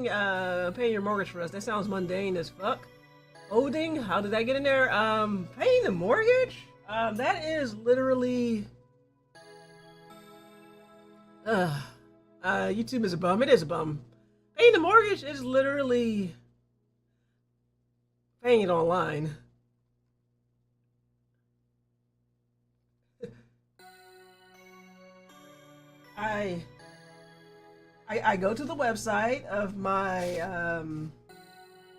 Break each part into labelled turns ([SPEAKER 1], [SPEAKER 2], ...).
[SPEAKER 1] paying your mortgage for us. That sounds mundane as fuck. Owing? How did that get in there? Paying the mortgage? That is literally... YouTube is a bum. It is a bum. Paying the mortgage is literally paying it online. I go to the website of my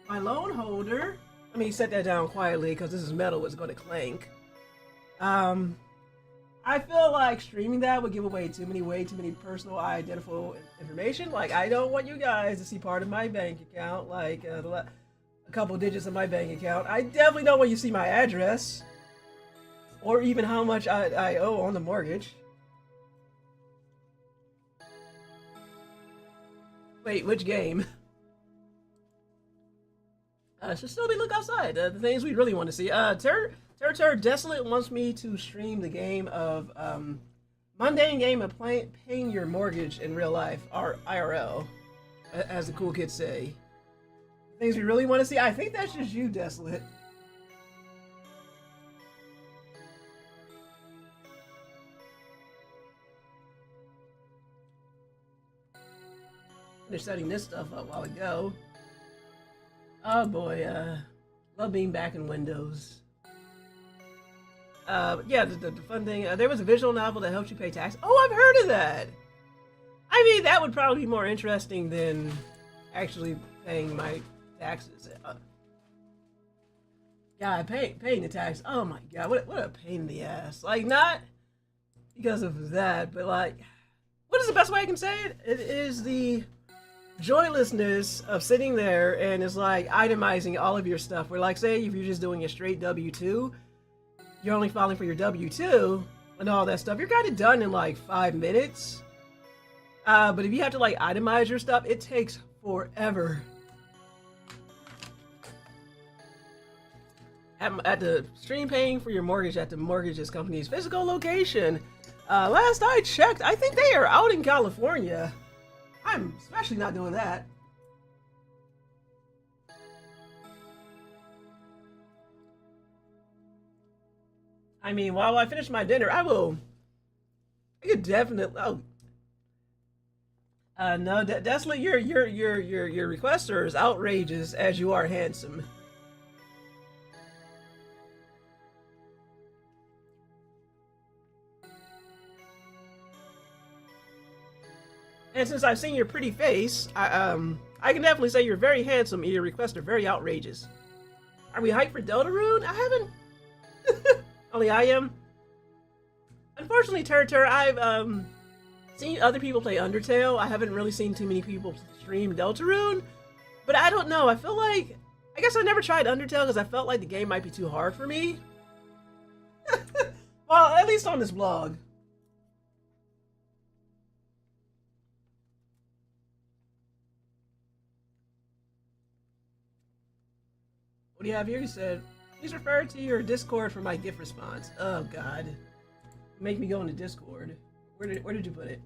[SPEAKER 1] my loan holder. Let me set that down quietly because this is metal. It's going to clank. I feel like streaming that would give away way too many personal identifiable information. Like, I don't want you guys to see part of my bank account, like a couple digits of my bank account. I definitely don't want you to see my address or even how much I owe on the mortgage. Wait, which game? Should still be look outside. The things we really want to see. Terror Desolate wants me to stream the game of mundane game of paying your mortgage in real life, or IRL, as the cool kids say. Things we really want to see. I think that's just you, Desolate. They're setting this stuff up while ago. Oh boy, love being back in Windows. Yeah, the fun thing, there was a visual novel that helps you pay tax. Oh, I've heard of that! I mean, that would probably be more interesting than actually paying my taxes. Yeah, paying the tax. Oh my god, what a pain in the ass. Like, not because of that, but like, what is the best way I can say it? It is the joylessness of sitting there and it's like itemizing all of your stuff. Where, like, say if you're just doing a straight W-2, you're only filing for your W-2 and all that stuff, you're kind of done in like 5 minutes. But if you have to like itemize your stuff, it takes forever. At the stream paying for your mortgage at the mortgages company's physical location, last I checked, I think they are out in California. I'm especially not doing that. I mean, while I finish my dinner, I could definitely. Oh, no, Desolate, your request are as outrageous as you are handsome. And since I've seen your pretty face, I can definitely say you're very handsome and your requests are very outrageous. Are we hyped for Deltarune? I haven't. Only I am. Unfortunately, Terror, I've seen other people play Undertale. I haven't really seen too many people stream Deltarune. But I don't know, I feel like... I guess I never tried Undertale because I felt like the game might be too hard for me. Well, at least on this vlog. What do you have here? You said, please refer to your Discord for my gift response. Oh god. Make me go into Discord. Where did you put it?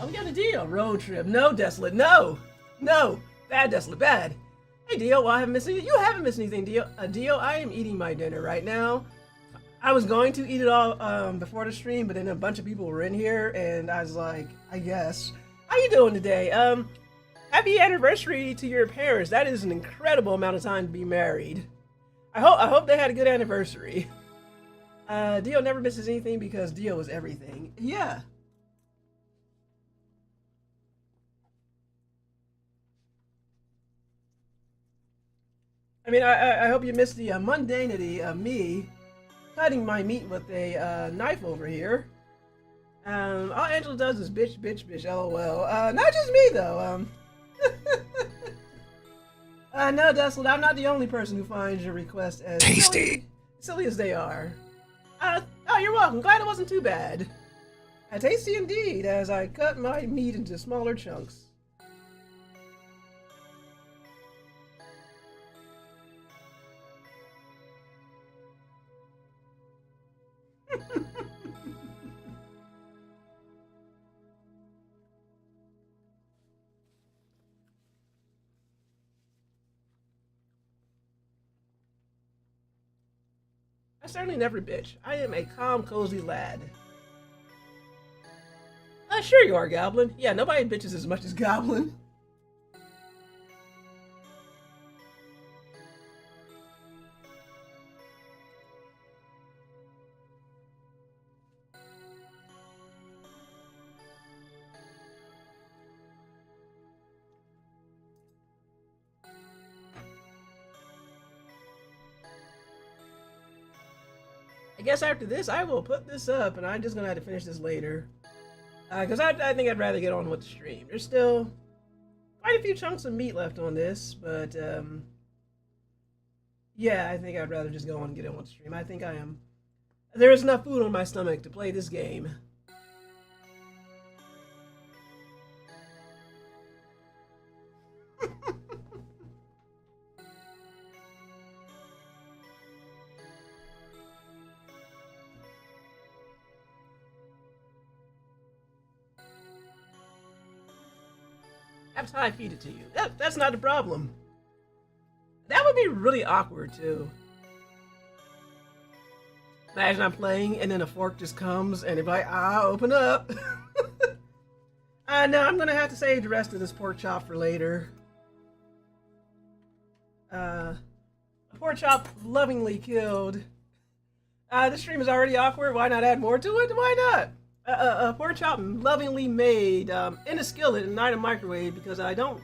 [SPEAKER 1] Oh, we got a deal. Road trip. No, Desolate. No! No! Bad, Desolate. Bad. Hey, Dio. Well, I haven't missed anything. You haven't missed anything, Dio. Dio, I am eating my dinner right now. I was going to eat it all before the stream, but then a bunch of people were in here, and I was like, I guess. How you doing today? Happy anniversary to your parents. That is an incredible amount of time to be married. I hope they had a good anniversary. Dio never misses anything because Dio is everything. Yeah. I mean, I hope you missed the mundanity of me cutting my meat with a knife over here. All Angela does is bitch, bitch, bitch, lol. Not just me, though. No, Desolate, I'm not the only person who finds your request as tasty, silly as they are. Oh, you're welcome. Glad it wasn't too bad. Tasty indeed, as I cut my meat into smaller chunks. I certainly never bitch. I am a calm, cozy lad. Sure you are, Goblin. Yeah, nobody bitches as much as Goblin. I guess after this, I will put this up, and I'm just gonna have to finish this later. Because I think I'd rather get on with the stream. There's still quite a few chunks of meat left on this, but yeah, I think I'd rather just go on and get on with the stream. I think I am. There is enough food on my stomach to play this game. After I feed it to you. That's not a problem. That would be really awkward, too. Imagine I'm playing and then a fork just comes and it's like, open up. No, I'm going to have to save the rest of this pork chop for later. A pork chop lovingly killed. This stream is already awkward. Why not add more to it? Why not? A pork chop lovingly made in a skillet and not a microwave, because I don't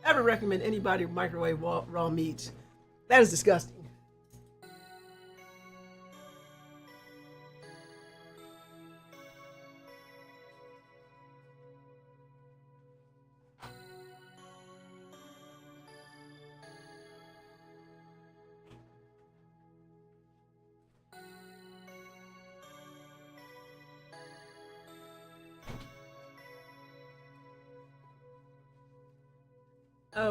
[SPEAKER 1] ever recommend anybody microwave raw meat. That is disgusting.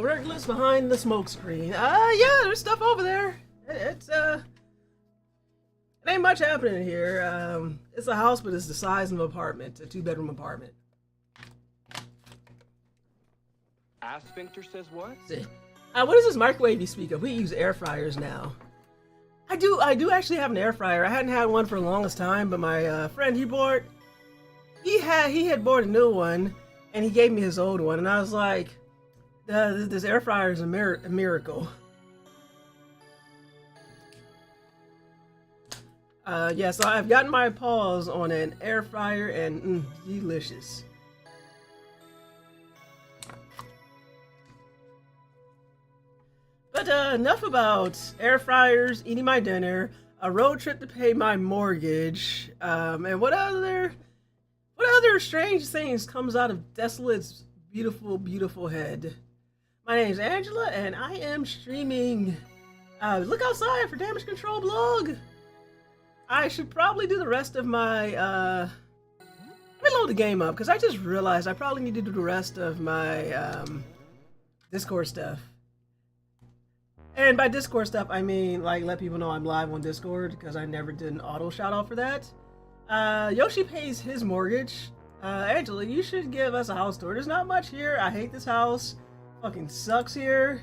[SPEAKER 1] Reckless behind the smoke screen. Yeah, there's stuff over there. It ain't much happening here. It's a house, but it's the size of an apartment, a 2-bedroom apartment.
[SPEAKER 2] Asphincter says what?
[SPEAKER 1] What is this microwave you speak of? We use air fryers now. I do actually have an air fryer. I hadn't had one for the longest time, but my friend he had bought a new one, and he gave me his old one, and I was like, this air fryer is a miracle. Yeah, so I've gotten my paws on an air fryer, and delicious. But enough about air fryers, eating my dinner, a road trip to pay my mortgage, and what other strange things comes out of Desolate's beautiful, beautiful head. My name is Angela, and I am streaming. Look outside for Damage Control blog. I should probably do the rest of my. Let me load the game up, because I just realized I probably need to do the rest of my Discord stuff. And by Discord stuff, I mean like let people know I'm live on Discord, because I never did an auto shout out for that. Yoshi pays his mortgage. Angela, you should give us a house tour. There's not much here. I hate this house. Fucking sucks here.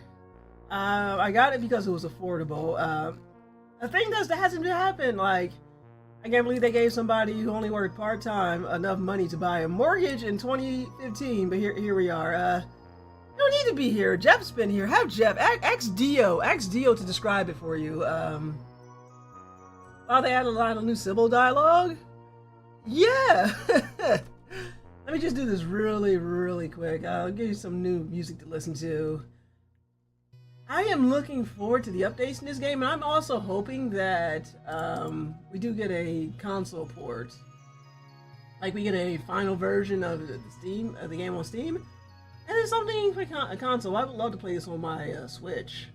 [SPEAKER 1] I got it because it was affordable. A thing that hasn't happened. Like, I can't believe they gave somebody who only worked part-time enough money to buy a mortgage in 2015. But here we are. You don't need to be here. Jeff's been here. Have Jeff. Ask Dio to describe it for you. Oh, they added a lot of new Sybil dialogue? Yeah! Let me just do this really, really quick. I'll give you some new music to listen to. I am looking forward to the updates in this game, and I'm also hoping that we do get a console port. Like we get a final version of the game on Steam, and then something for a console. I would love to play this on my Switch.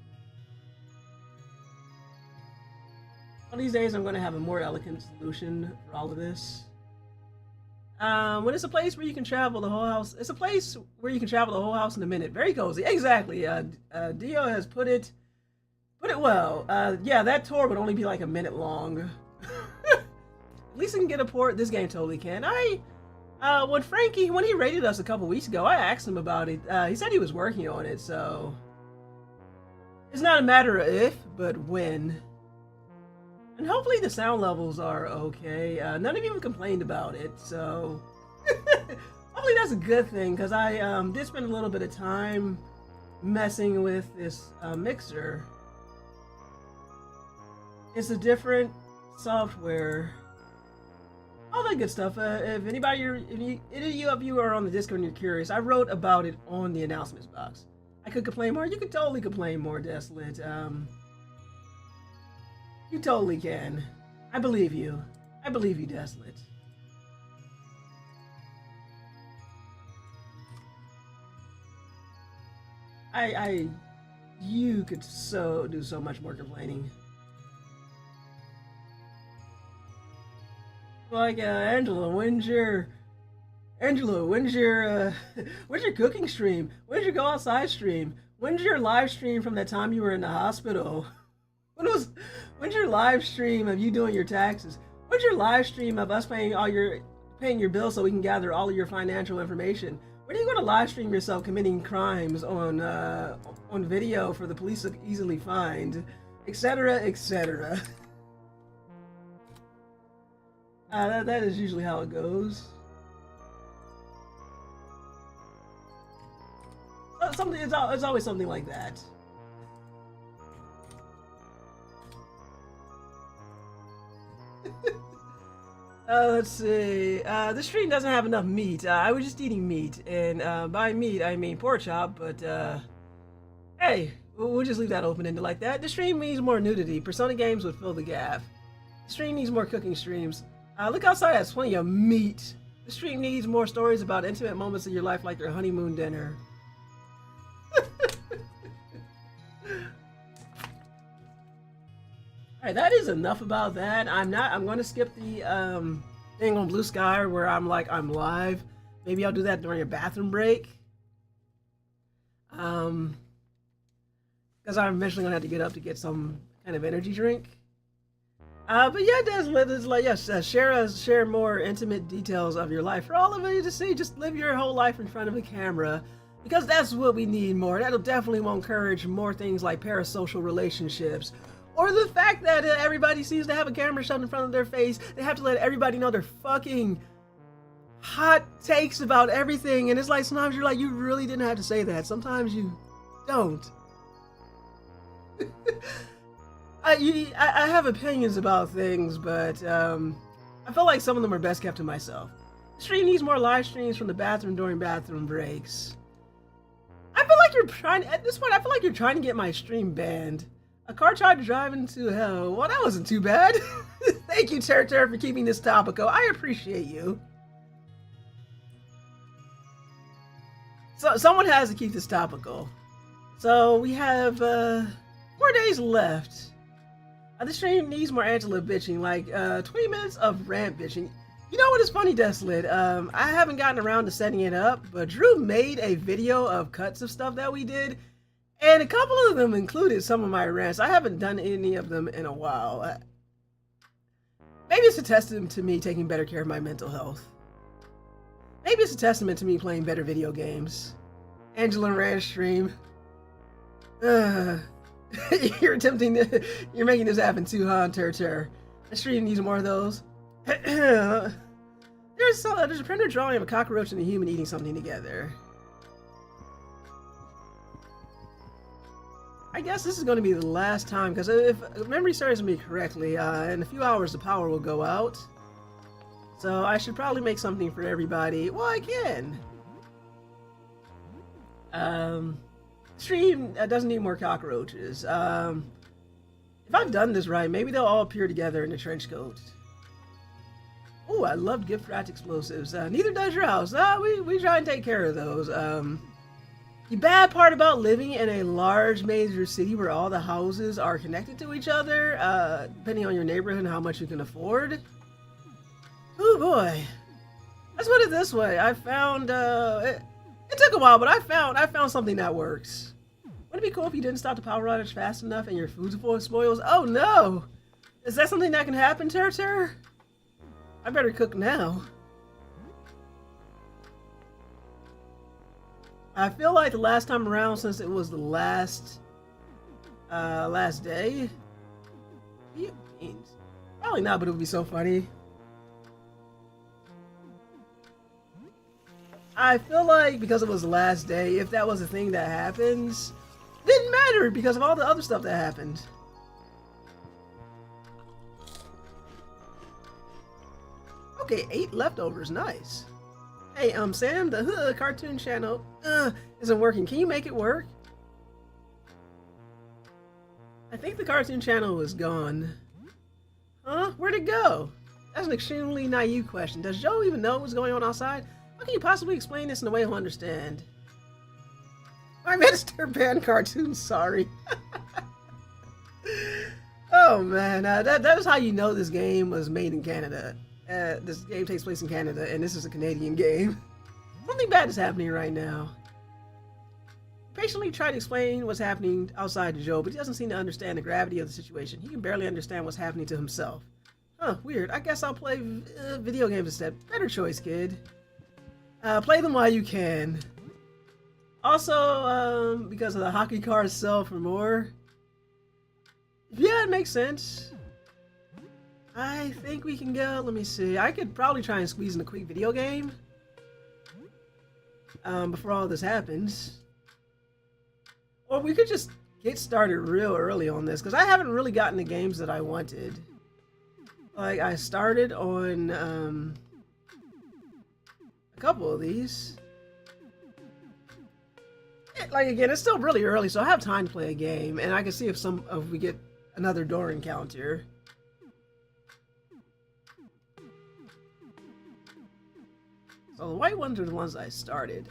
[SPEAKER 1] One of these days, I'm going to have a more elegant solution for all of this. When it's a place where you can travel the whole house, it's a place where you can travel the whole house in a minute. Very cozy. Exactly. Dio has put it well. Yeah, that tour would only be like a minute long. At least I can get a port. This game totally can. When he rated us a couple weeks ago, I asked him about it. He said he was working on it, so it's not a matter of if, but when. And hopefully the sound levels are okay. None of you have complained about it, so hopefully that's a good thing, because I did spend a little bit of time messing with this mixer. It's a different software. All that good stuff. If anybody, any of you are on the Discord and you're curious, I wrote about it on the announcements box. I could complain more. You could totally complain more, Desolate. You totally can. I believe you. I believe you, Desolate. You could do so much more complaining. Like, Angela, when's your when's your cooking stream? When's your go outside stream? When's your live stream from that time you were in the hospital? When's your live stream of you doing your taxes? When's your live stream of us paying your bills so we can gather all of your financial information? When are you going to live stream yourself committing crimes on video for the police to easily find, etc., etc.? That is usually how it goes. It's always something like that. Let's see. The stream doesn't have enough meat. I was just eating meat, and by meat I mean pork chop. But hey, we'll just leave that open-ended like that. The stream needs more nudity. Persona games would fill the gap. The stream needs more cooking streams. Look outside, that's plenty of meat. The stream needs more stories about intimate moments of your life, like your honeymoon dinner. Alright, that is enough about that. I'm going to skip the thing on Blue Sky where I'm live. Maybe I'll do that during a bathroom break. Because I'm eventually going to have to get up to get some kind of energy drink. But yeah, share more intimate details of your life for all of you to see. Just live your whole life in front of a camera, because that's what we need more. That'll definitely will encourage more things like parasocial relationships, or the fact that everybody seems to have a camera shoved in front of their face. They have to let everybody know their fucking hot takes about everything, and it's like sometimes you're like, you really didn't have to say that. Sometimes you don't. I have opinions about things, but I feel like some of them are best kept to myself. The stream needs more live streams from the bathroom during bathroom breaks. I feel like you're trying, at this point, I feel like you're trying to get my stream banned. A car tried to drive into hell. Well, that wasn't too bad. Thank you, Ter, for keeping this topical. I appreciate you. So, someone has to keep this topical. So, we have 4 days left. The stream needs more Angela bitching, like 20 minutes of rant bitching. You know what is funny, Desolate? I haven't gotten around to setting it up, but Drew made a video of cuts of stuff that we did, and a couple of them included some of my rants. I haven't done any of them in a while. Maybe it's a testament to me taking better care of my mental health. Maybe it's a testament to me playing better video games. Angela rant stream. You're making this happen too, huh, Ter? The stream needs more of those. There's a printer drawing of a cockroach and a human eating something together. I guess this is going to be the last time, because if memory serves me correctly, in a few hours the power will go out. So I should probably make something for everybody. Well, I can. Stream doesn't need more cockroaches. If I've done this right, maybe they'll all appear together in the trench coat. Oh, I love gift wrapped explosives. Neither does your house. We try and take care of those. The bad part about living in a large major city where all the houses are connected to each other, depending on your neighborhood and how much you can afford. Oh boy. Let's put it this way. I found it took a while, but I found something that works. Wouldn't it be cool if you didn't stop the power outage fast enough and your food supply spoils? Oh no! Is that something that can happen, Ter? I better cook now. I feel like the last time around, since it was the last day. What do you mean? Probably not, but it would be so funny. I feel like because it was the last day, if that was a thing that happens, didn't matter because of all the other stuff that happened. Okay, 8 leftovers, nice. Hey, Sam, the cartoon channel isn't working. Can you make it work? I think the cartoon channel is gone. Huh? Where'd it go? That's an extremely naive question. Does Joe even know what's going on outside? How can you possibly explain this in a way he'll understand? I Minister banned cartoons, sorry. Oh man, that was how you know this game was made in Canada. This game takes place in Canada, and this is a Canadian game. Something bad is happening right now. Patiently try to explain what's happening outside to Joe, but he doesn't seem to understand the gravity of the situation. He can barely understand what's happening to himself. Huh, weird. I guess I'll play video games instead. Better choice, kid. Play them while you can. Also, because of the hockey cards sell for more. Yeah, it makes sense. I think we can go. Let me see. I could probably try and squeeze in a quick video game before all this happens. Or we could just get started real early on this, because I haven't really gotten the games that I wanted. Like, I started on a couple of these. Like, again, it's still really early, so I have time to play a game, and I can see if we get another door encounter. So the white ones are the ones I started.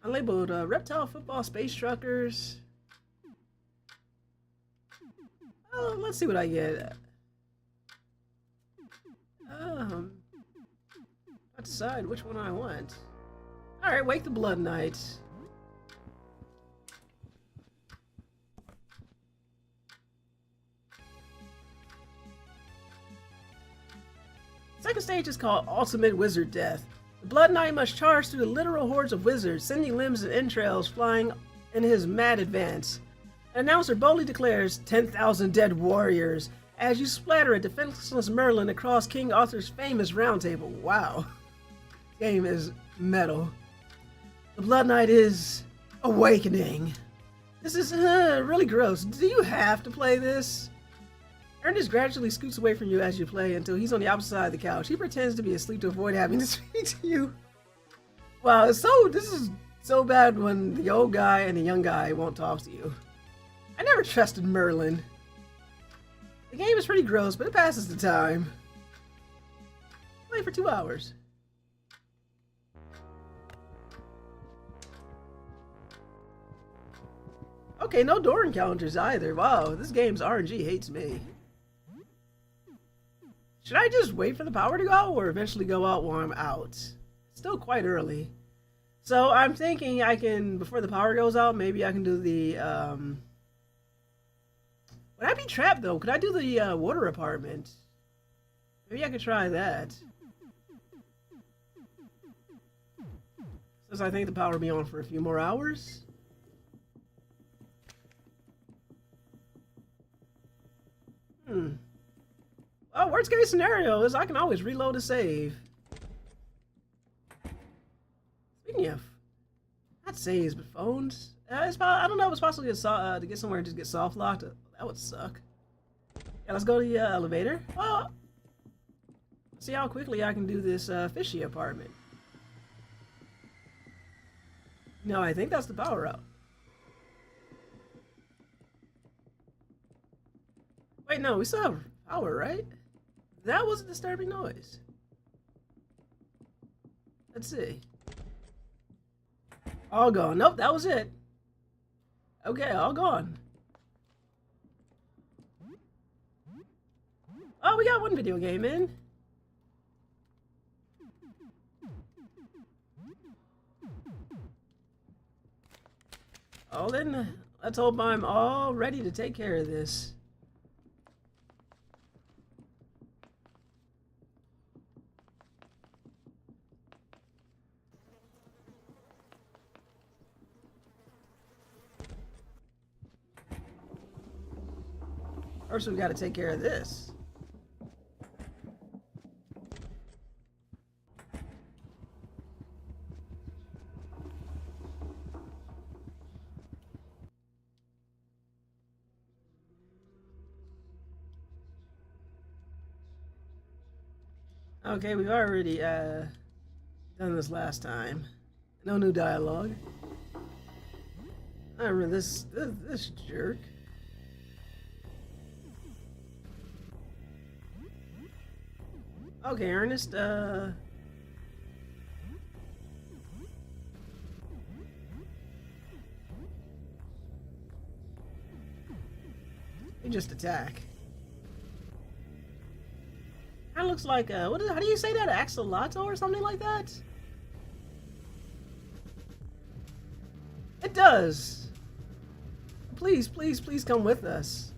[SPEAKER 1] I labeled reptile football space truckers. Oh, let's see what I get. I decide which one I want. Alright, Wake the Blood Knight. Second stage is called Ultimate Wizard Death. The Blood Knight must charge through the literal hordes of wizards, sending limbs and entrails flying in his mad advance. An announcer boldly declares 10,000 dead warriors as you splatter a defenseless Merlin across King Arthur's famous round table. Wow. This game is metal. The Blood Knight is awakening. This is really gross. Do you have to play this? Ernest gradually scoots away from you as you play until he's on the opposite side of the couch. He pretends to be asleep to avoid having to speak to you. Wow, this is so bad when the old guy and the young guy won't talk to you. I never trusted Merlin. The game is pretty gross, but it passes the time. Play for 2 hours. Okay, no door encounters either. Wow, this game's RNG hates me. Should I just wait for the power to go out or eventually go out while I'm out? It's still quite early. So I'm thinking I can, before the power goes out, maybe I can do the, would I be trapped though? Could I do the water apartment? Maybe I could try that. Since I think the power will be on for a few more hours. Oh, worst case scenario is I can always reload a save. Speaking of, not saves, but phones. I don't know if it's possible to get somewhere and just get soft locked. That would suck. Yeah, let's go to the elevator. Well, let's see how quickly I can do this fishy apartment. No, I think that's the power out. Wait, no, we still have power, right? That was a disturbing noise. Let's see. All gone. Nope, that was it. Okay, all gone. Oh, we got one video game in. Oh, then let's hope I'm all ready to take care of this. First, we got to take care of this. Okay, we've already done this last time. No new dialogue. I remember this jerk. Okay, Ernest, you just attack. Kinda looks like, how do you say that? Axolotl or something like that? It does! Please, please, please come with us.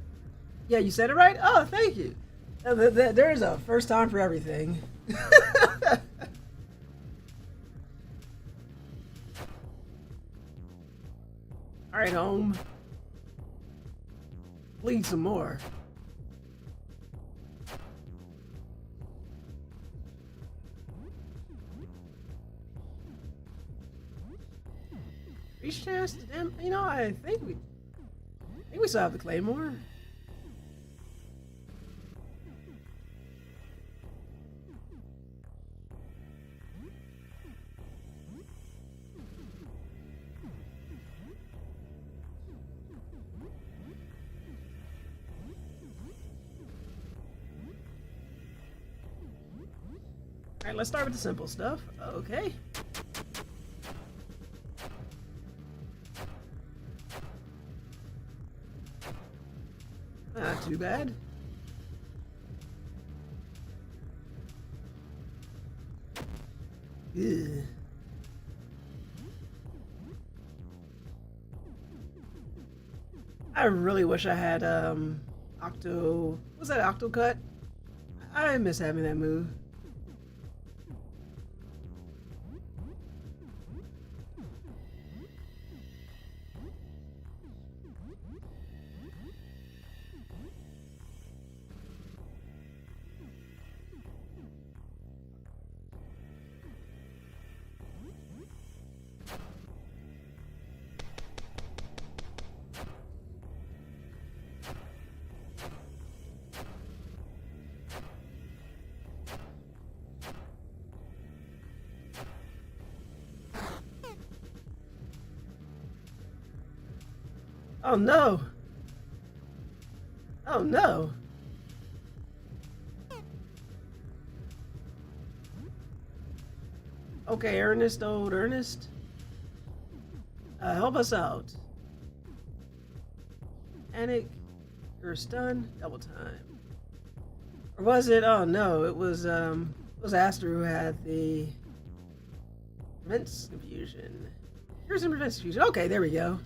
[SPEAKER 1] Yeah, you said it right? Oh, thank you. There is a first time for everything. Alright, home. Bleed some more. Reach chance to them. You know, I think we still have the claymore. Alright, let's start with the simple stuff. Okay. Not too bad. Ugh. I really wish I had was that Octo Cut? I miss having that move. Oh no! Oh no! Okay, Ernest, old Ernest. Help us out. Panic, you're stunned, double time. Or was it? Oh no, it was Aster who had the immense confusion. Here's some immense confusion. Okay, there we go.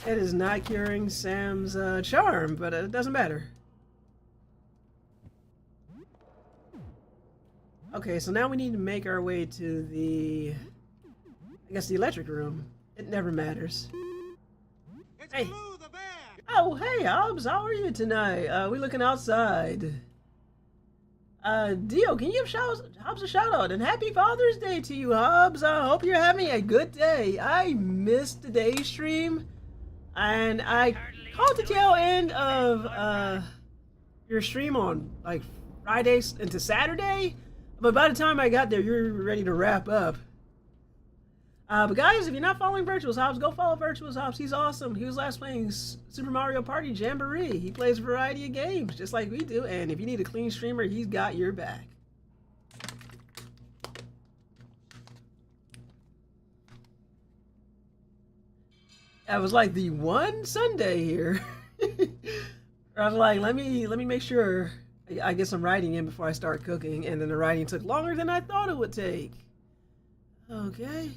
[SPEAKER 1] It is not curing Sam's charm, but it doesn't matter. Okay, so now we need to make our way to the, I guess, the electric room. It never matters.
[SPEAKER 3] It's
[SPEAKER 1] Hey.
[SPEAKER 3] Blue the bear.
[SPEAKER 1] Oh, hey, Hobbs, how are you tonight? We looking outside. Dio, can you give Hobbs a shout out? And happy Father's Day to you, Hobbs. I hope you're having a good day. I missed today's stream. And I caught the tail end of your stream on like Fridays into Saturday, but by the time I got there, you were ready to wrap up. But guys, if you're not following Virtuous Hobbs, go follow Virtuous Hobbs. He's awesome. He was last playing Super Mario Party Jamboree. He plays a variety of games just like we do, and if you need a clean streamer, he's got your back. I was like the one Sunday here. I was like, let me make sure I get some writing in before I start cooking, and then the writing took longer than I thought it would take. Okay.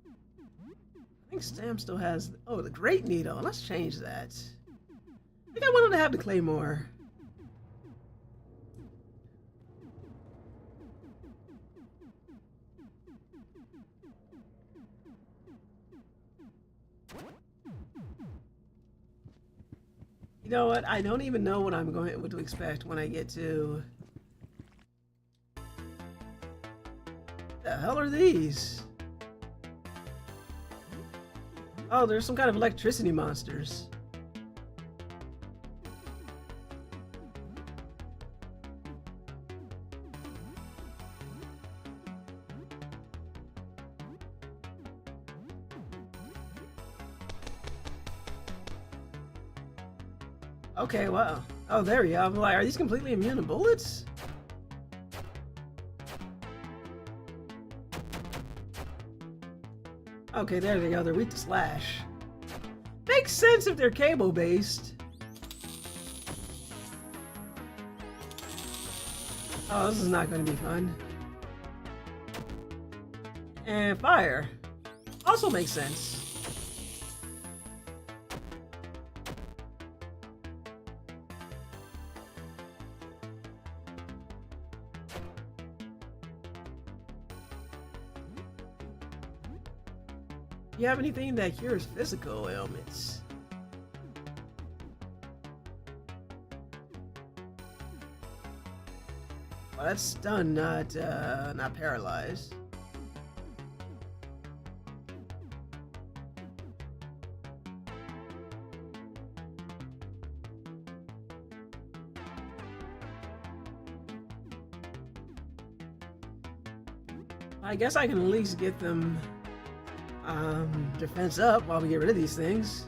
[SPEAKER 1] I think Sam still has, oh, the Great Needle. Let's change that. I think I want him to have the Claymore. You know what? I don't even know what I'm going what to expect when I get to. The hell are these? Oh, there's some kind of electricity monsters. Okay, wow. Oh, there we go. I'm like, are these completely immune to bullets? Okay, there they go. They're weak to slash. Makes sense if they're cable-based. Oh, this is not going to be fun. And fire. Also makes sense. Do you have anything that cures physical ailments? Well, that's stunned, not paralyzed. I guess I can at least get them defense up while we get rid of these things.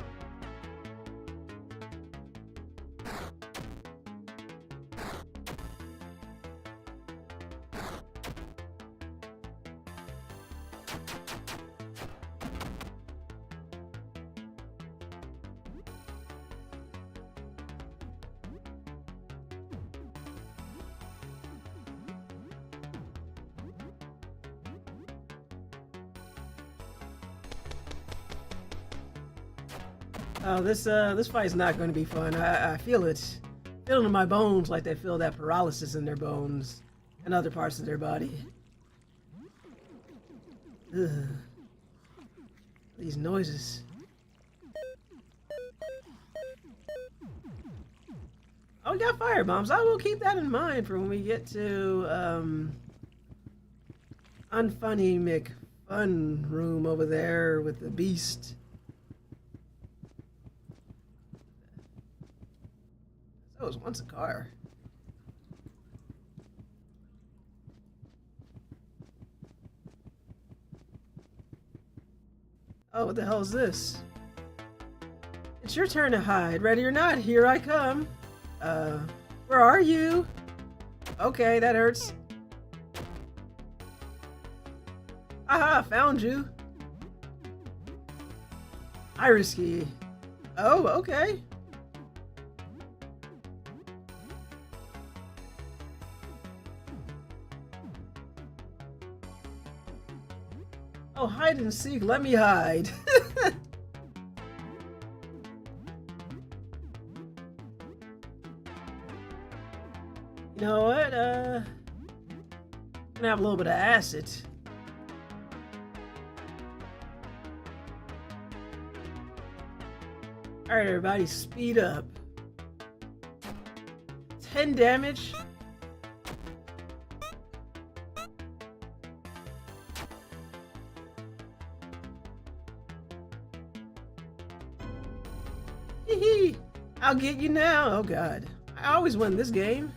[SPEAKER 1] Oh, this fight's not going to be fun. I feel it. Feel it in my bones like they feel that paralysis in their bones and other parts of their body. Ugh. These noises. Oh, we got fire bombs. I will keep that in mind for when we get to Unfunny McFun room over there with the beast. That was once a car. Oh, what the hell is this? It's your turn to hide. Ready or not, here I come. Where are you? Okay, that hurts. Aha, found you. Iris key. Oh, okay. Oh, hide and seek. Let me hide. You know what? I'm gonna have a little bit of acid. Alright, everybody, speed up. 10 damage. Hee. I'll get you now. Oh god. I always win this game.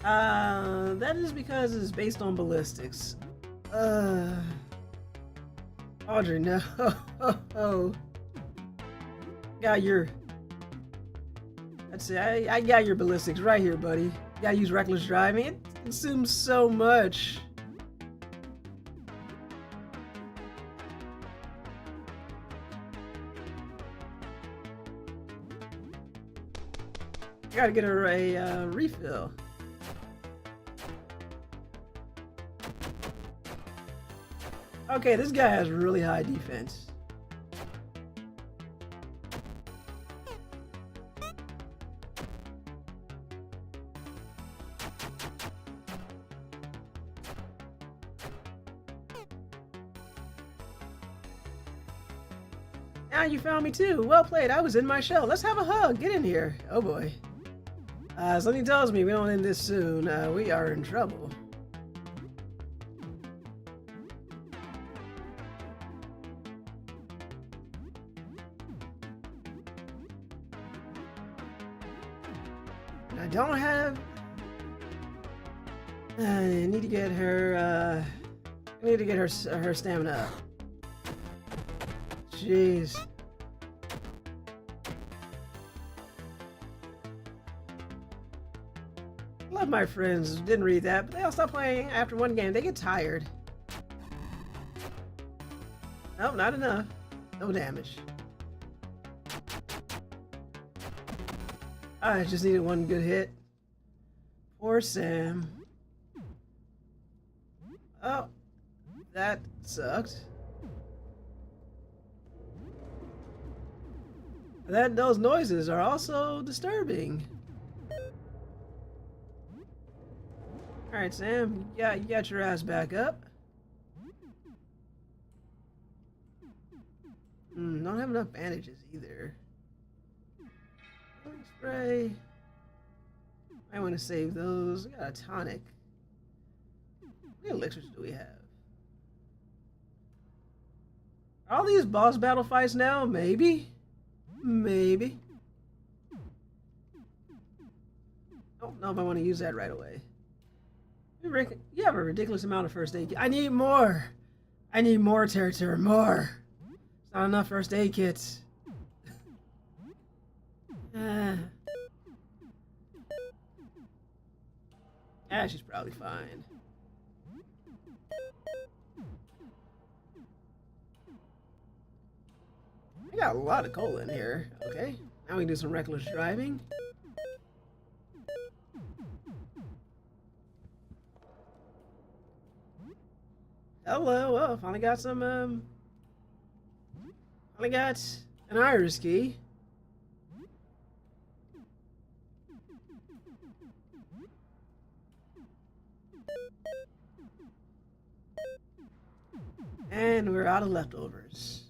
[SPEAKER 1] That is because it's based on ballistics. Audrey, no. Got your... Let's see, I got your ballistics right here, buddy. You gotta use reckless driving. It consumes so much. I gotta get her a refill. Okay, this guy has really high defense. Ah, you found me too. Well played. I was in my shell. Let's have a hug. Get in here. Oh boy. Something tells me we don't end this soon. We are in trouble. I don't have. I need to get her. I need to get her stamina up. Jeez. Love my friends. Didn't read that, but they all stop playing after one game. They get tired. Nope, not enough. No damage. I just needed one good hit. Poor Sam. Oh, that sucked. Those noises are also disturbing. All right, Sam, you got your ass back up. Don't have enough bandages either. Spray. I want to save those. We got a tonic. What elixirs do we have? Are all these boss battle fights now? Maybe. Maybe. I don't know if I want to use that right away. You have a ridiculous amount of first aid kits. I need more. I need more territory. More. It's not enough first aid kits. She's probably fine. I got a lot of coal in here. Okay, now we can do some reckless driving. Hello, oh, finally got some, finally got an iris key. And we're out of leftovers.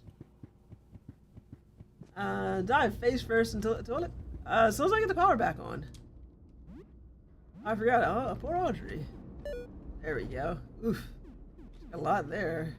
[SPEAKER 1] Dive face first into the toilet. As soon as I get the power back on. I forgot. Oh, poor Audrey. There we go. Oof. A lot there.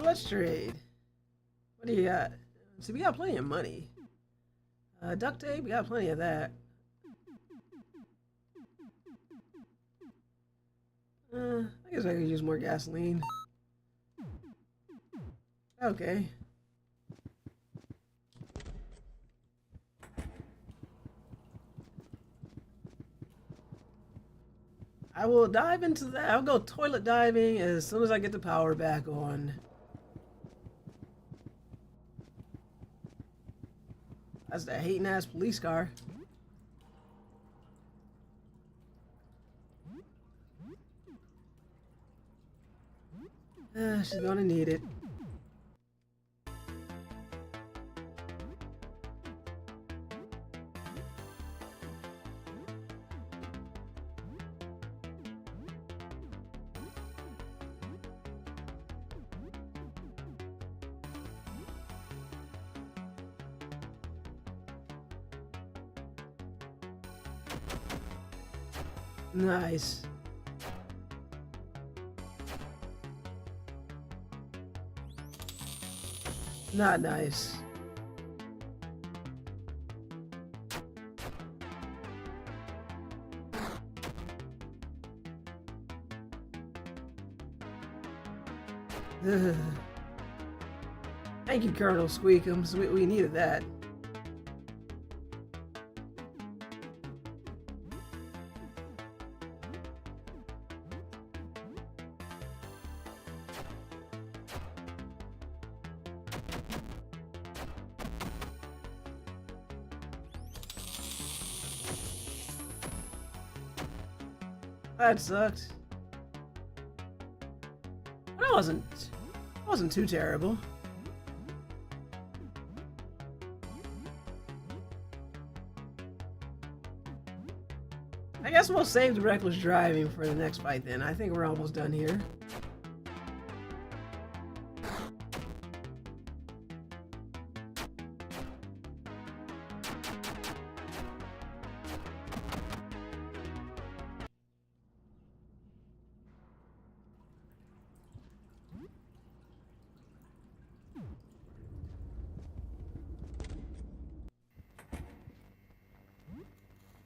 [SPEAKER 1] Let's trade. What do you got? See, we got plenty of money. Duct tape, we got plenty of that. I guess I could use more gasoline. Okay. I will dive into that. I'll go toilet diving as soon as I get the power back on. That's that hating ass police car. She's gonna need it. Nice. Not nice. Ugh. Thank you, Colonel Squeakums. We needed that. That sucked. But it wasn't too terrible. I guess we'll save the reckless driving for the next fight then. I think we're almost done here.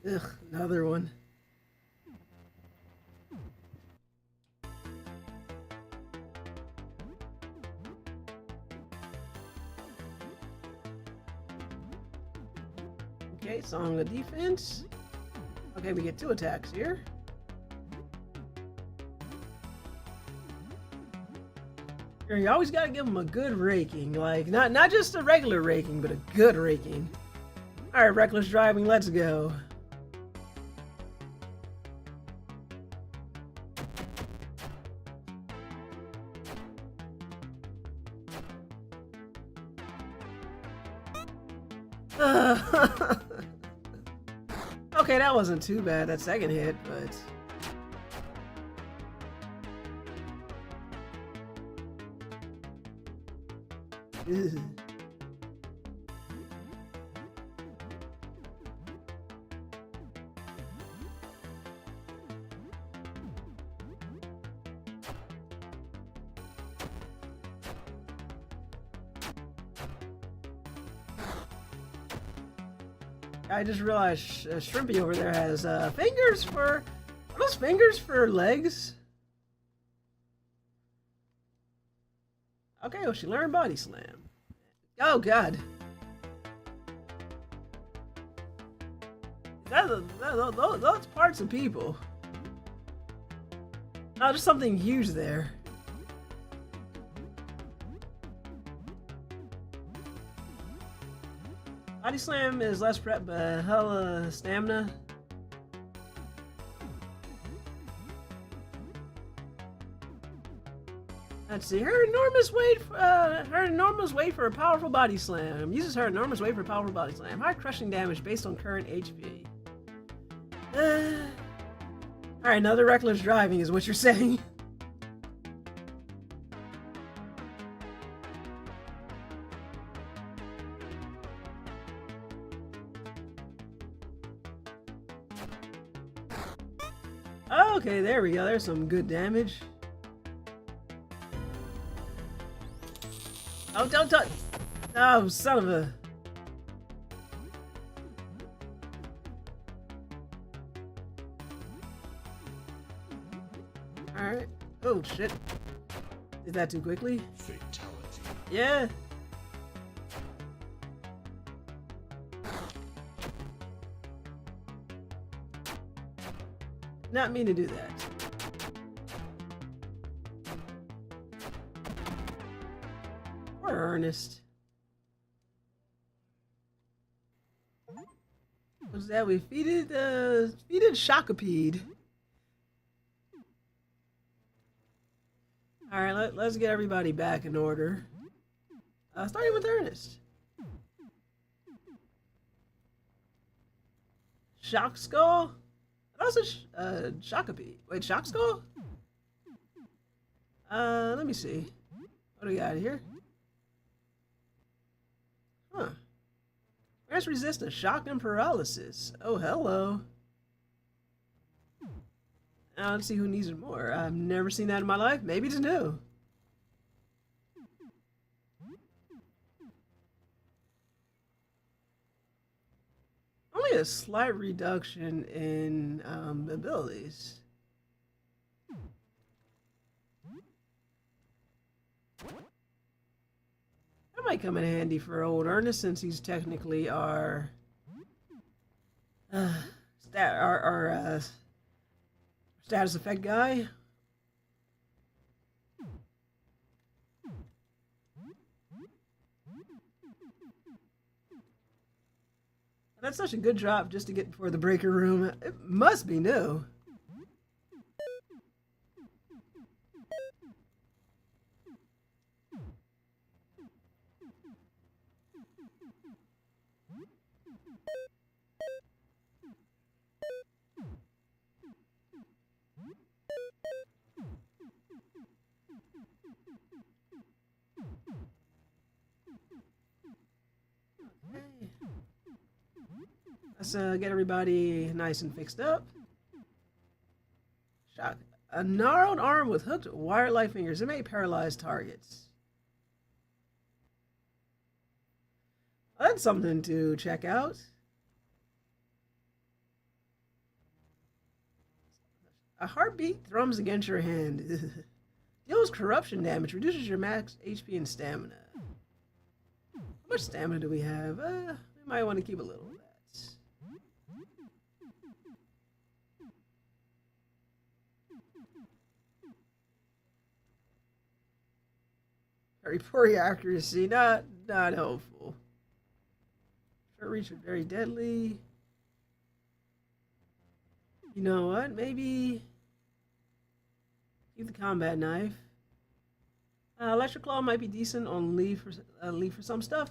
[SPEAKER 1] Ugh, another one. Okay, Song of Defense. Okay, we get 2 attacks here. You always gotta give them a good raking, like not just a regular raking, but a good raking. All right, reckless driving, let's go. Okay, that wasn't too bad, that second hit, but... Ugh. I just realized Shrimpy over there has fingers for... Are those fingers for legs? Okay, well she learned Body Slam. Oh god. Those parts of people. Oh, there's something huge there. Body Slam is less prep, but hella stamina. Let's see. Her enormous weight for a powerful body slam. Uses her enormous weight for a powerful body slam. High crushing damage based on current HP. Alright, another reckless driving is what you're saying. Okay, there we go. There's some good damage. Oh, don't touch! Oh, son of a... Alright. Oh, shit. Did that too quickly?
[SPEAKER 3] Fatality.
[SPEAKER 1] Yeah. Not mean to do that. Poor Ernest. What's that? We defeated Shockapede. Alright, let's get everybody back in order. Starting with Ernest. Shock Skull? That's a Shockapede. Wait, Shock Skull? Let me see. What do we got here? Huh. Where's resistance? Shock and paralysis. Oh, hello. Now let's see who needs it more. I've never seen that in my life. Maybe it's new. Only a slight reduction in abilities. That might come in handy for old Ernest since he's technically our status effect guy. That's such a good drop just to get before the breaker room. It must be new. Let's get everybody nice and fixed up. Shock. A gnarled arm with hooked wire-like fingers. It may paralyze targets. That's something to check out. A heartbeat thrums against your hand. Deals corruption damage. Reduces your max HP and stamina. How much stamina do we have? We might want to keep a little of that. Very poor accuracy. Not helpful. Short reach is very deadly. You know what? Maybe keep the combat knife. Electric claw might be decent on leave for some stuff.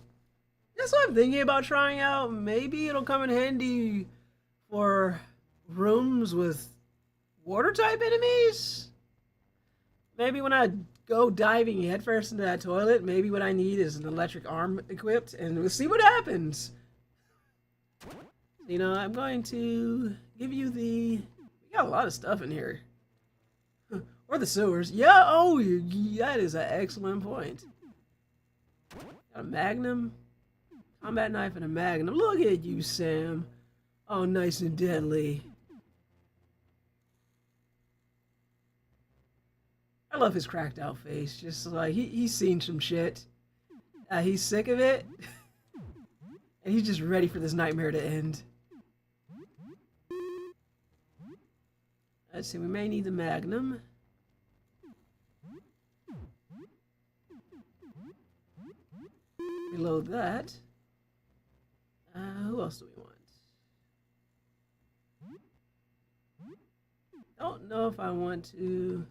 [SPEAKER 1] That's what I'm thinking about trying out. Maybe it'll come in handy for rooms with water type enemies. Maybe when I go diving headfirst into that toilet, maybe what I need is an electric arm equipped, and we'll see what happens. You know, I'm going to give you the... We got a lot of stuff in here. Or the sewers. Yeah, oh, that is an excellent point. Got a magnum, combat knife, and a magnum. Look at you, Sam. Oh, nice and deadly. I love his cracked out face. Just like, he's seen some shit. He's sick of it. And he's just ready for this nightmare to end. Let's see, we may need the magnum. Reload that. Who else do we want? Don't know if I want to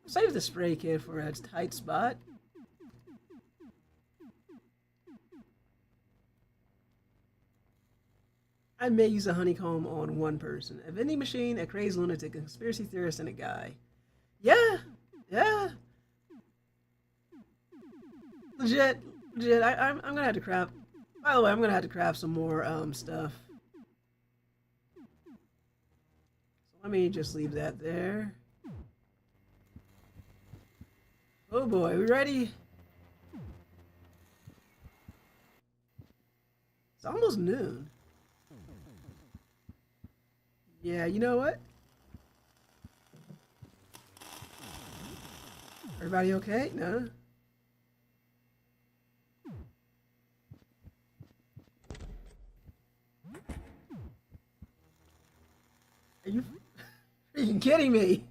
[SPEAKER 1] save the spray kit for a tight spot. I may use a honeycomb on one person. A vending machine, a crazed lunatic, a conspiracy theorist, and a guy. Yeah. Legit. I'm gonna have to craft. By the way, I'm gonna have to craft some more stuff. So let me just leave that there. Oh boy, we ready? It's almost noon. Yeah, you know what? Everybody okay? No? Are you freaking kidding me?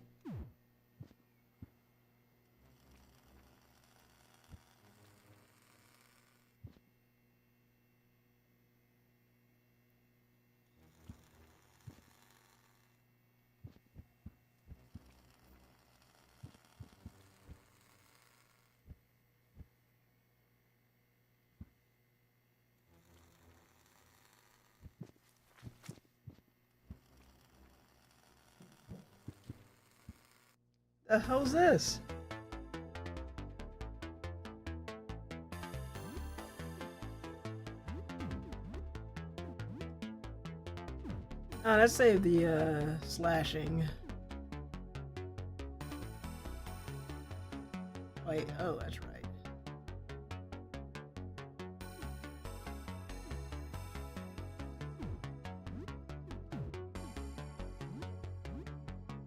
[SPEAKER 1] The hell's this? Oh, let's save the slashing. Wait, oh, that's right.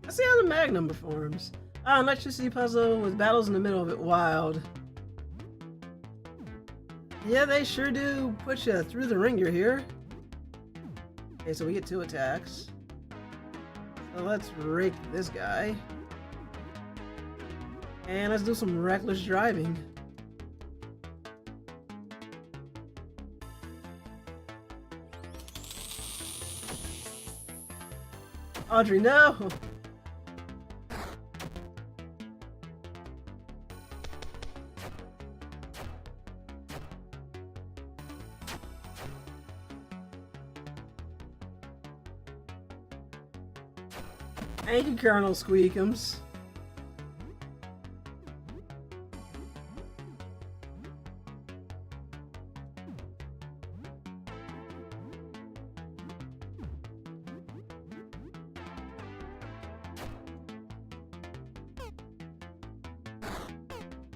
[SPEAKER 1] Let's see how the Magnum performs. Electricity puzzle with battles in the middle of it. Wild. Yeah, they sure do put you through the ringer here. Okay, so we get 2 attacks. So let's rake this guy. And let's do some reckless driving. Audrey, no! Thank you, Colonel Squeakums.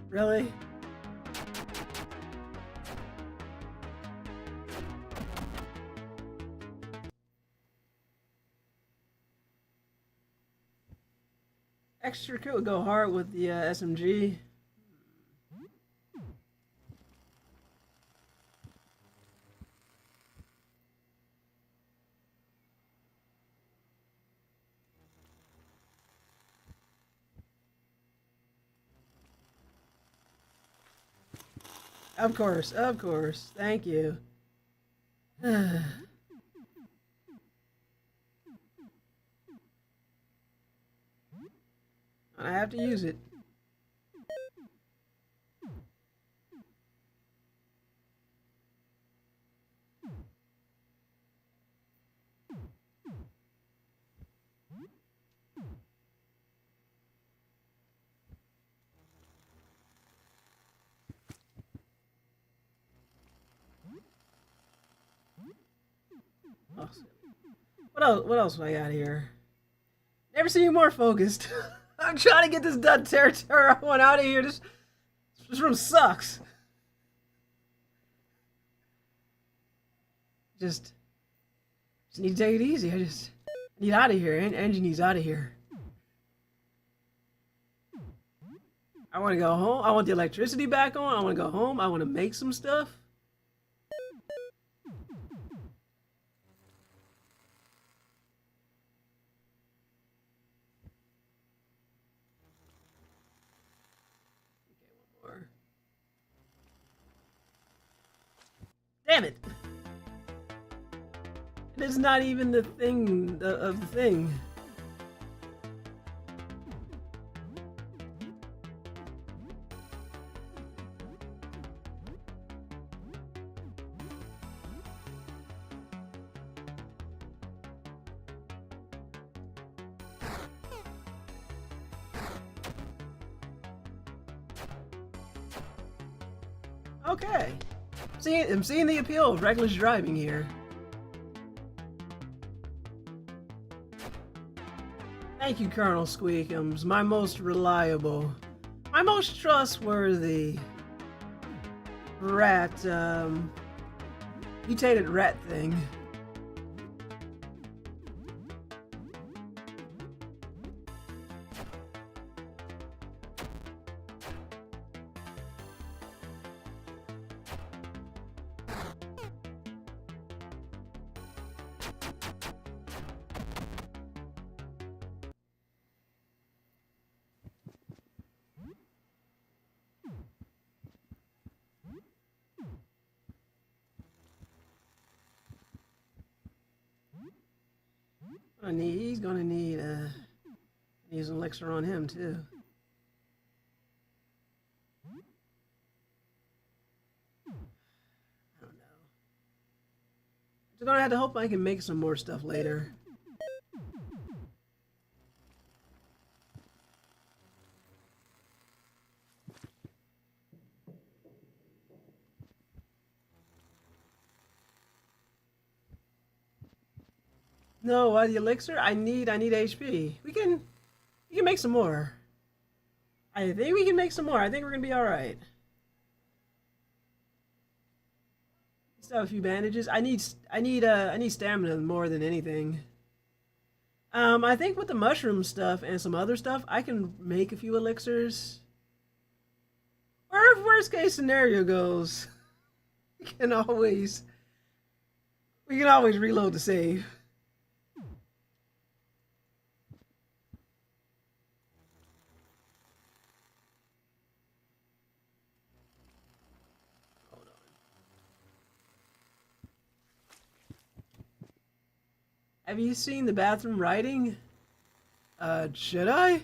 [SPEAKER 1] Really? Extra could go hard with the SMG. Of course, of course. Thank you. I have to use it. Awesome. What else do I got here? Never seen you more focused. I'm trying to get this done territory. I want out of here. This room sucks. Just need to take it easy. I need out of here. Engine needs out of here. I want to go home. I want the electricity back on. I want to go home. I want to make some stuff. Damn it! It's not even the thing of the thing. Okay. I'm seeing the appeal of reckless driving here. Thank you, Colonel Squeakums. My most reliable, my most trustworthy rat, mutated rat thing. He's gonna need use an elixir on him too. I don't know. Just gonna have to hope I can make some more stuff later. No, the elixir? I need HP. We can make some more. I think we can make some more. I think we're gonna be alright. Still have a few bandages. I need stamina more than anything. I think with the mushroom stuff and some other stuff, I can make a few elixirs. Or if worst case scenario goes, we can always reload the save. Have you seen the bathroom writing? Should I?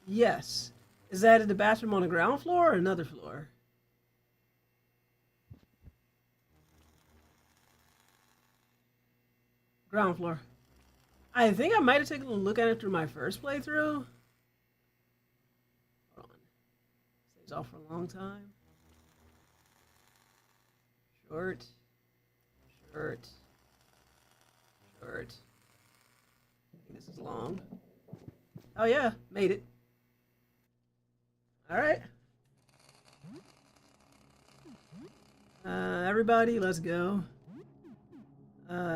[SPEAKER 1] Yes. Is that in the bathroom on the ground floor or another floor? Ground floor. I think I might have taken a look at it through my first playthrough. Stays off for a long time. Short. part. This is long. Oh yeah, made it. Alright. Everybody, let's go.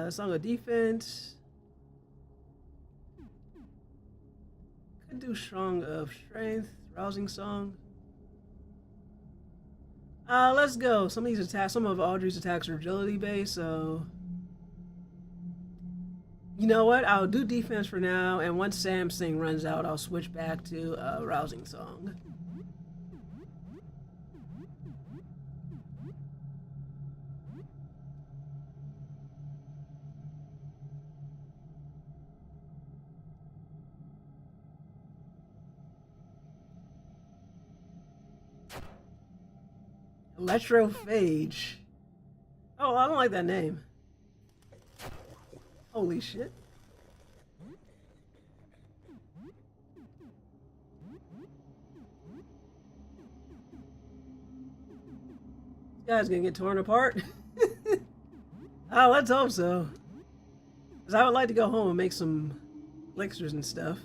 [SPEAKER 1] Song of defense. Could do strong of strength. Rousing song. Let's go. Some of these attacks, some of Audrey's attacks are agility based, so you know what? I'll do defense for now, and once Sam's thing runs out, I'll switch back to rousing song. Electrophage. Oh, I don't like that name. Holy shit. This guy's gonna get torn apart. Oh, let's hope so. Because I would like to go home and make some elixirs and stuff.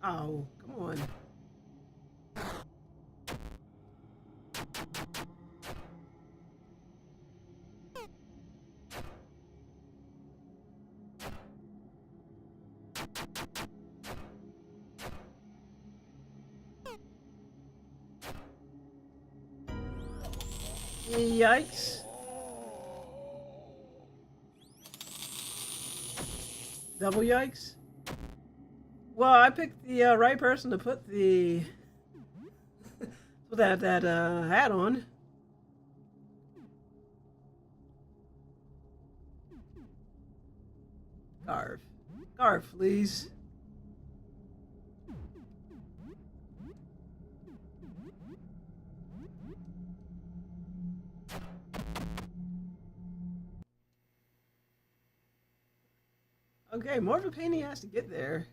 [SPEAKER 1] Oh, come on. Yikes. Double yikes? Well, I picked the right person to put the put that hat on. Carve. Carve, please. Okay, more of a pain he has to get there.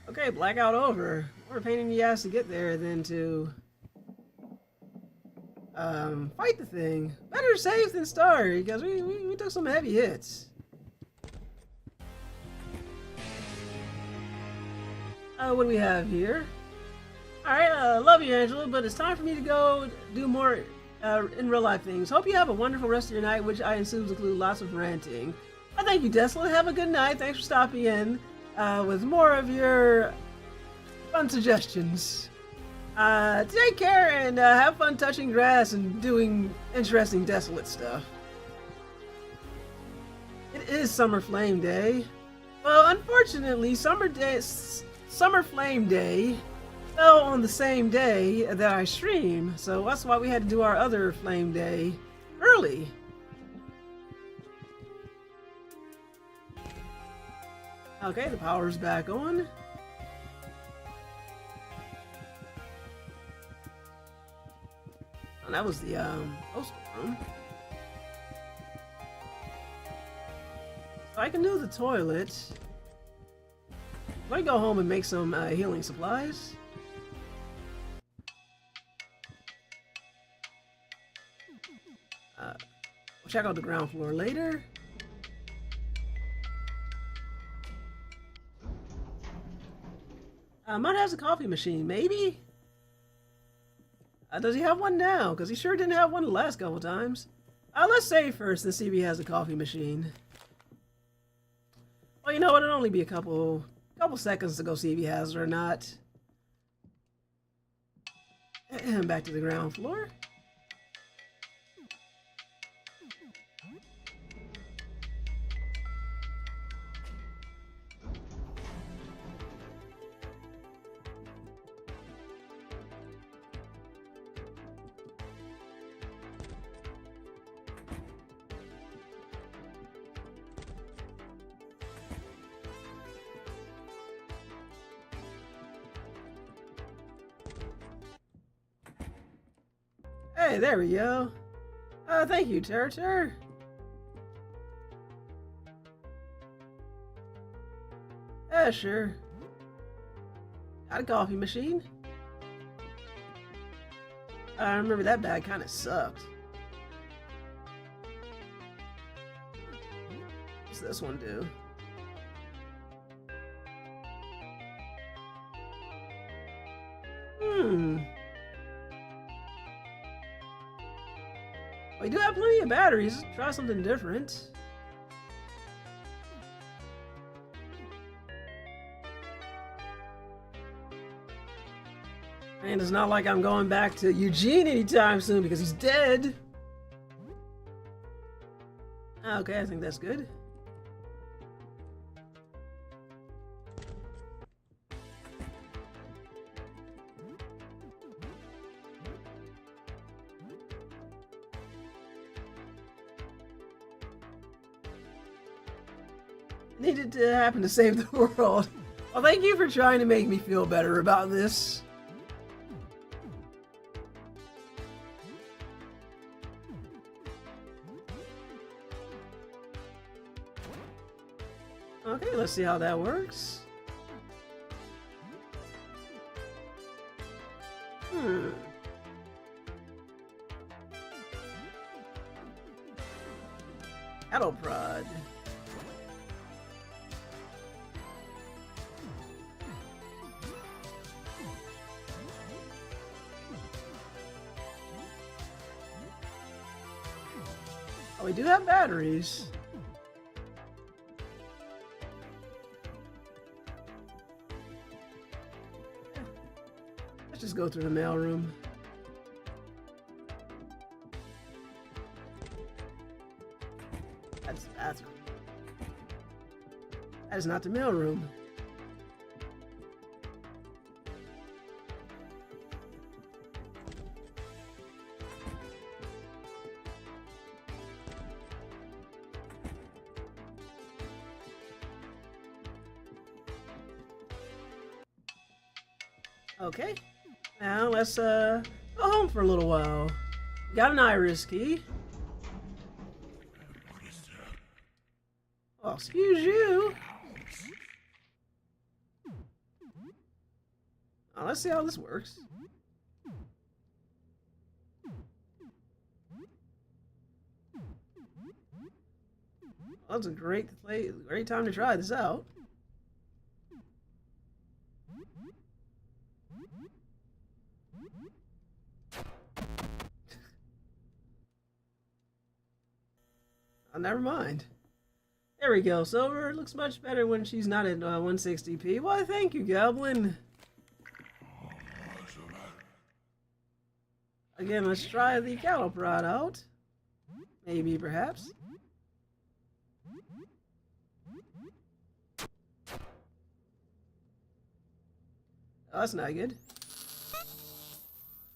[SPEAKER 1] Okay, blackout over. More of a pain he has to get there than to fight the thing. Better safe than sorry, because we took some heavy hits. What do we have here? Alright, love you, Angela, but it's time for me to go do more in real life things. Hope you have a wonderful rest of your night, which I assume include lots of ranting. Thank you, Desolate. Have a good night. Thanks for stopping in with more of your fun suggestions. Take care and have fun touching grass and doing interesting Desolate stuff. It is Summer Flame Day. Well, unfortunately, Summer Flame Day fell on the same day that I stream, so that's why we had to do our other Flame Day early. Okay, the power's back on. And that was the postal room. So I can do the toilet. Let me go home and make some healing supplies. We'll check out the ground floor later. Mud has a coffee machine, maybe? Does he have one now? Because he sure didn't have one the last couple times. Let's save first and see if he has a coffee machine. Well, you know what? It'll only be a couple seconds to go see if he has it or not. And back to the ground floor. Hey, there we go. Thank you, Ter. Yeah, sure. Got a coffee machine. I remember that bag kind of sucked. What's this one do? We do have plenty of batteries. Try something different. And it's not like I'm going back to Eugene anytime soon because he's dead. Okay, I think that's good. Needed to happen to save the world. Well, thank you for trying to make me feel better about this. Okay, let's see how that works. Cattle prod. Oh, we do have batteries. Let's just go through the mailroom. That's the bathroom. That is not the mailroom. Okay, now let's go home for a little while. Got an iris key. Oh, excuse you. Oh, let's see how this works. Well, that's a great time to try this out. Oh, never mind. There we go. Silver looks much better when she's not at 160p. Why, thank you, Goblin. Again, let's try the cattle prod out. Maybe, perhaps. Oh, that's not good.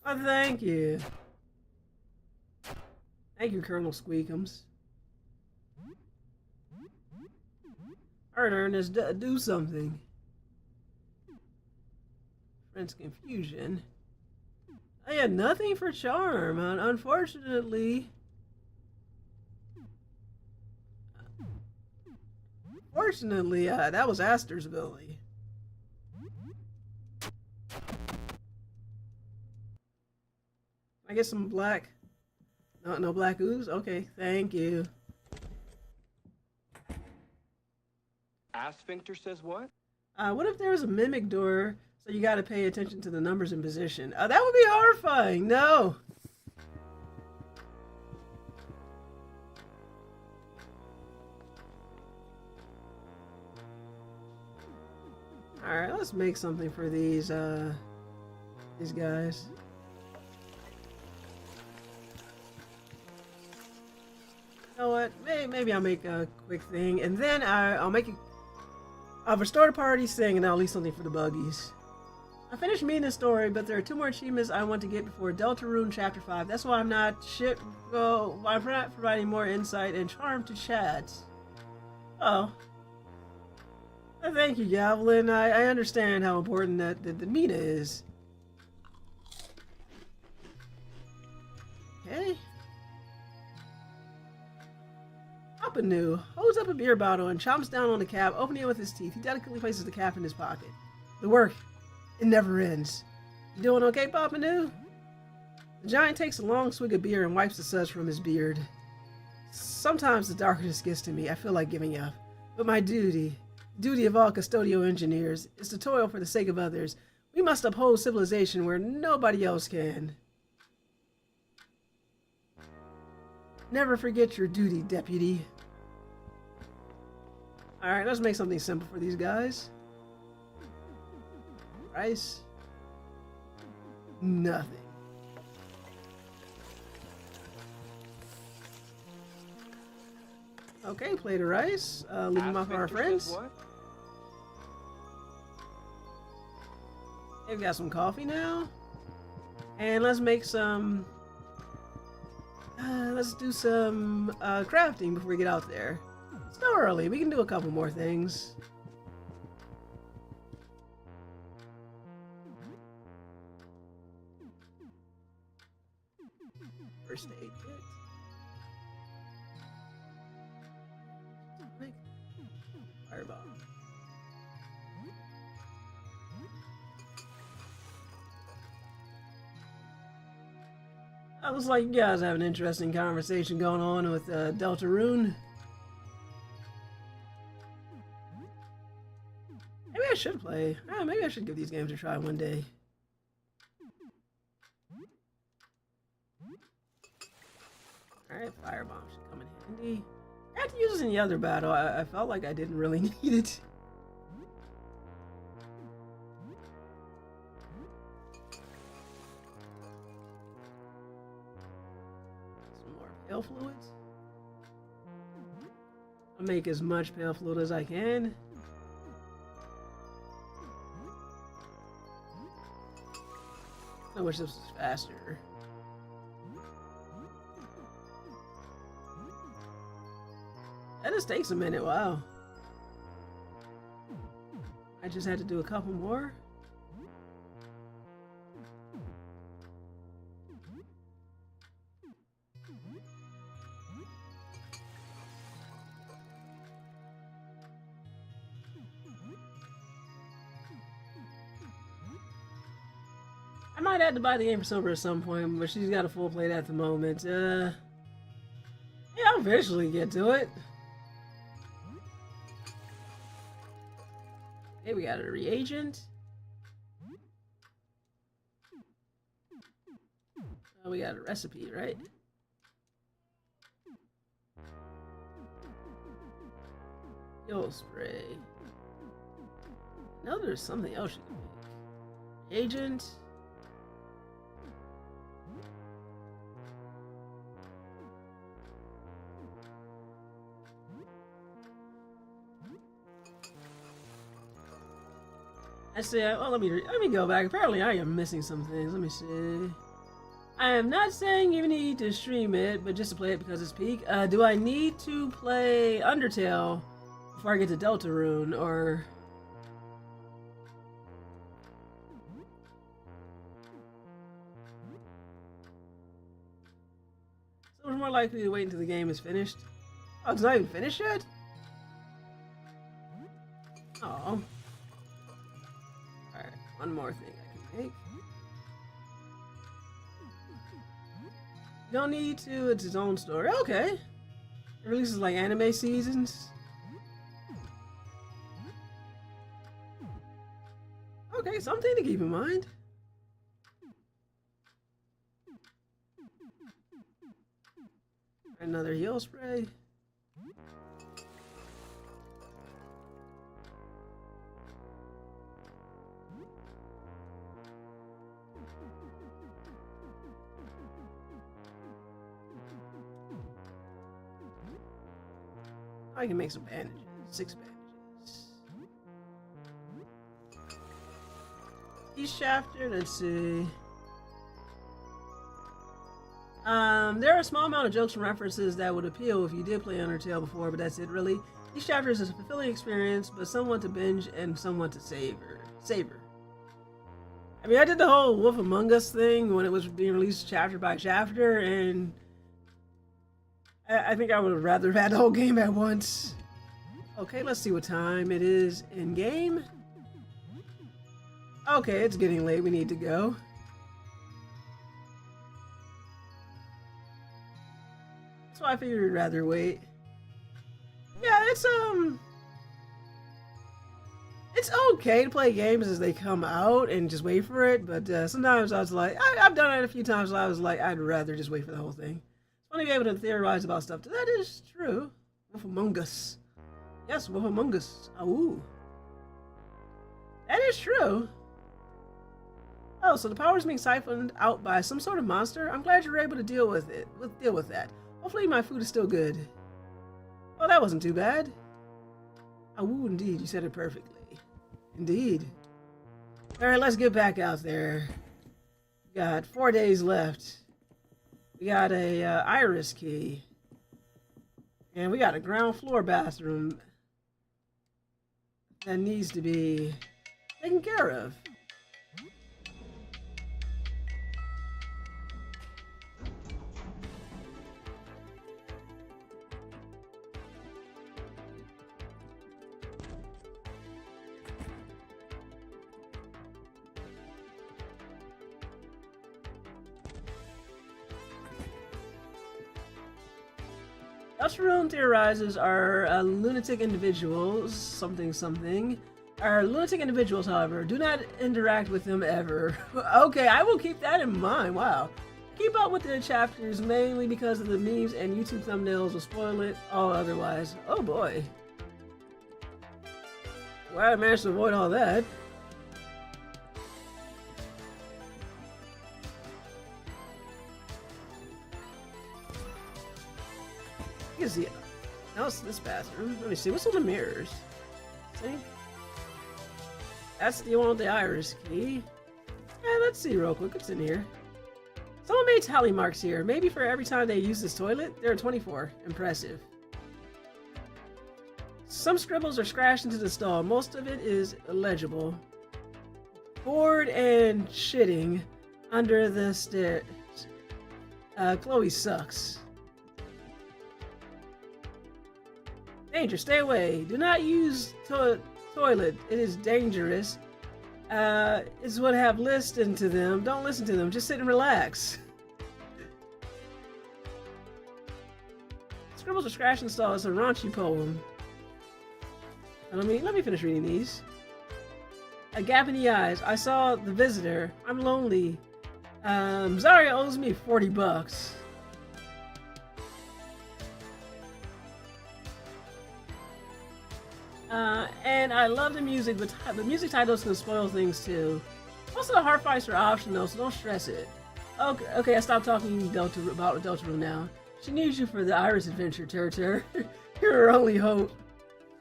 [SPEAKER 1] Oh, thank you. Thank you, Colonel Squeakums. Alright, Ernest, do something. Friend's confusion. I had nothing for charm, unfortunately. Fortunately, that was Aster's ability. I get some black. No black ooze? Okay, thank you.
[SPEAKER 2] Asphincter says what?
[SPEAKER 1] What if there was a mimic door, so you gotta pay attention to the numbers in position? That would be horrifying. No. Alright, let's make something for these guys. You know what? Maybe I'll make a quick thing, and then I'll make it. I'll restore the party thing, and I'll leave something for the buggies. I finished meeting the story, but there are 2 more achievements I want to get before Deltarune Chapter 5. That's why I'm not why I'm not providing more insight and charm to chat. Oh. Thank you, Goblin. I understand how important the Mina is. Okay. Apanu holds up a beer bottle and chomps down on the cap, opening it with his teeth. He delicately places the cap in his pocket. The work, it never ends. You doing okay, Papanu? The giant takes a long swig of beer and wipes the suds from his beard. Sometimes the darkness gets to me. I feel like giving up. But my duty of all custodial engineers, is to toil for the sake of others. We must uphold civilization where nobody else can. Never forget your duty, deputy. Alright, let's make something simple for these guys. Rice. Nothing. Okay, plate of rice. Leave them off our friends. They've got some coffee now. And let's make some... let's do some crafting before we get out there. It's still early. We can do a couple more things. First aid kit. Fireball. It looks like you guys have an interesting conversation going on with Deltarune. Maybe I should play. Maybe I should give these games a try one day. Alright, Firebomb should come in handy. I had to use this in the other battle. I felt like I didn't really need it. Pale fluids. I'll make as much pale fluid as I can. I wish this was faster. That just takes a minute, wow. I just had to do a couple more. I might have to buy the game for Silver at some point, but she's got a full plate at the moment. Yeah, I'll eventually get to it. Okay, we got a reagent. Oh, we got a recipe, right? Heal spray. No, there's something else you can make. Reagent. I see. Well, let me go back. Apparently, I am missing some things. Let me see. I am not saying you need to stream it, but just to play it because it's peak. Do I need to play Undertale before I get to Deltarune, or? So it's more likely to wait until the game is finished. Oh, it's not even finished yet? Oh. One more thing I can make. Don't need to, it's its own story. Okay. It releases like anime seasons. Okay, something to keep in mind. Another heal spray. I can make some bandages. 6 bandages. East Shafter, let's see. There are a small amount of jokes and references that would appeal if you did play Undertale before, but that's it really. Each chapter is a fulfilling experience, but somewhat to binge and somewhat to savor. I mean, I did the whole Wolf Among Us thing when it was being released chapter by chapter, and I think I would have rather had the whole game at once. Okay, let's see what time it is in game. Okay, it's getting late. We need to go. why I figured I'd rather wait. Yeah, it's okay to play games as they come out and just wait for it, but sometimes I was like, I've done it a few times. I was like, I'd rather just wait for the whole thing. It's funny to be able to theorize about stuff. That is true. Wolf Among Us. Yes, Wolf Among Us. Ooh. That is true. Oh, so the power is being siphoned out by some sort of monster? I'm glad you're able to deal with it. Deal with that. Hopefully my food is still good. Oh, that wasn't too bad. Ooh, indeed. You said it perfectly. Indeed. Alright, let's get back out there. We got 4 days left. We got a iris key. And we got a ground floor bathroom that needs to be taken care of. Dutch-Room theorizes are lunatic individuals, something. Are lunatic individuals, however, do not interact with them ever. Okay, I will keep that in mind. Wow. Keep up with the chapters mainly because of the memes and YouTube thumbnails will spoil it all otherwise. Oh boy. Well, I managed to avoid all that. You can see, now it's this bathroom. Let me see, what's on the mirrors? See? That's the one with the iris key. Yeah, let's see real quick, what's in here? Someone made tally marks here. Maybe for every time they use this toilet. There are 24. Impressive. Some scribbles are scratched into the stall. Most of it is illegible. Bored and shitting under the stairs. Chloe sucks. Danger, stay away. Do not use toilet. It is dangerous. Is what have listened to them. Don't listen to them. Just sit and relax. Scribbles are scratched and stall is a raunchy poem. Let me finish reading these. A gap in the eyes. I saw the visitor. I'm lonely. Zarya owes me $40. And I love the music, but the music titles can spoil things too. Most of the hard fights are optional, so don't stress it. Okay, I stopped talking about Deltarune now. She needs you for the Iris adventure, Ter. You're her only hope.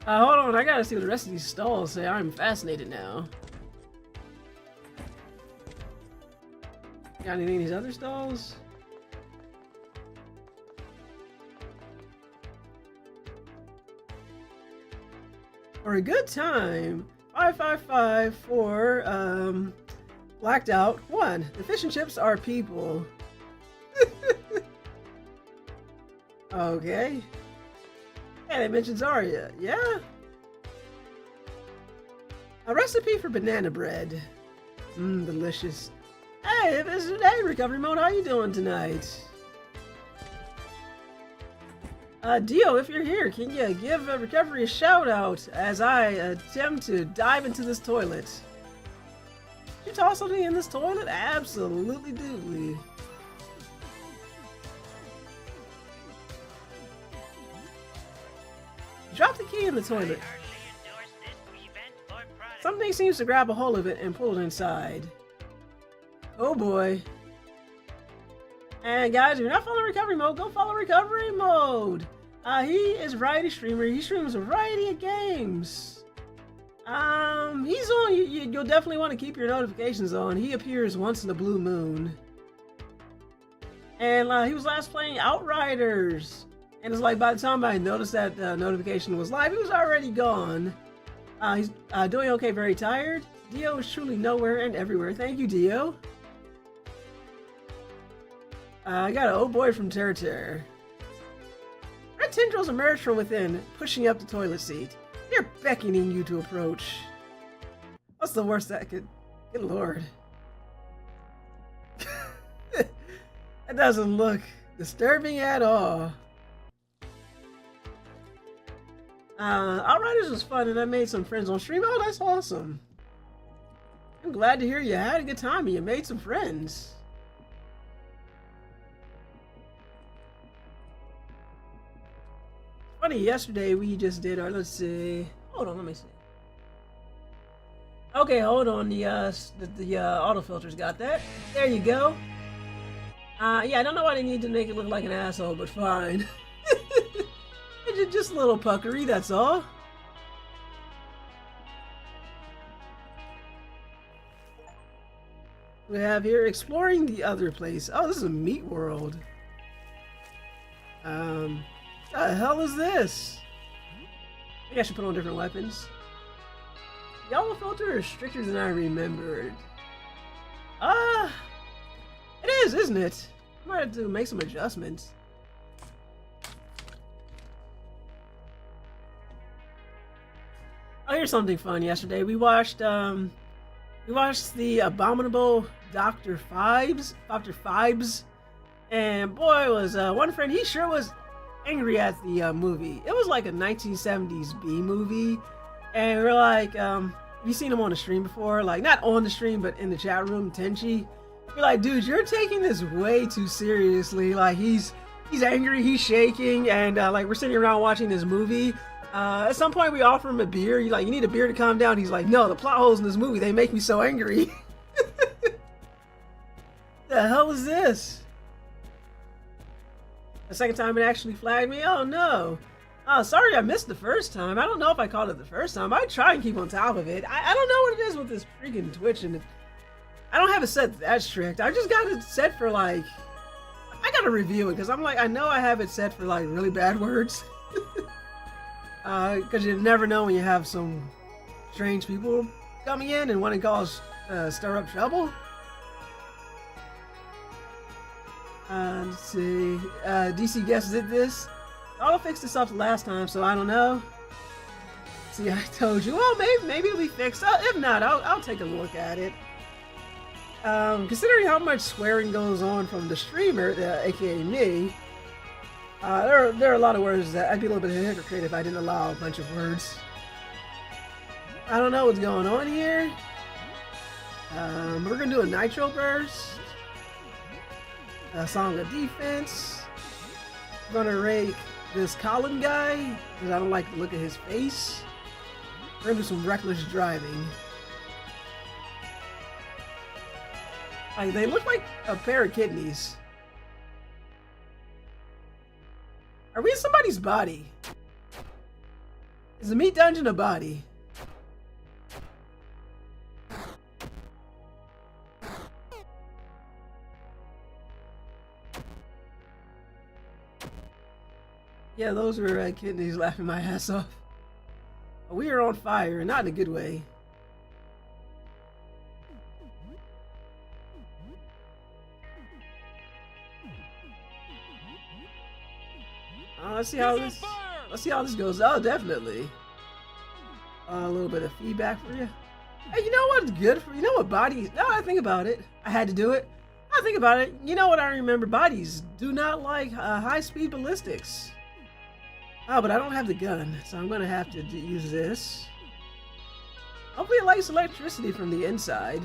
[SPEAKER 1] Hold on, I gotta see what the rest of these stalls say. I'm fascinated now. Got anything in these other stalls? For a good time, 555 for blacked out. 1. The fish and chips are people. Okay. And it mentions Zarya. Yeah. A recipe for banana bread. Delicious. Hey, recovery mode. How you doing tonight? Dio, if you're here, can you give recovery a shout out as I attempt to dive into this toilet? Did you toss something in this toilet? Absolutely doodly. Drop the key in the toilet. Something seems to grab a hold of it and pull it inside. Oh boy. And guys, if you're not following recovery mode, go follow recovery mode. He is a variety streamer. He streams a variety of games. He's on. You'll definitely want to keep your notifications on. He appears once in a blue moon. And he was last playing Outriders. And it's like by the time I noticed that notification was live, he was already gone. He's doing okay, very tired. Dio is truly nowhere and everywhere. Thank you, Dio. I got an old boy from Ter. Red tendrils emerge from within, pushing up the toilet seat. They're beckoning you to approach. What's the worst that could... Good lord. That doesn't look disturbing at all. Outriders was fun, and I made some friends on stream. Oh, that's awesome. I'm glad to hear you had a good time and you made some friends. Funny, yesterday we just did our, let's see. Hold on, let me see. Okay, hold on, the auto filters got that. There you go. Yeah, I don't know why they need to make it look like an asshole, but fine. Just a little puckery, that's all. We have here exploring the other place. Oh, this is a meat world. What the hell is this? I think I should put on different weapons. Yellow filter is stricter than I remembered. It is, isn't it? I might have to make some adjustments. Oh, here's something fun. Yesterday we watched the Abominable Dr. Phibes, and boy was one friend, he sure was angry at the movie. It was like a 1970s B movie, and we're like, have you seen him on the stream before? Like, not on the stream, but in the chat room, Tenchi. We're like, dude, you're taking this way too seriously. Like, he's angry, he's shaking, and like, we're sitting around watching this movie. At some point we offer him a beer. You need a beer to calm down. He's like, no, the plot holes in this movie, they make me so angry. The hell is this? The second time it actually flagged me? Oh no. Oh, sorry I missed the first time. I don't know if I caught it the first time. I try and keep on top of it. I don't know what it is with this freaking Twitch, and I don't have it set that strict. I just got it set for like, I gotta review it because I'm like, I know I have it set for like really bad words. Because you never know when you have some strange people coming in and want to cause stir up trouble. Let's see. DC Guest did this. I'll fix this up last time, so I don't know. See, I told you. Well, maybe it'll be fixed. If not, I'll take a look at it. Considering how much swearing goes on from the streamer, aka me, there are a lot of words that I'd be a little bit of a hypocrite if I didn't allow a bunch of words. I don't know what's going on here. We're gonna do a Nitro Burst. A Song of Defense. I'm gonna rake this Colin guy because I don't like the look of his face. We're gonna do some reckless driving. Like, they look like a pair of kidneys. Are we in somebody's body? Is the meat dungeon a body? Yeah, those were kidneys laughing my ass off. We are on fire, and not in a good way. Let's see how this goes. Oh, definitely. A little bit of feedback for you. Hey, you know what's good for you? Know what bodies? Now I think about it, I had to do it. I think about it. You know what I remember? Bodies do not like high-speed ballistics. Oh, but I don't have the gun, so I'm gonna have to use this. Hopefully, it likes electricity from the inside.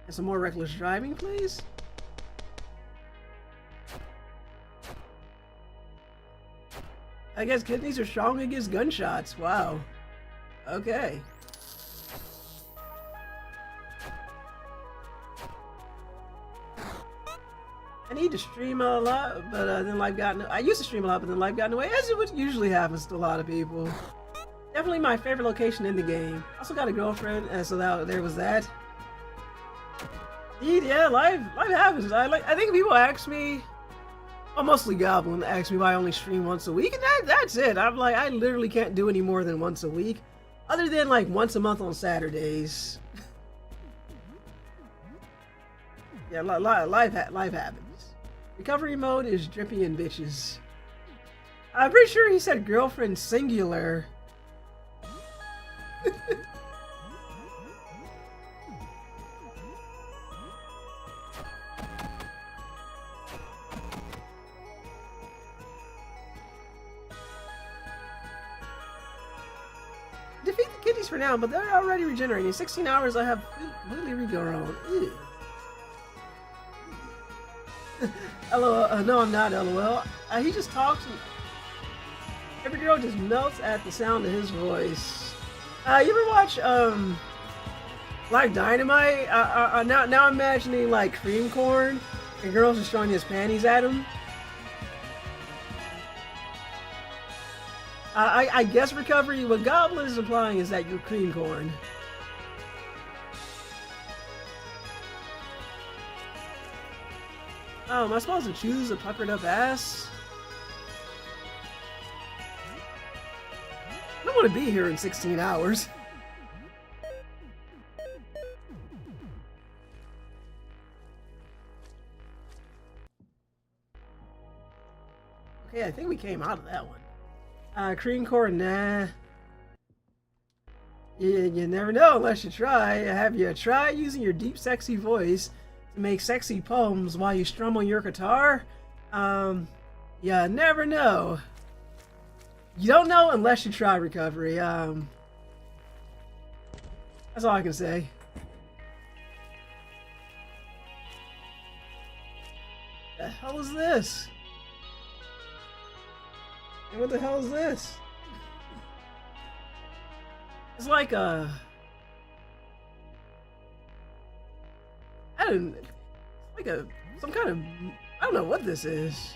[SPEAKER 1] And some more reckless driving, please. I guess kidneys are strong against gunshots. Wow. Okay. I need to stream a lot, but then life got. I used to stream a lot, but then life got in the way, as it would usually happens to a lot of people. Definitely my favorite location in the game. Also got a girlfriend, and so there was that. Indeed, yeah, life happens. I think people ask me, well, mostly Goblin asks me why I only stream once a week, and that's it. I'm like, I literally can't do any more than once a week, other than like once a month on Saturdays. Yeah, life happens. Recovery mode is drippy and bitches. I'm pretty sure he said girlfriend singular. least for now, but they're already regenerating. In 16 hours, I have completely regrown. Ew. LOL. No, I'm not, LOL. He just talks and every girl just melts at the sound of his voice. You ever watch, Black Dynamite? Now I'm imagining, like, cream corn and girls just throwing his panties at him. I guess recovery, what Goblin is implying is that you're cream corn. Oh, am I supposed to choose a puckered up ass? I don't want to be here in 16 hours. Okay, I think we came out of that one. Cream corn, nah. You never know unless you try. Have you tried using your deep, sexy voice to make sexy poems while you strum on your guitar? You never know. You don't know unless you try recovery. That's all I can say. The hell is this? And what the hell is this? It's like a... some kind of... I don't know what this is.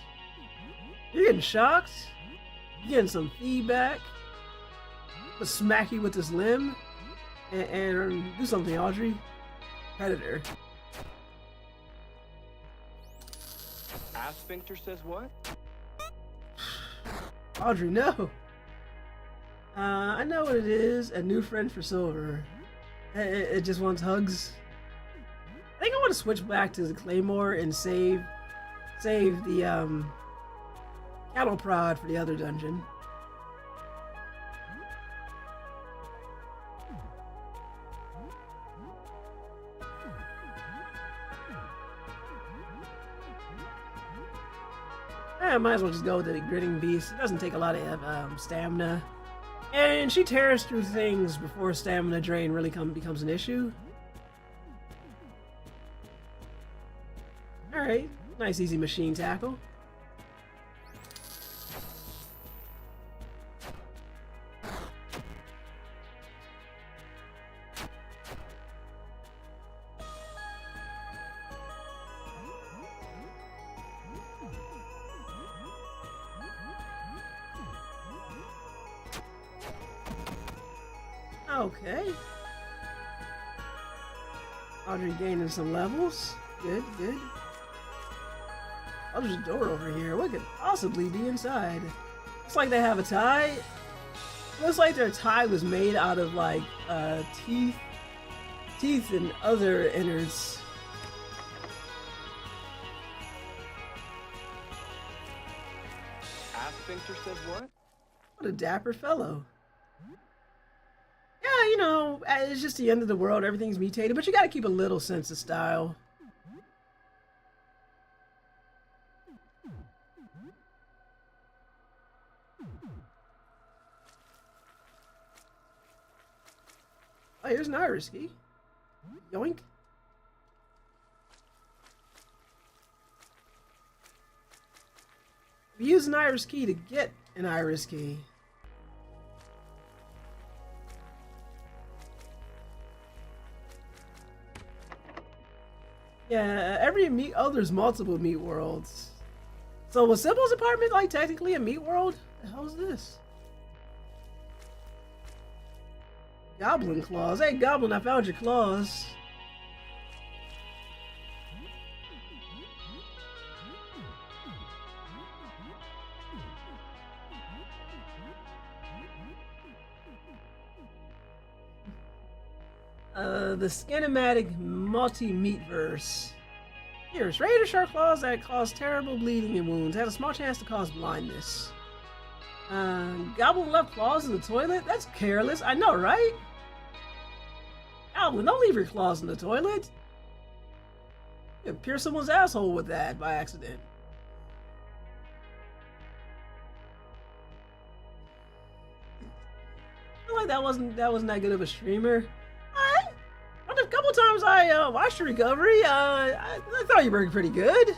[SPEAKER 1] You're getting shocked? You're getting some feedback? Let's smack you with this limb? And do something, Audrey. Predator.
[SPEAKER 2] Asphincter says what?
[SPEAKER 1] Audrey, no. I know what it is. A new friend for Silver. It just wants hugs. I think I want to switch back to the Claymore and save the cattle prod for the other dungeon. I might as well just go with the gritting beast. It doesn't take a lot of stamina. And she tears through things before stamina drain really becomes an issue. Alright, nice easy machine tackle. Okay. Audrey gaining some levels. Good, good. Oh, there's a door over here. What could possibly be inside? Looks like they have a tie. Looks like their tie was made out of like teeth and other innards.
[SPEAKER 2] Asphincter says what?
[SPEAKER 1] What a dapper fellow. Yeah, you know, it's just the end of the world. Everything's mutated, but you gotta keep a little sense of style. Oh, here's an iris key. Yoink. We use an iris key to get an iris key. Yeah, every meat. Oh, there's multiple meat worlds. So was Sybil's apartment like technically a meat world? The hell is this? Goblin claws. Hey, Goblin, I found your claws. The Skinematic Multi-Meatverse. Here's Raider Shark Claws that cause terrible bleeding and wounds. Had a small chance to cause blindness. Goblin left claws in the toilet? That's careless. I know, right? Goblin, don't leave your claws in the toilet. You pierce someone's asshole with that by accident. I like that wasn't that good of a streamer. A couple times I watched your recovery. I thought you were pretty good.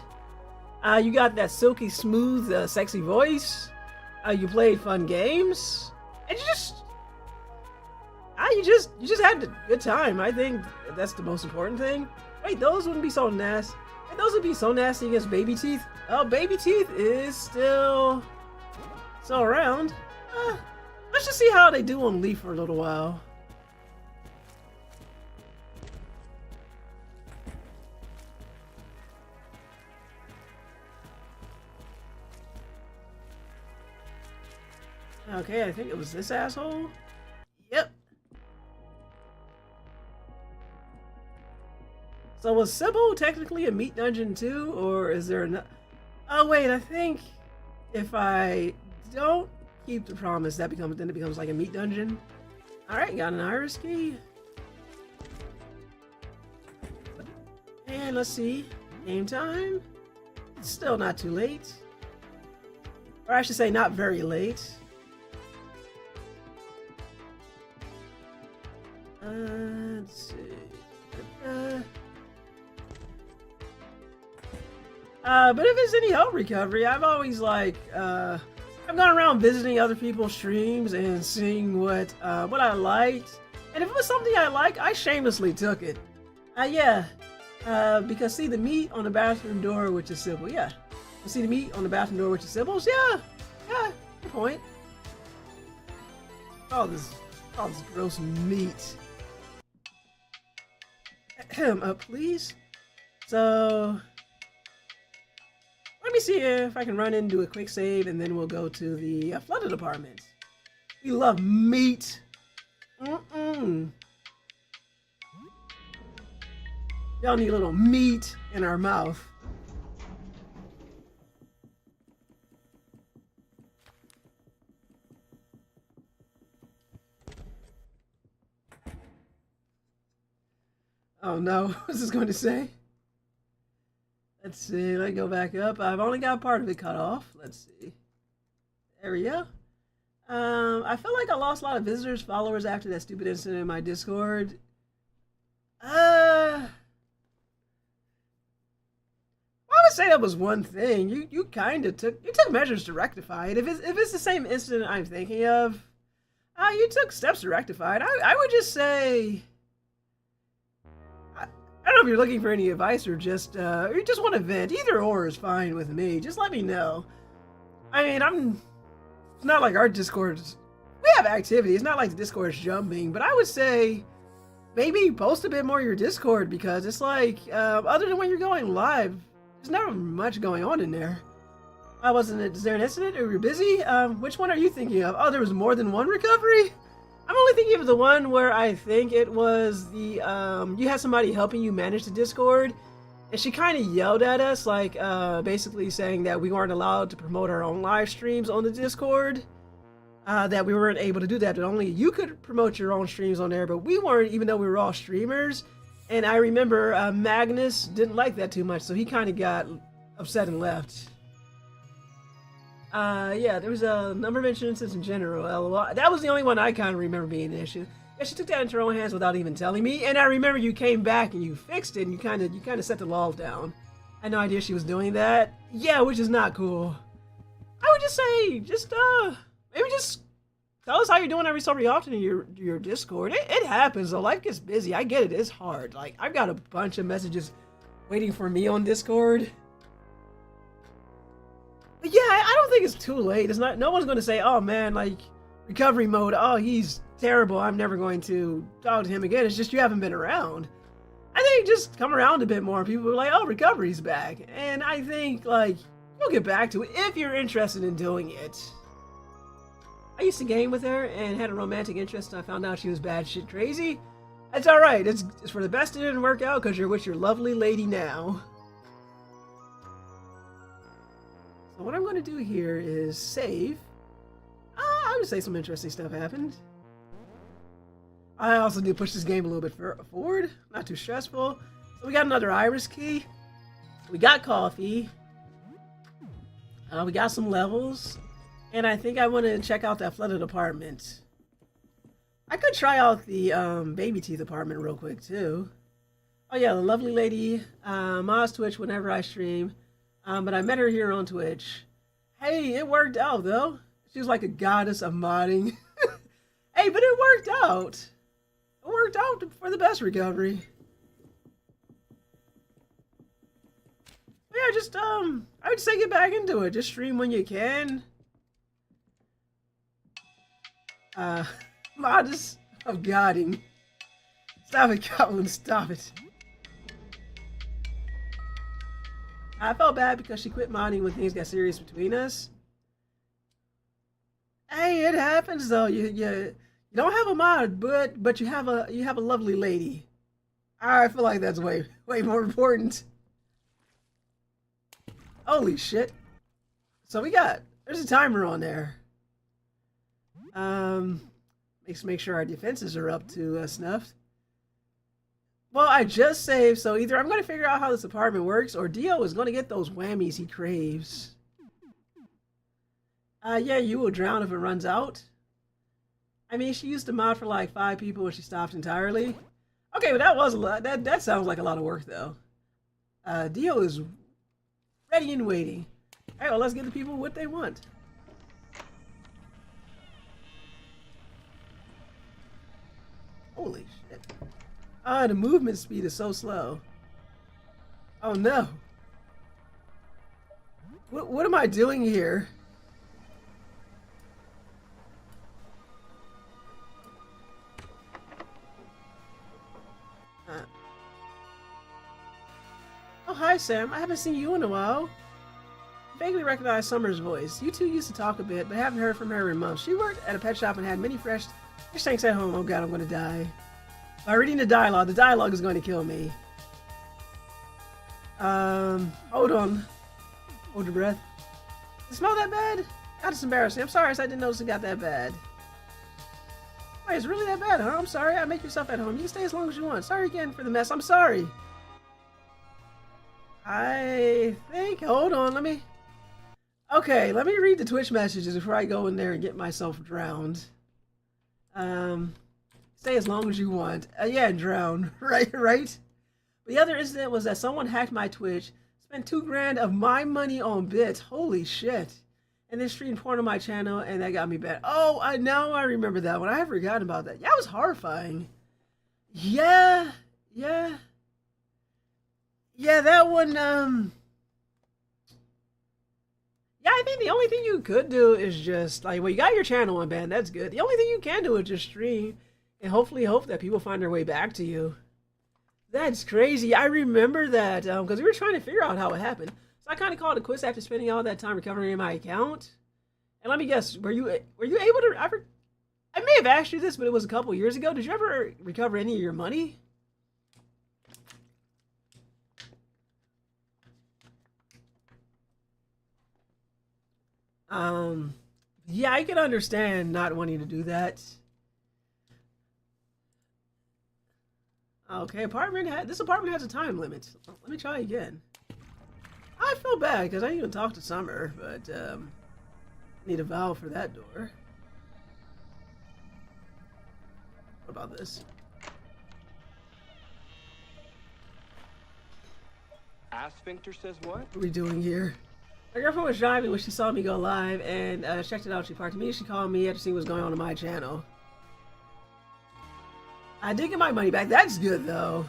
[SPEAKER 1] You got that silky smooth, sexy voice. You played fun games, and you just had a good time. I think that's the most important thing. Wait, those wouldn't be so nasty. Those would be so nasty against Baby Teeth. Oh, Baby Teeth is still around. Let's just see how they do on Leaf for a little while. Okay, I think it was this asshole. Yep. So was Sybil technically a meat dungeon too, or is there an? Oh wait, I think if I don't keep the promise, then it becomes like a meat dungeon. All right, got an iris key. And let's see, game time. It's still not too late, or I should say, not very late. Let's see. But if it's any health recovery, I've always like I've gone around visiting other people's streams and seeing what I liked, and if it was something I like, I shamelessly took it. Yeah, because see the meat on the bathroom door, which is Sybil. Yeah, you see the meat on the bathroom door, which is Sybil's. Yeah, good point. All this gross meat. Up, please. So let me see if I can run in and do a quick save, and then we'll go to the flooded apartment. We love meat. Y'all need a little meat in our mouth. Oh no, what's this going to say? Let's see, let me go back up. I've only got part of it cut off. Let's see. There we go. I feel like I lost a lot of visitors, followers after that stupid incident in my Discord. I would say that was one thing. You kind of took measures to rectify it. If it's the same incident I'm thinking of, you took steps to rectify it. I would just say, I don't know if you're looking for any advice or just you just want to vent. Either or is fine with me. Just let me know. I mean, it's not like our Discord's, we have activity. It's not like the Discord's jumping, but I would say maybe post a bit more your Discord, because it's like, other than when you're going live, there's not much going on in there. Is there an incident or you're busy? Which one are you thinking of? Oh, there was more than one recovery? I'm only thinking of the one where I think it was the, you had somebody helping you manage the Discord, and she kind of yelled at us, like, basically saying that we weren't allowed to promote our own live streams on the Discord, that we weren't able to do that only you could promote your own streams on there, but we weren't, even though we were all streamers. And I remember Magnus didn't like that too much, so he kind of got upset and left. Yeah, there was a number of incidents in general. LOL. That was the only one I kind of remember being an issue. Yeah, she took that into her own hands without even telling me. And I remember you came back and you fixed it, and you kind of set the laws down. I had no idea she was doing that. Yeah, which is not cool. I would just say, maybe just tell us how you're doing every so often in your Discord. It happens though. Life gets busy. I get it. It's hard. Like, I've got a bunch of messages waiting for me on Discord. But yeah, I don't think it's too late. It's not. No one's going to say, "Oh man, like recovery mode. Oh, he's terrible. I'm never going to talk to him again." It's just you haven't been around. I think just come around a bit more. People are like, "Oh, recovery's back," and I think like you'll get back to it if you're interested in doing it. I used to game with her and had a romantic interest, and I found out she was bad shit crazy. That's all right. It's for the best. It didn't work out because you're with your lovely lady now. So what I'm going to do here is save. I would say some interesting stuff happened. I also do push this game a little bit forward. Not too stressful. So we got another iris key. We got coffee. We got some levels. And I think I want to check out that flooded apartment. I could try out the baby teeth apartment real quick too. Oh yeah, the lovely lady mods Twitch whenever I stream. But I met her here on Twitch. Hey, it worked out though. She was like a goddess of modding. Hey, but it worked out. It worked out for the best recovery. Yeah, just I would say get back into it. Just stream when you can. Modest of godding. Stop it, Goblin, stop it. I felt bad because she quit modding when things got serious between us. Hey, it happens though. You don't have a mod, but you have a lovely lady. I feel like that's way more important. Holy shit. So there's a timer on there. Make sure our defenses are up to snuff. Well, I just saved, so either I'm going to figure out how this apartment works, or Dio is going to get those whammies he craves. Yeah, you will drown if it runs out. I mean, she used to mod for like 5 people and she stopped entirely. Okay, but that was a lot. That sounds like a lot of work, though. Dio is ready and waiting. All right, well, let's give the people what they want. Holy shit. The movement speed is so slow. Oh no. What am I doing here? Oh, hi Sam. I haven't seen you in a while. I vaguely recognize Summer's voice. You two used to talk a bit, but haven't heard from her in months. She worked at a pet shop and had many fresh tanks at home. Oh god, I'm gonna die. By reading the dialogue is going to kill me. Hold on. Hold your breath. Does it smell that bad? God, it's embarrassing. I'm sorry, I didn't notice it got that bad. Wait, it's really that bad, huh? I'm sorry. Make yourself at home. You can stay as long as you want. Sorry again for the mess. I'm sorry. I think... Hold on, let me... Okay, let me read the Twitch messages before I go in there and get myself drowned. Stay as long as you want. Yeah, drown. Right? The other incident was that someone hacked my Twitch, spent $2 grand of my money on bits. Holy shit. And then streamed porn on my channel, and that got me bad. Oh, I remember that one. I had forgotten about that. Yeah, it was horrifying. Yeah, that one, yeah, I think the only thing you could do is just, like, well, you got your channel unbanned, that's good. The only thing you can do is just stream, and hopefully hope that people find their way back to you. That's crazy. I remember that, because we were trying to figure out how it happened. So I kind of called it quits after spending all that time recovering my account. And let me guess, were you able to, I may have asked you this, but it was a couple years ago. Did you ever recover any of your money? Yeah, I can understand not wanting to do that. Okay, this apartment has a time limit. Let me try again. I feel bad because I didn't even talk to Summer, but need a valve for that door. What about this?
[SPEAKER 2] Asphincter says what?
[SPEAKER 1] What are we doing here? My girlfriend was driving when she saw me go live and checked it out. She parked me. She called me after seeing what's going on my channel. I did get my money back. That's good though.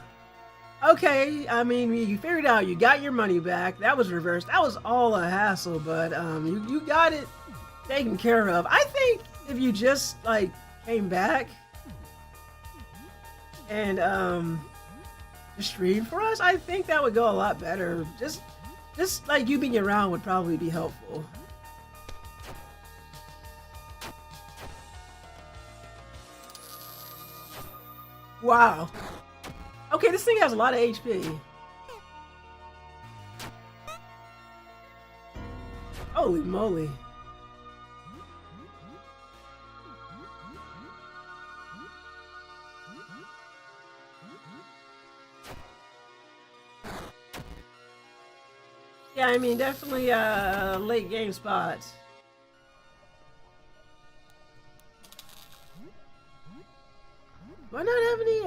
[SPEAKER 1] Okay, I mean, you figured out you got your money back. That was reversed. That was all a hassle, but you got it taken care of. I think if you just like came back and streamed for us, I think that would go a lot better. Just like you being around would probably be helpful. Wow. Okay, this thing has a lot of HP. Holy moly. Yeah, I mean, definitely a late game spot. Do I not have any,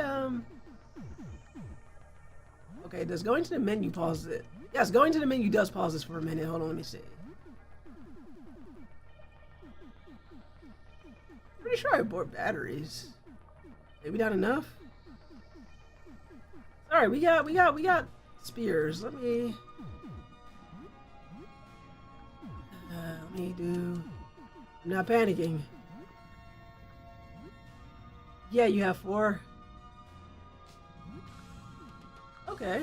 [SPEAKER 1] Okay, does going to the menu pause it? Yes, going to the menu does pause this for a minute. Hold on, let me see. Pretty sure I bought batteries. Maybe not enough. All right, we got spears. Let me do. I'm not panicking. Yeah, you have 4. Okay.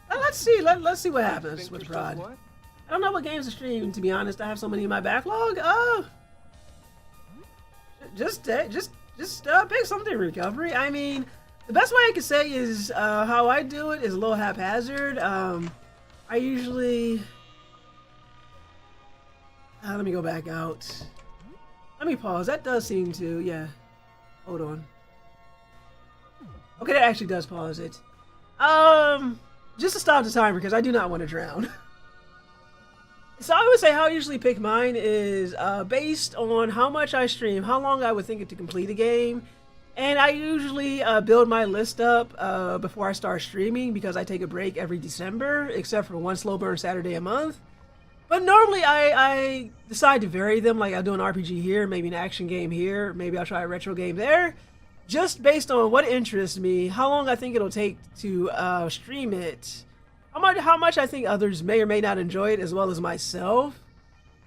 [SPEAKER 1] Let's see. Let's see what happens with Prod. I don't know what games to stream, to be honest. I have so many in my backlog. Just pick something. Recovery. I mean, the best way I could say is how I do it is a little haphazard. I usually. Let me go back out. Let me pause. That does seem to, yeah. Hold on. Okay, that actually does pause it. Just to stop the timer because I do not want to drown. So I would say how I usually pick mine is based on how much I stream, how long I would think it to complete a game, and I usually build my list up before I start streaming because I take a break every December, except for one slow burn Saturday a month. But normally I decide to vary them, like I'll do an RPG here, maybe an action game here, maybe I'll try a retro game there, just based on what interests me, how long I think it'll take to stream it, how much I think others may or may not enjoy it, as well as myself.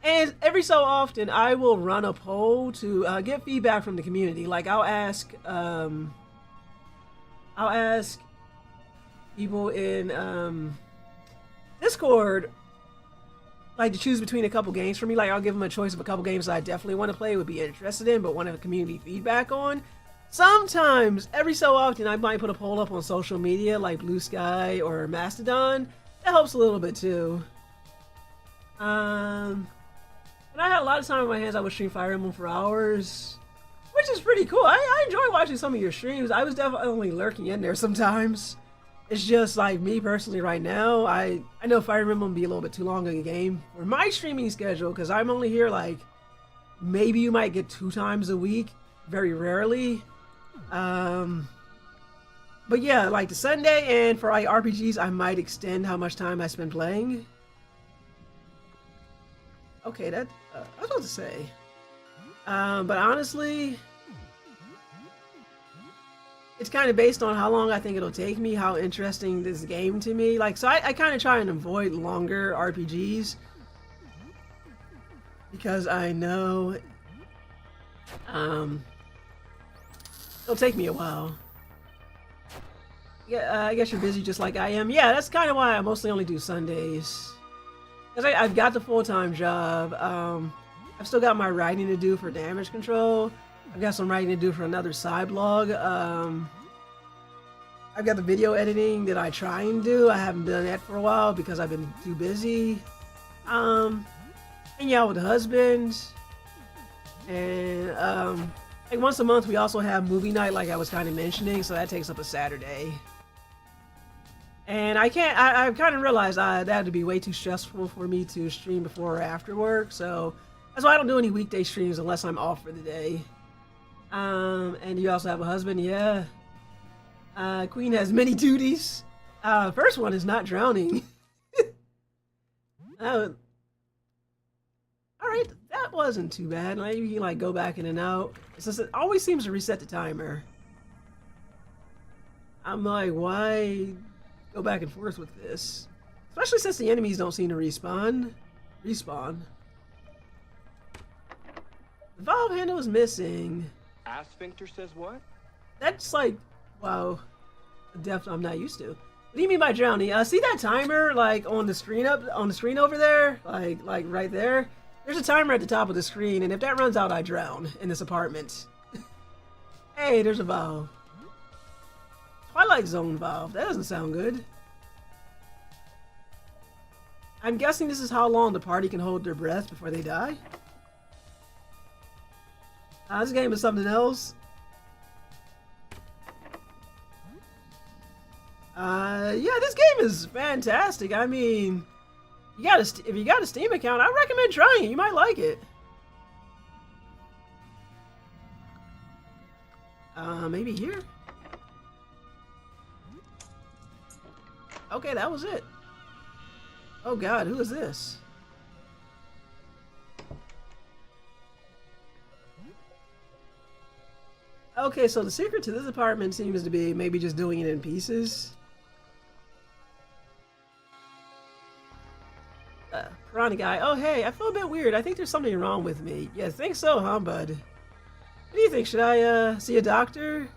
[SPEAKER 1] And every so often, I will run a poll to get feedback from the community. Like I'll ask people in Discord, like, to choose between a couple games for me. Like I'll give them a choice of a couple games that I definitely want to play, would be interested in, but want a community feedback on. Sometimes, every so often, I might put a poll up on social media like Blue Sky or Mastodon. That helps a little bit too. When I had a lot of time on my hands, I would stream Fire Emblem for hours, which is pretty cool. I enjoy watching some of your streams. I was definitely lurking in there sometimes. It's just like me personally right now, I know Fire Emblem will be a little bit too long of a game for my streaming schedule because I'm only here like, maybe you might get 2 times a week, very rarely. But yeah, like the Sunday, and for like RPGs, I might extend how much time I spend playing. Okay, that I was about to say. But honestly, it's kind of based on how long I think it'll take me, how interesting this game to me. Like, so I kind of try and avoid longer RPGs because I know it'll take me a while. Yeah, I guess you're busy just like I am. Yeah, that's kind of why I mostly only do Sundays. Because I've got the full-time job. I've still got my writing to do for damage control. I've got some writing to do for another side blog. I've got the video editing that I try and do. I haven't done that for a while because I've been too busy. Hanging out with the husband. And like once a month we also have movie night, like I was kind of mentioning, so that takes up a Saturday. And I kind of realized that would be way too stressful for me to stream before or after work, so that's why I don't do any weekday streams unless I'm off for the day. And you also have a husband, yeah. Queen has many duties. First one is not drowning. Alright, that wasn't too bad. Like, you can like go back in and out. It's just, it always seems to reset the timer. I'm like, why go back and forth with this? Especially since the enemies don't seem to respawn. The valve handle is missing.
[SPEAKER 2] Asphincter says what?
[SPEAKER 1] That's like, wow, a depth I'm not used to. What do you mean by drowning? See that timer like on the screen over there? Like right there? There's a timer at the top of the screen, and if that runs out, I drown in this apartment. Hey, there's a valve. Twilight Zone valve. That doesn't sound good. I'm guessing this is how long the party can hold their breath before they die. This game is something else. Yeah, this game is fantastic. I mean, if you got a Steam account, I recommend trying it. You might like it. Maybe here? Okay, that was it. Oh god, who is this? Okay, so the secret to this apartment seems to be maybe just doing it in pieces. Piranha guy. Oh, hey, I feel a bit weird. I think there's something wrong with me. Yeah, think so, huh, bud? What do you think? Should I, see a doctor?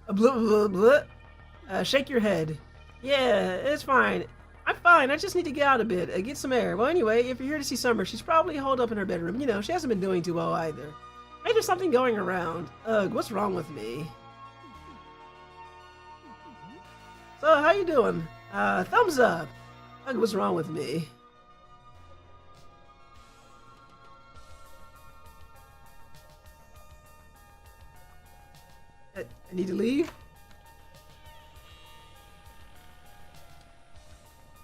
[SPEAKER 1] Blah, blah, blah. Shake your head. Yeah, it's fine. I'm fine. I just need to get out a bit, get some air. Well, anyway, if you're here to see Summer, she's probably holed up in her bedroom. You know, she hasn't been doing too well either. Maybe there's something going around. Ugh, what's wrong with me? So, how you doing? Thumbs up. Ugh, what's wrong with me? I need to leave?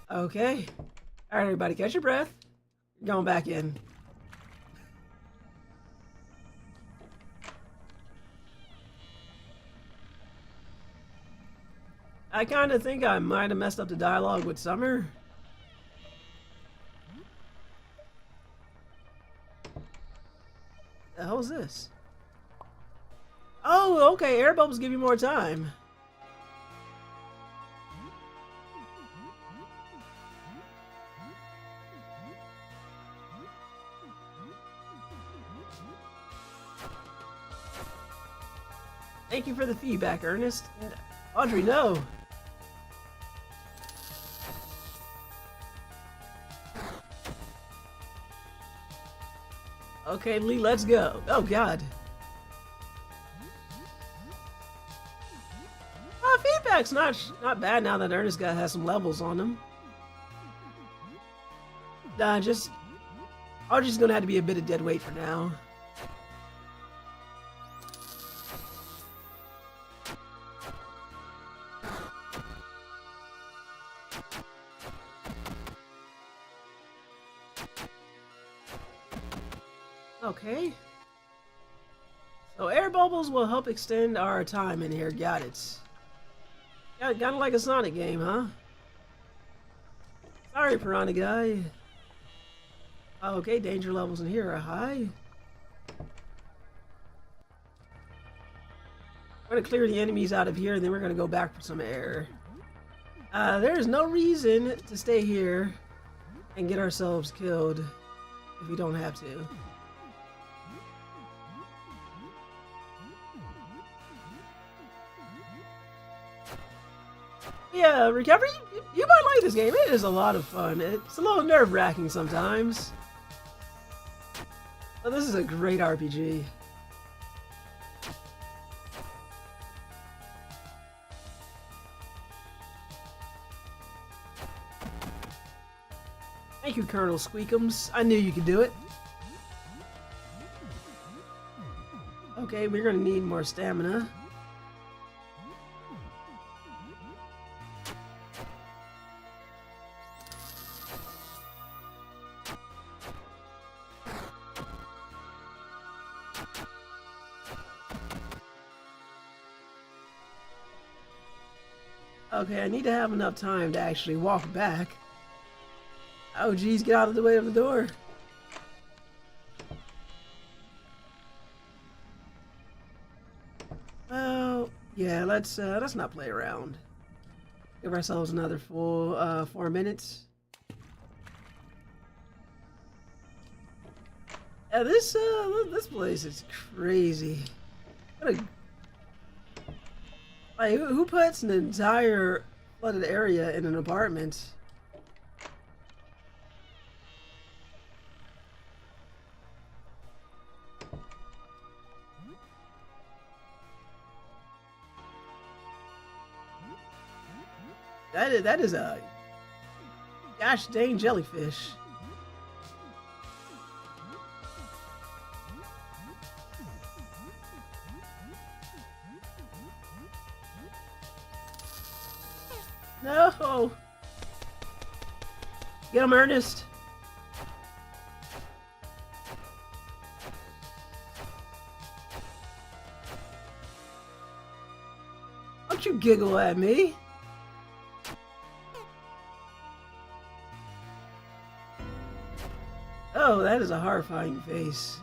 [SPEAKER 1] Okay. Alright, everybody, catch your breath. Going back in. I kind of think I might have messed up the dialogue with Summer. The hell is this? Oh, okay, air bubbles give you more time. Thank you for the feedback, Ernest. Audrey, no. Okay, Lee, let's go. Oh, God. Feedback's not bad now that Ernest guy has some levels on him. Nah, Audrey's gonna have to be a bit of dead weight for now. Okay. So air bubbles will help extend our time in here. Got it. Yeah, kind of like a Sonic game, huh? Sorry, Piranha guy. Okay, danger levels in here are high. We're gonna clear the enemies out of here, and then we're gonna go back for some air. There's no reason to stay here and get ourselves killed if we don't have to. Yeah, recovery, you might like this game. It is a lot of fun. It's a little nerve-wracking sometimes. But this is a great RPG. Thank you, Colonel Squeakums. I knew you could do it. Okay, we're gonna need more stamina. Okay, I need to have enough time to actually walk back. Oh geez, get out of the way of the door. Well, yeah, let's not play around. Give ourselves another full 4 minutes. Yeah, this place is crazy. What a Like, who puts an entire flooded area in an apartment? That is a gosh dang jellyfish. No! Get him, Ernest! Don't you giggle at me. Oh, that is a horrifying face.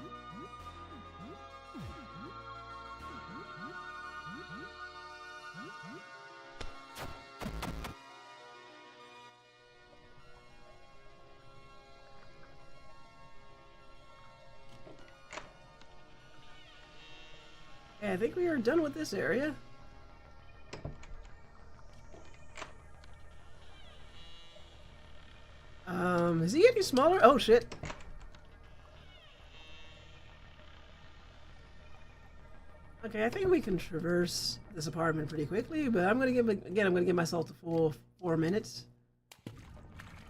[SPEAKER 1] Okay, I think we are done with this area. Is he getting smaller? Oh shit. Okay, I think we can traverse this apartment pretty quickly, but I'm gonna give myself the full 4 minutes.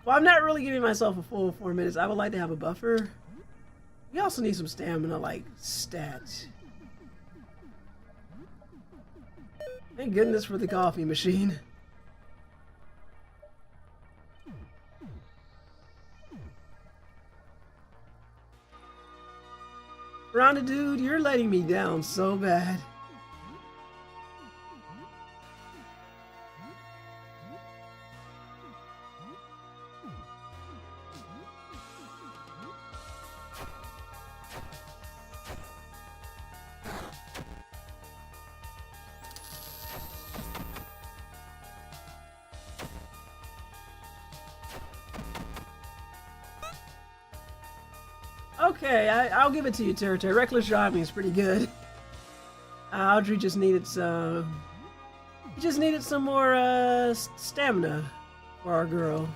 [SPEAKER 1] Well, I'm not really giving myself a full 4 minutes. I would like to have a buffer. We also need some stamina, like stats. Thank goodness for the coffee machine. Rhonda, dude, you're letting me down so bad. Okay, I'll give it to you, Territory. Reckless driving is pretty good. Audrey just needed some... He just needed some more stamina for our girl.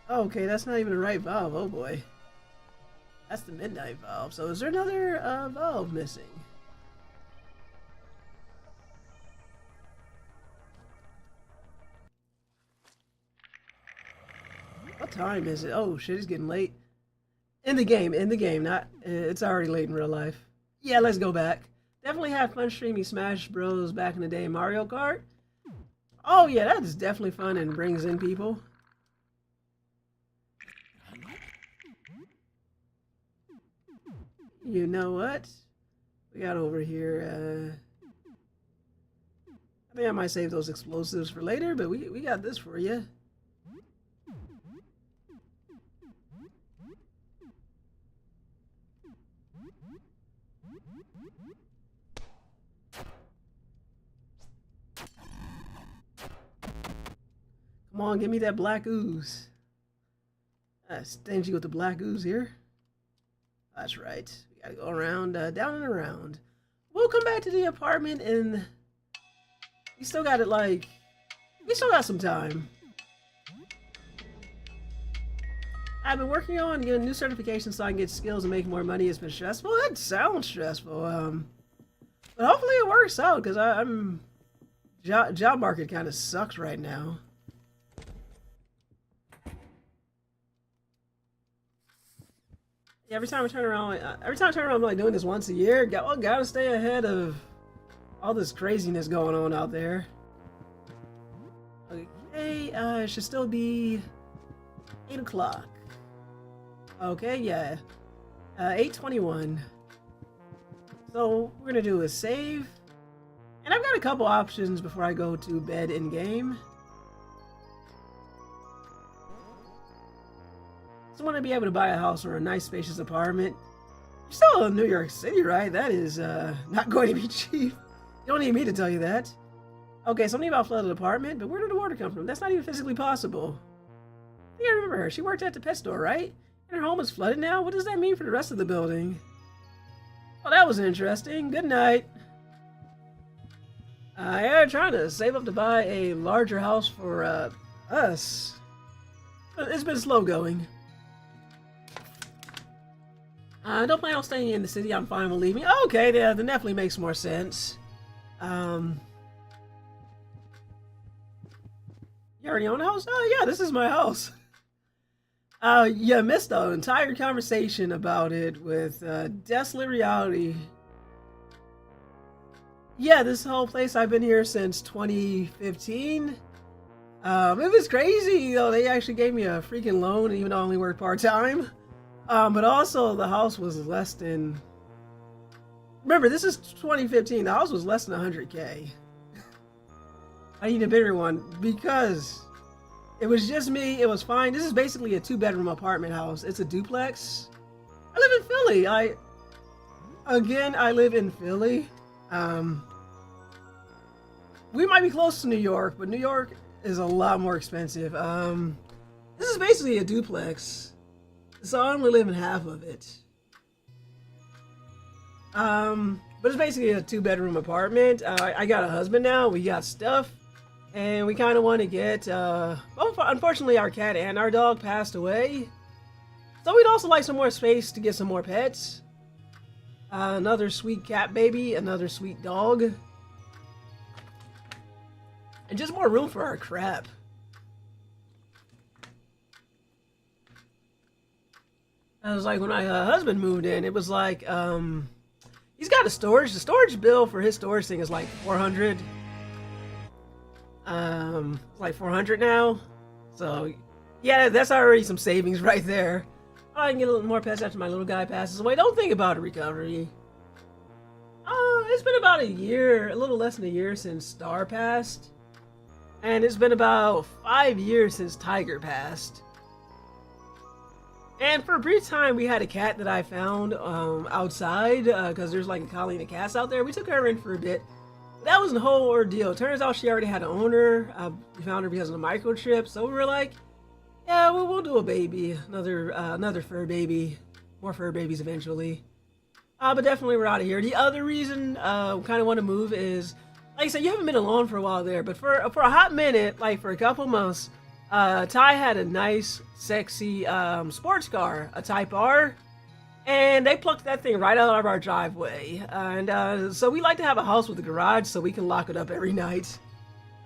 [SPEAKER 1] Okay, that's not even the right valve. Oh boy. That's the midnight valve. So is there another valve missing? What time is it? Oh shit, it's getting late. In the game, not... it's already late in real life. Yeah, let's go back. Definitely had fun streaming Smash Bros. Back in the day in Mario Kart. Oh yeah, that is definitely fun and brings in people. You know what? We got over here, I think I might save those explosives for later, but we got this for you. Come on, give me that black ooze. Stingy with the black ooze here. That's right. We gotta go around, down and around. We'll come back to the apartment and we still got it like... We still got some time. I've been working on getting new certifications so I can get skills and make more money. It's been stressful. That sounds stressful. But hopefully it works out because I'm... Job market kind of sucks right now. Every time I turn around, I'm like doing this once a year. Gotta stay ahead of all this craziness going on out there. Okay, it should still be 8 o'clock. Okay, yeah, 8:21. So what we're gonna do is save, and I've got a couple options before I go to bed in game. I want to be able to buy a house or a nice spacious apartment. You're still in New York City, right? That is not going to be cheap. You don't need me to tell you that. Okay, something about flooded apartment, but where did the water come from? That's not even physically possible. I think I remember her. She worked at the pet store, right? And her home is flooded now? What does that mean for the rest of the building? Oh, that was interesting. Good night. Yeah, trying to save up to buy a larger house for us. It's been slow going. I don't plan on staying in the city. I'm fine with leaving. Okay, yeah, that definitely makes more sense. You already own a house? Oh, yeah, this is my house. You missed the entire conversation about it with Desolate Reality. Yeah, this whole place, I've been here since 2015. It was crazy, you know, they actually gave me a freaking loan even though I only worked part-time. But also the house was less than, remember this is 2015, the house was less than 100K. I need a bigger one because it was just me, it was fine. This is basically a 2-bedroom apartment house. It's a duplex. I live in Philly. I live in Philly. We might be close to New York, but New York is a lot more expensive. This is basically a duplex, so I only live in half of it. But it's basically a 2-bedroom apartment. I got a husband now. We got stuff, and we kind of want to get. Well, unfortunately, our cat and our dog passed away, so we'd also like some more space to get some more pets. Another sweet cat baby, another sweet dog. And just more room for our crap. I was like, when my husband moved in, it was like, he's got a storage. The storage bill for his storage thing is like 400. Like 400 now. So, yeah, that's already some savings right there. I can get a little more pets after my little guy passes away. Don't think about a recovery. It's been about a year, a little less than a year since Star passed. And it's been about 5 years since Tiger passed. And for a brief time, we had a cat that I found outside because there's like a colony of cats out there. We took her in for a bit. That was a whole ordeal. Turns out she already had an owner. We found her because of the microchip. So we were like, yeah, we'll do a baby, another fur baby, more fur babies eventually. But definitely we're out of here. The other reason we kind of want to move is, like I said, you haven't been alone for a while there, but for a hot minute, like for a couple months, Ty had a nice, sexy sports car, a Type R, and they plucked that thing right out of our driveway. And so we like to have a house with a garage so we can lock it up every night.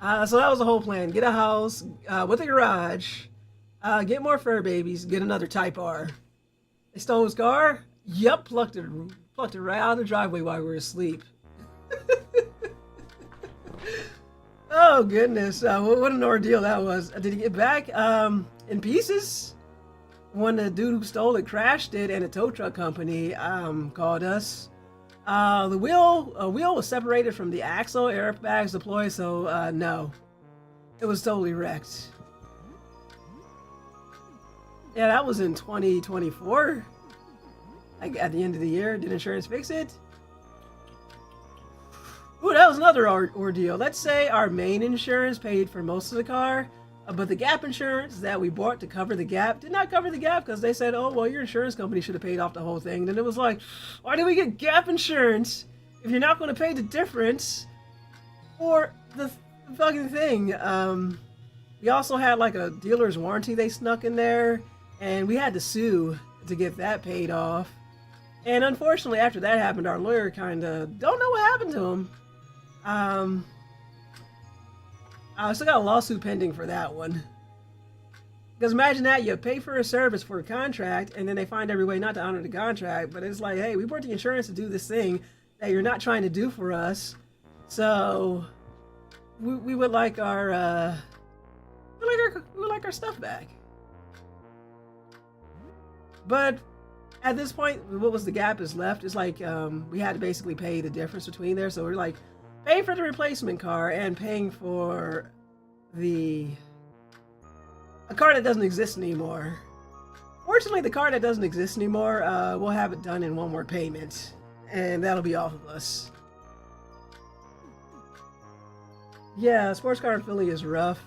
[SPEAKER 1] So that was the whole plan: get a house with a garage. Get more fur babies, get another Type R. They stole his car? Yep, plucked it right out of the driveway while we were asleep. Oh goodness, what an ordeal that was. Did he get back in pieces? When the dude who stole it crashed it and a tow truck company called us. The wheel was separated from the axle, airbags deployed, so no. It was totally wrecked. Yeah, that was in 2024. Like at the end of the year. Did insurance fix it? Ooh, that was another ordeal. Let's say our main insurance paid for most of the car, but the gap insurance that we bought to cover the gap did not cover the gap because they said, oh, well, your insurance company should have paid off the whole thing. Then it was like, why do we get gap insurance if you're not going to pay the difference for the fucking thing? We also had like a dealer's warranty they snuck in there, and we had to sue to get that paid off. And unfortunately, after that happened, our lawyer kind of don't know what happened to him. I still got a lawsuit pending for that one. Because imagine that, you pay for a service for a contract, and then they find every way not to honor the contract. But it's like, hey, we bought the insurance to do this thing that you're not trying to do for us. So we would like our we would like our stuff back. But at this point, what was the gap is left? It's like we had to basically pay the difference between there. So we're like paying for the replacement car and paying for a car that doesn't exist anymore. Fortunately, the car that doesn't exist anymore, we'll have it done in one more payment, and that'll be off of us. Yeah, sports car in Philly is rough.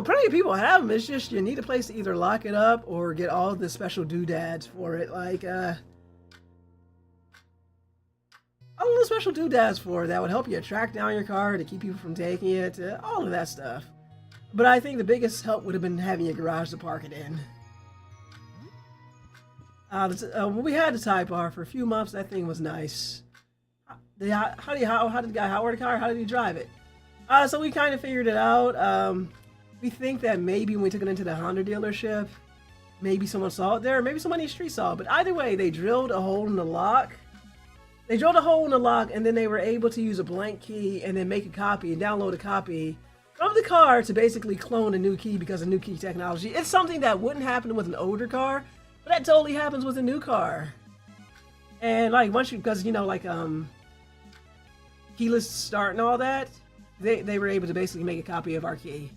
[SPEAKER 1] Plenty of people have them. It's just you need a place to either lock it up or get all the special doodads for it. Like, all the special doodads for that would help you track down your car to keep people from taking it. All of that stuff. But I think the biggest help would have been having a garage to park it in. When we had the Type R for a few months, that thing was nice. How did the guy hire the car? How did he drive it? So we kind of figured it out. We think that maybe when we took it into the Honda dealership, maybe someone saw it there, or maybe somebody in the street saw it. But either way, they drilled a hole in the lock, They drilled a hole in the lock, and then they were able to use a blank key and then make a copy and download a copy from the car to basically clone a new key because of new key technology. It's something that wouldn't happen with an older car, but that totally happens with a new car. And like once you, because you know, like keyless start and all that, they were able to basically make a copy of our key.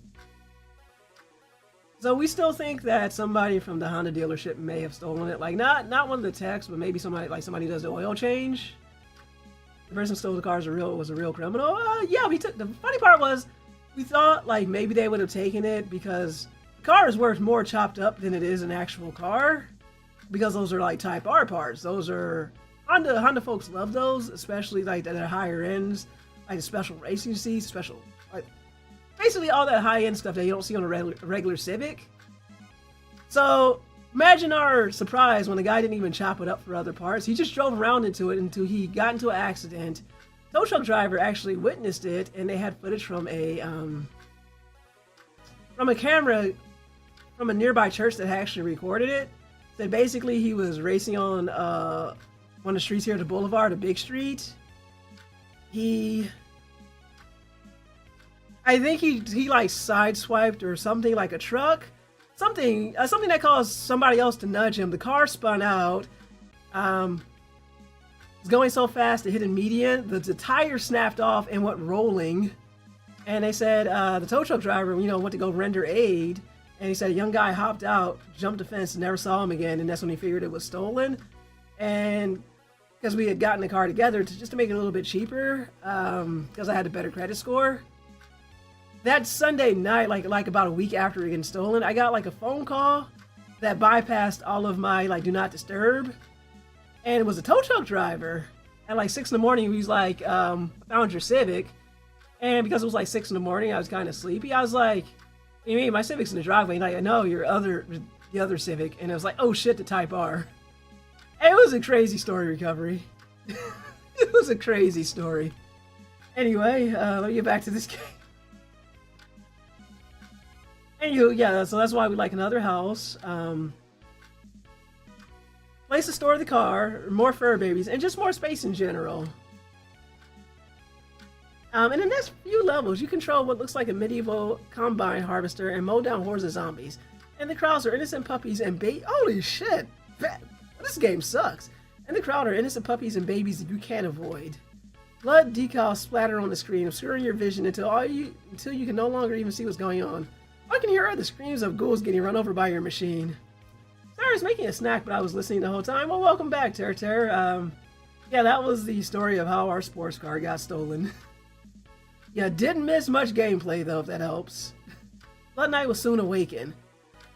[SPEAKER 1] So we still think that somebody from the Honda dealership may have stolen it. Like not one of the techs, but maybe somebody does the oil change. The person who stole the car was a real criminal. Yeah, we took. The funny part was we thought like maybe they would have taken it because the car is worth more chopped up than it is an actual car, because those are like Type R parts. Those are Honda folks love those, especially like at the higher ends, like the special racing seats, special like basically all that high end stuff that you don't see on a regular Civic. So imagine our surprise when the guy didn't even chop it up for other parts. He just drove around into it until he got into an accident. Tow truck driver actually witnessed it, and they had footage from a camera from a nearby church that actually recorded it. That basically he was racing on one of the streets here at the boulevard, a big street. I think he like sideswiped or something, like a truck, something that caused somebody else to nudge him. The car spun out. It's going so fast it hit a median. The tire snapped off and went rolling. And they said the tow truck driver, went to go render aid. And he said a young guy hopped out, jumped the fence, and never saw him again. And that's when he figured it was stolen. And because we had gotten the car together just to make it a little bit cheaper, because I had a better credit score. That Sunday night, like about a week after it getting stolen, I got like a phone call that bypassed all of my like do not disturb, and it was a tow truck driver. At like 6 in the morning, he was like, "Found your Civic," and because it was like 6 in the morning, I was kind of sleepy. I was like, "What do you mean? My Civic's in the driveway." And I know the other Civic, and it was like, "Oh shit, the Type R." And it was a crazy story recovery. It was a crazy story. Anyway, let me get back to this game. Yeah, so that's why we like another house. Place to store the car, more fur babies, and just more space in general. In the next few levels, you control what looks like a medieval combine harvester and mow down hordes of zombies. And the crowds are innocent puppies and holy shit! This game sucks. And the crowd are innocent puppies and babies that you can't avoid. Blood decals splatter on the screen, obscuring your vision until you can no longer even see what's going on. All I can hear are the screams of ghouls getting run over by your machine. Sorry, I was making a snack, but I was listening the whole time. Well, welcome back, Ter. Yeah, that was the story of how our sports car got stolen. Yeah, didn't miss much gameplay, though, if that helps. Blood Knight was soon awakened.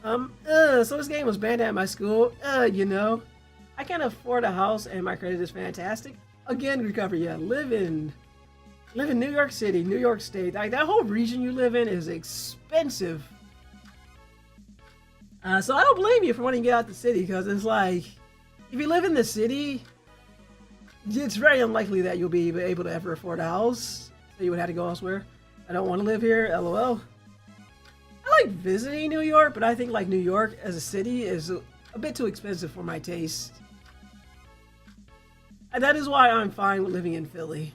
[SPEAKER 1] So this game was banned at my school. I can't afford a house, and my credit is fantastic. Again, recovery, yeah, live in New York City, New York State. Like, that whole region you live in is expensive. So I don't blame you for wanting to get out the city, because it's like, if you live in the city, it's very unlikely that you'll be able to ever afford a house. So you would have to go elsewhere. I don't want to live here, LOL. I like visiting New York, but I think like New York as a city is a bit too expensive for my taste. And that is why I'm fine with living in Philly.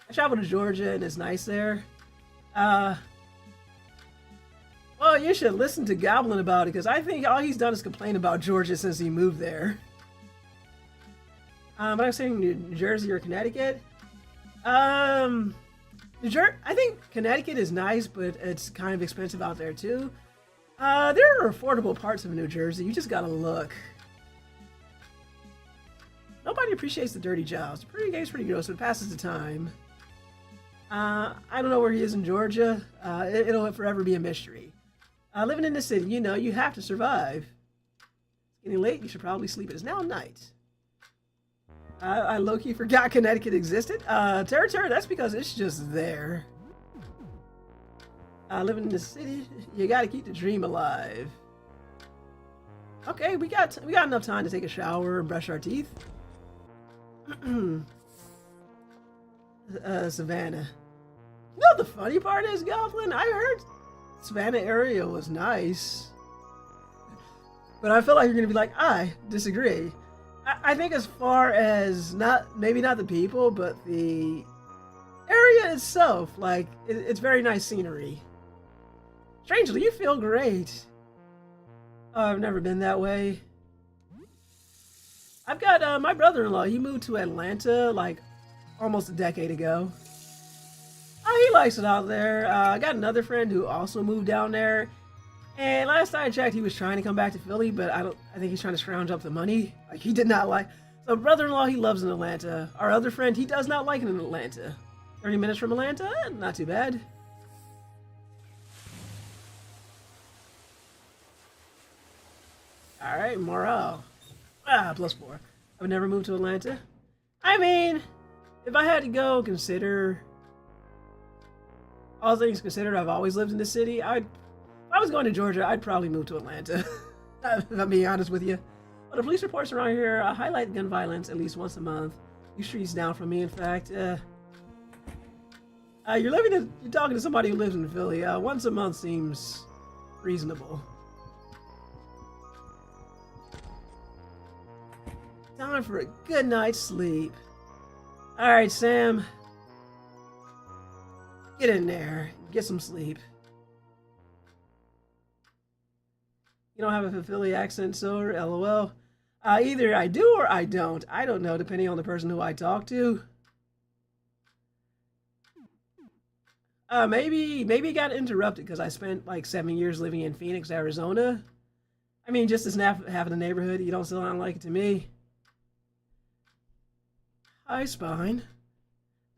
[SPEAKER 1] I traveled to Georgia and it's nice there. Well, you should listen to Goblin about it, because I think all he's done is complain about Georgia since he moved there. But I'm saying New Jersey or Connecticut. I think Connecticut is nice, but it's kind of expensive out there too. There are affordable parts of New Jersey. You just gotta look. Nobody appreciates the dirty jobs. The game's pretty gross, but it passes the time. I don't know where he is in Georgia. It'll forever be a mystery. Living in the city, you have to survive. It's getting late. You should probably sleep. It is now night. I low-key forgot Connecticut existed. Territory, that's because it's just there. Living in the city, you gotta keep the dream alive. Okay, we got enough time to take a shower and brush our teeth. Savannah. You know what the funny part is, Goblin? I heard Savannah area was nice. But I feel like you're gonna be like, I disagree. I think as far as maybe not the people, but the area itself, like it's very nice scenery. Strangely, you feel great. Oh, I've never been that way. I've got my brother-in-law. He moved to Atlanta like almost a decade ago. He likes it out there. I got another friend who also moved down there. And last I checked, he was trying to come back to Philly, but I think he's trying to scrounge up the money. Like he did not like. So brother-in-law, he loves in Atlanta. Our other friend, he does not like it in Atlanta. 30 minutes from Atlanta, not too bad. All right, morale. +4. I would never move to Atlanta. I mean, if I had to go consider all things considered, I've always lived in the city. If I was going to Georgia, I'd probably move to Atlanta. If I'm being honest with you. But the police reports around here highlight gun violence at least once a month. These streets down from me, in fact. You're talking to somebody who lives in Philly. Once a month seems reasonable. Time for a good night's sleep. Alright, Sam. Get in there. Get some sleep. You don't have a Philly accent, so LOL. Either I do or I don't. I don't know, depending on the person who I talk to. Maybe it got interrupted because I spent like 7 years living in Phoenix, Arizona. I mean, just as half of the neighborhood, you don't still not like it to me. Hi, Spine.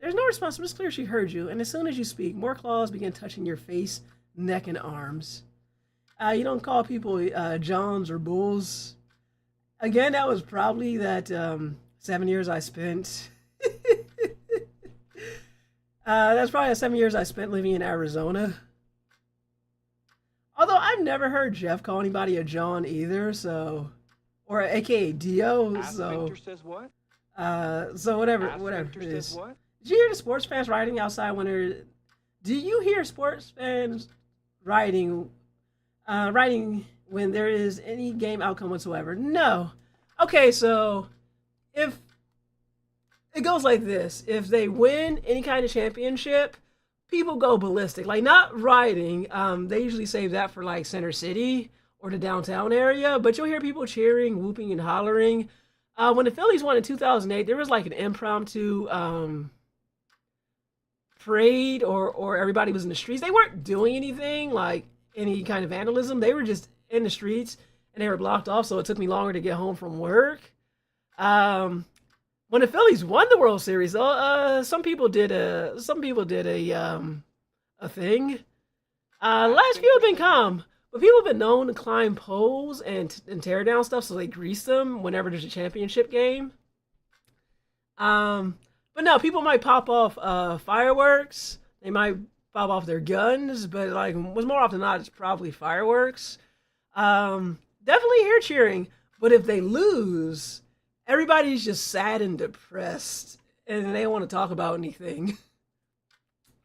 [SPEAKER 1] There's no response, but it's clear she heard you, and as soon as you speak, more claws begin touching your face, neck, and arms. You don't call people Johns or Bulls. Again, that was probably that 7 years I spent. That's probably the 7 years I spent living in Arizona. Although I've never heard Jeff call anybody a John either, so, or AKA Dio. So,
[SPEAKER 2] says what?
[SPEAKER 1] So whatever it is.
[SPEAKER 2] What?
[SPEAKER 1] Did you hear the sports fans riding outside when they're? Do you hear sports fans riding when there is any game outcome whatsoever? No. Okay, so if it goes like this, if they win any kind of championship, people go ballistic. Like not riding. They usually save that for like Center City or the downtown area, but you'll hear people cheering, whooping, and hollering. When the Phillies won in 2008, there was like an impromptu parade, or everybody was in the streets. They weren't doing anything like any kind of vandalism. They were just in the streets and they were blocked off. So it took me longer to get home from work. When the Phillies won the World Series, some people did a thing. The last few have been calm. But people have been known to climb poles and tear down stuff, so they grease them whenever there's a championship game. But no, people might pop off fireworks. They might pop off their guns, but like was more often than not, it's probably fireworks. Definitely hear cheering, but if they lose, everybody's just sad and depressed, and they don't want to talk about anything.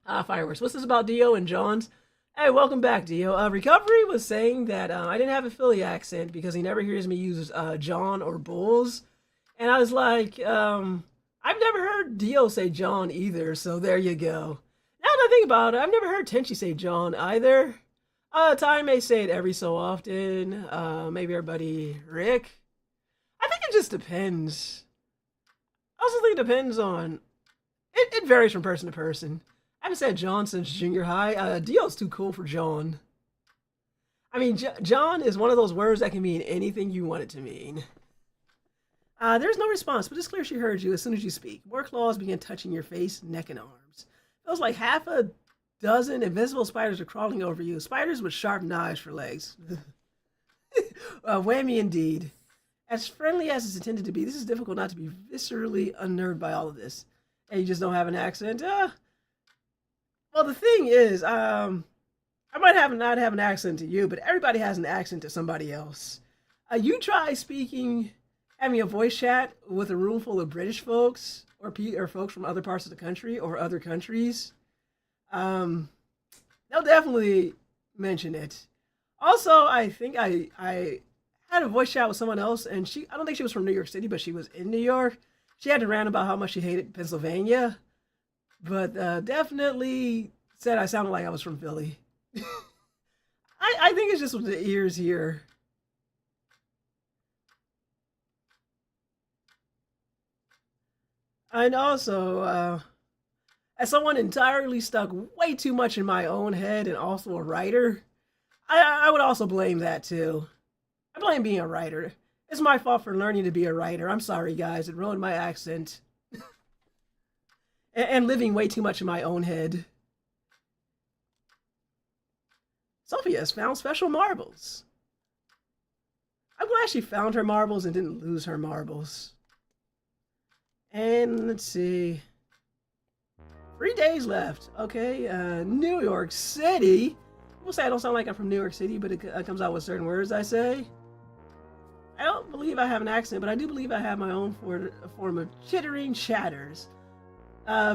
[SPEAKER 1] Fireworks. What's this about Dio and John's? Hey, welcome back, Dio. Recovery was saying that I didn't have a Philly accent because he never hears me use John or Bulls. And I was like, I've never heard Dio say John either, so there you go. Now that I think about it, I've never heard Tenchi say John either. Ty may say it every so often. Maybe our buddy Rick. I think it just depends. I also think it depends on... It varies from person to person. I haven't said John since junior high. Dio's too cool for John. I mean, John is one of those words that can mean anything you want it to mean. There's no response, but it's clear she heard you as soon as you speak. More claws begin touching your face, neck, and arms. Feels like half a dozen invisible spiders are crawling over you. Spiders with sharp knives for legs. Whammy indeed. As friendly as it's intended to be, this is difficult not to be viscerally unnerved by all of this. And you just don't have an accent? Well, the thing is, I might not have an accent to you, but everybody has an accent to somebody else. You try having a voice chat with a room full of British folks or folks from other parts of the country or other countries. They'll definitely mention it. Also, I think I I had a voice chat with someone else, and I don't think she was from New York City, but she was in New York. She had to rant about how much she hated Pennsylvania, but definitely said I sounded like I was from Philly. I think it's just with the ears here. And also, as someone entirely stuck way too much in my own head and also a writer, I would also blame that too. I blame being a writer. It's my fault for learning to be a writer. I'm sorry, guys. It ruined my accent. And living way too much in my own head. Sophia has found special marbles. I'm glad she found her marbles and didn't lose her marbles. And let's see. 3 days left. Okay, New York City. We'll say I don't sound like I'm from New York City, but it comes out with certain words I say. I don't believe I have an accent, but I do believe I have my own form of chittering chatters.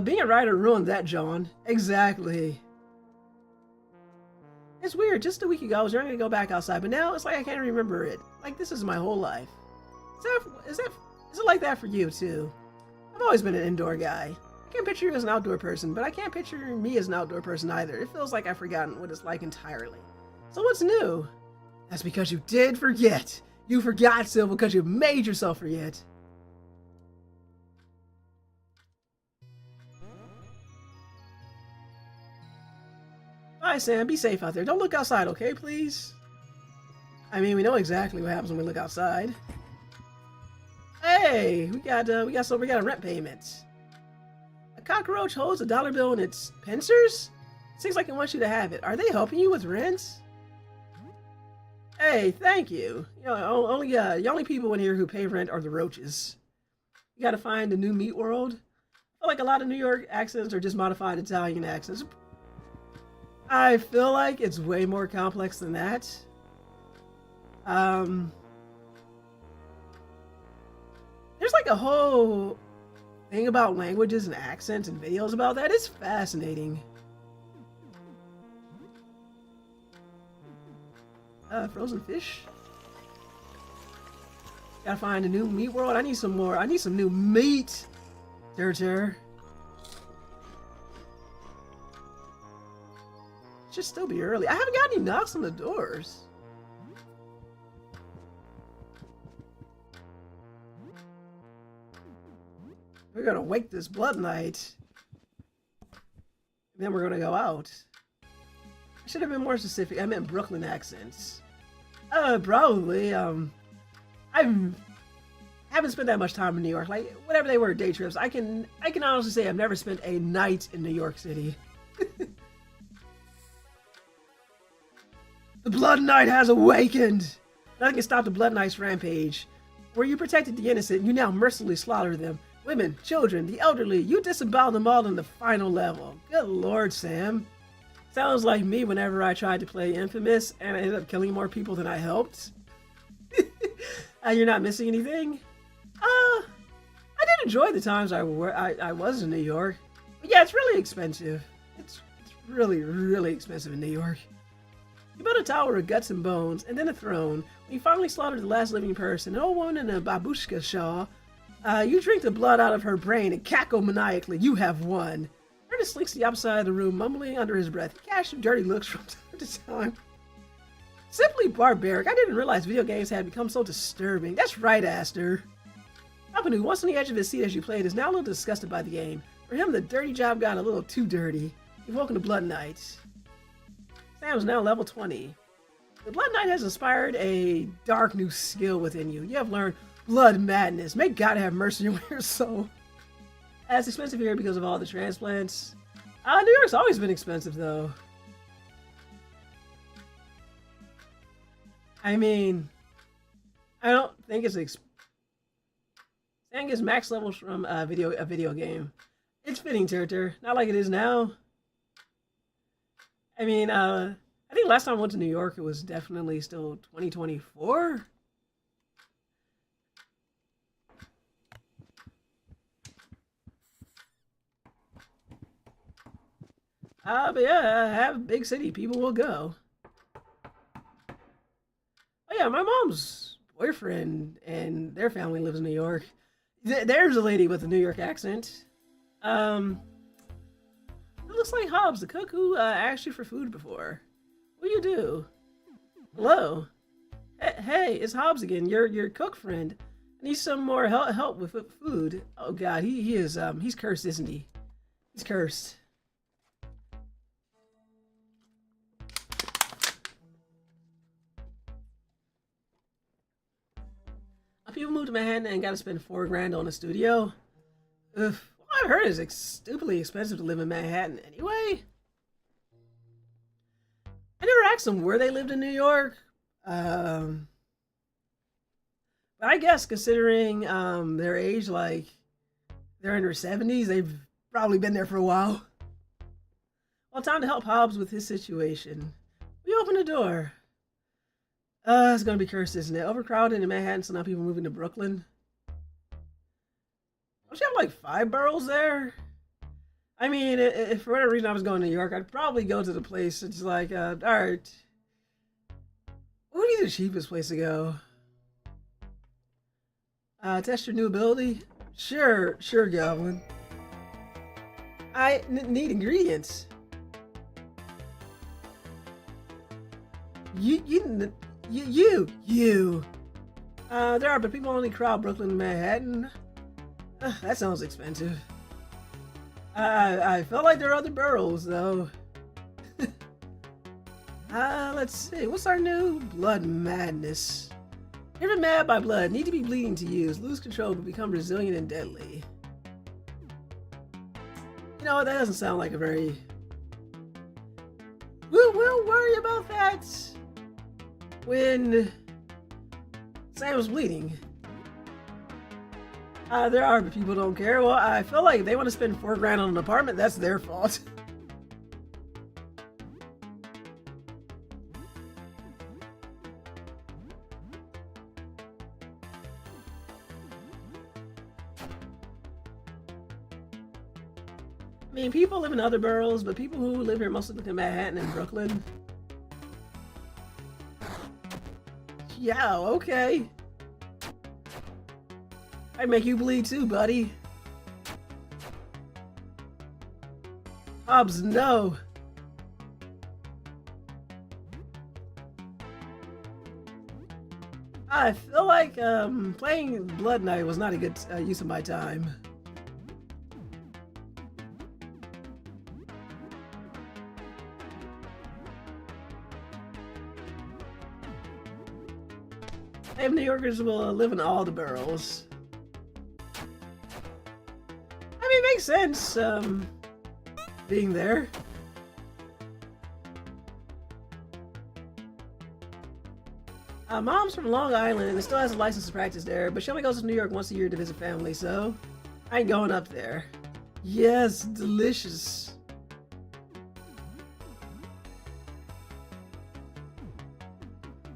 [SPEAKER 1] Being a writer ruined that, John. Exactly. It's weird. Just a week ago, I was ready to go back outside, but now it's like I can't remember it. Like, this is my whole life. Is it like that for you, too? I've always been an indoor guy. I can't picture you as an outdoor person, but I can't picture me as an outdoor person either. It feels like I've forgotten what it's like entirely. So what's new? That's because you did forget. You forgot, Syl, because you made yourself forget. Bye, Sam. Be safe out there. Don't look outside, okay, please? I mean, we know exactly what happens when we look outside. Hey, we got a rent payment. A cockroach holds a dollar bill in its pincers? Seems like it wants you to have it. Are they helping you with rent? Hey, thank you. You know, the only people in here who pay rent are the roaches. You gotta find a new meat world. I feel like a lot of New York accents are just modified Italian accents. I feel like it's way more complex than that. There's like a whole thing about languages and accents and videos about that. It's fascinating. Frozen fish. Gotta find a new meat world. I need some more. I need some new meat. Should still be early. I haven't got any knocks on the doors. We're gonna wake this Blood Knight. Then we're gonna go out. I should have been more specific. I meant Brooklyn accents. Probably. I haven't spent that much time in New York. Like, whatever they were, day trips. I can honestly say I've never spent a night in New York City. The Blood Knight has awakened! Nothing can stop the Blood Knight's rampage. Where you protected the innocent, you now mercilessly slaughter them. Women, children, the elderly, you disembowel them all in the final level. Good lord, Sam. Sounds like me whenever I tried to play Infamous and I ended up killing more people than I helped. You're not missing anything? I did enjoy the times I was in New York. But yeah, it's really expensive. It's really, really expensive in New York. You built a tower of guts and bones, and then a throne. When you finally slaughtered the last living person, an old woman in a babushka shawl, you drink the blood out of her brain and cackle maniacally. You have won. Ernest slinks to the opposite side of the room, mumbling under his breath. He casts dirty looks from time to time. Simply barbaric. I didn't realize video games had become so disturbing. That's right, Aster. Papa, once on the edge of his seat as you played, is now a little disgusted by the game. For him, the dirty job got a little too dirty. You've woken the Blood Knight. Sam is now level 20. The Blood Knight has inspired a dark new skill within you. You have learned Blood Madness. May God have mercy on your soul. It's expensive here because of all the transplants. New York's always been expensive, though. I mean, I don't think it's saying it's max levels from a video game. It's fitting, Turter. Not like it is now. I mean, I think last time I went to New York, it was definitely still 2024. But yeah, have a big city. People will go. Oh yeah, my mom's boyfriend and their family lives in New York. There's a lady with a New York accent. It looks like Hobbs, the cook who asked you for food before. What do you do? Hello. Hey, it's Hobbs again. Your cook friend. I need some more help with food. Oh God, he is he's cursed, isn't he? He's cursed. People moved to Manhattan and got to spend $4 grand on a studio. Ugh. Well, I've heard it's stupidly expensive to live in Manhattan anyway. I never asked them where they lived in New York. But I guess considering their age, like they're in their 70s, they've probably been there for a while. Well, time to help Hobbs with his situation. We open the door. It's gonna be cursed, isn't it? Overcrowded in Manhattan, so now people moving to Brooklyn. Don't you have like 5 boroughs there? I mean, if for whatever reason I was going to New York, I'd probably go to the place that's like, alright. What would be the cheapest place to go? Test your new ability? Sure, Goblin. I need ingredients. You. There are, but people only crowd Brooklyn and Manhattan. That sounds expensive. I felt like there are other boroughs, though. Let's see. What's our new blood madness? Driven mad by blood, need to be bleeding to use. Lose control, but become resilient and deadly. You know, that doesn't sound like a very... We'll worry about that when Sam's bleeding. There are, but people don't care. Well, I feel like if they want to spend $4 on an apartment, that's their fault. I mean, people live in other boroughs, but people who live here mostly live in Manhattan and Brooklyn. Yeah, okay. I make you bleed too, buddy. Hobbs, no. I feel like playing Blood Knight was not a good use of my time. Maybe New Yorkers will live in all the boroughs. I mean, it makes sense, being there. Mom's from Long Island and still has a license to practice there, but she only goes to New York once a year to visit family, so I ain't going up there. Yes, delicious.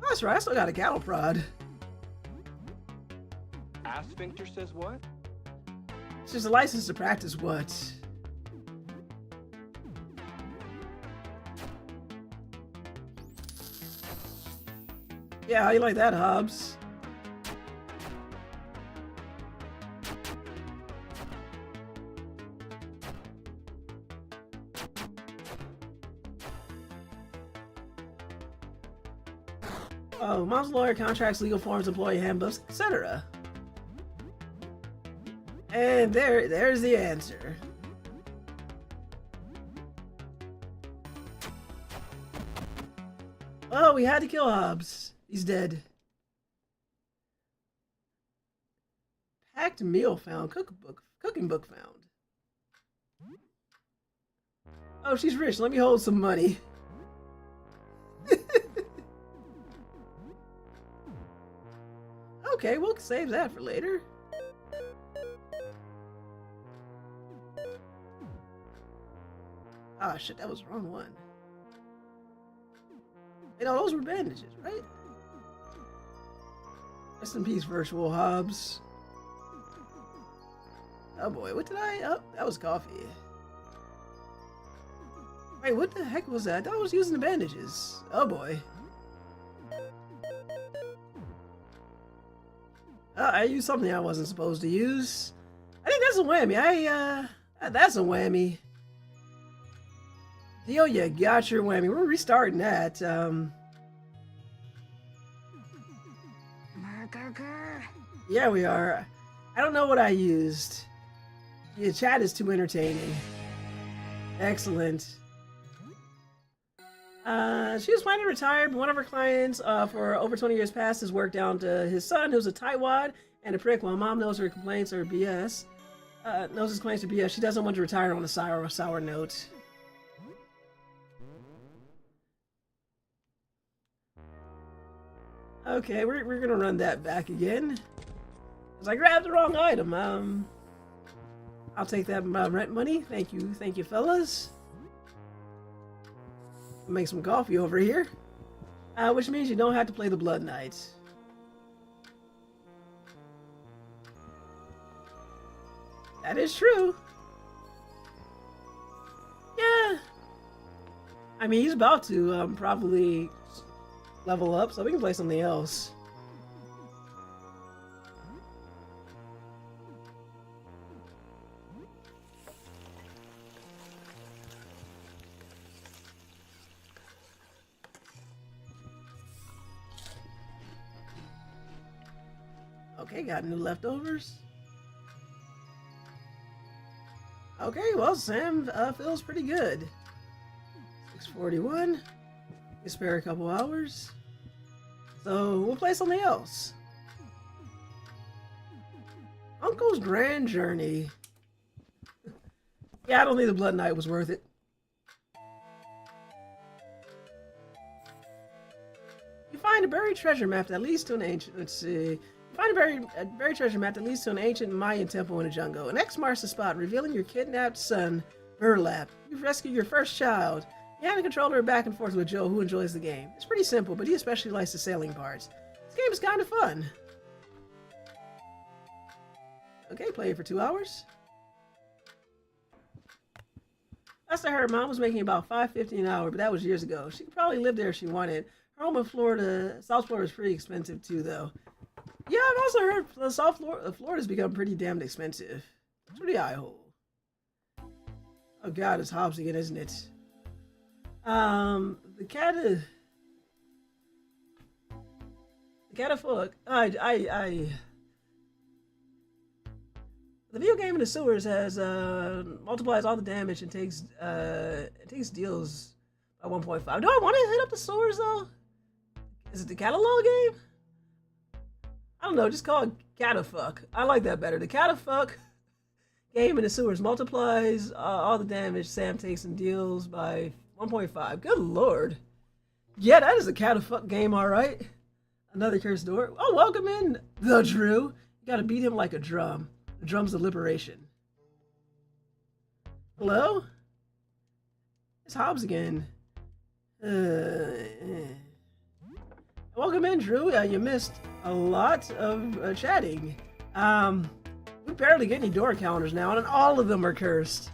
[SPEAKER 1] That's right, I still got a cattle prod.
[SPEAKER 2] Sphincter says what?
[SPEAKER 1] It's just a license to practice what? Yeah, how you like that, Hobbs? Oh, mom's lawyer, contracts, legal forms, employee handbooks, etc. And there's the answer. Oh, we had to kill Hobbs. He's dead. Packed meal found. Cooking book found. Oh, she's rich. Let me hold some money. Okay, we'll save that for later. Ah, shit, that was the wrong one. You know, those were bandages, right? Rest in peace, virtual Hobbs. Oh boy, what did I... Oh, that was coffee. Wait, what the heck was that? I thought I was using the bandages. Oh boy. I used something I wasn't supposed to use. I think that's a whammy. That's a whammy. Dio, you got your whammy. We're restarting that. Yeah, we are. I don't know what I used. Your chat is too entertaining. Excellent. She was planning to retire, but one of her clients for over 20 years passed his work down to his son, who's a tightwad and a prick, while mom knows her complaints are BS. Knows his complaints are BS. She doesn't want to retire on a sour note. Okay, we're gonna run that back again. Cause I grabbed the wrong item. I'll take that rent money. Thank you, fellas. Make some coffee over here, which means you don't have to play the Blood Knight. That is true. Yeah. I mean, he's about to probably level up, so we can play something else. Okay, got new leftovers. Okay, well, Sam feels pretty good. 6:41. You spare a couple hours. So we'll play something else. Uncle's Grand Journey. Yeah, I don't think the Blood Knight was worth it. You find a buried treasure map that leads to an ancient. Let's see. Find a buried treasure map that leads to an ancient Mayan temple in the jungle. An X marks the spot, revealing your kidnapped son, Burlap. You've rescued your first child. You hand the controller back and forth with Joe, who enjoys the game. It's pretty simple, but he especially likes the sailing parts. This game is kind of fun. Okay, play it for 2 hours. Last I heard, Mom was making about $5.50 an hour, but that was years ago. She could probably live there if she wanted. Her home in Florida, South Florida, is pretty expensive too, though. Yeah, I've also heard South Florida's become pretty damn expensive. It's pretty eye-hole. Oh God, it's Hobbs again, isn't it? The catafalque. The video game in the sewers has multiplies all the damage and takes deals by 1.5. Do I want to hit up the sewers though? Is it the catalog game? I don't know, just call it Catafuck. I like that better. The Catafuck game in the sewers multiplies all the damage Sam takes and deals by 1.5. Good lord. Yeah, that is a Catafuck game, alright. Another cursed door. Oh, welcome in, the Drew. You gotta beat him like a drum. The drum's the liberation. Hello? It's Hobbs again. Welcome in, Drew. You missed a lot of chatting. We barely get any door counters now, and all of them are cursed.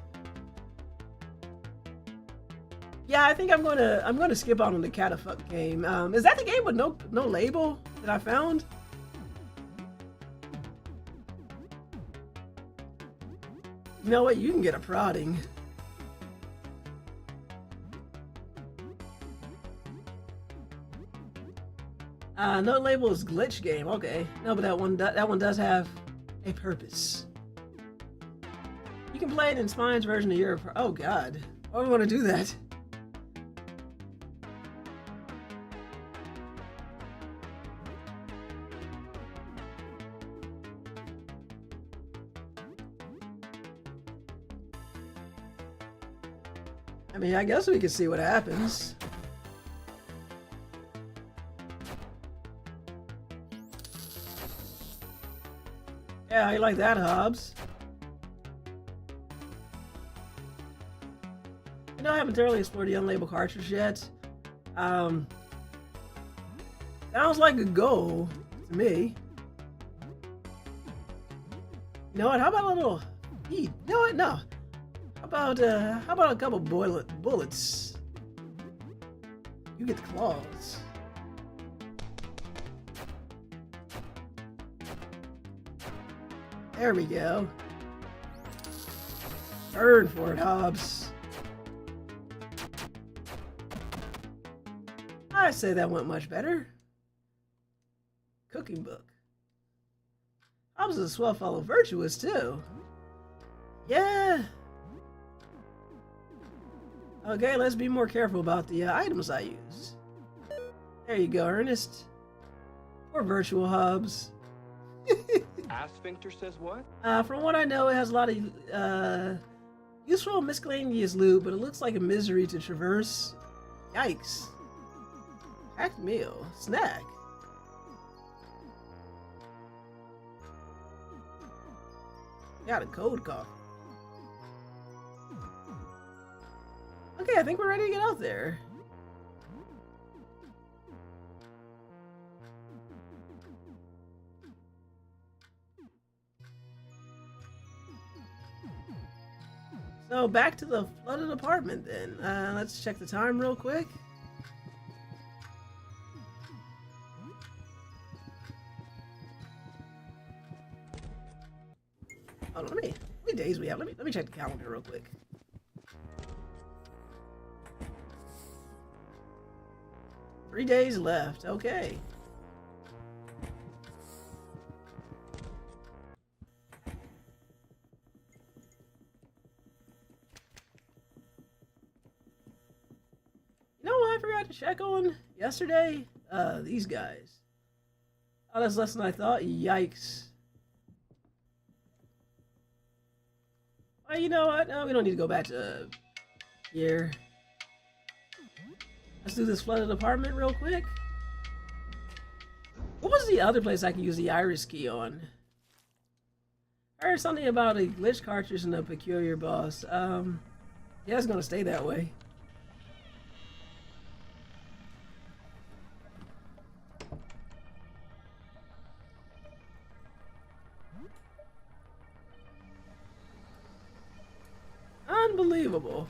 [SPEAKER 1] Yeah, I think I'm gonna skip out on the Catafuck game. Is that the game with no label that I found? You know what? You can get a prodding. No label is glitch game. Okay, no, but that one does have a purpose. You can play it in Spine's version of Europe. Oh God, why do we want to do that? I mean, I guess we can see what happens. Yeah, I like that, Hobbs. You know, I haven't thoroughly explored the unlabeled cartridge yet. Sounds like a goal to me. You know what? How about a little heat? You know what? No. How about a couple bullets? You get the claws. There we go. Burn for it, Hobbs. I say that went much better. Cooking book. Hobbs is a swell fellow, virtuous too. Yeah. Okay, let's be more careful about the items I use. There you go, Ernest. Or virtual Hobbs.
[SPEAKER 2] Sphincter says what?
[SPEAKER 1] From what I know, it has a lot of useful miscellaneous loot, but it looks like a misery to traverse. Yikes. Packed meal. Snack. Got a cold coffee. Okay, I think we're ready to get out there. So back to the flooded apartment then. Let's check the time real quick. Hold on, how many days we have? Let me check the calendar real quick. Three days left. Okay. You know what I forgot to check on yesterday? These guys. Oh, that's less than I thought. Yikes. Well, you know what? No, we don't need to go back to here. Let's do this flooded apartment real quick. What was the other place I can use the iris key on? I heard something about a glitch cartridge and a peculiar boss. Yeah, it's gonna stay that way. Unbelievable.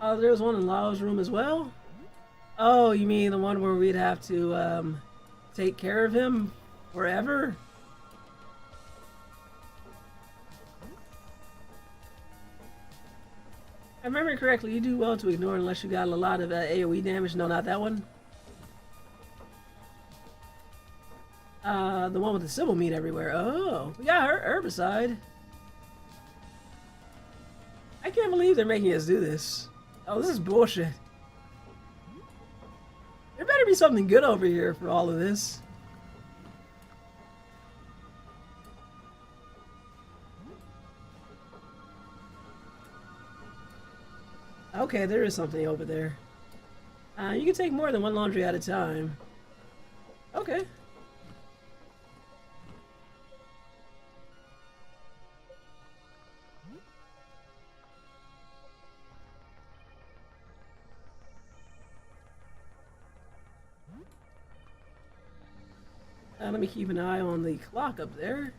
[SPEAKER 1] Oh, there was one in Lao's room as well? Oh, you mean the one where we'd have to, take care of him forever? If I remember correctly, you do well to ignore unless you got a lot of AoE damage. No, not that one. The one with the symbol meat everywhere. Oh, we got herbicide. I can't believe they're making us do this. Oh, this is bullshit. There better be something good over here for all of this. Okay, there is something over there. You can take more than one laundry at a time. Okay. Let me keep an eye on the clock up there.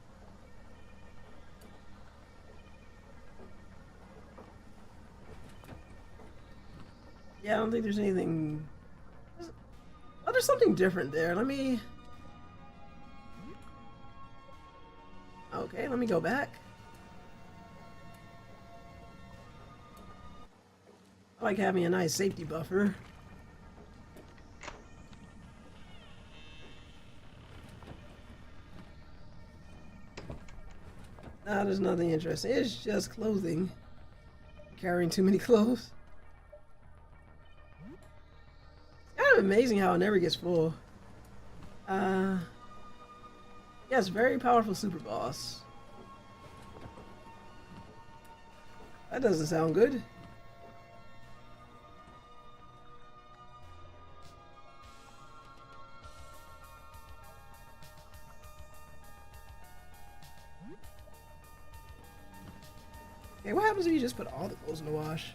[SPEAKER 1] Yeah, I don't think there's anything... Oh, there's something different there. Let me... Okay, let me go back. I like having a nice safety buffer. Nah, there's nothing interesting. It's just clothing. Carrying too many clothes. It's kind of amazing how it never gets full. Yes, very powerful super boss. That doesn't sound good. Okay, what happens if you just put all the clothes in the wash?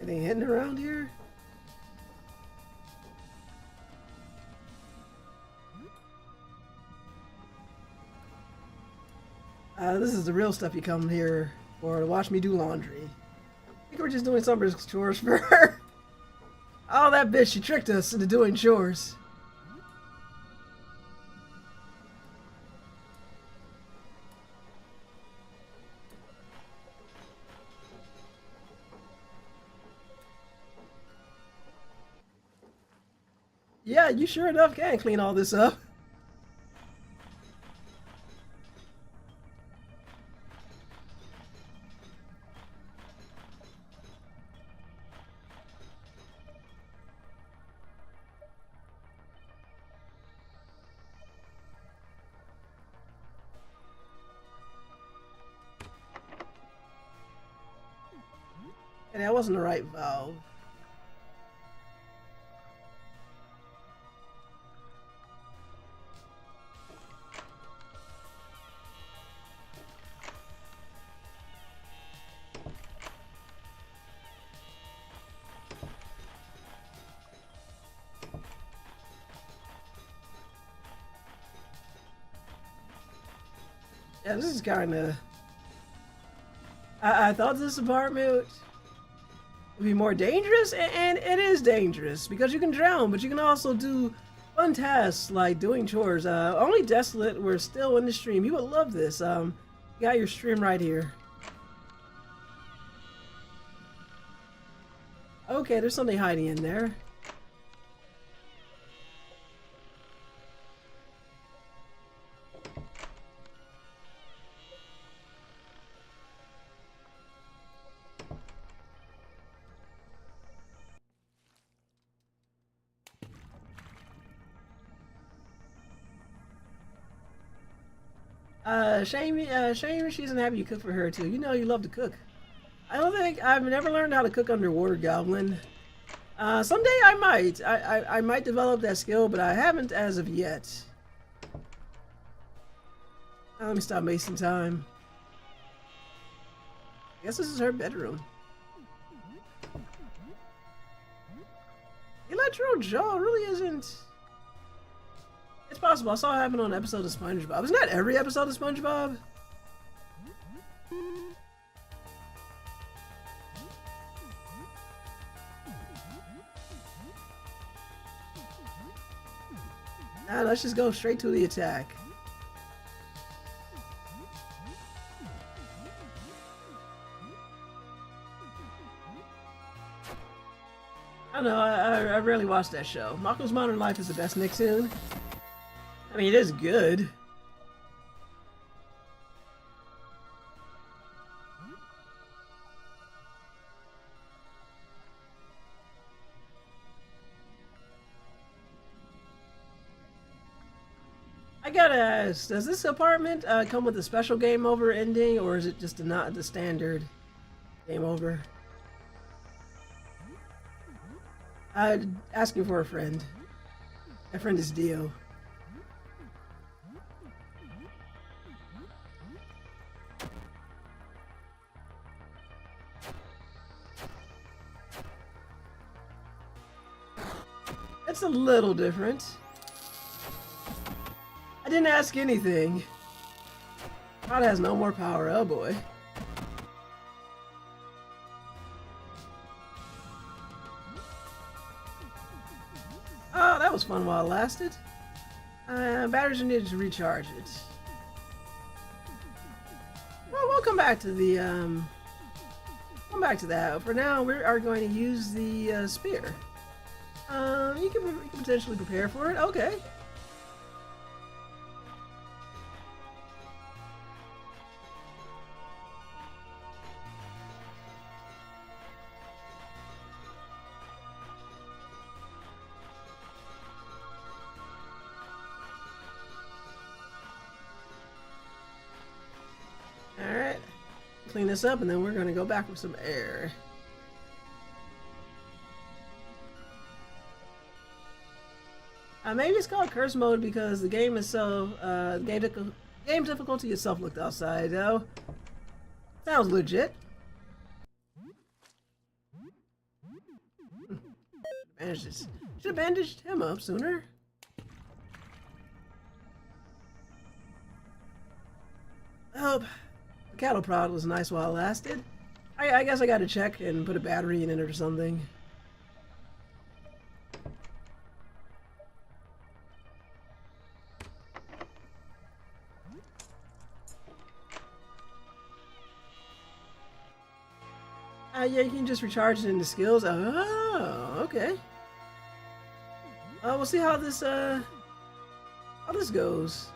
[SPEAKER 1] Anything hidden around here? This is the real stuff you come here for, to watch me do laundry. think we're just doing summer's chores for her. Oh, that bitch, she tricked us into doing chores. Yeah, you sure enough can clean all this up. And that wasn't the right valve. Yeah, this is kind of... I thought this apartment would be more dangerous, and it is dangerous because you can drown, but you can also do fun tasks like doing chores. Only Desolate, we're still in the stream. You would love this. You got your stream right here. Okay, there's something hiding in there. Shame she doesn't have you cook for her too. You know you love to cook. I've never learned how to cook underwater, Goblin. Someday I might. I might develop that skill, but I haven't as of yet. Let me stop wasting time. I guess this is her bedroom. Electro Jaw really isn't... It's possible. I saw it happen on an episode of SpongeBob. Isn't that every episode of SpongeBob? Nah, let's just go straight to the attack. I don't know, I rarely watch that show. Mako's Modern Life is the best Nicktoon. I mean, it is good. I gotta ask, does this apartment come with a special game over ending, or is it just not the standard game over? Asking for a friend. My friend is Dio. It's a little different. I didn't ask anything. God has no more power, oh boy. Oh, that was fun while it lasted. Batteries are needed to recharge it. Well, we'll come back to the come back to that. For now, we are going to use the spear. You can potentially prepare for it. Okay. Alright. Clean this up and then we're going to go back with some air. Maybe it's called curse mode because the game is so game difficulty itself looked outside though. Sounds legit. Should have bandaged him up sooner. Oh, the cattle prod was nice while it lasted. I guess I gotta check and put a battery in it or something. Yeah, you can just recharge it into skills. Oh, okay. We'll see how this goes.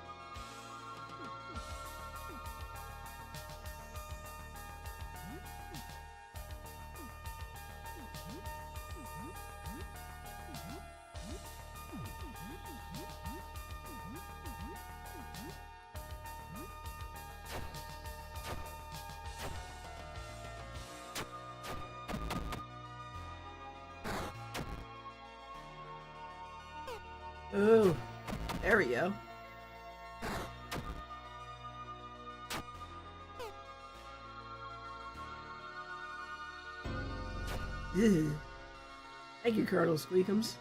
[SPEAKER 1] Ooh, there we go. Ew. Thank you, Colonel Squeakums.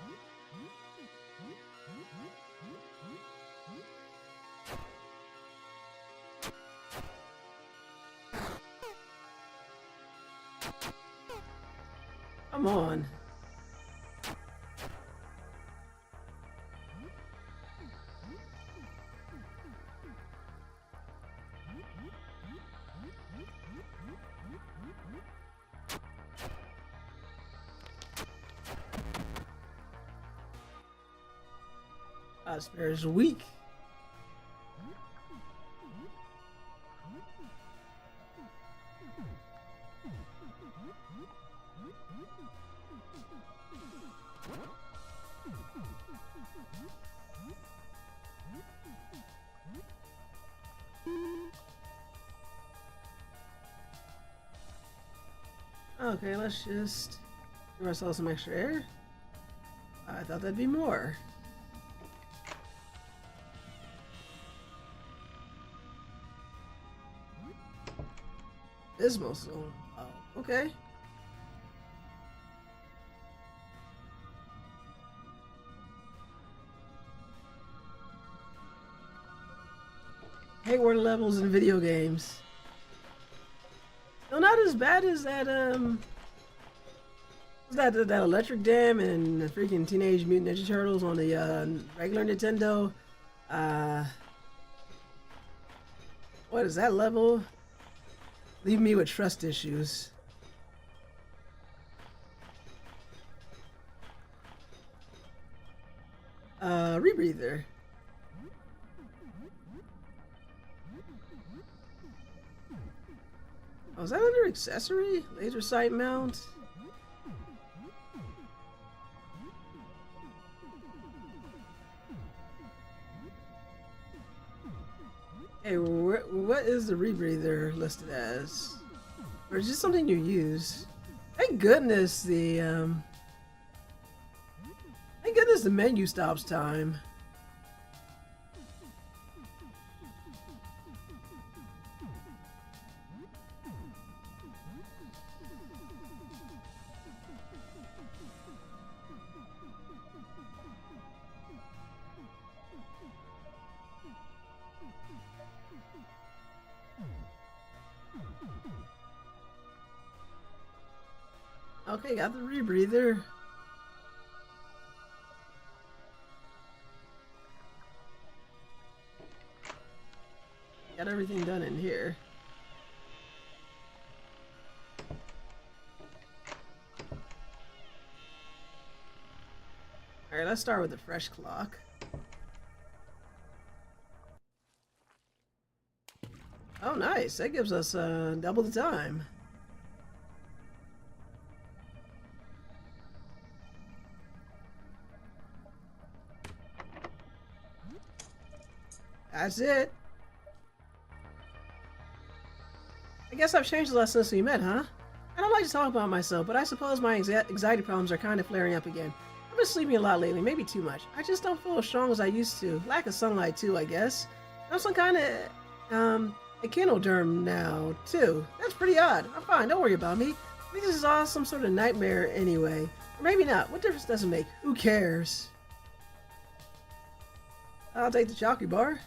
[SPEAKER 1] Come on. Spear's weak. Okay, let's just give ourselves some extra air. I thought that'd be more. Ismo Zone. Oh, okay. Hate water levels in video games. No, not as bad as that electric dam and the freaking Teenage Mutant Ninja Turtles on the regular Nintendo. What is that level? Leave me with trust issues. Rebreather. Oh, is that under accessory? Laser sight mount? Hey, what is the rebreather listed as? Or is this something you use? Thank goodness the menu stops time. Okay, got the rebreather. Got everything done in here. Alright, let's start with the fresh clock. Oh, nice. That gives us double the time. That's it. I guess I've changed a lot since we met, huh? I don't like to talk about myself, but I suppose my anxiety problems are kind of flaring up again. I've been sleeping a lot lately, maybe too much. I just don't feel as strong as I used to. Lack of sunlight too, I guess. I'm some kind of, echinoderm now, too. That's pretty odd. I'm fine, don't worry about me. I think this is all some sort of nightmare anyway. Or maybe not. What difference does it make? Who cares? I'll take the chocolate bar.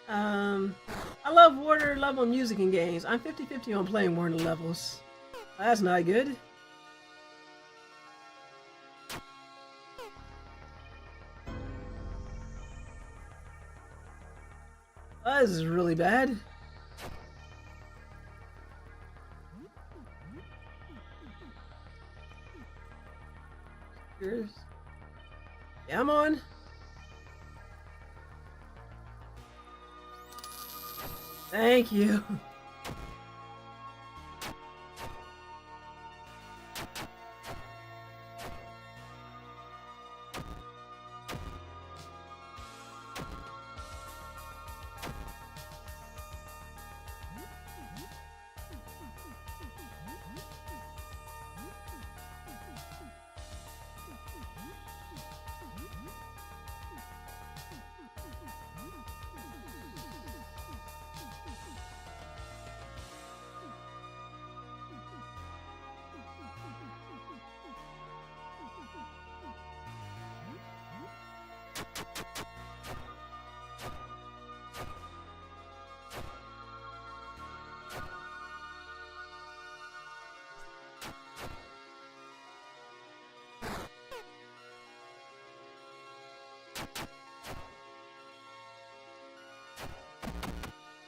[SPEAKER 1] I love water level music in games. I'm 50-50 on playing water levels. That's not good. This is really bad. Yeah, I'm on. Thank you.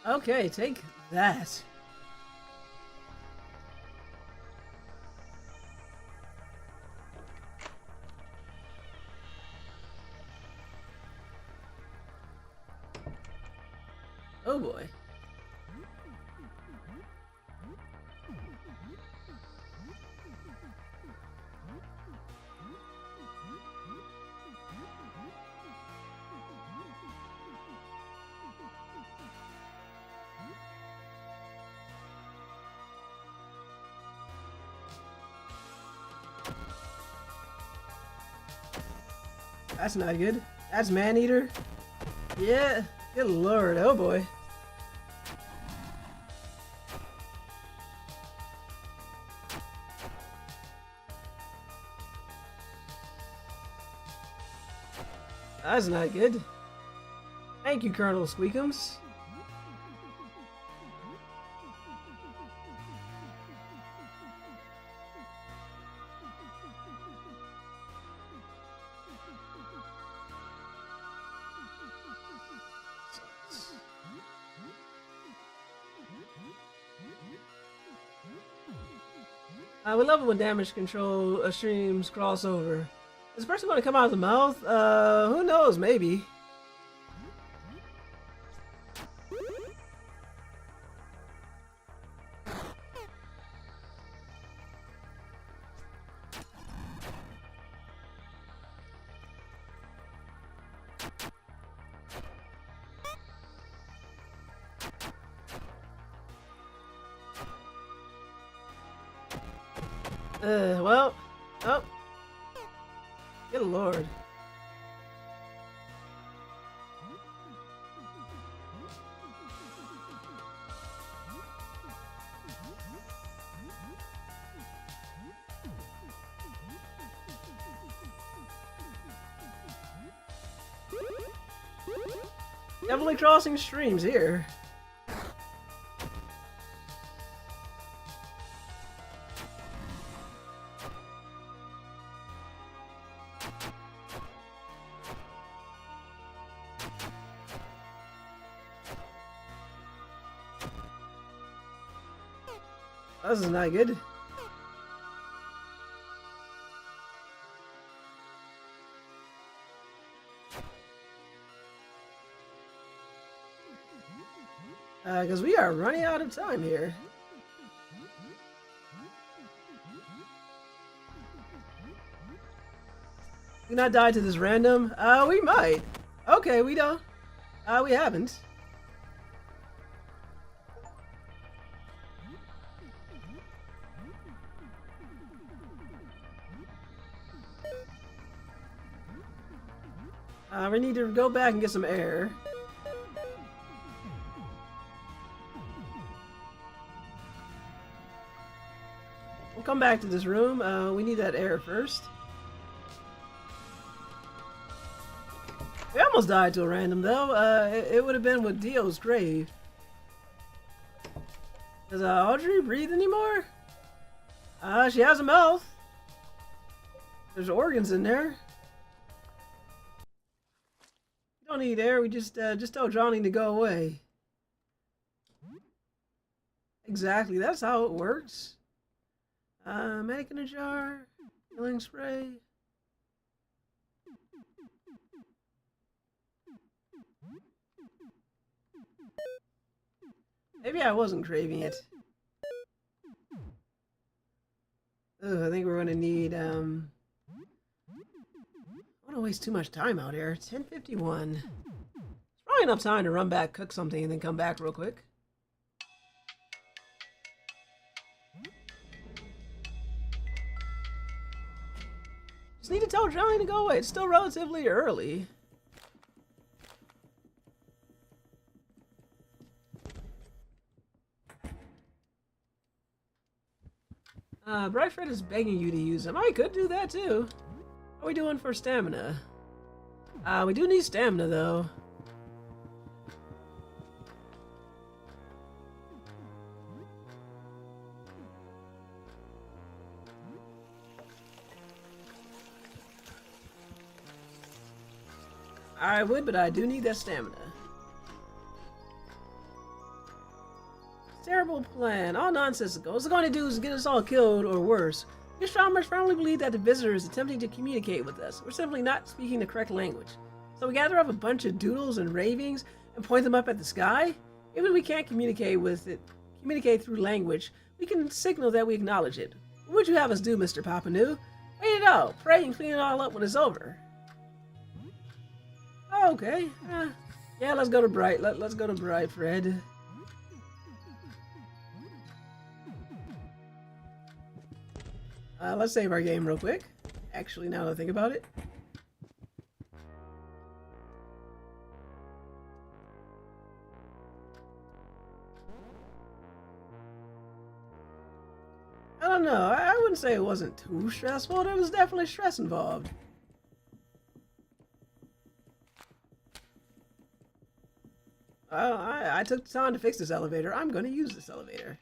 [SPEAKER 1] Okay, take that. Oh boy. That's not good. That's man-eater. Yeah. Good lord. Oh boy. That's not good. Thank you, Colonel Squeakums. We love it when damage control streams crossover. Is this person going to come out of the mouth? Who knows? Maybe. Well, oh, good lord. Definitely crossing streams here. This is not good. Because we are running out of time here. We not die to this random? We might. Okay, we don't. We haven't. We need to go back and get some air. We'll come back to this room. We need that air first. We almost died to a random though. It would have been with Dio's grave. Does Audrey breathe anymore? She has a mouth. There's organs in there. We don't need air. We just tell Johnny to go away. Exactly. That's how it works. Medic in a jar. Healing spray. Maybe I wasn't craving it. Ugh, I think we're gonna need, I don't wanna waste too much time out here. 10:51. It's probably enough time to run back, cook something, and then come back real quick. Just need to tell Johnny to go away. It's still relatively early. Brightfred is begging you to use him. I could do that too. How are we doing for stamina? We do need stamina though. I would, but I do need that stamina. Terrible plan. All nonsensical. What's it going to do is get us all killed or worse. We astronomers firmly believe that the visitor is attempting to communicate with us. We're simply not speaking the correct language. So we gather up a bunch of doodles and ravings and point them up at the sky? Even if we can't communicate through language, we can signal that we acknowledge it. What would you have us do, Mr. Papanou? Wait it out. Pray and clean it all up when it's over. Okay. Yeah, let's go to Bright. Let's go to Bright, Fred. Let's save our game real quick. Actually, now that I think about it. I don't know. I wouldn't say it wasn't too stressful. There was definitely stress involved. I took the time to fix this elevator. I'm going to use this elevator.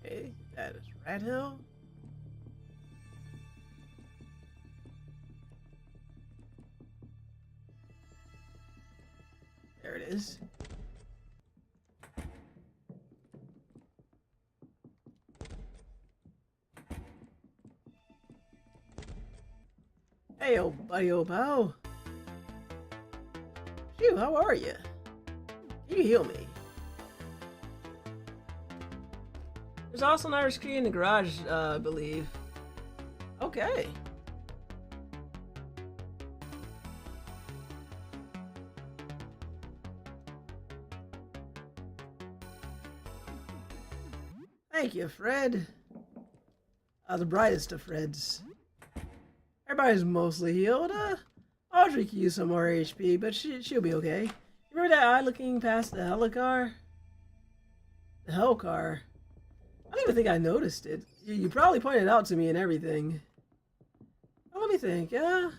[SPEAKER 1] Okay, that is Red Hill. There it is. Hey, old buddy, old pal. Phew, how are you? Can you heal me? There's also an Irish key in the garage, I believe. Okay. Thank you, Fred. The brightest of Freds. Everybody's mostly healed. Audrey could use some more HP, but she'll be okay. You remember that eye looking past the helicar? The hellcar. I don't even think I noticed it. You probably pointed it out to me and everything. Well, let me think. Yeah,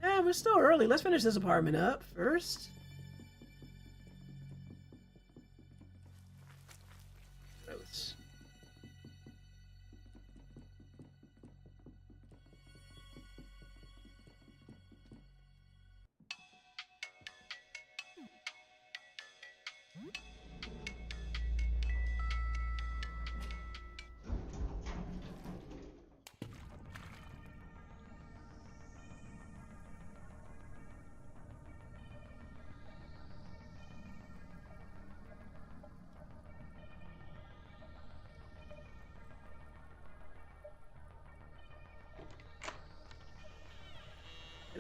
[SPEAKER 1] we're still early. Let's finish this apartment up first. Gross.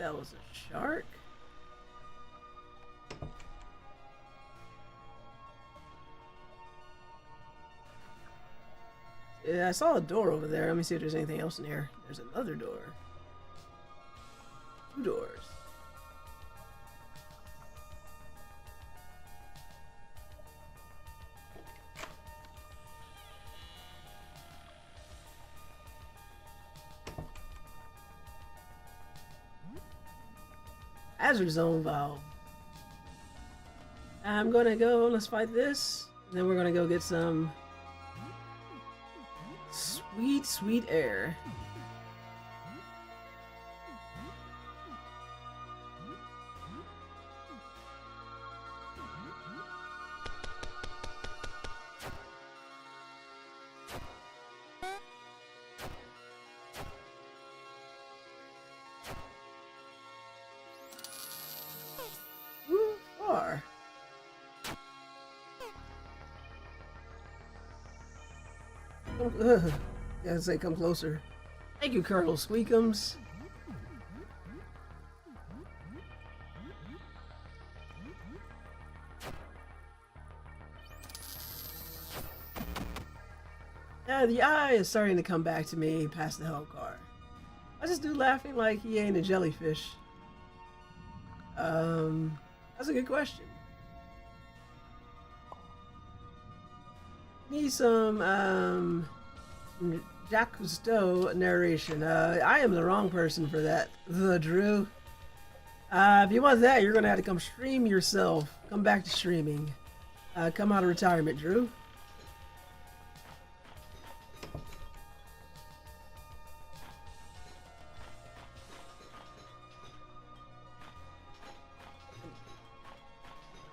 [SPEAKER 1] That was a shark. Yeah, I saw a door over there. Let me see if there's anything else in here. There's another door. 2 doors. Hazard zone valve. I'm gonna go, let's fight this. And then we're gonna go get some sweet, sweet air. Ooh, far. Gotta say, come closer. Thank you, Colonel Squeakums. Yeah, the eye is starting to come back to me past the hell car. I just do laughing like he ain't a jellyfish. That's a good question. Need some Jacques Cousteau narration. I am the wrong person for that, Drew. If you want that, you're gonna have to come stream yourself. Come back to streaming. Come out of retirement, Drew.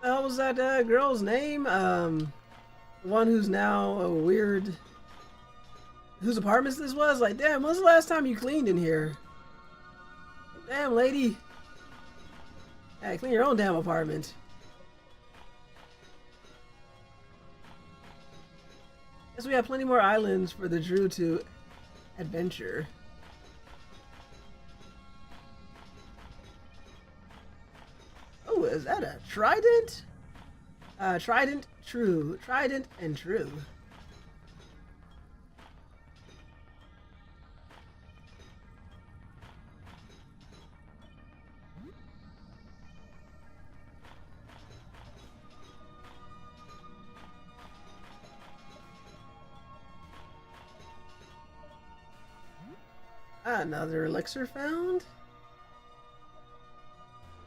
[SPEAKER 1] What was that girl's name? The one who's now a weird... Whose apartments this was? Like, damn, when's the last time you cleaned in here? Damn, lady. Hey, clean your own damn apartment. Guess we have plenty more islands for the Drew to adventure. Oh, is that a trident? Trident, true. Trident and true. Another elixir found.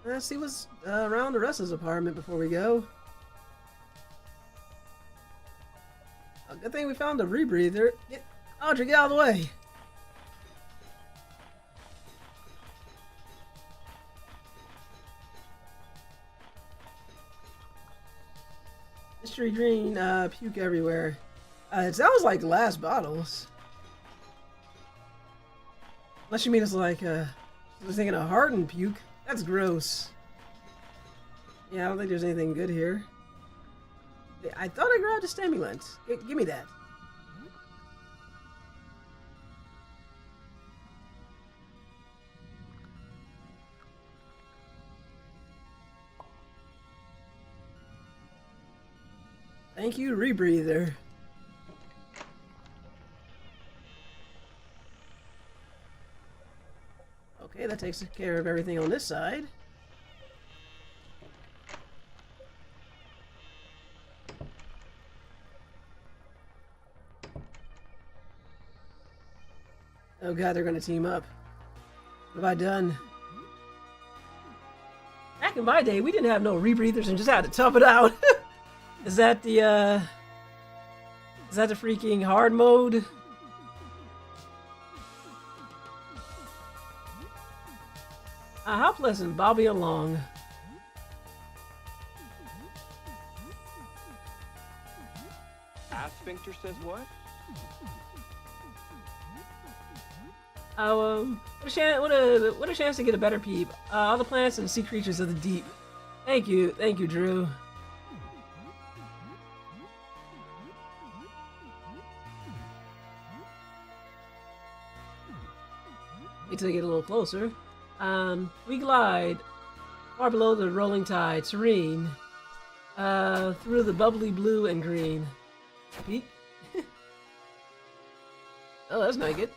[SPEAKER 1] Let's see what's around the rest of his apartment before we go. A good thing we found a rebreather. Audrey, get out of the way. Mystery green puke everywhere. It sounds like glass bottles. Unless you mean it's like, I was thinking a hardened puke. That's gross. Yeah, I don't think there's anything good here. I thought I grabbed a stimulant. Give me that. Thank you, rebreather. Okay, that takes care of everything on this side. Oh god, they're gonna team up. What have I done? Back in my day, we didn't have no rebreathers and just had to tough it out. Is that the freaking hard mode? How pleasant, Bobby along.
[SPEAKER 2] Sphincter says what?
[SPEAKER 1] What a chance to get a better peep. All the planets and sea creatures of the deep. Thank you, Drew. Wait till I get a little closer. We glide far below the rolling tide, serene, through the bubbly blue and green. Pete? Oh, that's not good.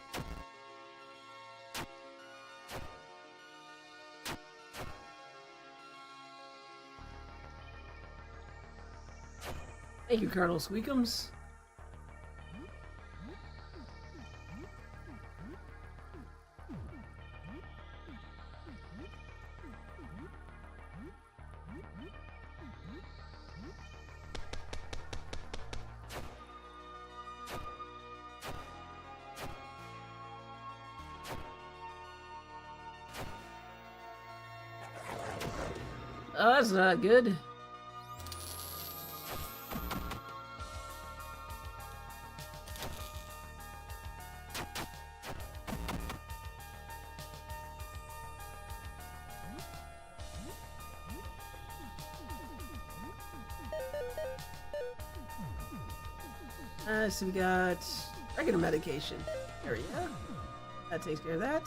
[SPEAKER 1] Thank you, Colonel Squeakums. Oh, that's not good. So we got regular medication. There we go. That takes care of that.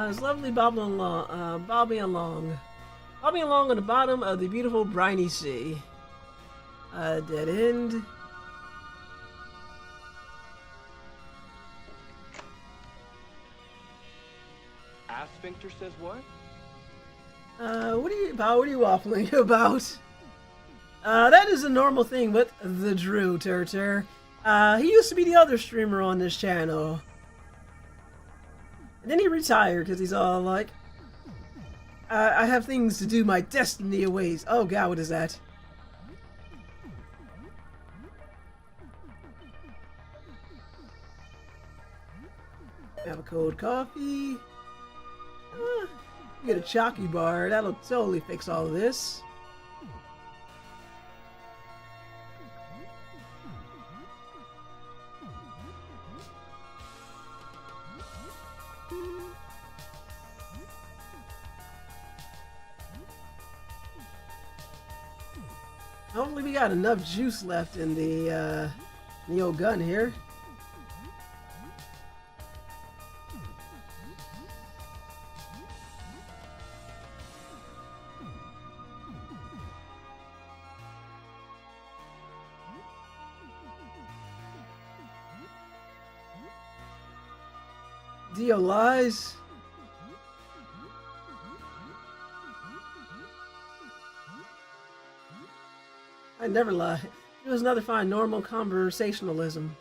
[SPEAKER 1] It's lovely bobbing along, bobbing along on the bottom of the beautiful briny sea. Dead end.
[SPEAKER 2] Asphincter says what?
[SPEAKER 1] What are you waffling about? That is a normal thing with the Drew Turter. He used to be the other streamer on this channel. And then he retired because he's all like, I have things to do, my destiny awaits. Oh god, what is that? Have a cold coffee. Get a chalky bar. That'll totally fix all of this. Hopefully we got enough juice left in the old gun here. Dio lies. I never lie. It was another fine normal conversationalism.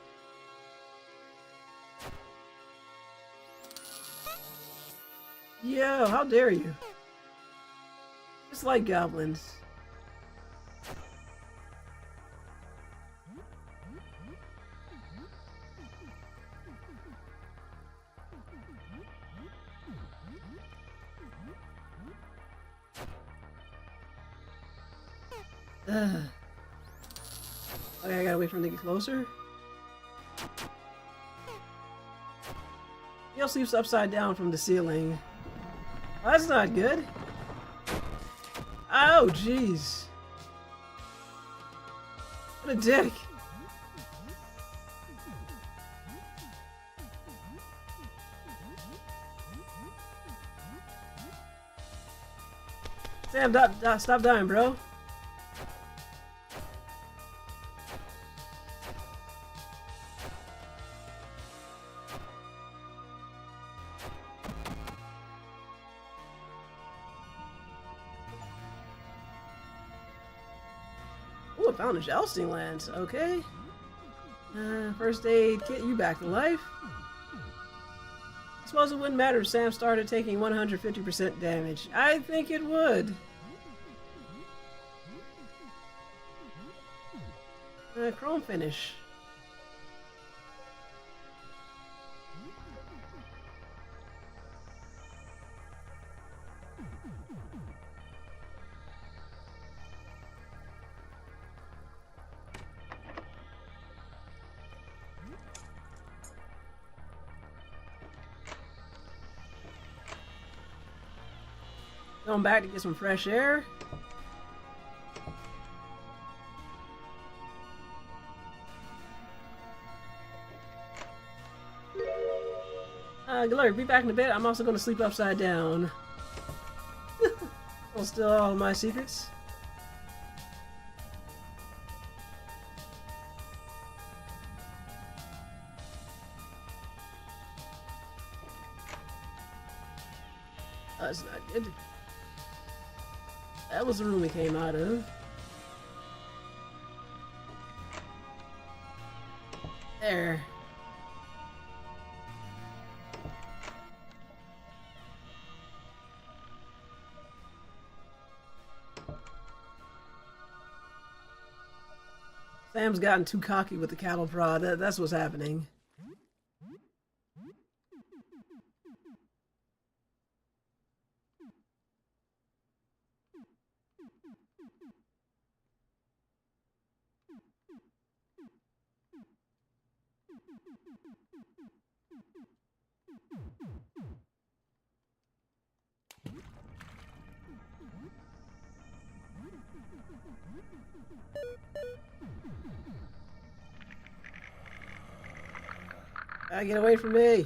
[SPEAKER 1] Yo, how dare you? Just like goblins. Okay, I gotta wait for him to get closer. He also sleeps upside down from the ceiling. Oh, that's not good. Oh, jeez. What a dick. Sam, stop dying, bro. Ooh, I found a jousting lance. Okay. First aid kit, you back to life. I suppose it wouldn't matter if Sam started taking 150% damage. I think it would. Chrome finish. Going back to get some fresh air. Glory, be back in the bed. I'm also going to sleep upside down. I'll steal all of my secrets. That's not good. That was the room we came out of. There. Sam's gotten too cocky with the cattle prod. That's what's happening. Get away from me.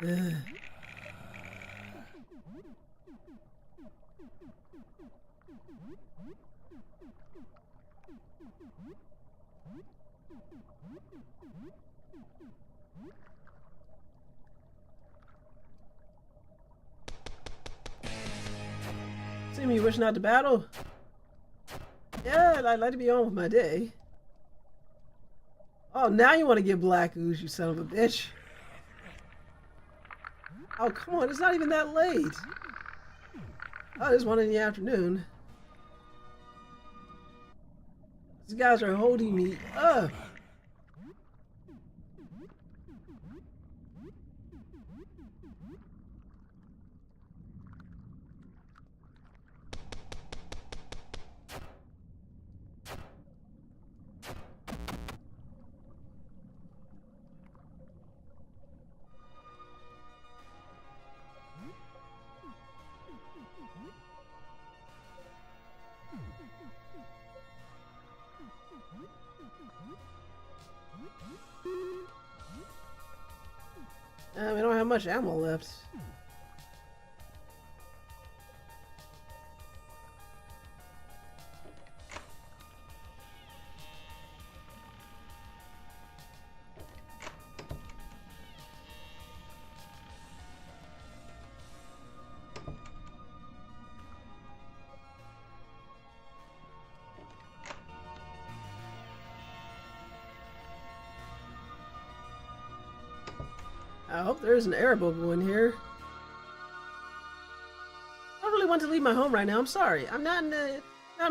[SPEAKER 1] Ugh. See me wishing out to battle? Yeah, I'd like to be on with my day. Oh, now you want to get black ooze, you son of a bitch. Oh, come on, it's not even that late. Oh, there's one in the afternoon. These guys are holding me up. We don't have much ammo left. I hope there is an air bubble in here. I don't really want to leave my home right now. I'm sorry. I'm not in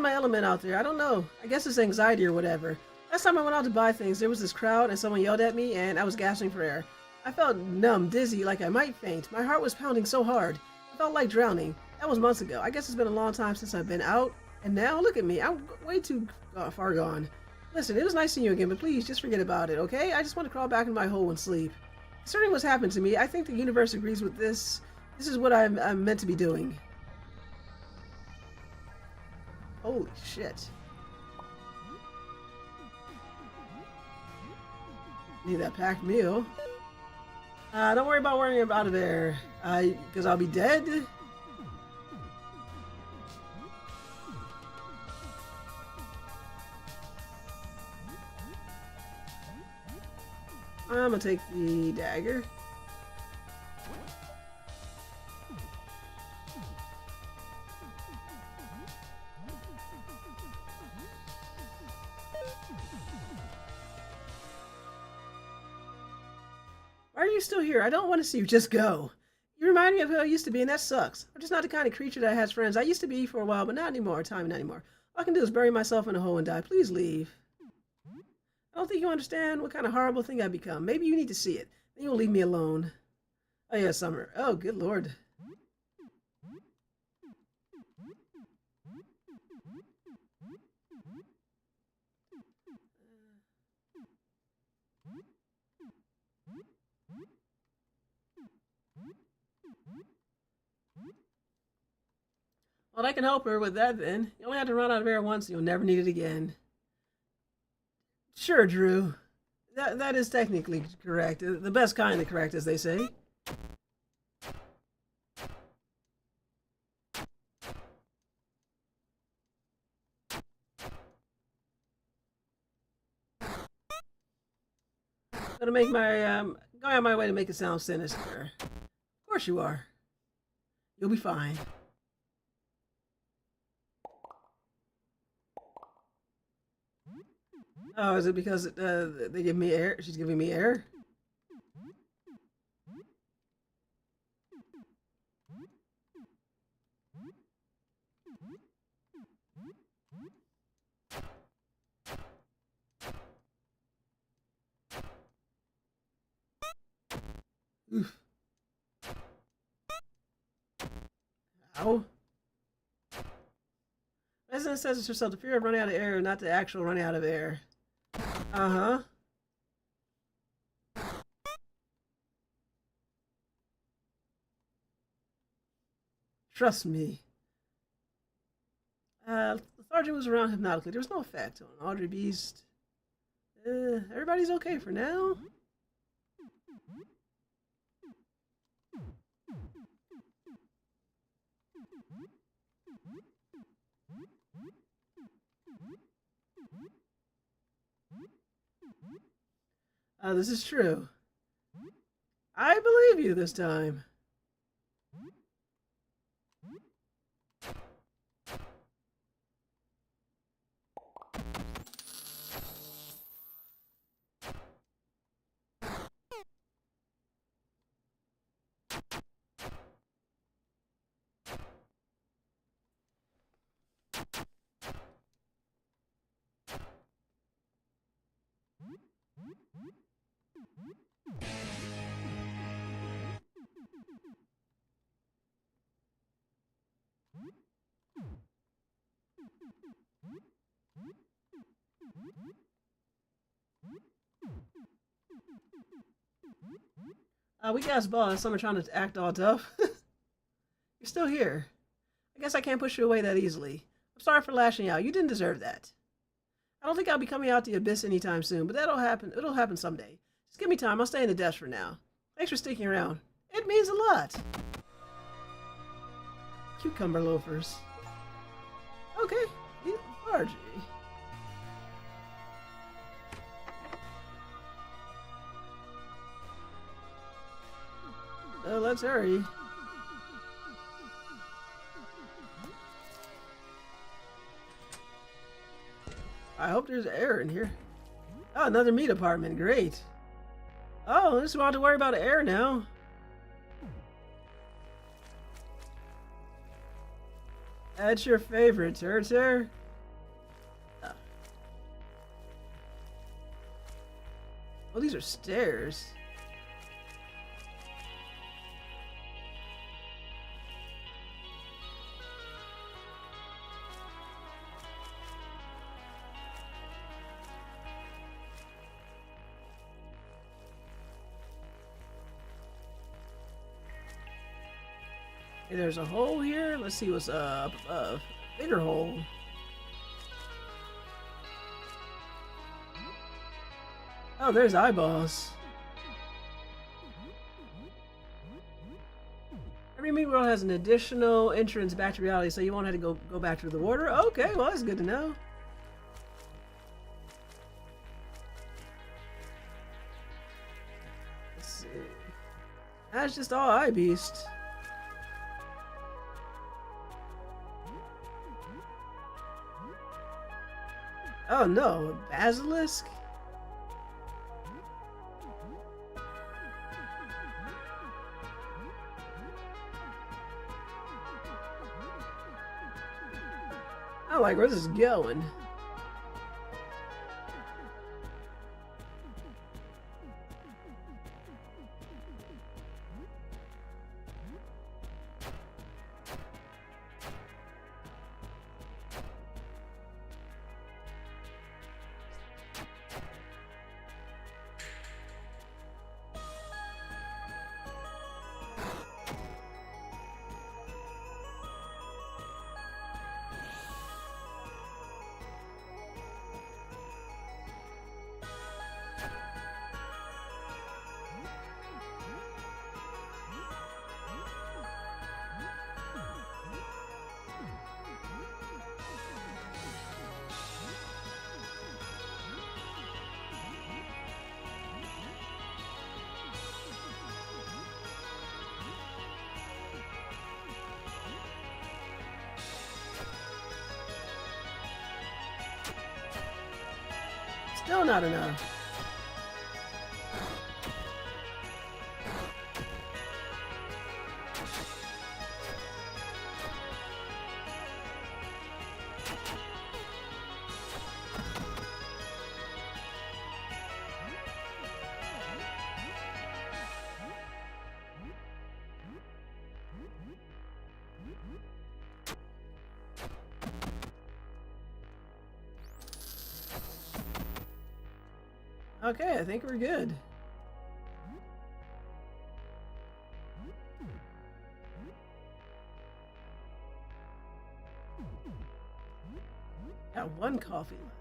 [SPEAKER 1] my element out there. I don't know. I guess it's anxiety or whatever. Last time I went out to buy things, there was this crowd and someone yelled at me and I was gasping for air. I felt numb, dizzy, like I might faint. My heart was pounding so hard. I felt like drowning. That was months ago. I guess it's been a long time since I've been out. And now, look at me. I'm way too far gone. Listen, it was nice seeing you again, but please just forget about it, okay? I just want to crawl back in my hole and sleep. Concerning what's happened to me, I think the universe agrees with this. This is what I'm meant to be doing. Holy shit. Need that packed meal. Don't worry about worrying out of there. Because I'll be dead. I'm gonna take the dagger. Why are you still here? I don't want to see you. Just go. You remind me of who I used to be, and that sucks. I'm just not the kind of creature that has friends. I used to be for a while, but not anymore. Not anymore. All I can do is bury myself in a hole and die. Please leave. I don't think you understand what kind of horrible thing I've become. Maybe you need to see it. Then you'll leave me alone. Oh yeah, Summer. Oh, good lord. Well, I can help her with that then. You only have to run out of air once and you'll never need it again. Sure, Drew. That is technically correct. The best kind of correct, as they say. Gonna make my going on my way to make it sound sinister. Of course you are. You'll be fine. Oh, is it because they give me air? She's giving me air? Oof. Ow. Resident says it's herself, the fear of running out of air, not the actual running out of air. Uh-huh. Trust me. Lethargy was around hypnotically. There was no effect on Audrey Beast. Everybody's okay for now. This is true. I believe you this time. We got boss. Someone trying to act all tough. You're still here. I guess I can't push you away that easily. I'm sorry for lashing out. You didn't deserve that. I don't think I'll be coming out the abyss anytime soon, but that'll happen. It'll happen someday. Just give me time. I'll stay in the desk for now. Thanks for sticking around. It means a lot. Cucumber loafers. Okay. Margie. Let's hurry. I hope there's air in here. Oh, another meat apartment. Great. Oh, I just want to worry about air now. That's your favorite, sir. Oh, these are stairs. Hey, there's a hole here. Let's see what's up above. Bigger hole. Oh, there's eyeballs. Every meat world has an additional entrance back to reality, so you won't have to go back through the water. Okay, well that's good to know. Let's see. That's just all eye beast. Oh no, a basilisk? I like where this is going. Still not enough. Okay, I think we're good. Got one coffee left.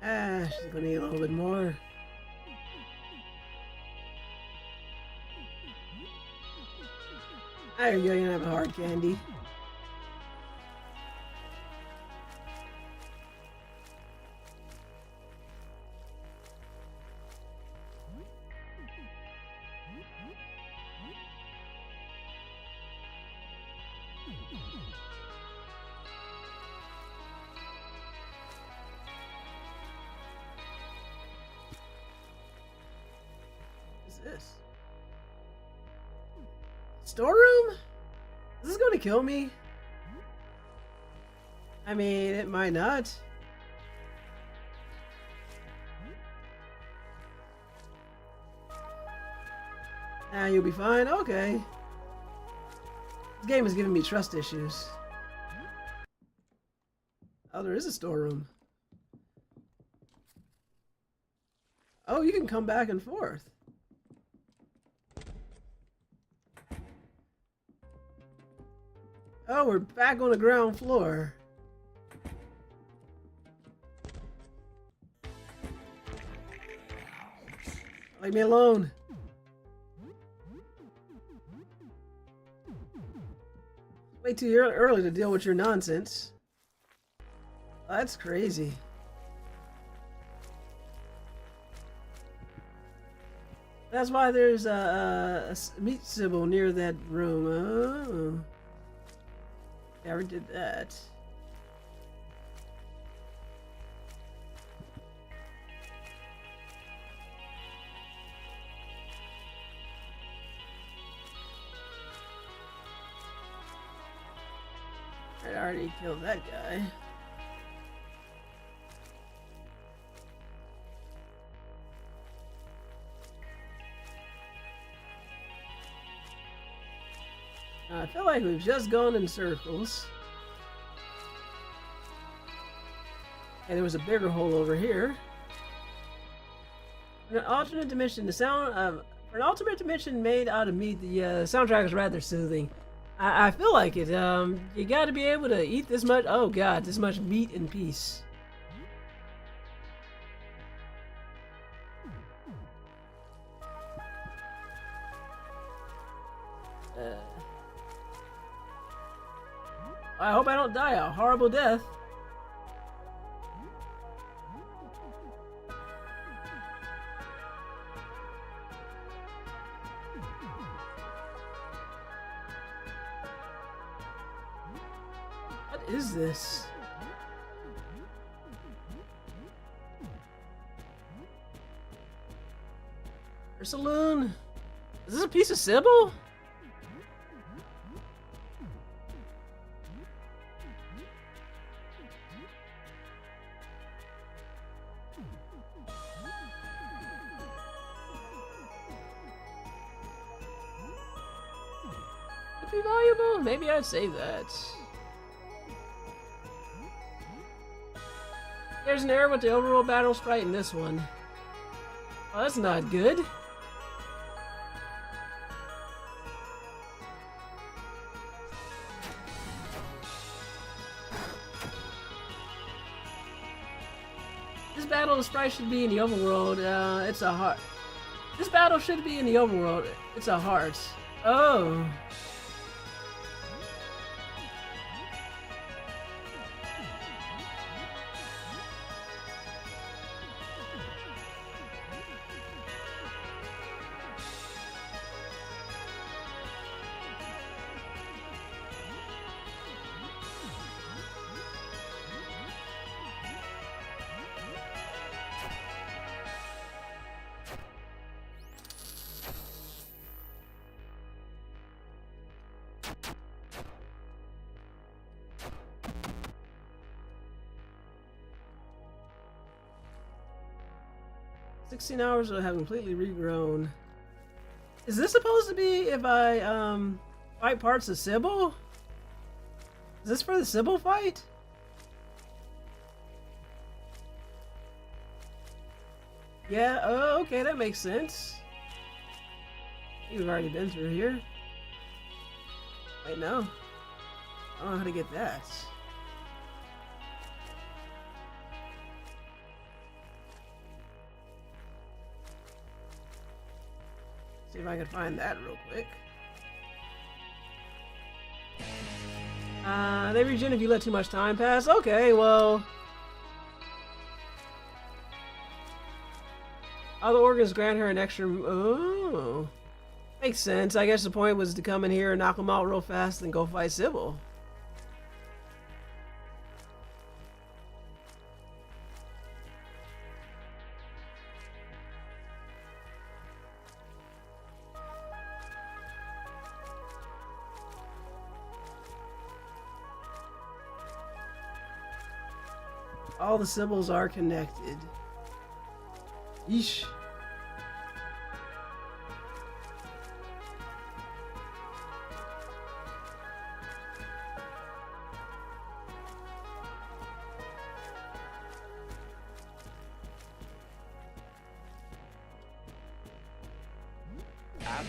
[SPEAKER 1] Ah, she's gonna need a little bit more. There you go, you don't have a hard candy. This? Storeroom? Is this going to kill me? I mean, it might not. Nah, you'll be fine. Okay. This game is giving me trust issues. Oh, there is a storeroom. Oh, you can come back and forth. Oh, we're back on the ground floor. Leave me alone. Way too early to deal with your nonsense. Oh, that's crazy. That's why there's a meat symbol near that room. Oh. Never did that. I already killed that guy. I feel like we've just gone in circles. And there was a bigger hole over here. In an alternate dimension, the sound of for an alternate dimension made out of meat, the soundtrack is rather soothing. I feel like it. You got to be able to eat this much. Oh God, this much meat in peace. I hope I don't die a horrible death. What is this? Or saloon? Is this a piece of Sybil? Could be valuable. Maybe I'd save that. There's an error with the overall battle sprite in this one. Oh, that's not good. This battle sprite should be in the overworld. It's a heart. This battle should be in the overworld. It's a heart. Oh. 16 hours will have completely regrown. Is this supposed to be if I fight parts of Sybil? Is this for the Sybil fight? Yeah, oh, okay, that makes sense. We've already been through here. Wait, no. I don't know how to get that. See if I can find that real quick. They regen if you let too much time pass. Okay, well. Other organs grant her an extra. Oh. Makes sense. I guess the point was to come in here and knock them out real fast and go fight Sybil. All the Sybils are connected. Yeesh.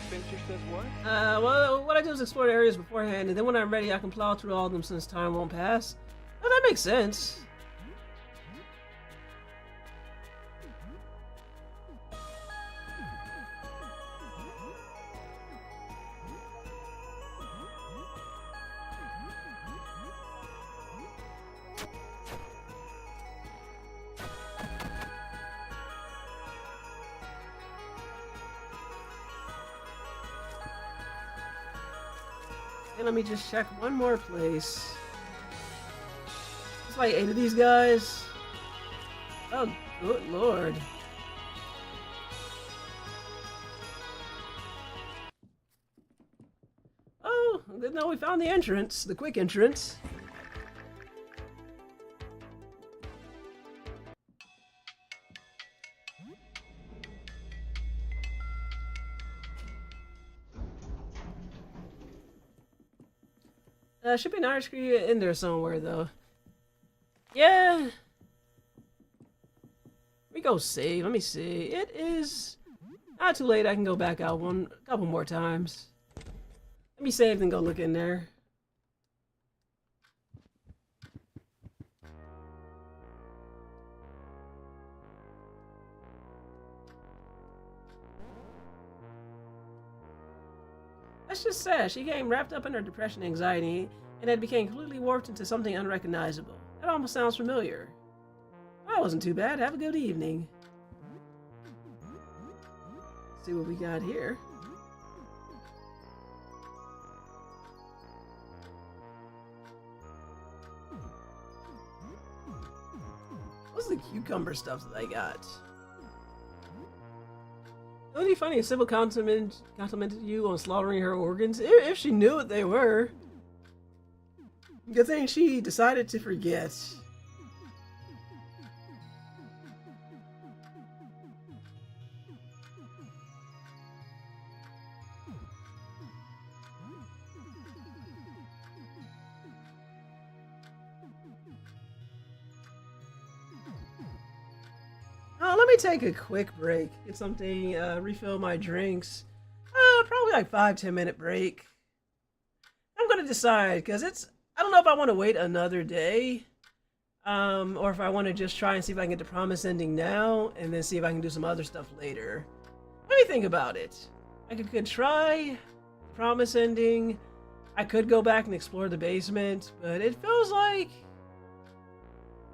[SPEAKER 2] Sphincter says what?
[SPEAKER 1] Well, what I do is explore the areas beforehand, and then when I'm ready, I can plow through all of them since time won't pass. Well, that makes sense. And let me just check one more place. It's like 8 of these guys. Oh, good lord. Oh, no, we found the entrance, the quick entrance. Should be an ice cream in there somewhere, though. Yeah. We go save. Let me see. It is not too late. I can go back out a couple more times. Let me save and go look in there. That's just sad. She became wrapped up in her depression and anxiety, and had became completely warped into something unrecognizable. That almost sounds familiar. That wasn't too bad. Have a good evening. Let's see what we got here. What's the cucumber stuff that I got? It would be funny if Sybil complimented you on slaughtering her organs, if she knew what they were. Good thing she decided to forget. Oh, let me take a quick break. Get something, refill my drinks. Probably like 5-10 minute break. I'm gonna decide, because I don't know if I want to wait another day. Or if I want to just try and see if I can get the promise ending now, and then see if I can do some other stuff later. Let me think about it. I could try promise ending. I could go back and explore the basement, but it feels like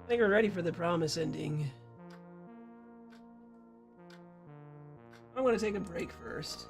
[SPEAKER 1] I think we're ready for the promise ending. I'm gonna take a break first.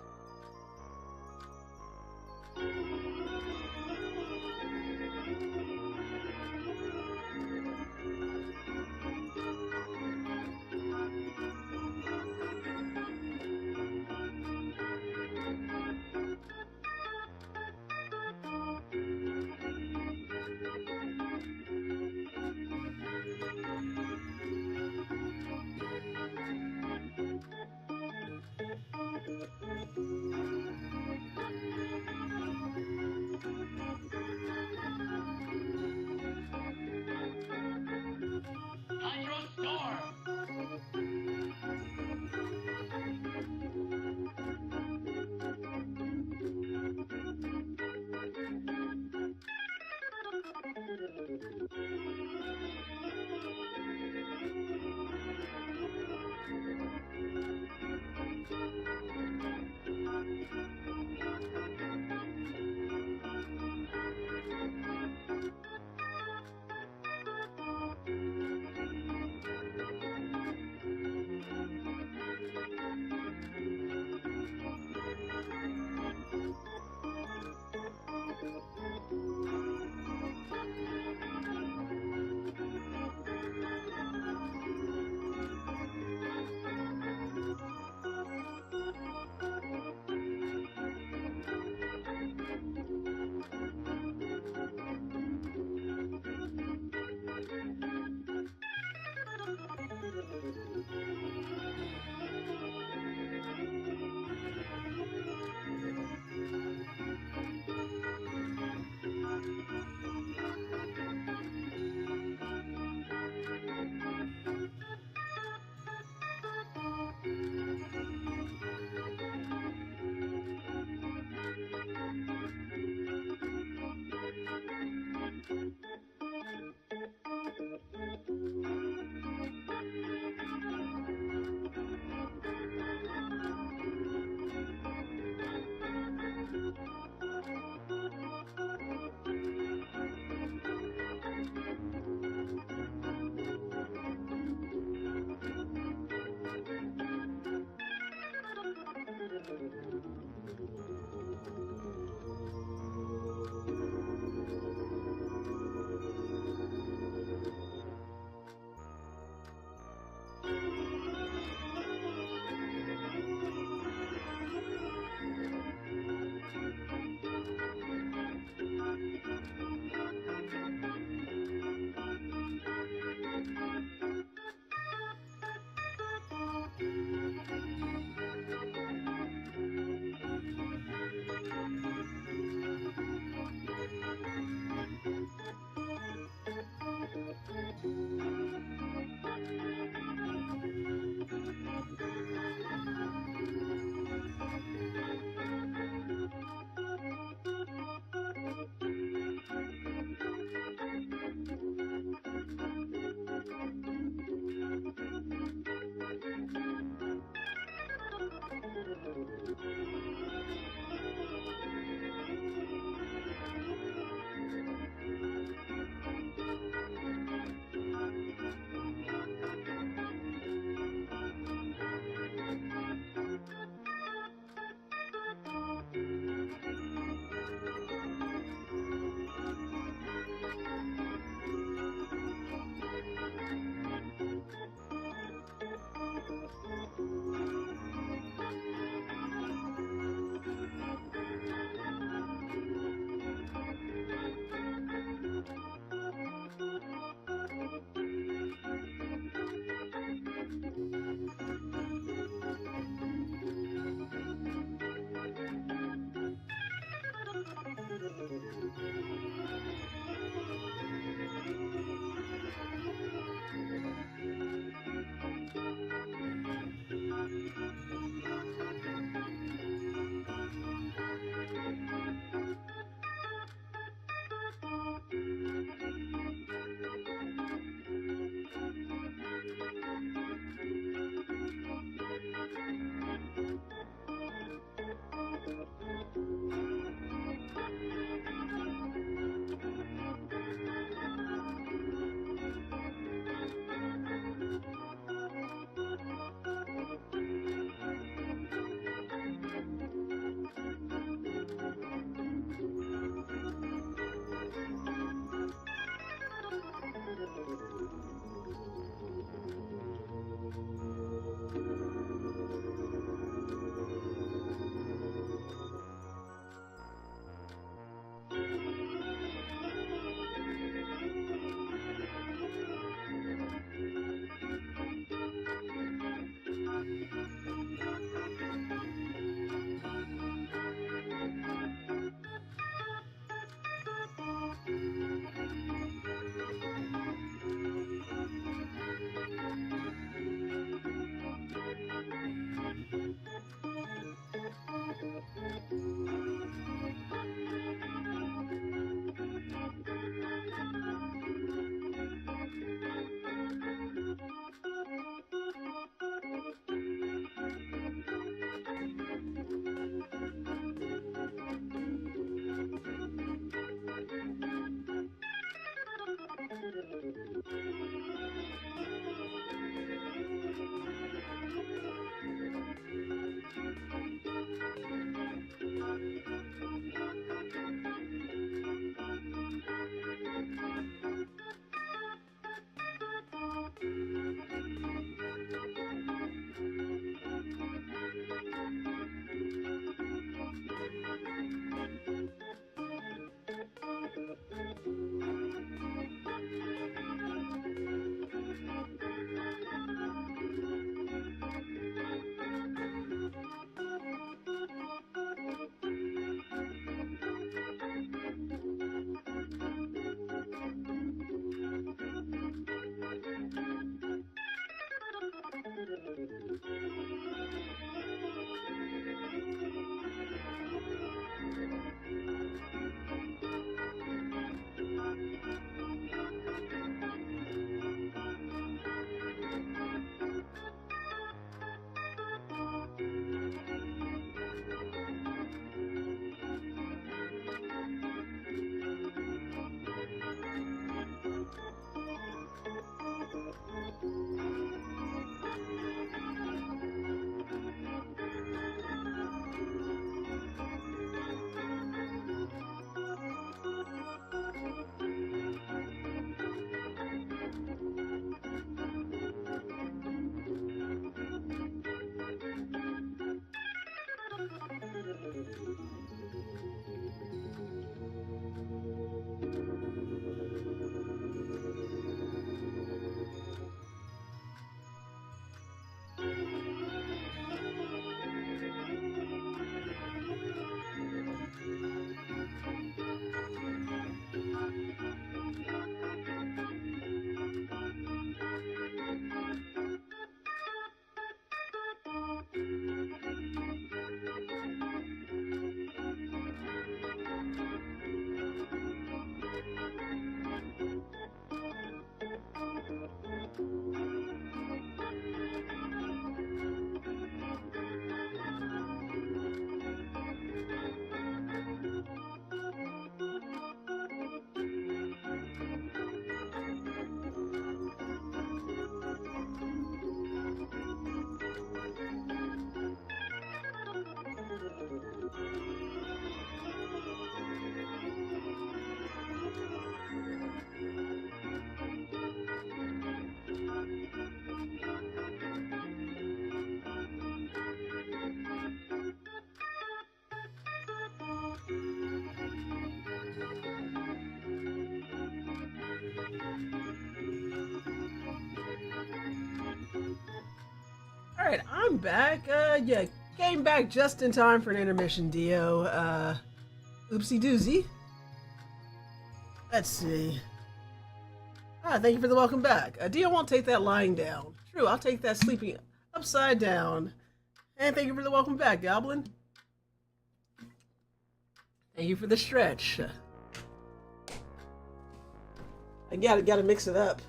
[SPEAKER 1] Alright, I'm back. Yeah, came back just in time for an intermission, Dio. Oopsie doozy. Let's see. Thank you for the welcome back. Dio won't take that lying down. True, I'll take that sleeping upside down. And thank you for the welcome back, Goblin. Thank you for the stretch. I gotta mix it up.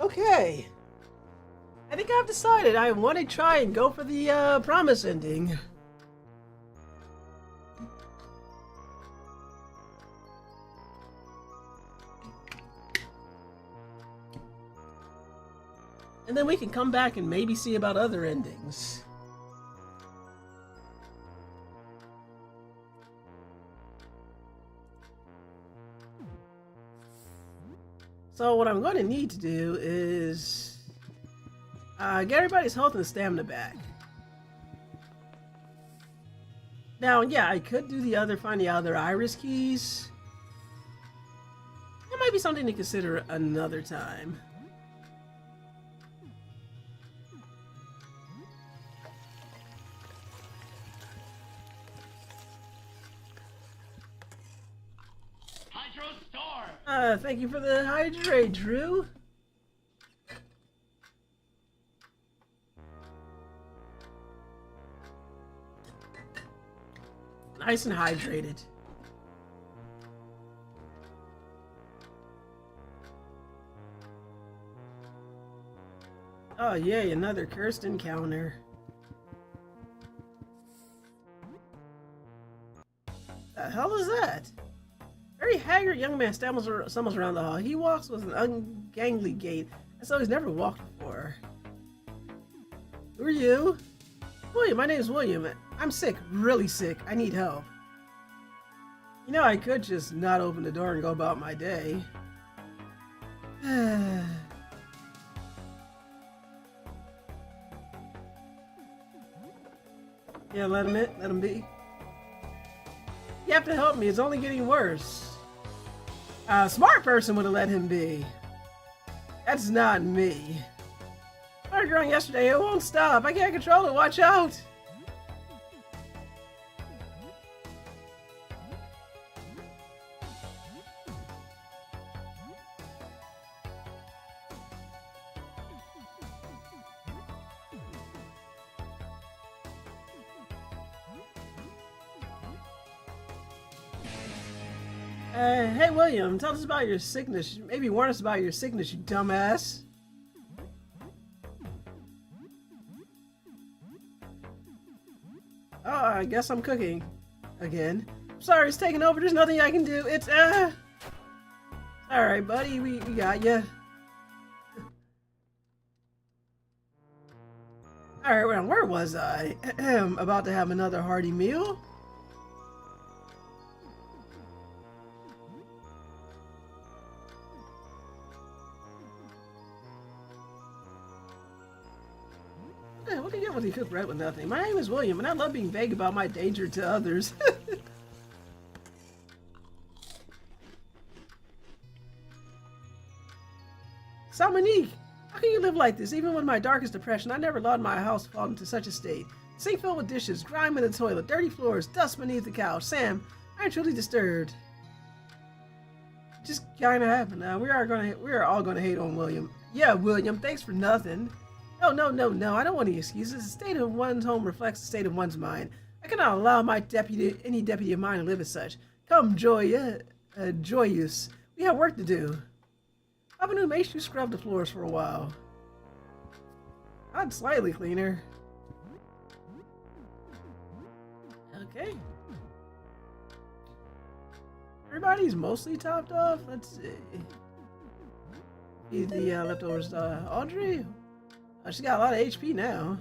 [SPEAKER 1] Okay. I think I've decided I want to try and go for the promise ending. And then we can come back and maybe see about other endings. So what I'm going to need to do is get everybody's health and stamina back. Now, yeah, I could do find the other iris keys. That might be something to consider another time. Thank you for the hydrate, Drew. Nice and hydrated. Oh yay, another cursed encounter. The hell is that? Very haggard young man stumbles around the hall. He walks with an ungainly gait, as though he's never walked before. Who are you? William, my name's William. I'm sick, really sick. I need help. You know, I could just not open the door and go about my day. Yeah, let him in. Let him be. You have to help me. It's only getting worse. A smart person would have let him be. That's not me. Started growing yesterday. It won't stop. I can't control it. Watch out. Hey William, tell us about your sickness. Maybe warn us about your sickness, you dumbass. Oh, I guess I'm cooking. Again. Sorry, it's taking over. There's nothing I can do. It's, Alright, buddy, we got ya. Alright, well, where was I? About to have another hearty meal? What do you get when you cook bread with nothing? My name is William, and I love being vague about my danger to others. Dominique, how can you live like this? Even with my darkest depression, I never allowed my house to fall into such a state. Sink filled with dishes, grime in the toilet, dirty floors, dust beneath the couch. Sam, I'm truly disturbed. Just kinda happened. We are all gonna hate on William. Yeah, William, thanks for nothing. No, I don't want any excuses. The state of one's home reflects the state of one's mind. I cannot allow any deputy of mine to live as such. Come, Joyous. We have work to do. Avenue, make sure you scrub the floors for a while. I'd slightly cleaner. Okay. Everybody's mostly topped off. Let's see. Eat the leftovers. Audrey? She's got a lot of HP now.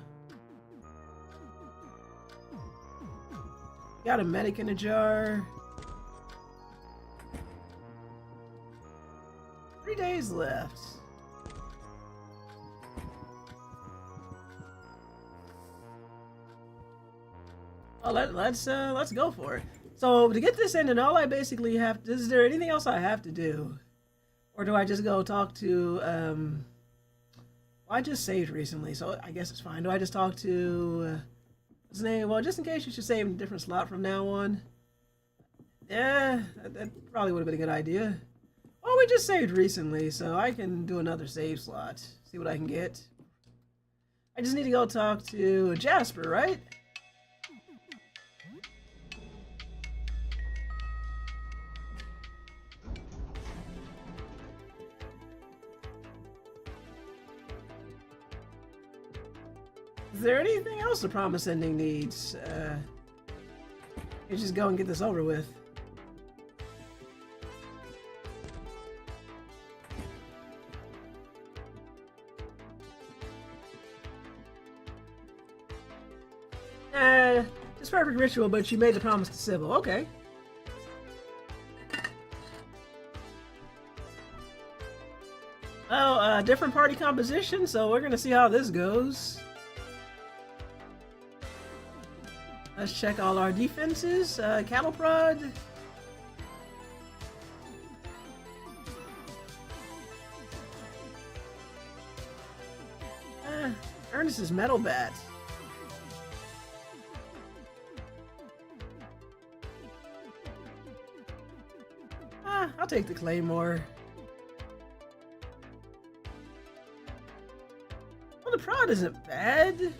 [SPEAKER 1] Got a medic in a jar. 3 days left. Oh, let's go for it. So to get this ending, all I basically have to, is there anything else I have to do? Or do I just go talk to, well, I just saved recently, so I guess it's fine. Do I just talk to, what's his name? Well, just in case you should save in a different slot from now on. Yeah, that probably would have been a good idea. Well, we just saved recently, so I can do another save slot. See what I can get. I just need to go talk to Jasper, right? Is there anything else the promise ending needs? You just go and get this over with. Just perfect ritual, but you made the promise to Sybil. Okay. Well, different party composition, so we're gonna see how this goes. Let's check all our defenses. Cattle prod. Ernest's metal bat. I'll take the claymore. Well, the prod isn't bad.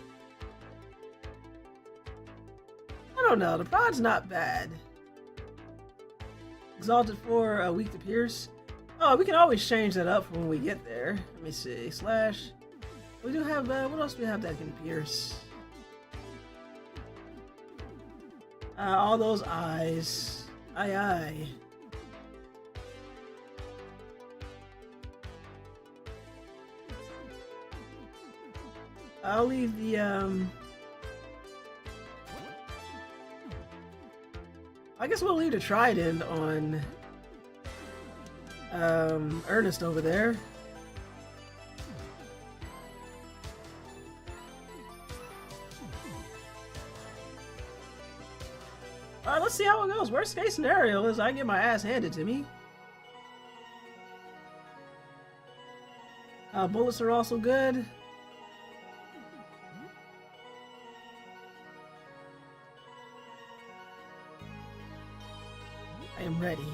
[SPEAKER 1] I don't know, the prod's not bad. Exalted for a weak to pierce. Oh, we can always change that up for when we get there. Let me see. Slash. We do have, what else do we have that can pierce? All those eyes. Aye, aye. I'll leave the, I guess we'll leave the trident on, Ernest over there. Alright, let's see how it goes. Worst case scenario is I get my ass handed to me. Bullets are also good. I am ready.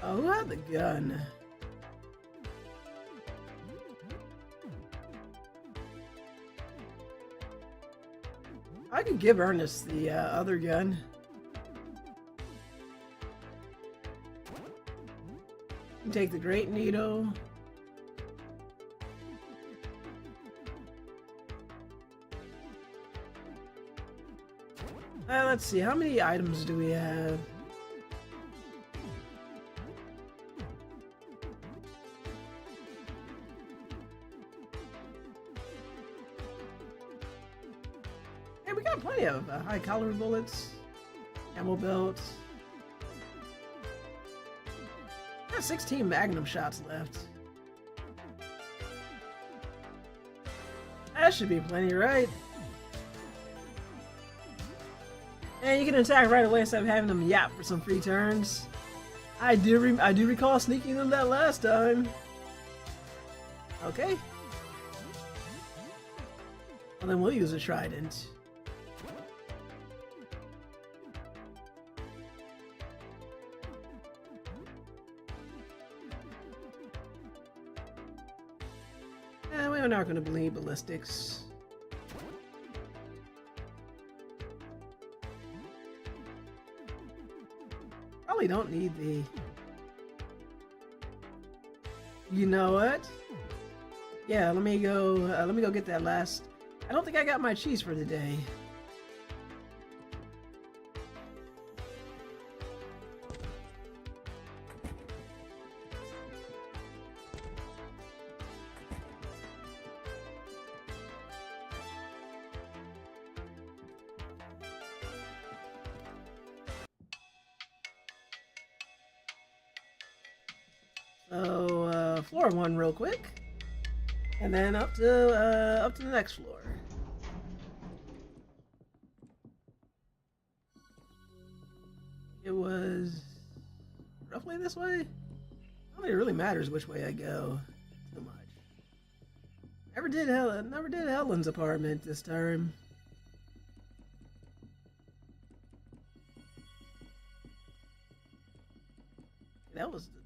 [SPEAKER 1] Oh, who had the gun? I could give Ernest the other gun. Take the Great Needle. Let's see, how many items do we have? Hey, we got plenty of high caliber bullets, ammo belts. Got 16 magnum shots left. That should be plenty, right? And you can attack right away instead of having them yap for some free turns. I do recall sneaking them that last time. Okay. Well, then we'll use a trident. And we're not going to bleed ballistics. Probably don't need the... You know what? Yeah, let me go get that last... I don't think I got my cheese for today. So, floor 1 real quick. And then up to the next floor. was roughly this way. I don't think it really matters which way I go too much. Never did Helen's apartment this time. That was the door.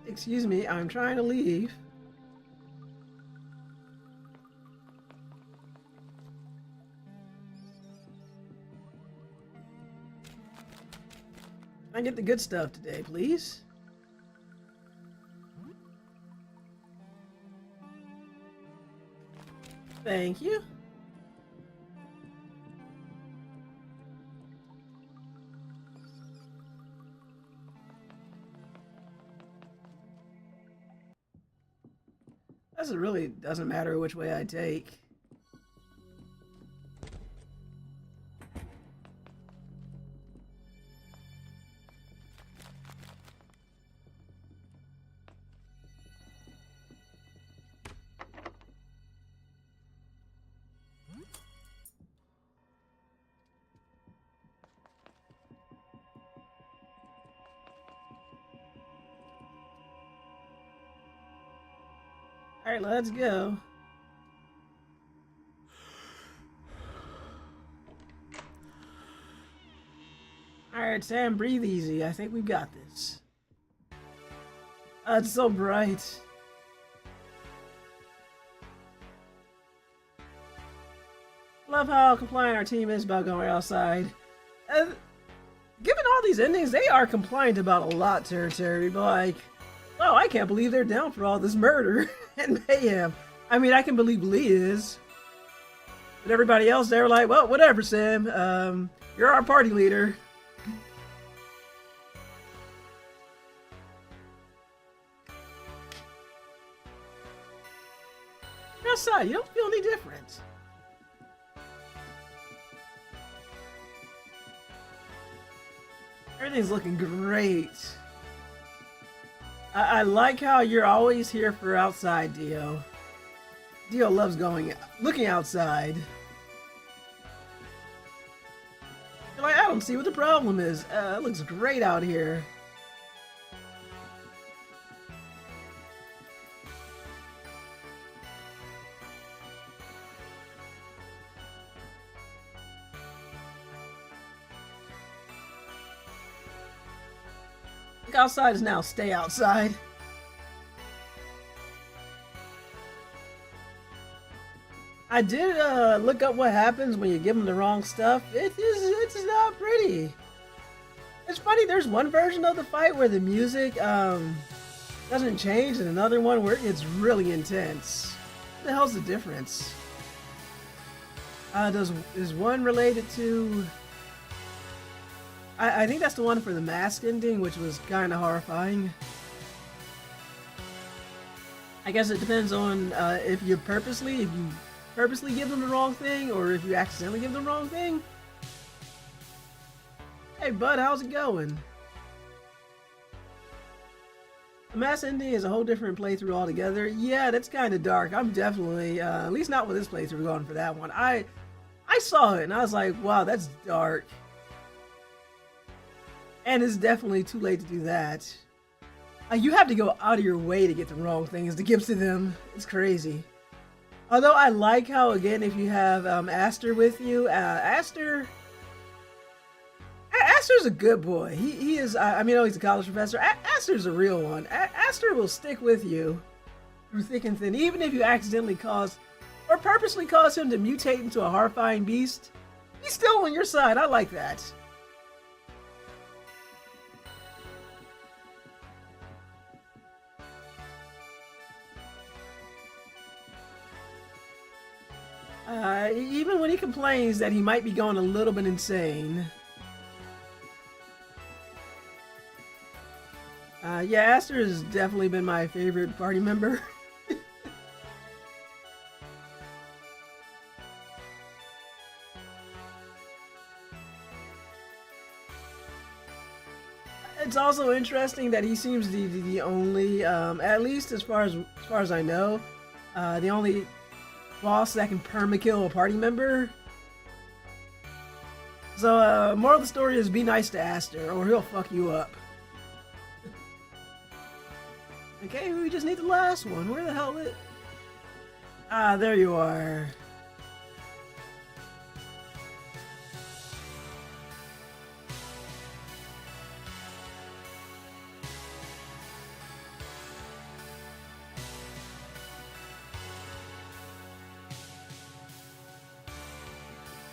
[SPEAKER 1] Excuse me, I'm trying to leave. Can I get the good stuff today, please? Thank you. It really doesn't matter which way I take. Alright, let's go. Alright, Sam, breathe easy. I think we've got this. It's so bright. Love how compliant our team is about going outside. Given all these endings, they are compliant about a lot, Terry, but like, oh, I can't believe they're down for all this murder and mayhem. I mean, I can believe Lee is. But everybody else, they were like, well, whatever, Sam. You're our party leader. You're outside. You don't feel any different. Everything's looking great. I like how you're always here for outside, Dio. Dio loves looking outside. You're like, I don't see what the problem is. It looks great out here. Outside is now stay outside. I did look up what happens when you give them the wrong stuff. It's not pretty. It's funny, there's one version of the fight where the music doesn't change and another one where it's really intense. What the hell's the difference? Is one related to... I think that's the one for the mask ending, which was kind of horrifying. I guess it depends on if you purposely give them the wrong thing, or if you accidentally give them the wrong thing. Hey bud, how's it going? The mask ending is a whole different playthrough altogether. Yeah, that's kind of dark. I'm definitely, at least not with this playthrough going for that one. I saw it and I was like, wow, that's dark. And it's definitely too late to do that. You have to go out of your way to get the wrong things to give to them. It's crazy. Although I like how, again, if you have Aster with you, Aster's a good boy. He is, I mean, he's a college professor. Aster's a real one. Aster will stick with you through thick and thin. Even if you accidentally cause, or purposely cause him to mutate into a horrifying beast, he's still on your side. I like that. Even when he complains that he might be going a little bit insane. Yeah, Aster has definitely been my favorite party member. It's also interesting that he seems to be the only, at least as far as I know, the only boss that can permakill a party member. So, moral of the story is be nice to Aster, or he'll fuck you up. Okay, we just need the last one. Where the hell is it? Ah, there you are.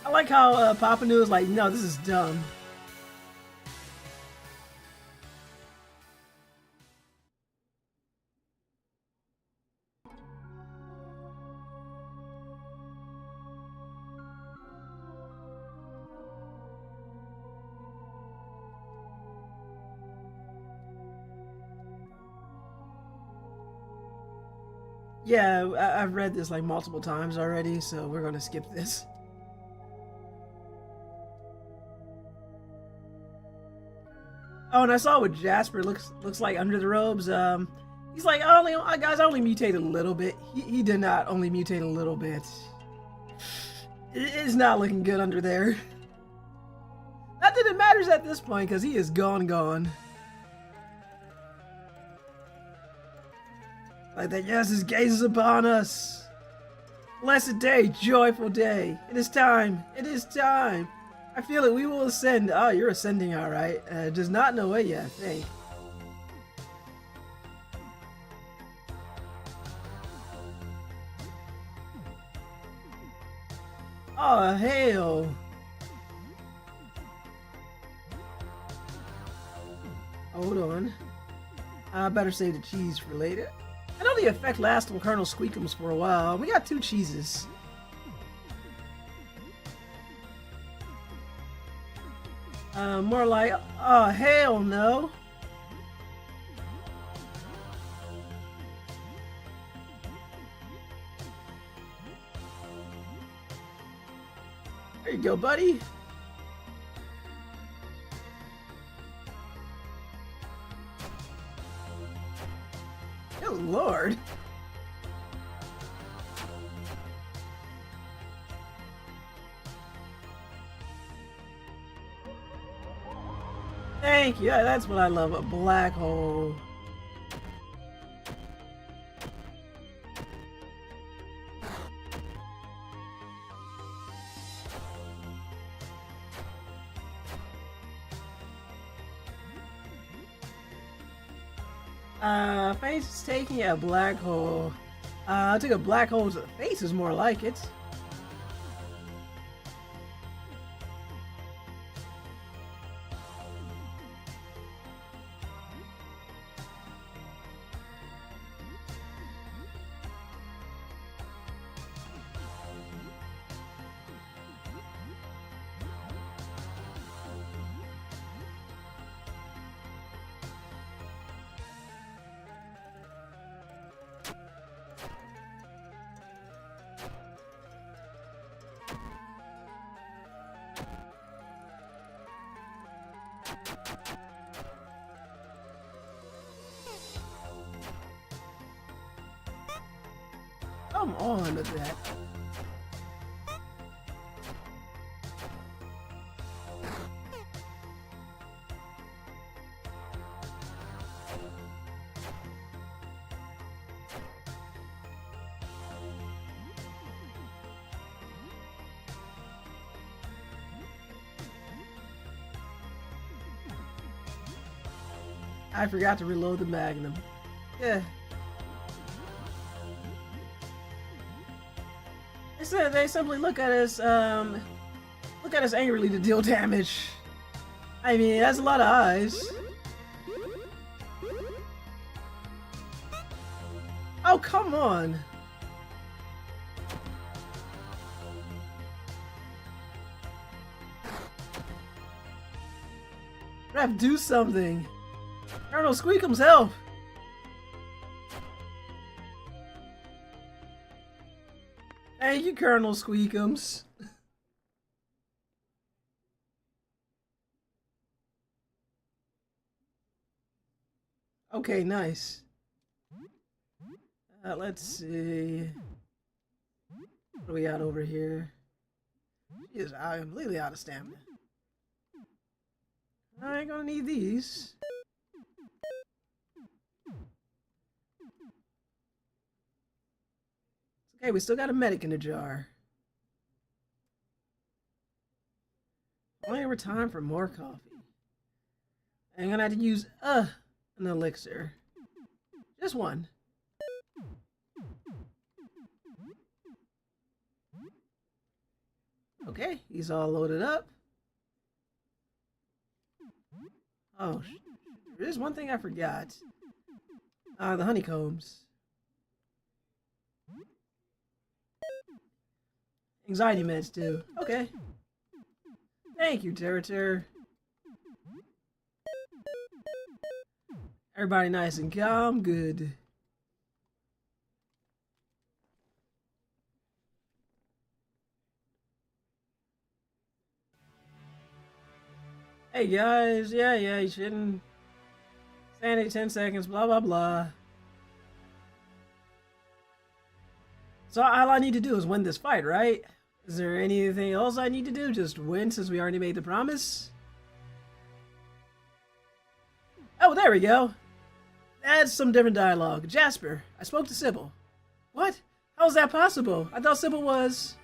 [SPEAKER 1] I like how Papa Nu is like, no, this is dumb. Yeah, I've read this like multiple times already, so we're gonna skip this. Oh, and I saw what Jasper looks like under the robes. He's like, guys, I only mutated a little bit. He did not only mutate a little bit. It's not looking good under there. Not that it matters at this point, because he is gone. Like that, yes, his gaze is upon us. Blessed day, joyful day. It is time. It is time. I feel it. We will ascend. Oh, you're ascending, all right. Just not in a way yet, I think. Oh, hail. Hold on. I better save the cheese for later. I know the effect lasts on Colonel Squeakums for a while. We got 2 cheeses. More like, oh, hell no. There you go, buddy. Good lord. Thank you. Yeah, that's what I love, a black hole. Face is taking a black hole. I took a black hole to the face is more like it. Come on with that. I forgot to reload the Magnum. Yeah. They simply look at us angrily to deal damage. I mean, that's a lot of eyes. Oh, come on. Ref, do something. Colonel Squeakums, help! Thank you, Colonel Squeakums. Okay, nice. Let's see. What do we got over here? Jeez, I am completely out of stamina. I ain't gonna need these. It's okay, we still got a medic in the jar. Only ever time for more coffee. I'm gonna have to use an elixir. Just one. Okay, he's all loaded up. Oh, there's one thing I forgot. The honeycombs. Anxiety meds too. Okay. Thank you, Territor. Everybody nice and calm, good. Hey guys, yeah, you shouldn't. Sanity 10 seconds, blah blah blah. So all I need to do is win this fight, right? Is there anything else I need to do? Just win since we already made the promise? Oh, there we go. That's some different dialogue. Jasper, I spoke to Sybil. What? How is that possible? I thought Sybil was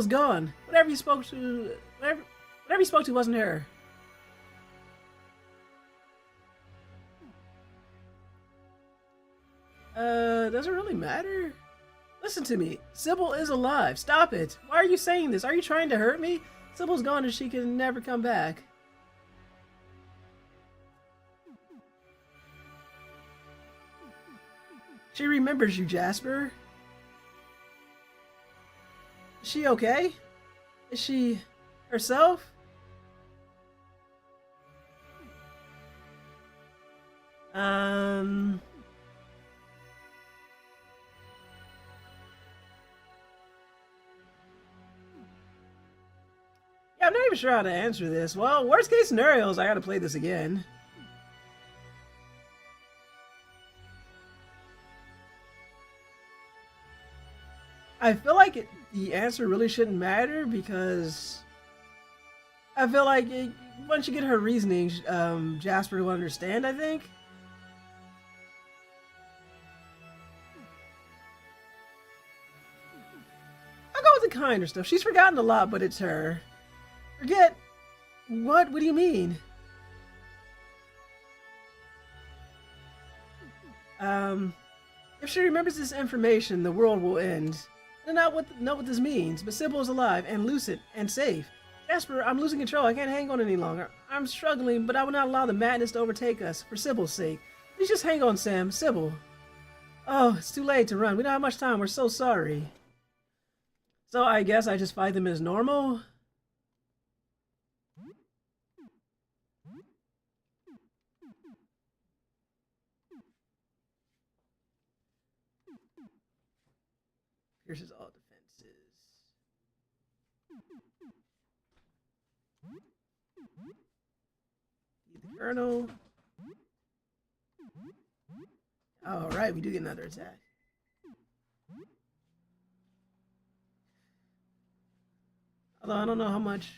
[SPEAKER 1] gone. Whatever you spoke to wasn't her. Does it really matter? Listen to me. Sybil is alive. Stop it. Why are you saying this? Are you trying to hurt me? Sybil's gone and she can never come back. She remembers you, Jasper. Is she okay? Is she herself? Yeah, I'm not even sure how to answer this. Well, worst case scenario is I gotta play this again. I feel like the answer really shouldn't matter because I feel like once you get her reasoning, Jasper will understand, I think. I'll go with the kinder stuff. She's forgotten a lot, but it's her. Forget? What? What do you mean? If she remembers this information, the world will end. I don't know what this means, but Sybil is alive and lucid and safe. Jasper, I'm losing control. I can't hang on any longer. I'm struggling, but I will not allow the madness to overtake us, for Sybil's sake. Please just hang on, Sam. Sybil. Oh, it's too late to run. We don't have much time. We're so sorry. So I guess I just fight them as normal? Pierces all defenses. Beat the Colonel. Alright, we do get another attack. Although I don't know how much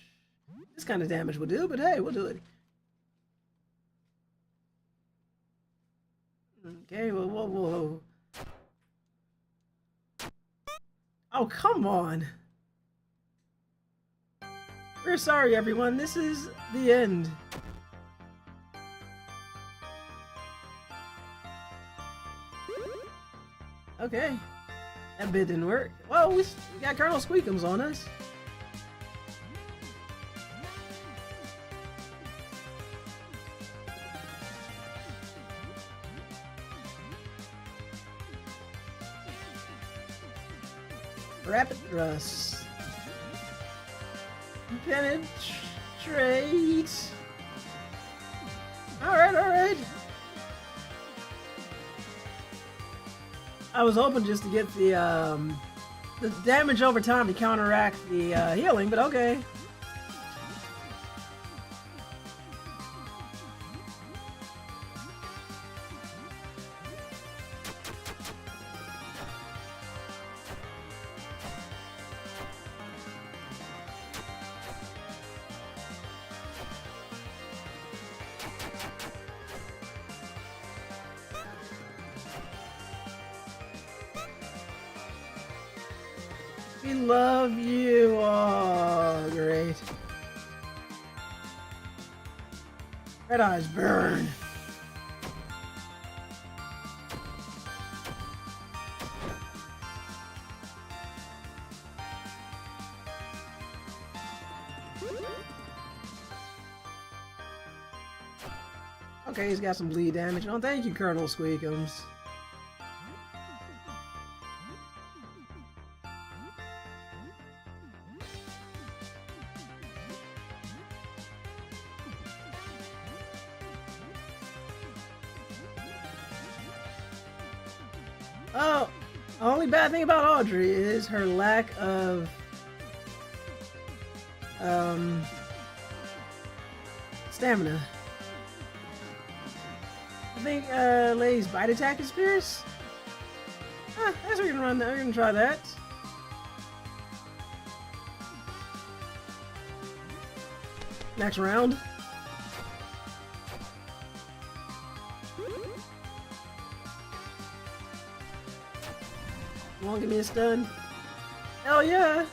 [SPEAKER 1] this kind of damage will do, but hey, we'll do it. Okay, whoa. Oh, come on. We're sorry, everyone. This is the end. Okay. That bit didn't work. Well, we got Colonel Squeakums on us. Rapid thrust. Penetrate. Alright. I was hoping just to get the damage over time to counteract the healing, but okay. We love you. Oh, great. Red eyes burn. Okay, he's got some bleed damage. Oh, thank you, Colonel Squeakums. Oh, the only bad thing about Audrey is her lack of stamina. I think Lady's bite attack is fierce. I guess we can run that. We can try that. Next round. Won't give me a stun. Hell yeah!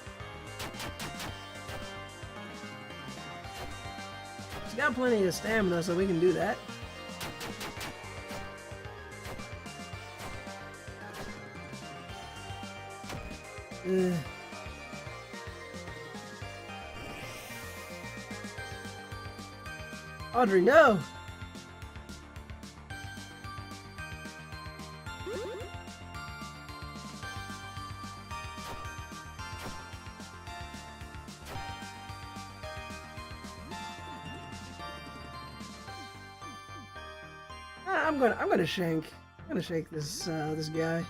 [SPEAKER 1] She's got plenty of stamina, so we can do that. Ugh. Audrey, no! I'm gonna shank. I'm gonna shake this this guy.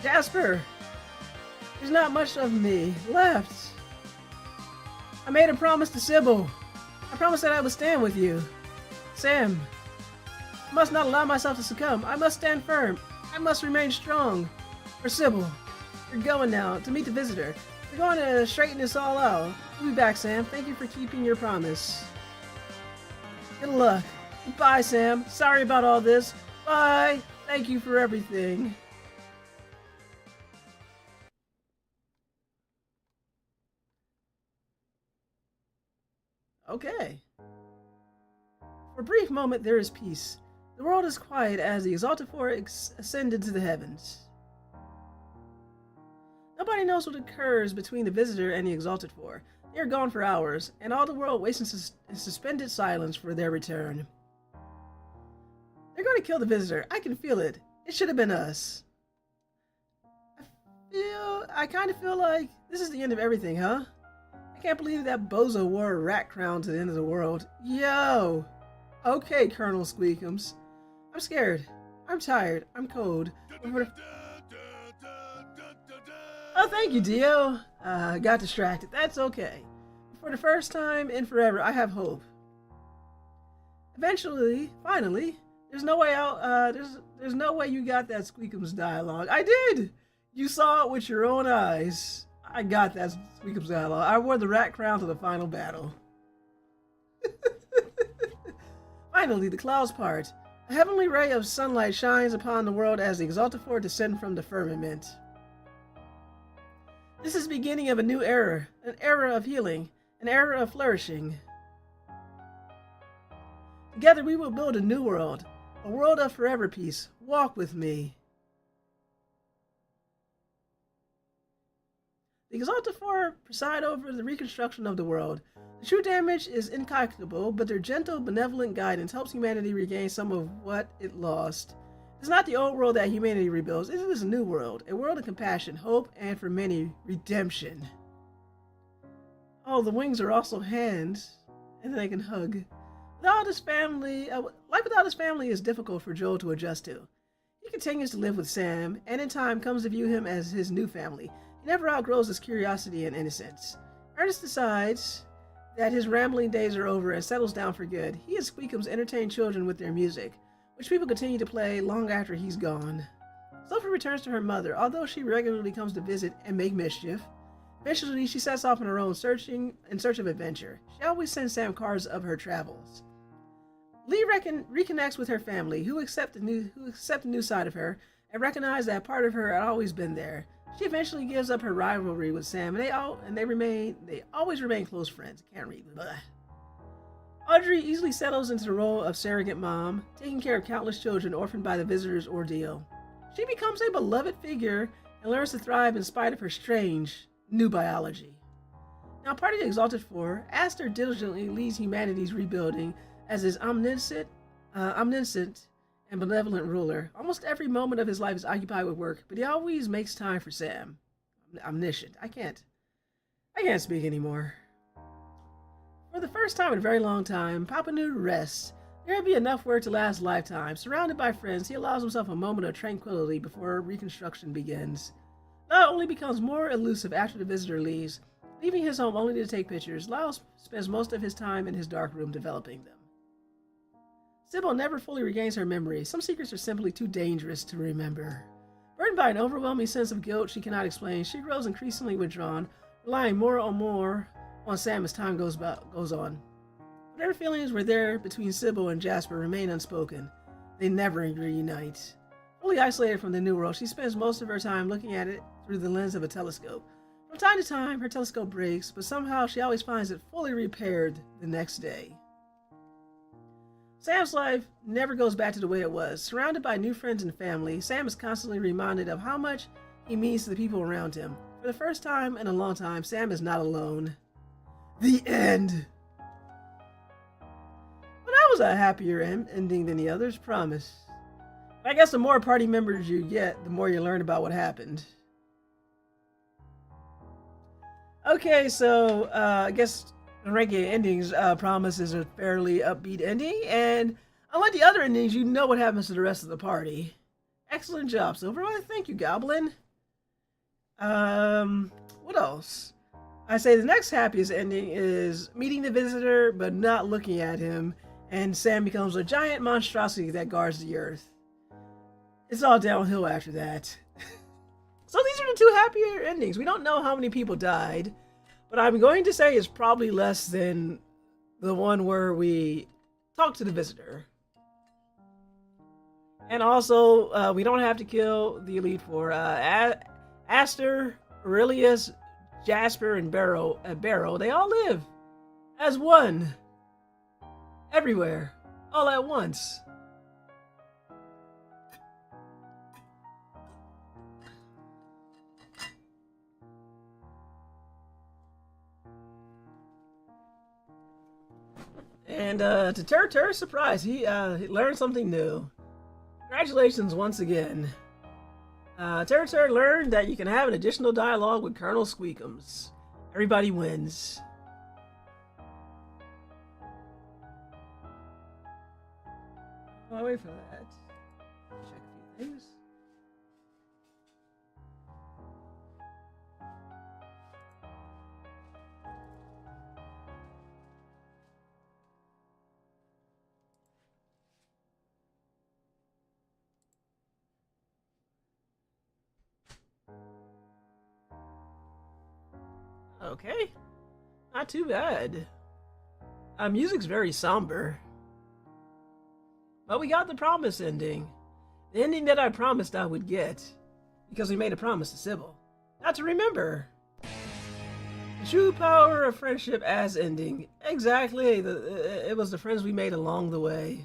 [SPEAKER 1] Jasper! There's not much of me left. I made a promise to Sybil. I promised that I would stand with you. Sam, I must not allow myself to succumb. I must stand firm. I must remain strong. For Sybil, you're going now to meet the visitor. We're going to straighten this all out. We'll be back, Sam. Thank you for keeping your promise. Good luck. Goodbye, Sam. Sorry about all this. Bye. Thank you for everything. Okay. For a brief moment, there is peace. The world is quiet as the Exalted Four ascended to the heavens. Nobody knows what occurs between the visitor and the Exalted Four. They are gone for hours, and all the world waits in suspended silence for their return. They're going to kill the visitor. I can feel it. It should have been us. I kind of feel like this is the end of everything, huh? I can't believe that bozo wore a rat crown to the end of the world. Yo! Okay, Colonel Squeakums. I'm scared. I'm tired. I'm cold. Oh, thank you, Dio. Got distracted. That's okay. For the first time in forever, I have hope. Eventually, finally, there's no way out. There's no way you got that Squeakums dialogue. I did! You saw it with your own eyes. I got that Squeakums dialogue. I wore the rat crown to the final battle. Finally, the clouds part. A heavenly ray of sunlight shines upon the world as the Exalted Four descend from the firmament. This is the beginning of a new era, an era of healing, an era of flourishing. Together we will build a new world, a world of forever peace. Walk with me. The Exalted Four preside over the reconstruction of the world. The true damage is incalculable, but their gentle, benevolent guidance helps humanity regain some of what it lost. It's not the old world that humanity rebuilds, it is a new world, a world of compassion, hope, and for many, redemption. Oh, the wings are also hands, and they can hug. Without his family, life without his family is difficult for Joel to adjust to. He continues to live with Sam, and in time comes to view him as his new family. He never outgrows his curiosity and innocence. Ernest decides that his rambling days are over and settles down for good. He and Squeakums entertain children with their music, which people continue to play long after he's gone. Sophie returns to her mother, although she regularly comes to visit and make mischief. Eventually, she sets off on her own in search of adventure. She always sends Sam cards of her travels. Lee reconnects with her family, who accept the new side of her and recognize that part of her had always been there. She eventually gives up her rivalry with Sam, and they always remain close friends. Can't read. Blah. Audrey easily settles into the role of surrogate mom, taking care of countless children orphaned by the visitor's ordeal. She becomes a beloved figure and learns to thrive in spite of her strange new biology. Now, part of the Exalted Four, Aster diligently leads humanity's rebuilding as his omniscient and benevolent ruler. Almost every moment of his life is occupied with work, but he always makes time for Sam. Omniscient. I can't speak anymore. For the first time in a very long time, Papa knew to rest. There would be enough work to last a lifetime. Surrounded by friends, he allows himself a moment of tranquility before reconstruction begins. Lyle only becomes more elusive after the visitor leaves. Leaving his home only to take pictures, Lyle spends most of his time in his dark room developing them. Sybil never fully regains her memory. Some secrets are simply too dangerous to remember. Burdened by an overwhelming sense of guilt she cannot explain, she grows increasingly withdrawn, relying more and more on Sam as time goes on. Whatever feelings were there between Sybil and Jasper remain unspoken. They never reunite. Fully isolated from the new world, she spends most of her time looking at it through the lens of a telescope. From time to time, her telescope breaks, but somehow she always finds it fully repaired the next day. Sam's life never goes back to the way it was. Surrounded by new friends and family, Sam is constantly reminded of how much he means to the people around him. For the first time in a long time, Sam is not alone. The end. Well, that was a happier ending than the others, promise. I guess the more party members you get, the more you learn about what happened. Okay, so I guess Ranking Endings promises a fairly upbeat ending, and unlike the other endings, you know what happens to the rest of the party. Excellent job, Silver. Well, thank you, Goblin. What else? I say the next happiest ending is meeting the visitor, but not looking at him, and Sam becomes a giant monstrosity that guards the earth. It's all downhill after that. So these are the two happier endings. We don't know how many people died, but I'm going to say it's probably less than the one where we talk to the visitor. And also, we don't have to kill the Elite Four. Aster, Aurelius, Jasper, and Barrow, they all live as one. Everywhere. All at once. And to Ter's surprise, he learned something new. Congratulations once again. Ter learned that you can have an additional dialogue with Colonel Squeakums. Everybody wins. I'll wait for that. Check a few things. Okay, not too bad. Music's very somber. But we got the promise ending. The ending that I promised I would get. Because we made a promise to Sybil. Not to remember. The true power of friendship as ending. Exactly, it was the friends we made along the way.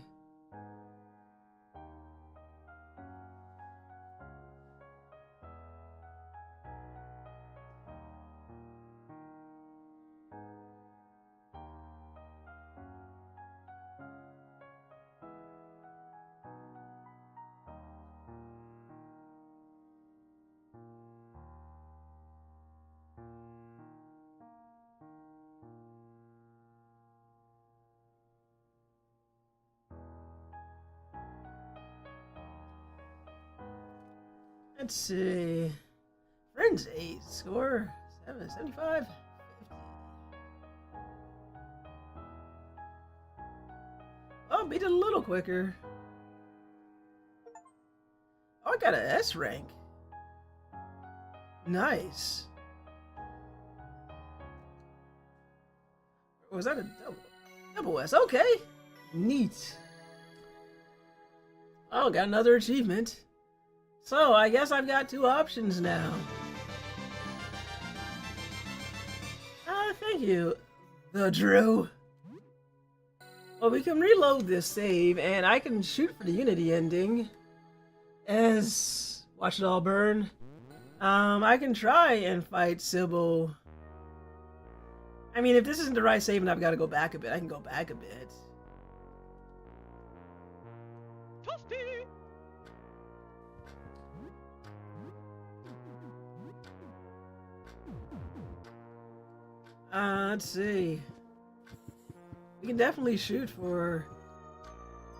[SPEAKER 1] Let's see. wins. 8 score. 75. 50. Oh, beat it a little quicker. Oh, I got an S rank. Nice. Or was that a double? Double S. Okay. Neat. Oh, got another achievement. So, I guess I've got 2 options now. Thank you, the Drew. Well, we can reload this save, and I can shoot for the Unity ending. As watch it all burn. I can try and fight Sybil. I mean, if this isn't the right save and I've got to go back a bit, I can go back a bit.
[SPEAKER 2] Toasty!
[SPEAKER 1] Let's see. We can definitely shoot for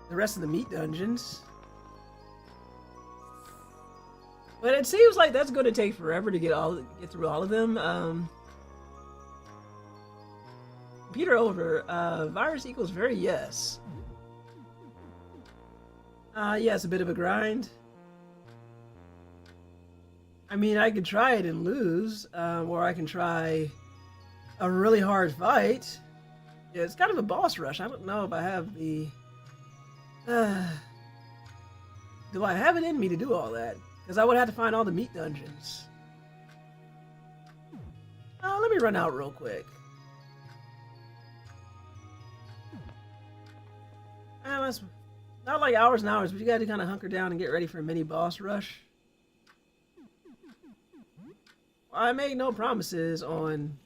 [SPEAKER 1] the rest of the meat dungeons. But it seems like that's going to take forever to get through all of them. Peter over. Virus equals very yes. Yeah, it's a bit of a grind. I mean, I could try it and lose, or I can try a really hard fight. Yeah, it's kind of a boss rush. I don't know if I have the... do I have it in me to do all that? Because I would have to find all the meat dungeons. Let me run out real quick. It's not like hours and hours, but you got to kind of hunker down and get ready for a mini boss rush. Well, I made no promises on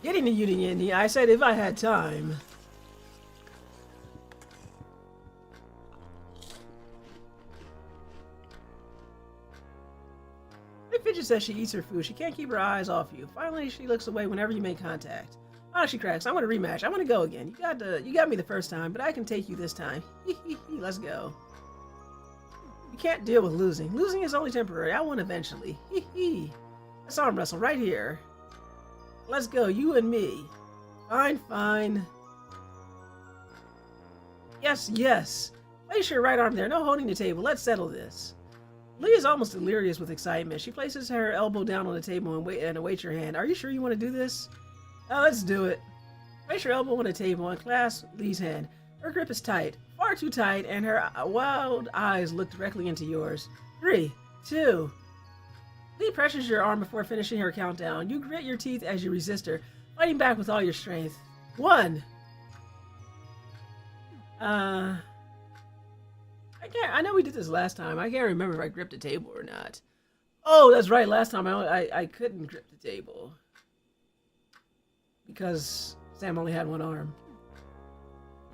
[SPEAKER 1] getting the Unity ending. I said if I had time. Fidget says she eats her food. She can't keep her eyes off you. Finally, she looks away whenever you make contact. Oh, she cracks. I want a rematch. I want to go again. You got me the first time, but I can take you this time. Let's go. You can't deal with losing. Losing is only temporary. I won eventually. Let's arm wrestle right here. Let's go, you and me. Fine, fine. Yes, yes. Place your right arm there. No holding the table. Let's settle this. Lee is almost delirious with excitement. She places her elbow down on the table and awaits your hand. Are you sure you want to do this? Let's do it. Place your elbow on the table and clasp Lee's hand. Her grip is tight, far too tight, and her wild eyes look directly into yours. 3, 2. Lee pressures your arm before finishing her countdown. You grit your teeth as you resist her, fighting back with all your strength. 1. I know we did this last time. I can't remember if I gripped the table or not. Oh, that's right. Last time I couldn't grip the table because Sam only had one arm.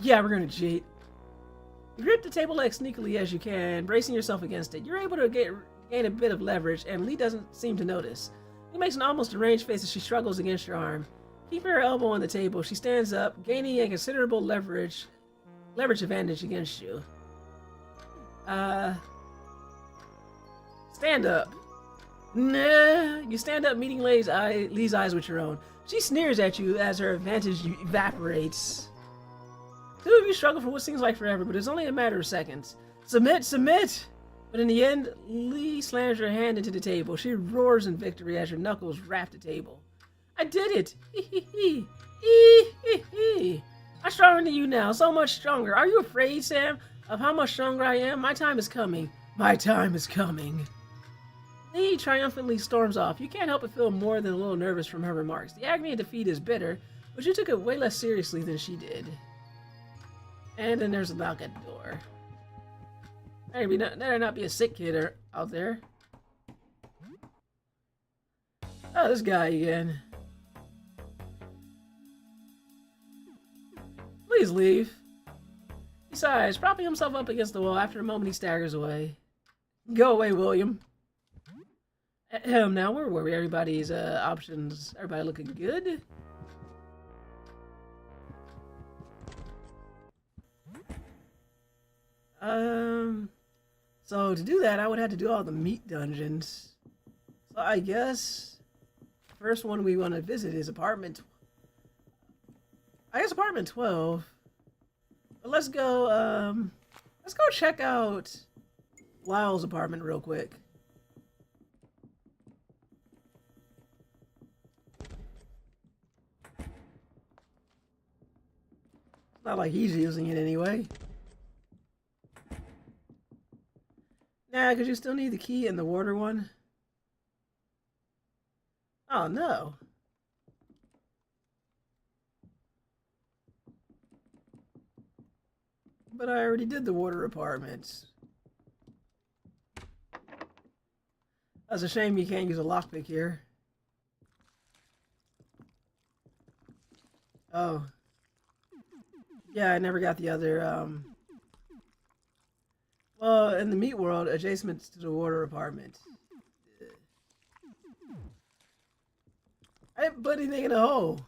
[SPEAKER 1] Yeah, we're gonna cheat. You grip the table leg sneakily as you can, bracing yourself against it. You're able to gain a bit of leverage, and Lee doesn't seem to notice. He makes an almost deranged face as she struggles against your arm. Keeping her elbow on the table, she stands up, gaining a considerable leverage advantage against you. Stand up. Nah. You stand up, meeting Lee's eyes with your own. She sneers at you as her advantage evaporates. Two of you struggle for what seems like forever, but it's only a matter of seconds. Submit, submit! But in the end, Lee slams her hand into the table. She roars in victory as her knuckles rap the table. I did it! I'm stronger than you now, so much stronger. Are you afraid, Sam, of how much stronger I am? My time is coming. My time is coming. Lee triumphantly storms off. You can't help but feel more than a little nervous from her remarks. The agony of defeat is bitter, but you took it way less seriously than she did. And then there's a knock at the door. There not be a sick kid out there. Oh, this guy again. Please leave. He sighs, propping himself up against the wall. After a moment, he staggers away. Go away, William. Now, where were we? Everybody's options. Everybody looking good? So to do that, I would have to do all the meat dungeons. So I guess first one we want to visit is apartment. I guess apartment 12. But let's go. Let's go check out Lyle's apartment real quick. It's not like he's using it anyway. Nah, because you still need the key in the water one. Oh, no. But I already did the water apartments. That's a shame you can't use a lockpick here. Oh. Yeah, I never got the other, well, in the meat world, adjacent to the water apartment. I didn't put anything in the hole.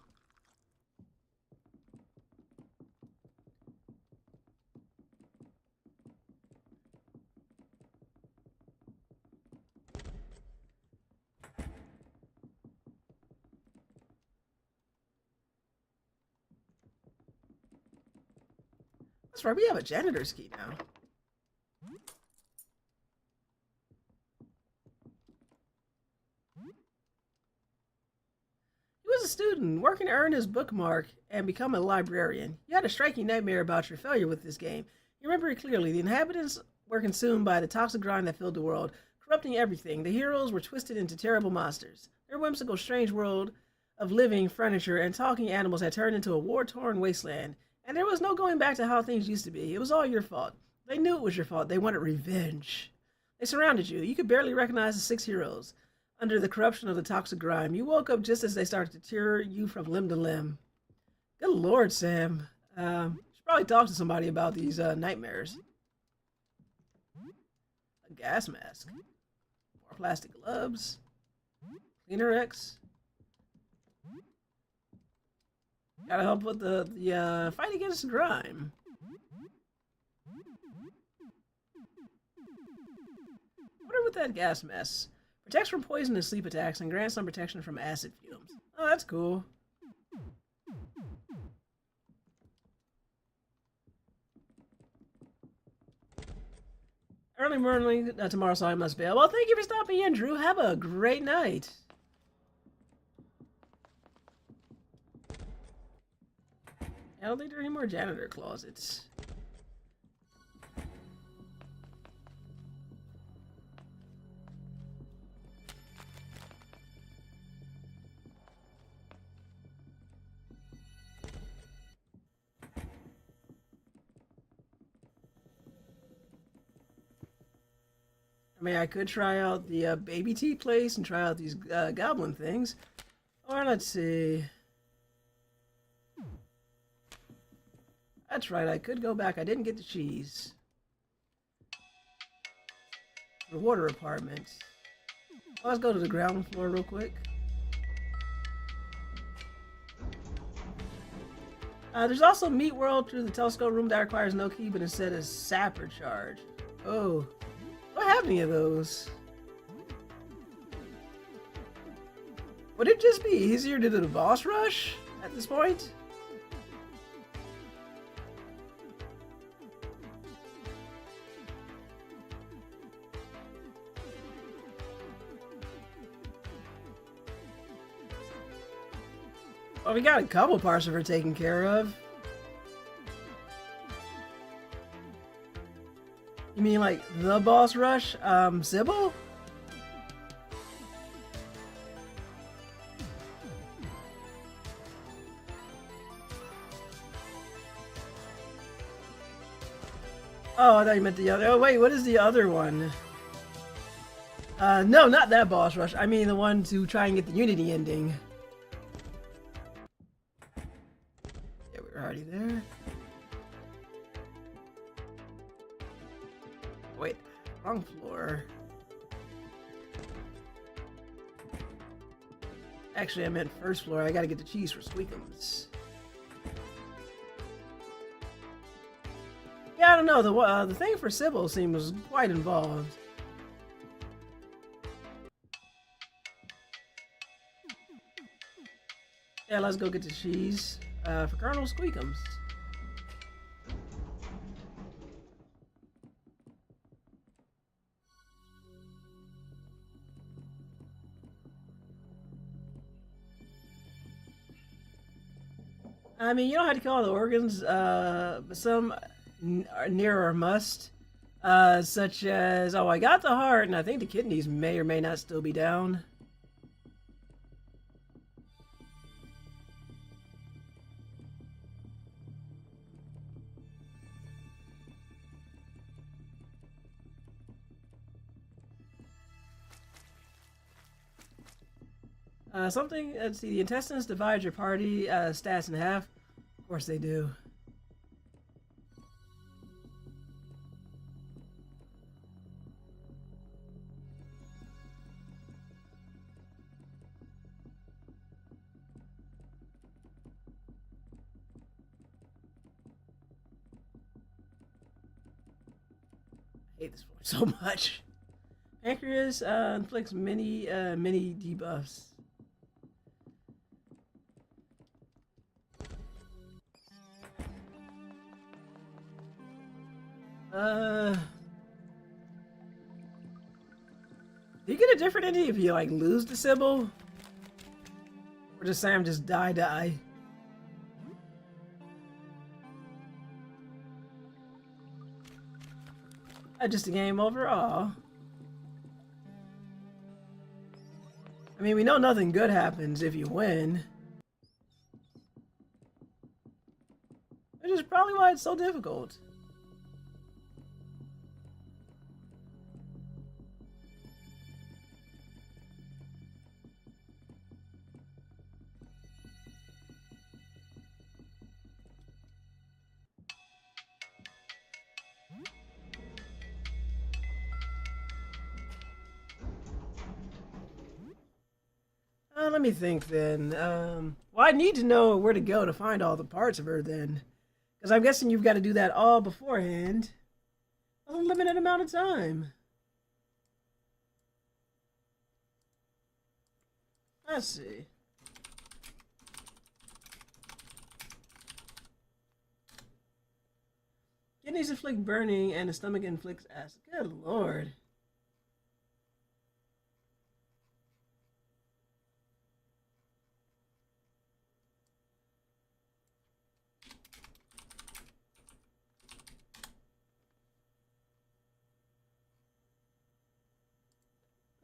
[SPEAKER 1] That's right, we have a janitor's key now. He was a student, working to earn his bookmark and become a librarian. You had a striking nightmare about your failure with this game. You remember it clearly. The inhabitants were consumed by the toxic grime that filled the world, corrupting everything. The heroes were twisted into terrible monsters. Their whimsical, strange world of living furniture and talking animals had turned into a war-torn wasteland. And there was no going back to how things used to be. It was all your fault. They knew it was your fault. They wanted revenge. They surrounded you. You could barely recognize the 6 heroes. Under the corruption of the toxic grime, you woke up just as they started to tear you from limb to limb. Good Lord, Sam. Should probably talk to somebody about these nightmares. A gas mask. More plastic gloves. Cleaner X. Gotta help with the fight against grime. What are with that gas mess? Protects from poison and sleep attacks and grants some protection from acid fumes. Oh, that's cool. Early morning tomorrow, so I must bail. Well, thank you for stopping in, Drew. Have a great night. I don't think there are any more janitor closets. I mean, I could try out the baby tea place and try out these goblin things. Or let's see. That's right, I could go back. I didn't get the cheese. The water apartment. Well, let's go to the ground floor real quick. There's also Meat World through the telescope room that requires no key, but instead is sapper charge. Oh, what have any of those? Would it just be easier to do the boss rush at this point? Well, we got a couple parts of her taken care of. You mean like the boss rush? Sybil? Oh, I thought you meant the other. Oh, wait, what is the other one? No, not that boss rush. I mean the one to try and get the Unity ending. Yeah, we were already there. Wait, wrong floor. Actually, I meant first floor. I gotta get the cheese for Squeakums. Yeah, I don't know. The thing for Sybil seems quite involved. Yeah, let's go get the cheese for Colonel Squeakums. I mean, you don't have to call the organs, but some are near or must, such as, oh, I got the heart, and I think the kidneys may or may not still be down. Something, let's see, the intestines divide your party stats in half. Of course they do. I hate this one so much. Pancreas inflicts many debuffs. Do you get a different ending if you like lose the symbol? Or does Sam just die? Just a game overall. I mean, we know nothing good happens if you win. Which is probably why it's so difficult. Let me think then. Well, I need to know where to go to find all the parts of her then. Because I'm guessing you've got to do that all beforehand. A limited amount of time. Let's see. Kidneys inflict burning and the stomach inflicts acid. Good lord.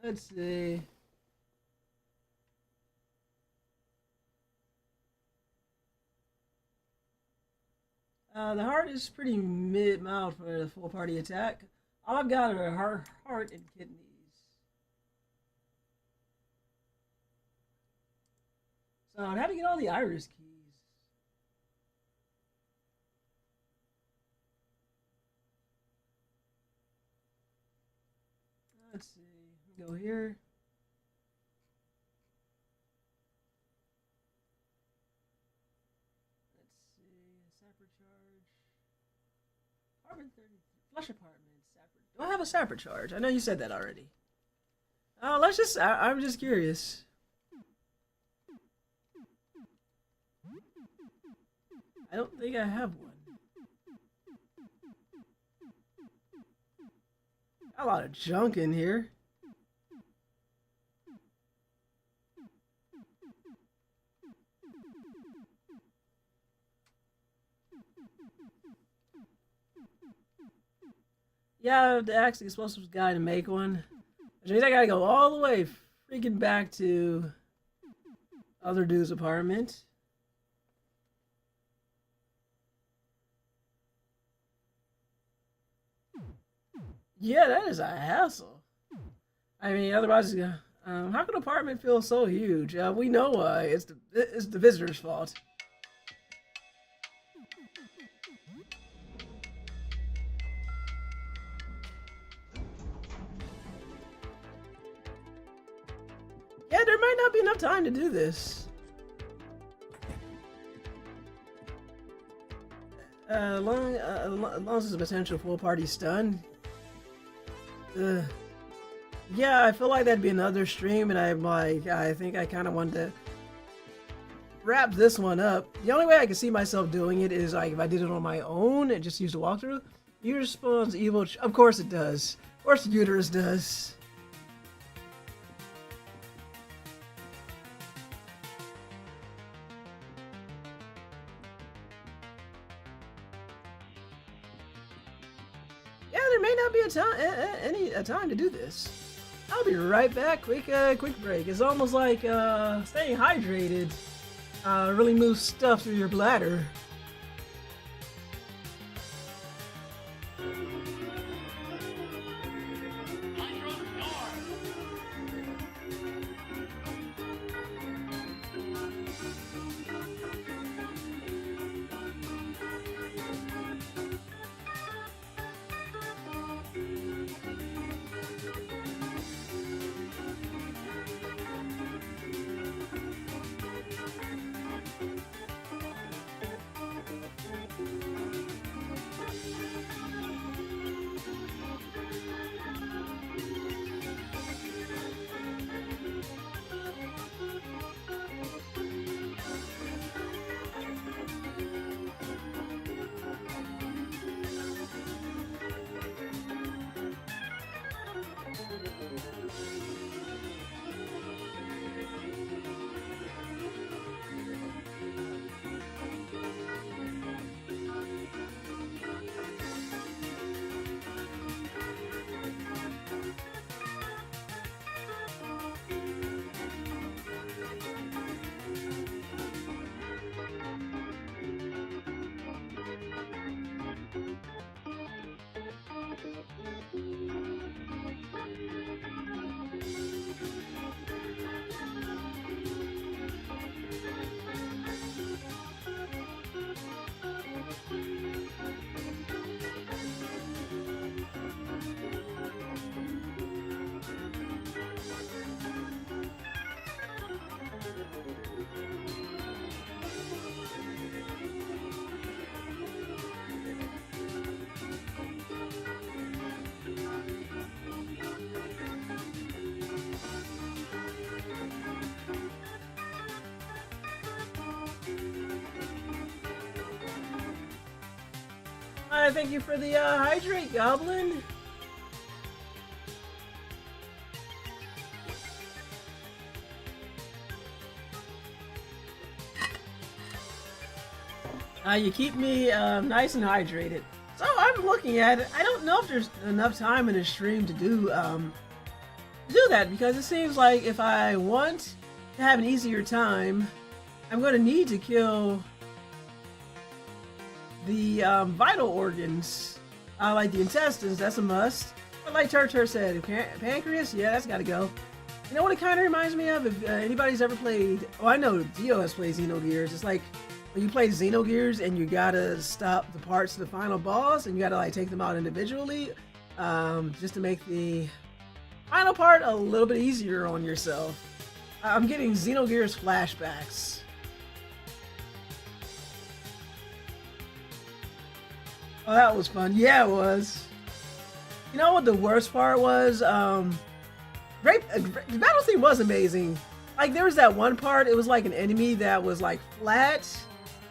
[SPEAKER 1] Let's see. The heart is pretty mild for the full party attack. All I've got are her heart and kidneys. So I'd have to get all the iris keys. Let's see. Go here. Let's see. Sapper charge. Apartment 33. Flush apartment. Sapper. Do I have a sapper charge? I know you said that already. Let's just. I'm just curious. I don't think I have one. Got a lot of junk in here. Yeah, I have to ask the explosives guy to make one. Which means I gotta go all the way freaking back to other dude's apartment. Yeah, that is a hassle. I mean, otherwise, how can an apartment feel so huge? We know why. It's the visitor's fault. Yeah, there might not be enough time to do this. As long as it's a potential full party stun. Yeah, I feel like that'd be another stream, and I think I kind of wanted to wrap this one up. The only way I can see myself doing it is like if I did it on my own and just used a walkthrough. Uterus spawns evil. Of course it does. Of course the uterus does. Yeah, there may not be a time to do this. I'll be right back. Quick break. It's almost like staying hydrated really moves stuff through your bladder. Thank you for the hydrate, Goblin. You keep me nice and hydrated. So I'm looking at it. I don't know if there's enough time in the stream to do that, because it seems like if I want to have an easier time, I'm going to need to kill the vital organs, like the intestines. That's a must. But like Turtur said, pancreas, yeah, that's got to go. You know what it kind of reminds me of? If anybody's ever played, oh, I know Dio has played Xenogears. It's like when you play Xenogears and you gotta stop the parts of the final boss, and you gotta like take them out individually, just to make the final part a little bit easier on yourself. I'm getting Xenogears flashbacks. Oh, that was fun. Yeah, it was. You know what the worst part was? The battle scene was amazing. Like, there was that one part, it was like an enemy that was like flat,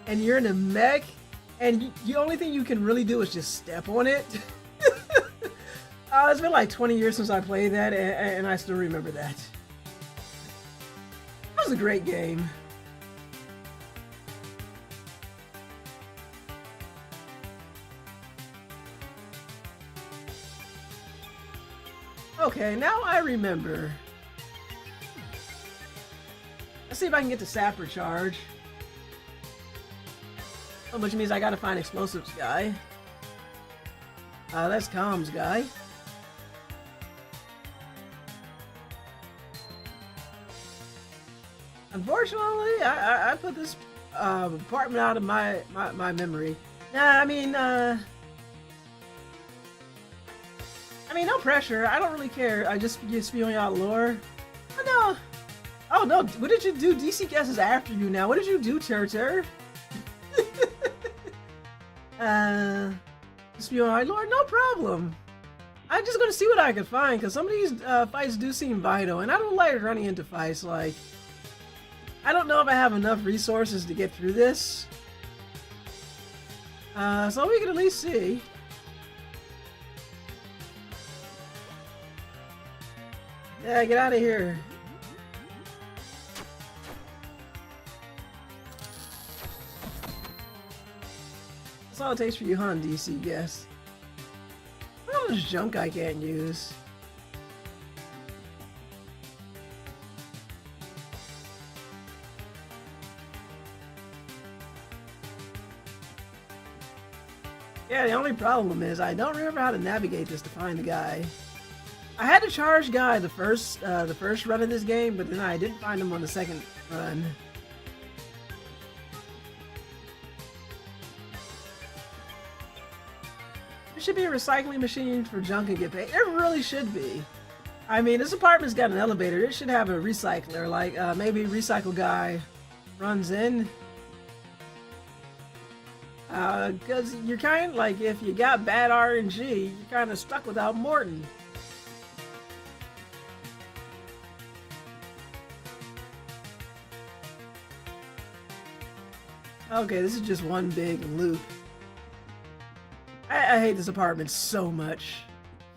[SPEAKER 1] and you're in a mech, and the only thing you can really do is just step on it. It's been like 20 years since I played that, and I still remember that. That was a great game. Okay, now I remember. Let's see if I can get the Sapper charge. Oh, which means I gotta find explosives guy. That's comms guy. Unfortunately, I put this apartment out of my memory. Nah, I mean, no pressure. I don't really care. I just spewing out lore. Oh no! Oh no! What did you do? DC guesses after you now. What did you do, Turtur? Spewing out lore? No problem. I'm just gonna see what I can find, because some of these fights do seem vital, and I don't like running into fights like I don't know if I have enough resources to get through this. So we can at least see. Yeah, get out of here. That's all it takes for you, huh, DC, yes. Look at all this junk I can't use. Yeah, the only problem is I don't remember how to navigate this to find the guy. I had to charge Guy the first run of this game, but then I didn't find him on the second run. There should be a recycling machine for junk and get paid. There really should be. I mean, this apartment's got an elevator. It should have a recycler, like maybe Recycle Guy runs in. Because you're kind of like, if you got bad RNG, you're kind of stuck without Morton. Okay, this is just one big loop. I hate this apartment so much.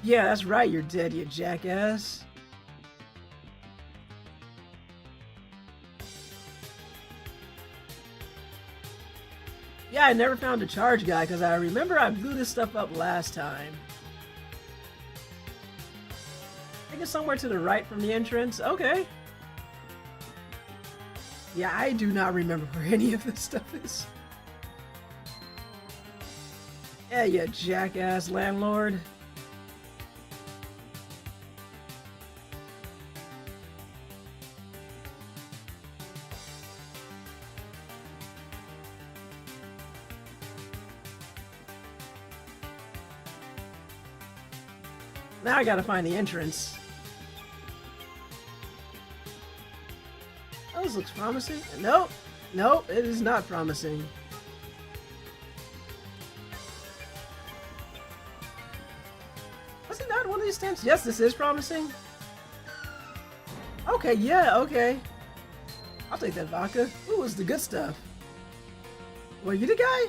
[SPEAKER 1] Yeah, that's right, you're dead, you jackass. Yeah, I never found a charge guy because I remember I blew this stuff up last time. I think it's somewhere to the right from the entrance. Okay. Yeah, I do not remember where any of this stuff is. Yeah, you jackass landlord. Now I gotta find the entrance. Oh, this looks promising. Nope. Nope, it is not promising. Was it not one of these stamps? Yes, this is promising. Okay, yeah, okay. I'll take that vodka. Ooh, it's the good stuff. Were you the guy?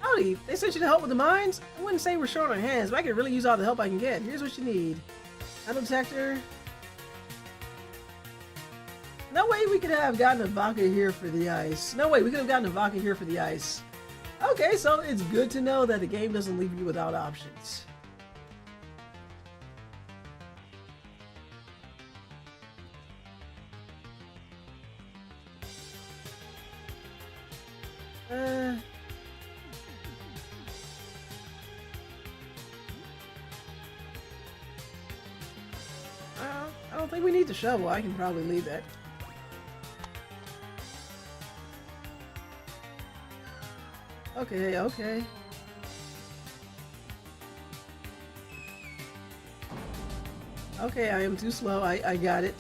[SPEAKER 1] Howdy, they sent you to help with the mines? I wouldn't say we're short on hands, but I could really use all the help I can get. Here's what you need. Metal detector. No way we could have gotten a vodka here for the ice. No way we could have gotten a vodka here for the ice. Okay, so it's good to know that the game doesn't leave you without options. I don't think we need the shovel. I can probably leave that. Okay, okay. Okay, I am too slow. I got it.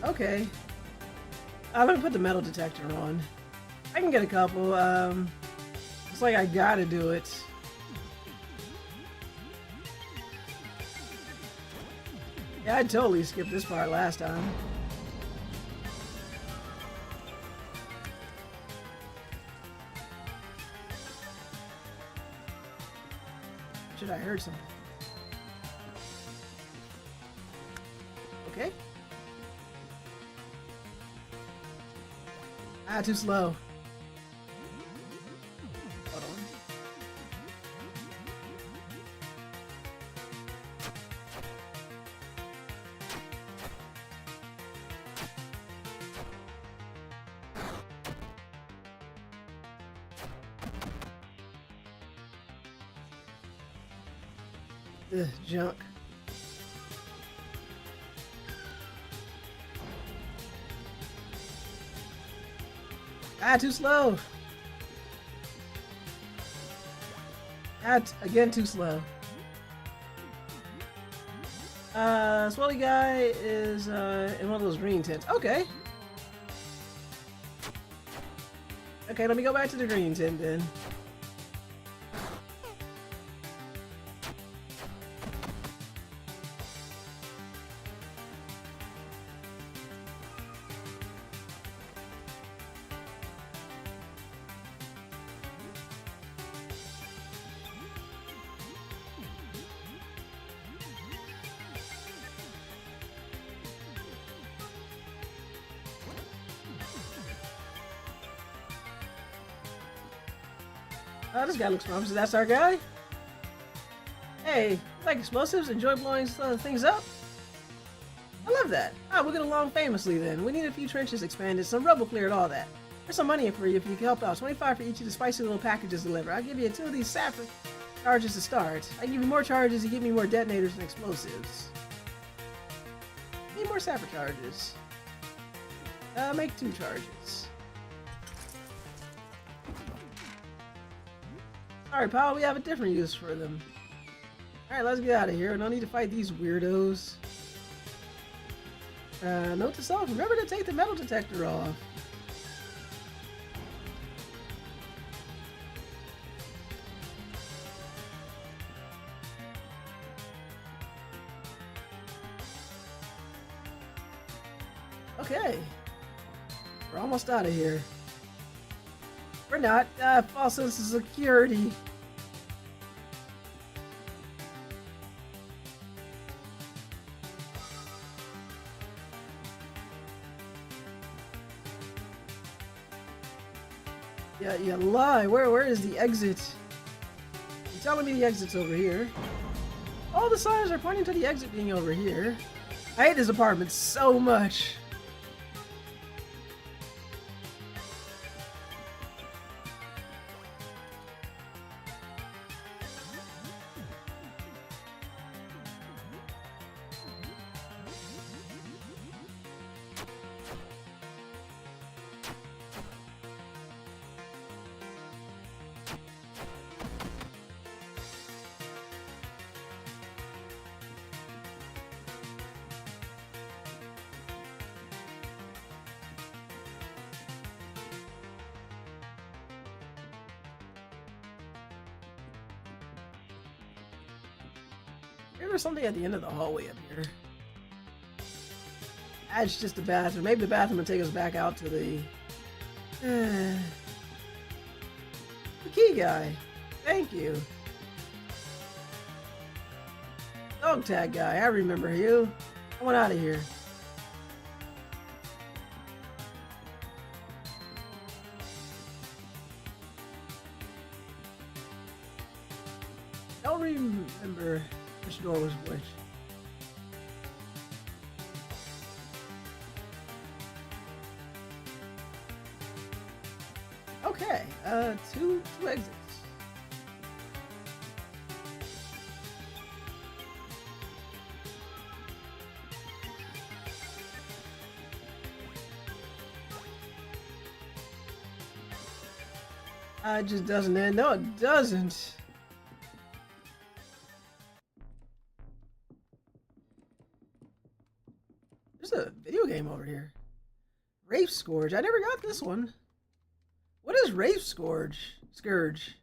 [SPEAKER 1] Okay. Let me put the metal detector on. I can get a couple. It's like I gotta do it. Yeah, I totally skipped this part last time. Should I heard something? Okay. Ah, too slow. Hold on. Ugh, junk. Ah, too slow. Ah, again, too slow. Swelly guy is in one of those green tents. Okay. Okay, let me go back to the green tent then. Oh, this guy looks promising. That's our guy? Hey, you like explosives? Enjoy blowing things up? I love that. Ah, we'll get along famously then. We need a few trenches expanded, some rubble cleared, all that. There's some money for you if you can help out. 25 for each of the spicy little packages delivered. I'll give you 2 of these saffron charges to start. I give you more charges, you give me more detonators and explosives. Need more saffron charges. Make 2 charges. Alright, pal, we have a different use for them. Alright, let's get out of here. No need to fight these weirdos. Note to self, remember to take the metal detector off. Okay. We're almost out of here. We're not. False sense of security. Yeah, you lie. Where is the exit? You're telling me the exit's over here. All the signs are pointing to the exit being over here. I hate this apartment so much. Maybe there's something at the end of the hallway up here. It's just the bathroom. Maybe the bathroom will take us back out to the key guy. Thank you. Dog tag guy. I remember you. I went out of here. Don't remember which door was which. Okay, two exits. It just doesn't end. No, it doesn't. There's a video game over here. Rafe Scourge. I never got this one. What is Rafe Scourge? Scourge.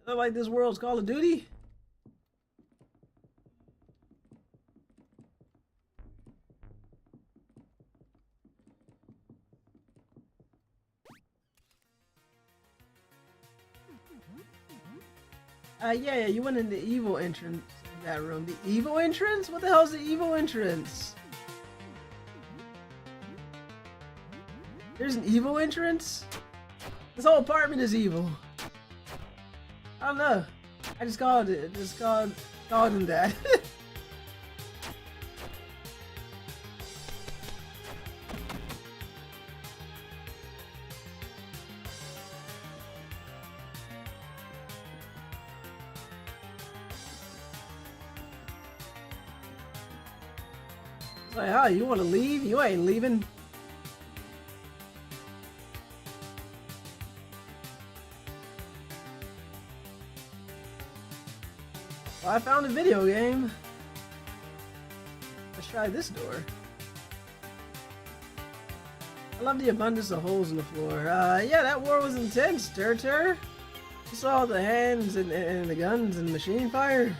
[SPEAKER 1] Is that like this world's Call of Duty? Yeah, you went in the evil entrance in that room. The evil entrance? What the hell is the evil entrance? There's an evil entrance? This whole apartment is evil. I don't know. I just called it. Called him that. Like, how you want to leave? You ain't leaving. Well, I found a video game. Let's try this door. I love the abundance of holes in the floor. Yeah, that war was intense, Tur. You saw the hands and the guns and machine fire.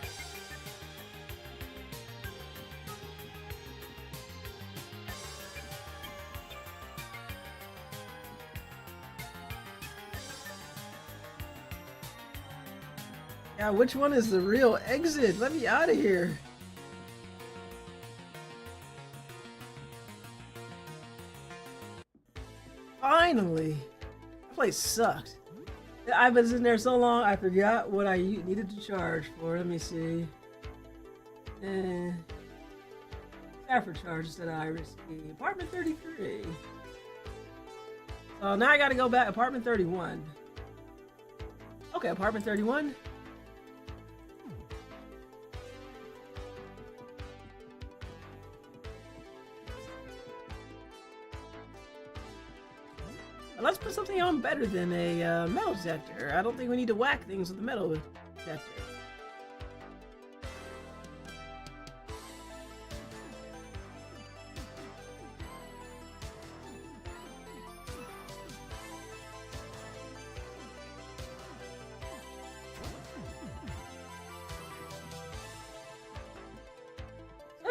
[SPEAKER 1] Yeah, which one is the real exit? Let me out of here. Finally! That place sucked. I've been sitting there so long, I forgot what I needed to charge for. Let me see. Staffer charge instead of Iris. Apartment 33. So now I gotta go back. Apartment 31. Okay, apartment 31. Let's put something on better than a metal detector. I don't think we need to whack things with the metal detector.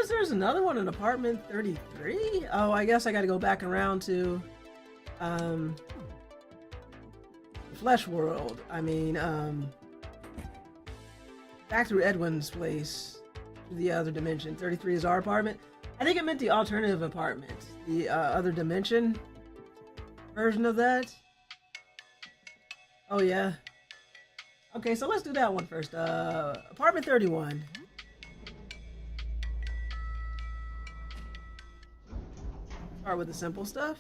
[SPEAKER 1] There's another one in apartment 33? Oh, I guess I gotta go back around to Flesh World. I mean, back through Edwin's place to the other dimension. 33 is our apartment. I think it meant the alternative apartment, the other dimension version of that. Oh yeah. Okay, so let's do that one first. Apartment 31. Start with the simple stuff.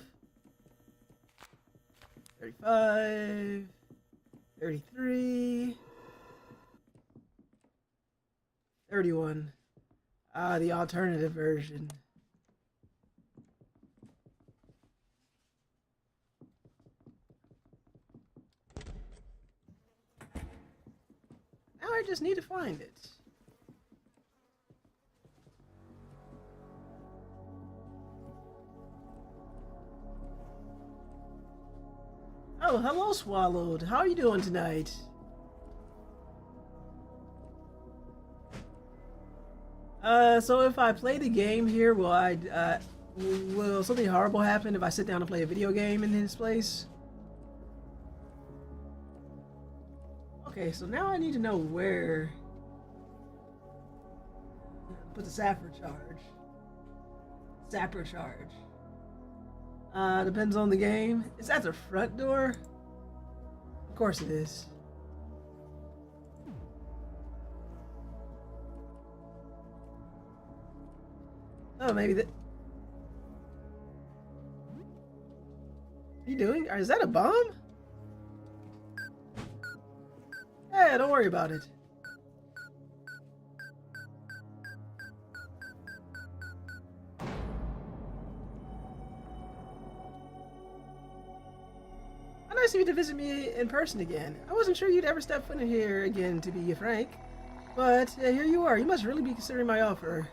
[SPEAKER 1] 35, 33, 31. The alternative version. Now I just need to find it. Oh, hello, Swallowed. How are you doing tonight? So if I play the game here, will something horrible happen if I sit down and play a video game in his place? Okay, so now I need to know where put the sapper charge. Sapper charge. Depends on the game. Is that the front door? Of course it is. Oh, maybe that. What are you doing? Is that a bomb? Hey, don't worry about it. Nice of you to visit me in person again. I wasn't sure you'd ever step foot in here again, to be frank. But here you are. You must really be considering my offer.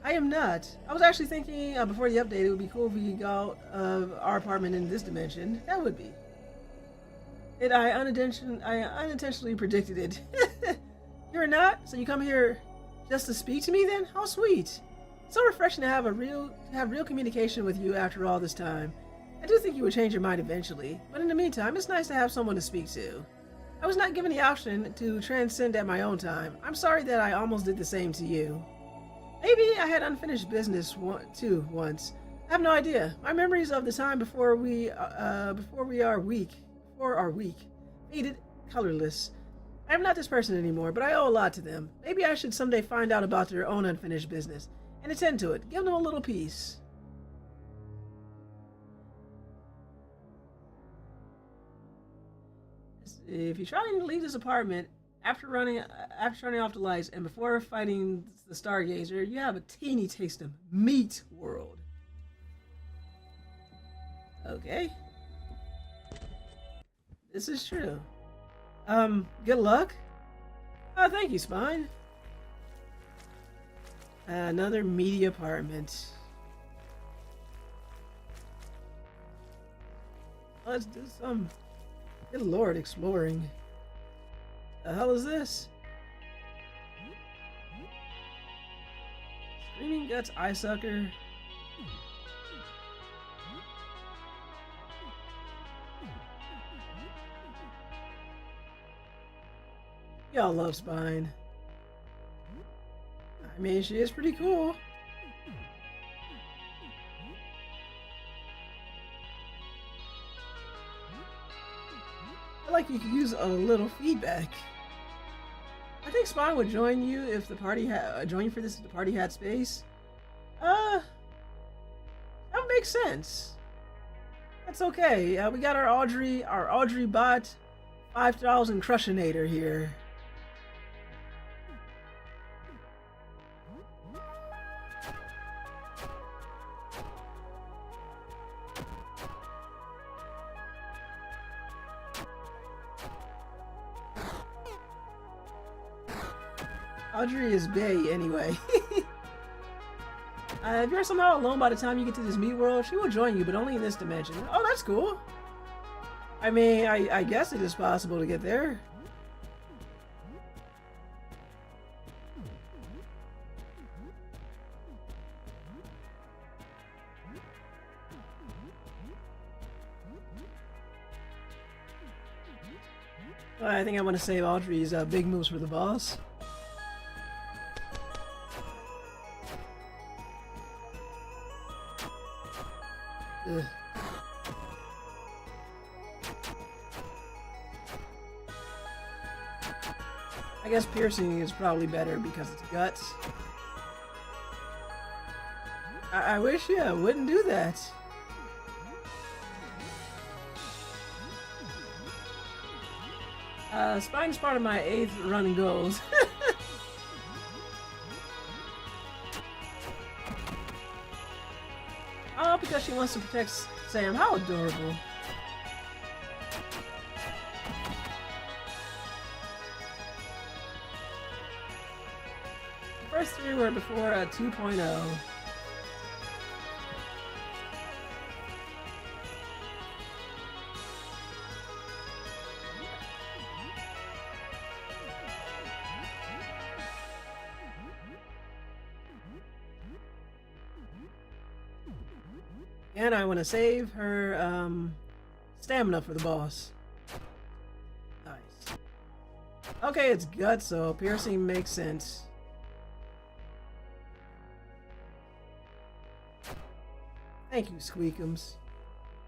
[SPEAKER 1] I am not. I was actually thinking before the update it would be cool if we could go out of our apartment in this dimension. That would be. I unintentionally predicted it. You're not? So you come here just to speak to me then? How sweet. So refreshing to have real communication with you after all this time. I do think you would change your mind eventually, but in the meantime, it's nice to have someone to speak to. I was not given the option to transcend at my own time. I'm sorry that I almost did the same to you. Maybe I had unfinished business once. I have no idea. My memories of the time before are weak, faded, colorless. I am not this person anymore, but I owe a lot to them. Maybe I should someday find out about their own unfinished business and attend to it. Give them a little peace. If you try to leave this apartment after turning off the lights and before fighting the Stargazer, you have a teeny taste of Meat World. Okay. This is true. Good luck. Oh, thank you, Spine. Another meaty apartment. Let's do some. Good lord, exploring. The hell is this? Screaming Guts Eye Sucker. Y'all love Spine. I mean, she is pretty cool. like you could use a little feedback. I think Spawn would join you if the party had join you for this if the party had space. That would make sense. That's okay. We got our Audrey bot 5,000 Crushinator here. Audrey is bae anyway. If you're somehow alone by the time you get to this meat world, she will join you, but only in this dimension. Oh, that's cool. I mean, I guess it is possible to get there. I think I want to save Audrey's big moves for the boss. Ugh. I guess piercing is probably better because it's guts. I wish I wouldn't do that. Spine is part of my 8th run goals. Oh, because she wants to protect Sam. How adorable. The first 3 were before 2.0. And I want to save her stamina for the boss. Nice. Okay, it's guts, so piercing makes sense. Thank you, Squeakums.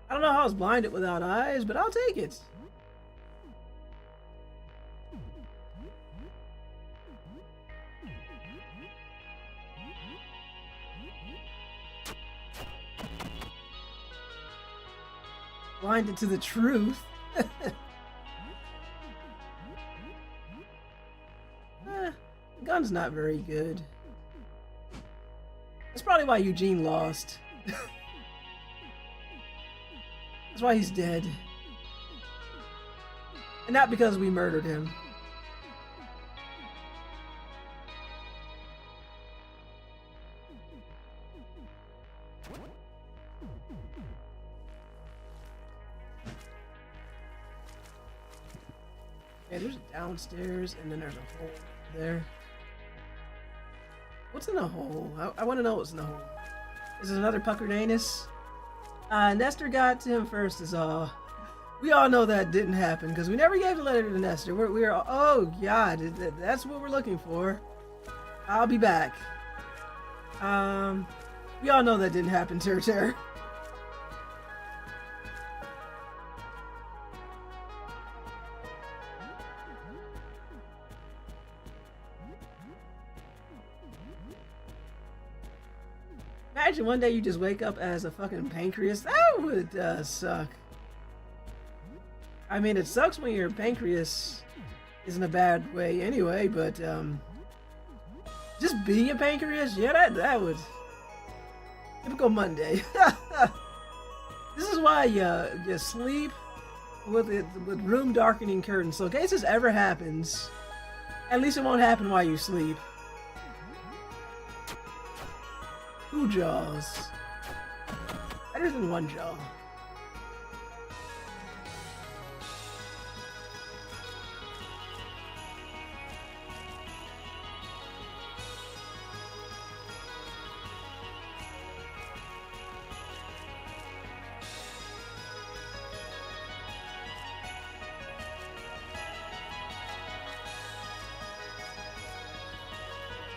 [SPEAKER 1] I don't know how I was blinded without eyes, but I'll take it. Blinded to the truth. The gun's not very good. That's probably why Eugene lost. That's why he's dead. And not because we murdered him. Okay, there's a downstairs, and then there's a hole there. What's in the hole? I want to know what's in the hole. Is it another puckered anus? Nestor got to him first is all. We all know that didn't happen, because we never gave the letter to Nestor. We're oh god, that's what we're looking for. I'll be back. We all know that didn't happen, Terror. Imagine one day you just wake up as a fucking pancreas. That would suck. I mean, it sucks when your pancreas is in a bad way anyway, but just being a pancreas, yeah, that would. Typical Monday. This is why you sleep with room darkening curtains. So in case this ever happens, at least it won't happen while you sleep. 2 jaws. Better than 1 jaw.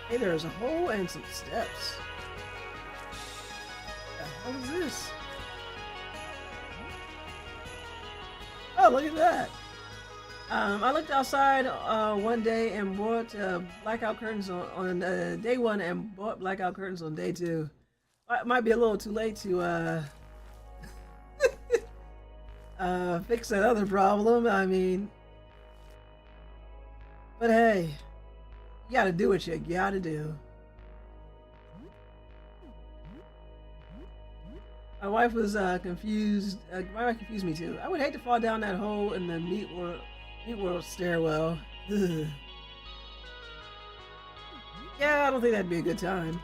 [SPEAKER 1] Hey, there's a hole and some steps. What is this? Oh, look at that. I looked outside one day and bought blackout curtains on day one and bought blackout curtains on day two. It might be a little too late to fix that other problem. I mean, but hey, you gotta do what you gotta do. My wife was confused. My wife confused me too. I would hate to fall down that hole in the meat world stairwell. Ugh. Yeah, I don't think that'd be a good time.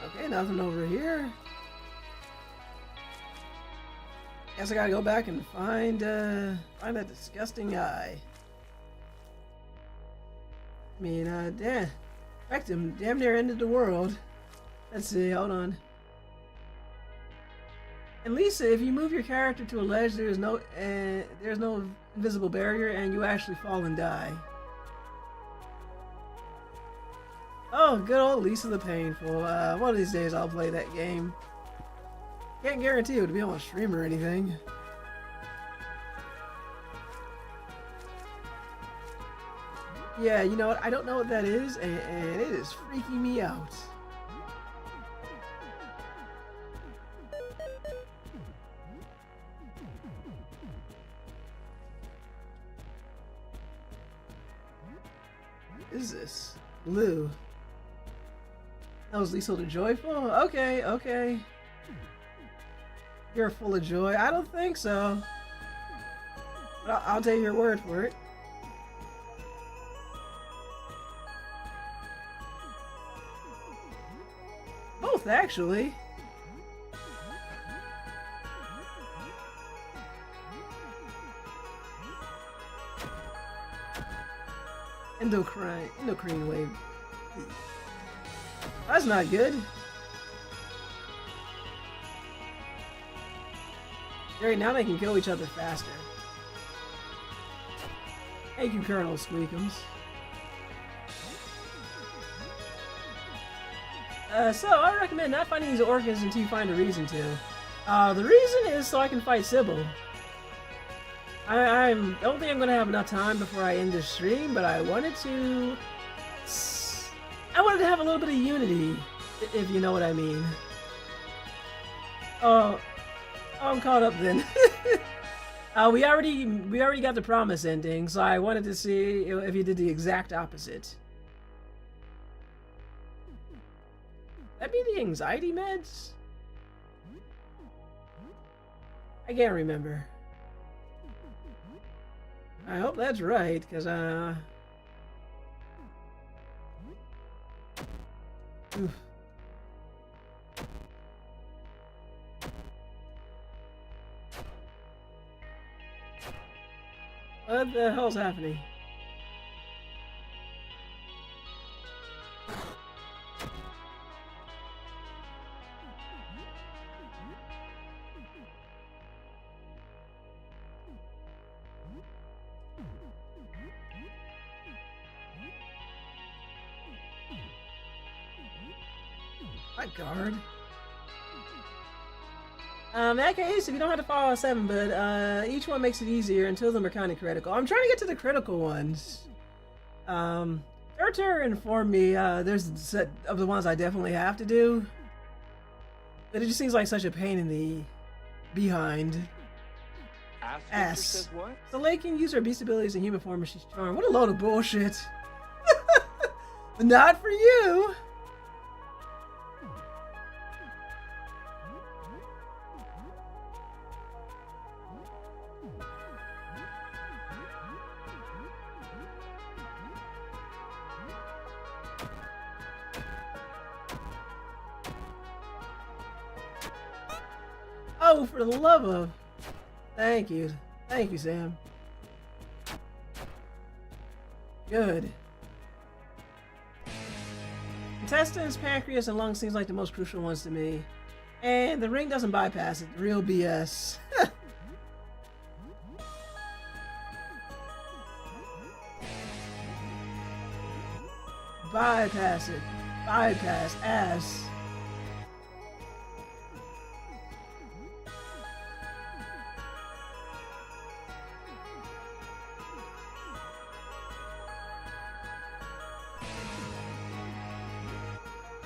[SPEAKER 1] Okay, nothing over here. Guess I gotta go back and find that disgusting eye. I mean, damn. Wrecked him. Damn near ended the world. Let's see, hold on. And Lisa, if you move your character to a ledge, there's no invisible barrier, and you actually fall and die. Oh, good old Lisa the Painful. One of these days I'll play that game. Can't guarantee it would be on a stream or anything. Yeah, you know what? I don't know what that is, and it is freaking me out. What is this? Blue. That was Lisa the Joyful? Okay, okay. You're full of joy? I don't think so. But I'll take your word for it. Both, actually. Endocrine wave. That's not good. Great, now they can kill each other faster. Thank you, Colonel Squeakums. So I recommend not fighting these orcas until you find a reason to. The reason is so I can fight Sybil. I don't think I'm gonna have enough time before I end this stream, but I wanted to have a little bit of unity, if you know what I mean. Oh, I'm caught up then. We already got the promise ending, so I wanted to see if you did the exact opposite. That be the anxiety meds? I can't remember. I hope that's right, because oof. What the hell's happening? My guard. In that case, if you don't have to follow 7, but each one makes it easier until them are kind of critical. I'm trying to get to the critical ones. Turtur informed me there's a set of the ones I definitely have to do, but it just seems like such a pain in the behind. Ass. So Lake can use her beast abilities in human form if she's charmed. What a load of bullshit. But not for you. Oh, for the love of... Thank you. Thank you, Sam. Good. Intestines, pancreas, and lungs seems like the most crucial ones to me. And the ring doesn't bypass it. Real BS. bypass it. Bypass ass.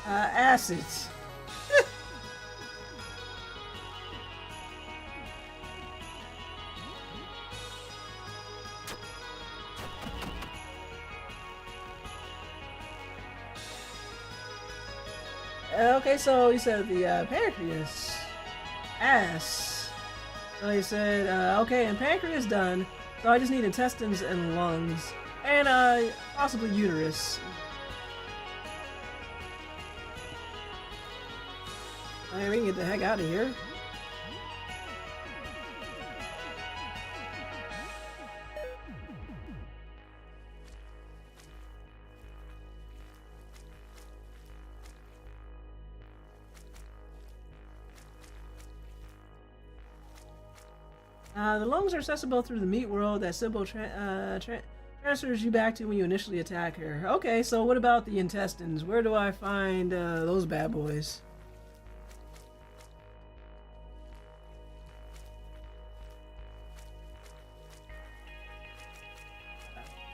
[SPEAKER 1] Acids. Okay, so you said the pancreas. Ass. So he said, okay, and pancreas done. So I just need intestines and lungs. And possibly uterus. Alright, we can get the heck out of here. The lungs are accessible through the meat world. That symbol transfers you back to when you initially attack her. Okay, so what about the intestines? Where do I find those bad boys?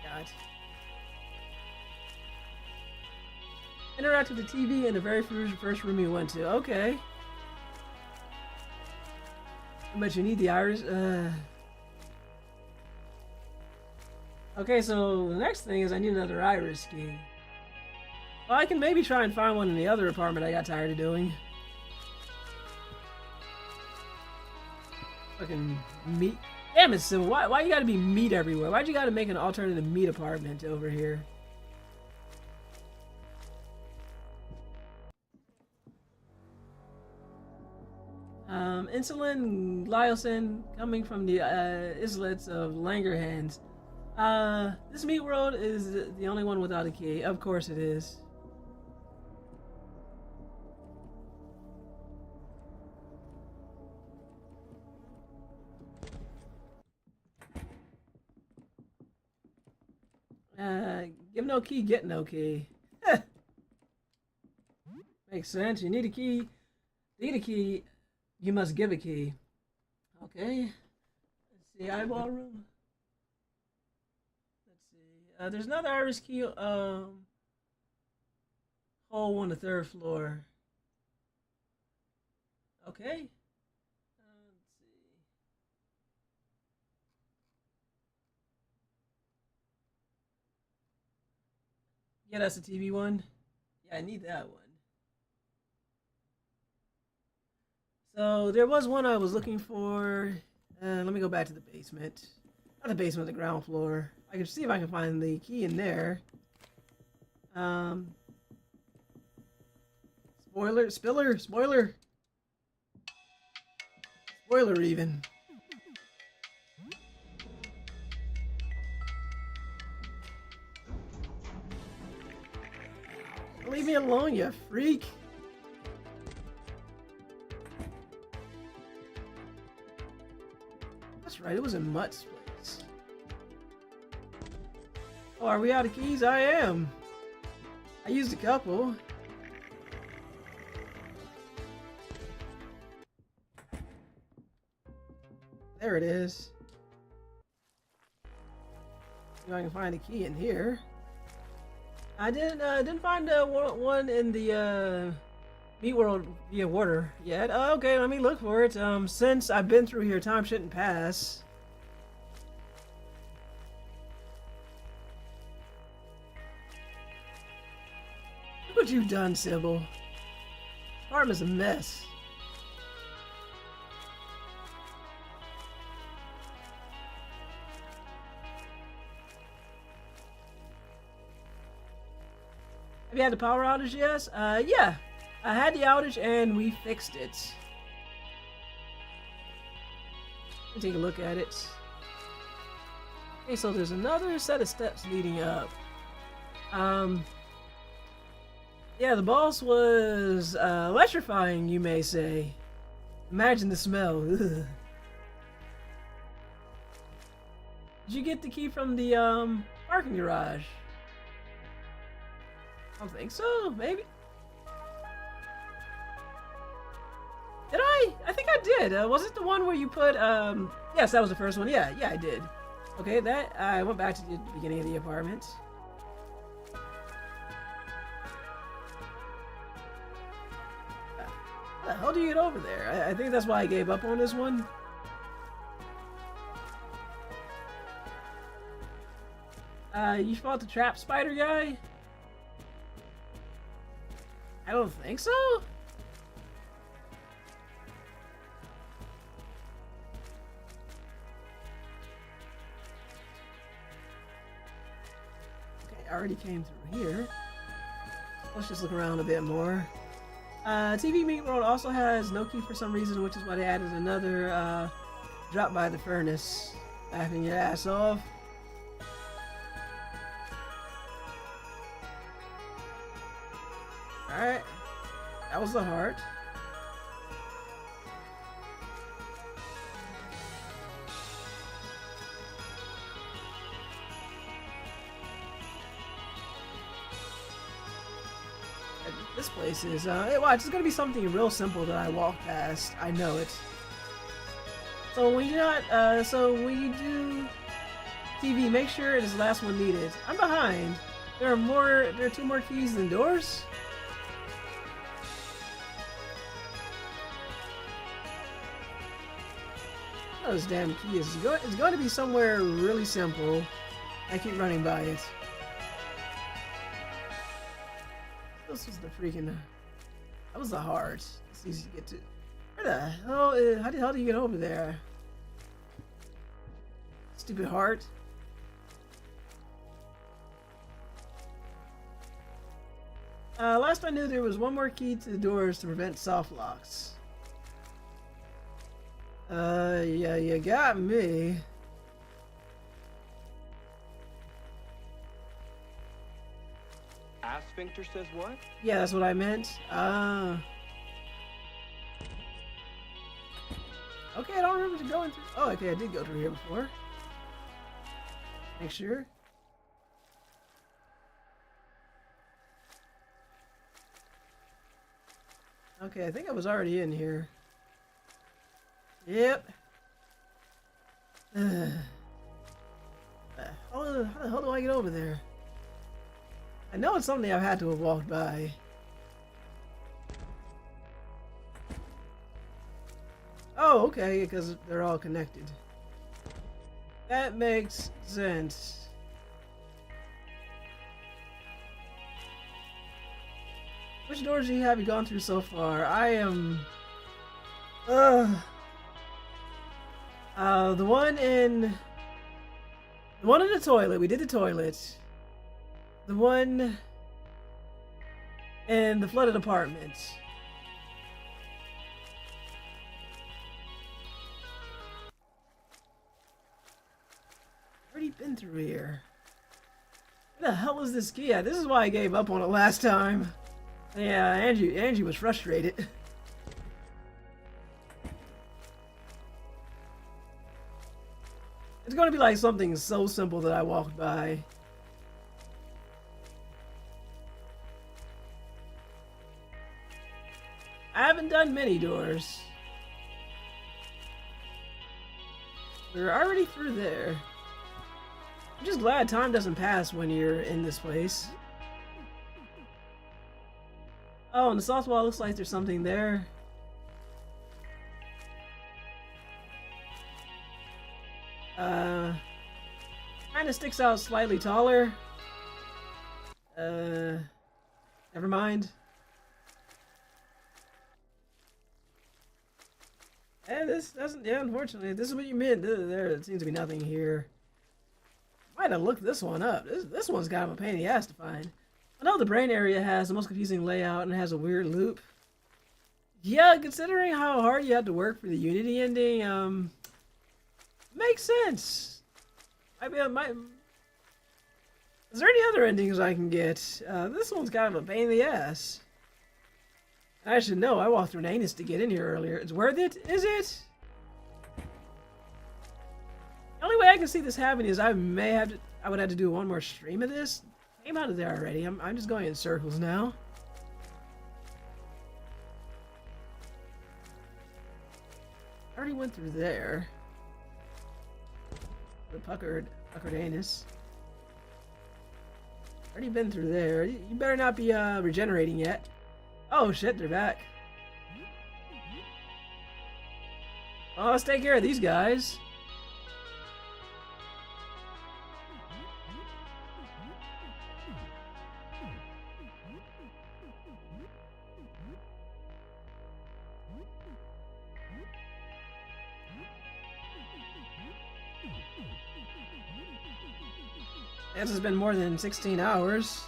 [SPEAKER 1] God. Interact with the TV in the very first room you went to. Okay. But you need the iris. Okay, so the next thing is I need another iris key. Well, I can maybe try and find one in the other apartment I got tired of doing. Fucking meat. Damn it, Sybil. Why you gotta be meat everywhere? Why'd you gotta make an alternative meat apartment over here? Insulin, glyosin, coming from the islets of Langerhans. This meat world is the only one without a key. Of course it is. Give no key, get no key. Makes sense. You need a key. Need a key. You must give a key. Okay. Let's see. Eyeball room. Let's see. There's another iris key. Hole on the 3rd floor. Okay. Let's see. Yeah, that's the TV one. Yeah, I need that one. So there was one I was looking for. Let me go back to the basement. Not the basement, the ground floor. I can see if I can find the key in there. Spoiler, spiller, spoiler. Spoiler even. Leave me alone, you freak. That's right, it was in Mutt's place. Oh, are we out of keys? I am. I used a couple. There it is. See if I can find a key in here. I didn't find one in the meat world via water yet. Okay, let me look for it. Since I've been through here, time shouldn't pass. Look what you've done, Sybil. This apartment's a mess. Have you had the power outage? Yes. Yeah. I had the outage and we fixed it. Let me take a look at it. Okay, so there's another set of steps leading up. Yeah, the boss was electrifying, you may say. Imagine the smell. Ugh. Did you get the key from the parking garage? I don't think so. Maybe. Did I? I think I did. Was it the one where you put, yes, that was the first one. Yeah, I did. Okay, I went back to the beginning of the apartment. How the hell do you get over there? I think that's why I gave up on this one. You fought the trap spider guy? I don't think so. Okay, I already came through here. Let's just look around a bit more. TV Meat World also has no key for some reason, which is why they added another drop by the furnace. Laughing your ass off. Alright. That was the heart. This place is, hey, watch, it's gonna be something real simple that I walk past. I know it. So when you're not, so when you do TV, make sure it is the last one needed. I'm behind. There are 2 more keys than doors? Those damn keys. It's going to be somewhere really simple. I keep running by it. This was the freaking... That was the heart. It's easy to get to. Where the hell... How the hell do you get over there? Stupid heart. Last I knew there was 1 more key to the doors to prevent soft locks. Yeah, you got me.
[SPEAKER 2] Sphincter says what?
[SPEAKER 1] Yeah, that's what I meant. Okay, I don't remember going through. Oh, okay, I did go through here before. Make sure. Okay, I think I was already in here. Yep. How the hell do I get over there? I know it's something I've had to have walked by. Oh, okay, because they're all connected. That makes sense. Which doors have you gone through so far? I am... the one in the toilet. We did the toilet. The one in the flooded apartment. Already been through here. Where the hell is this key at? This is why I gave up on it last time. Yeah, Angie was frustrated. It's gonna be like something so simple that I walked by. I haven't done many doors. We're already through there. I'm just glad time doesn't pass when you're in this place. Oh, and the south wall looks like there's something there. Kinda sticks out slightly taller. Never mind. And this doesn't, yeah, unfortunately, this is what you meant. There seems to be nothing here. Might have looked this one up. This one's kind of a pain in the ass to find. I know the brain area has the most confusing layout and has a weird loop. Yeah, considering how hard you had to work for the Unity ending, makes sense. Is there any other endings I can get? This one's kind of a pain in the ass. I should know. I walked through an anus to get in here earlier. It's worth it? Is it? The only way I can see this happening is I would have to do one more stream of this. Came out of there already. I'm just going in circles now. I already went through there. The puckered anus. Already been through there. You better not be regenerating yet. Oh shit, they're back. Oh, let's take care of these guys. This has been more than 16 hours.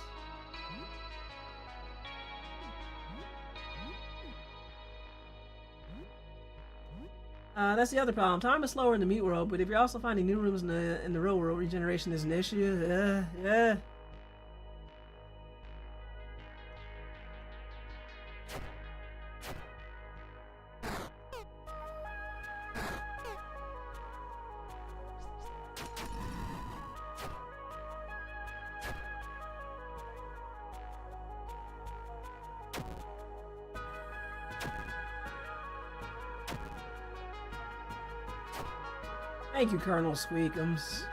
[SPEAKER 1] That's the other problem. Time is slower in the meat world, but if you're also finding new rooms in the real world, regeneration is an issue. Yeah. Thank you, Colonel Squeakums.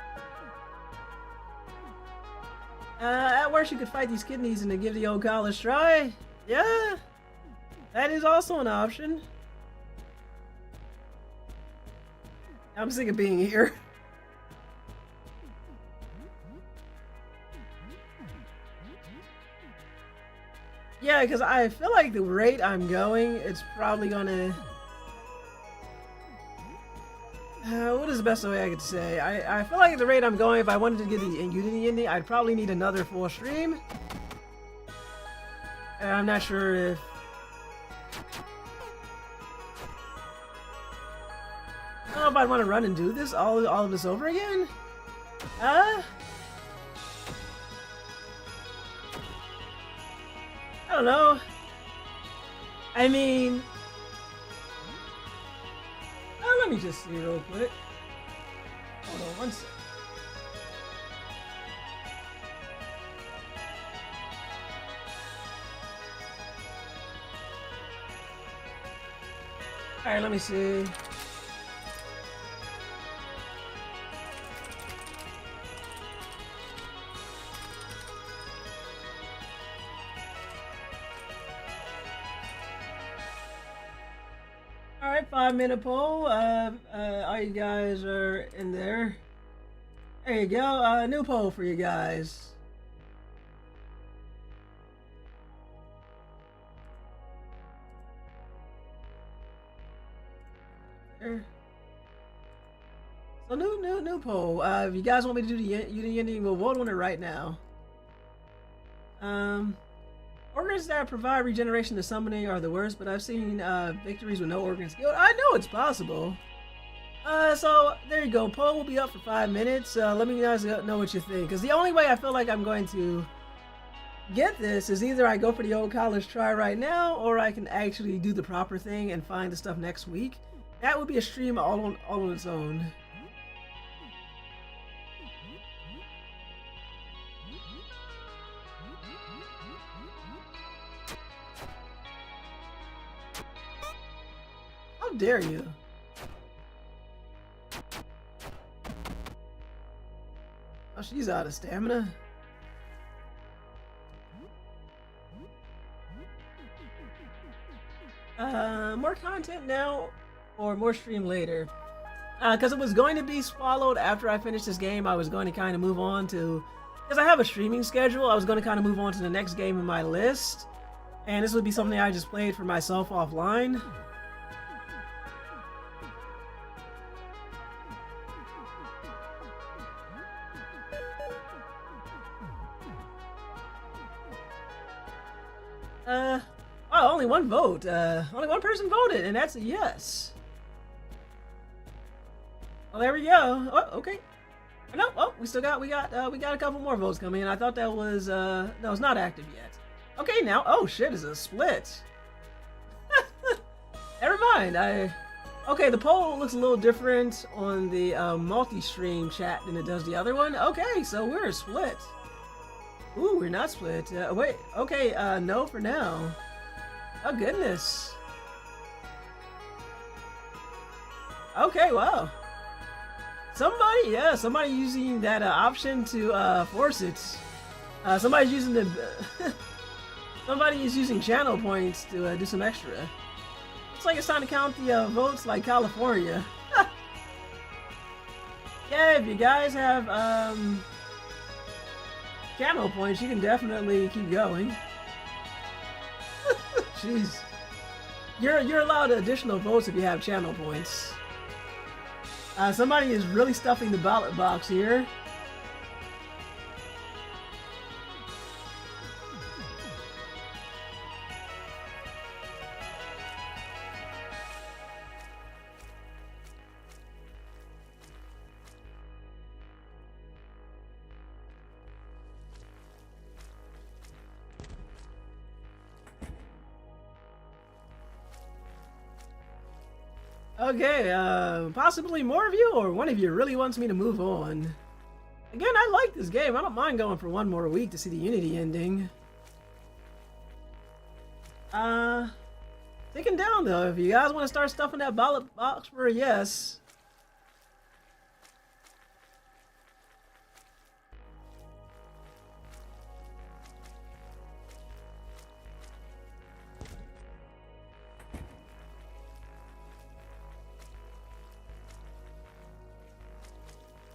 [SPEAKER 1] At worst you could fight these kidneys and then give the old college try. Yeah, that is also an option. I'm sick of being here. Yeah, because I feel like the rate I'm going, it's probably gonna... what is the best way I could say? I feel like at the rate I'm going, if I wanted to get the Unity ending, I'd probably need another full stream. And I'm not sure if... I don't know if I'd want to run and do this, all of this over again. I don't know. I mean... let me just see real quick. Hold on one sec. Alright, let me see. Alright, 5-minute poll. All you guys are in there. There you go. New poll for you guys. There. So new poll. If you guys want me to do the Unity ending, we'll vote on it right now. Organs that provide regeneration to summoning are the worst, but I've seen victories with no organ skill. I know it's possible. So there you go. Poll will be up for 5 minutes. Let me guys know what you think, because the only way I feel like I'm going to get this is either I go for the old college try right now, or I can actually do the proper thing and find the stuff next week. That would be a stream all on its own. How dare you? Oh, she's out of stamina. More content now or more stream later? Because it was going to be swallowed after I finished this game. I was going to kind of move on to... Because I have a streaming schedule, I was going to kind of move on to the next game in my list. And this would be something I just played for myself offline. Oh, only one vote. Only one person voted, and that's a yes. Well, there we go. Oh, okay. No, oh, we got a couple more votes coming in. I thought that was no, it's not active yet. Okay, now, oh shit, it's a split. Never mind. Okay, the poll looks a little different on the multi-stream chat than it does the other one. Okay, so we're split. Ooh, we're not split. Wait, okay, no for now. Oh, goodness. Okay, wow. Somebody using that option to force it. Somebody's using the... somebody is using channel points to do some extra. Looks like it's time to count the votes like California. Yeah, if you guys have channel points, you can definitely keep going. Jeez. You're allowed additional votes if you have channel points. Somebody is really stuffing the ballot box here. Okay, possibly more of you, or one of you really wants me to move on. Again, I like this game. I don't mind going for one more week to see the Unity ending. Taking down though, if you guys want to start stuffing that ballot box for a yes.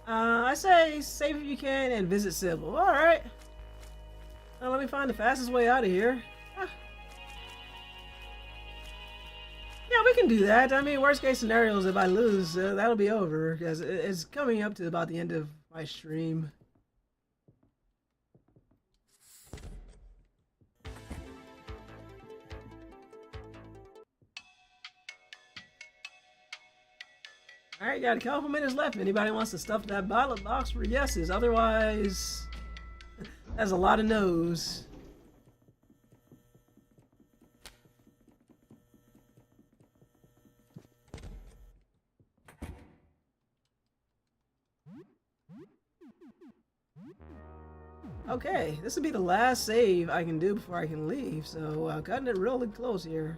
[SPEAKER 1] I say save if you can and visit Sybil. Alright. Let me find the fastest way out of here. Yeah, we can do that. I mean, worst case scenario is if I lose, that'll be over. Because it's coming up to about the end of my stream. Alright, got a couple minutes left. Anybody wants to stuff that ballot box for yeses? Otherwise, that's a lot of no's. Okay, this will be the last save I can do before I can leave, so cutting it really close here.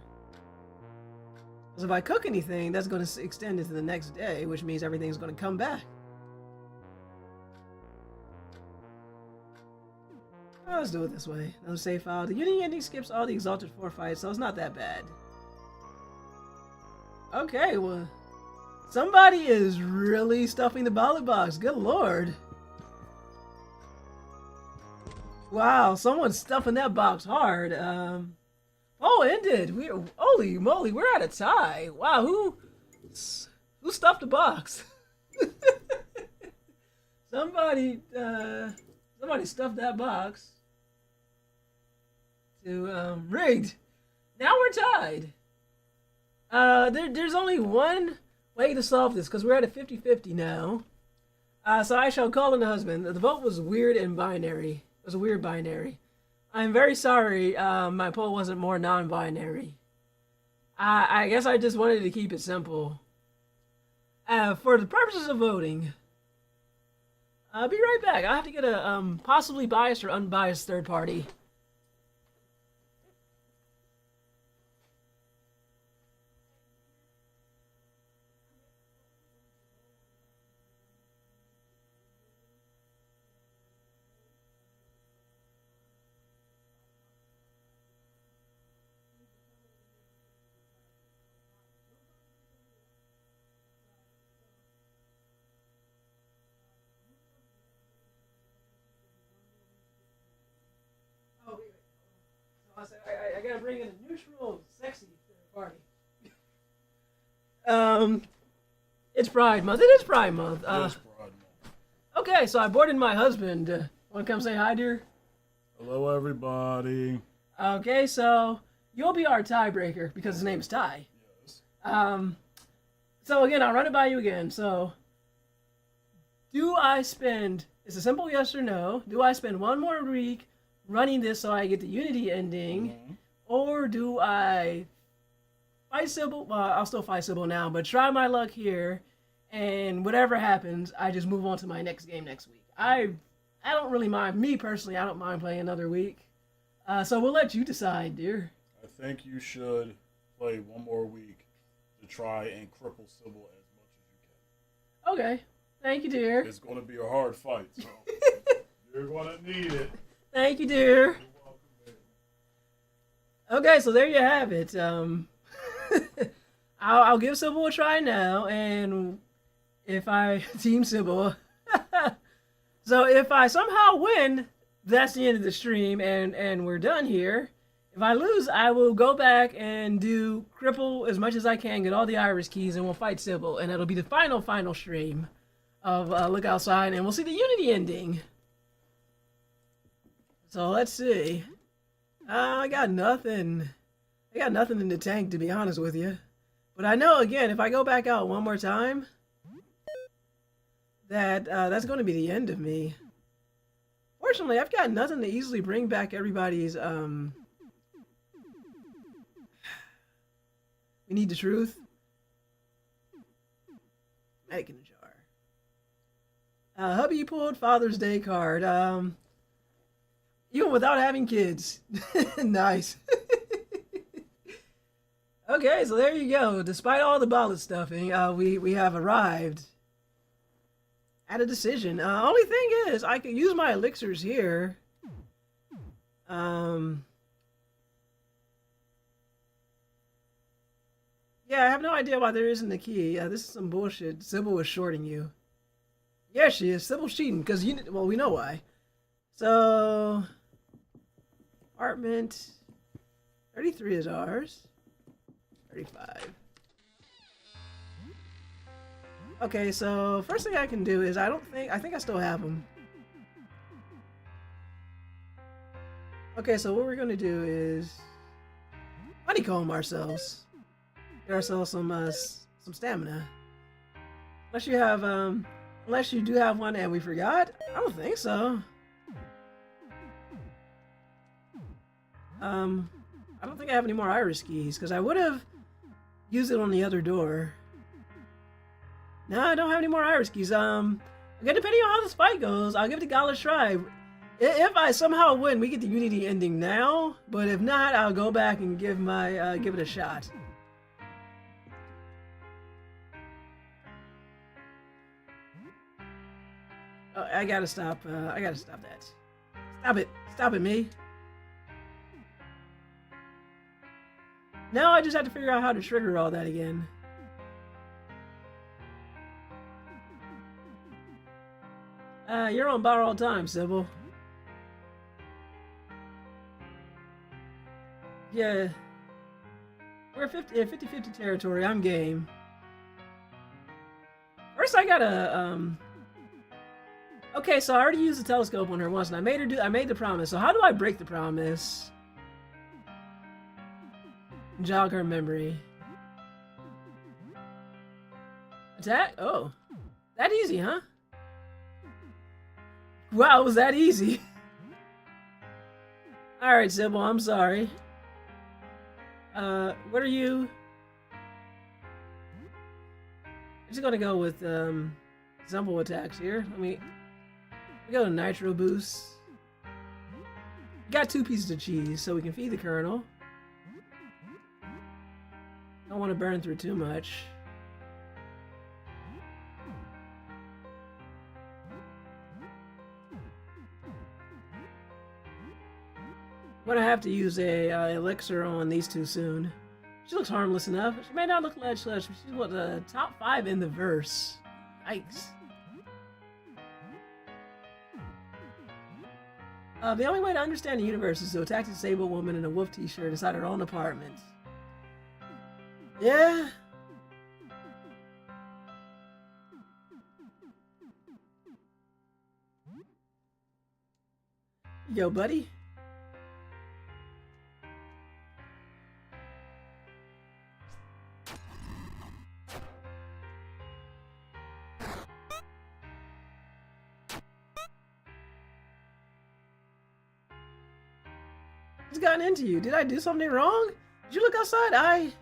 [SPEAKER 1] Because if I cook anything, that's going to extend into the next day, which means everything's going to come back. Oh, let's do it this way. No save file. The Unity ending skips all the Exalted 4 fights, so it's not that bad. Okay, well, somebody is really stuffing the ballot box. Good lord. Wow, someone's stuffing that box hard. Oh, ended. Holy moly, we're at a tie. Wow, who stuffed the box? somebody stuffed that box to rigged. Now we're tied. There's only one way to solve this because we're at a 50-50 now. So I shall call in the husband. The vote was weird and binary. It was a weird binary. I'm very sorry my poll wasn't more non-binary. I guess I just wanted to keep it simple. For the purposes of voting, I'll be right back. I'll have to get a possibly biased or unbiased third party. I gotta bring in a neutral, sexy third party. It's Pride Month. It is Pride Month. Okay, so I boarded my husband. Want to come say hi, dear?
[SPEAKER 3] Hello, everybody.
[SPEAKER 1] Okay, so you'll be our tiebreaker because his name is Ty.
[SPEAKER 3] Yes.
[SPEAKER 1] So again, I'll run it by you again. So, do I spend? It's a simple yes or no. Do I spend one more week running this so I get the Unity ending, or do I fight Sybil? Well, I'll still fight Sybil now, but try my luck here, and whatever happens, I just move on to my next game next week. I I don't really mind. Me personally, I don't mind playing another week. So we'll let you decide, dear.
[SPEAKER 3] I think you should play one more week to try and cripple Sybil as much as you can.
[SPEAKER 1] Okay. Thank you, dear.
[SPEAKER 3] It's going to be a hard fight, so you're going to need it.
[SPEAKER 1] Thank you, dear. Okay, so there you have it. I'll give Sybil a try now, and if I team Sybil, so if I somehow win, that's the end of the stream, and we're done here. If I lose, I will go back and do cripple as much as I can, get all the iris keys, and we'll fight Sybil, and it'll be the final stream of Look Outside, and we'll see the Unity ending. So let's see. I got nothing. I got nothing in the tank, to be honest with you. But I know, again, if I go back out one more time, that that's going to be the end of me. Fortunately, I've got nothing to easily bring back everybody's. We need the truth. Medic in a jar. Hubby pulled Father's Day card. Even without having kids. Nice. Okay, so there you go. Despite all the ballot stuffing, we have arrived at a decision. Only thing is, I could use my elixirs here. Yeah, I have no idea why there isn't a key. This is some bullshit. Sybil was shorting you. Yeah, she is. Sybil's cheating, because well, we know why. So, apartment 33 is ours. 35. Okay, so first thing I can do is I think I still have them. Okay, so what we're gonna do is honeycomb ourselves. Get ourselves some stamina. Unless you do have one and we forgot. I don't think so. I don't think I have any more iris keys because I would have used it on the other door. No, I don't have any more iris keys. Again, depending on how this fight goes, I'll give it a Gala try. If I somehow win, we get the Unity ending now. But if not, I'll go back and give it a shot. Oh, I gotta stop that. Stop it, me. Now I just have to figure out how to trigger all that again. You're on borrowed time, Sybil. Yeah. We're 50-50 territory. I'm game. First, I gotta, Okay, so I already used the telescope on her once, and I made the promise. So how do I break the promise? Jog her memory. Attack? Oh. That easy, huh? Wow, it was that easy. Alright, Sybil, I'm sorry. What are you? I'm just gonna go with, Zumble attacks here. We go to Nitro Boost. Got 2 pieces of cheese, so we can feed the Colonel. Don't want to burn through too much. I'm gonna have to use a elixir on these two soon. She looks harmless enough. She may not look like she's what the top 5 in the verse. Yikes. The only way to understand the universe is to attack a disabled woman in a wolf t-shirt inside her own apartment. Yeah. Yo, buddy. What's gotten into you? Did I do something wrong? Did you look outside?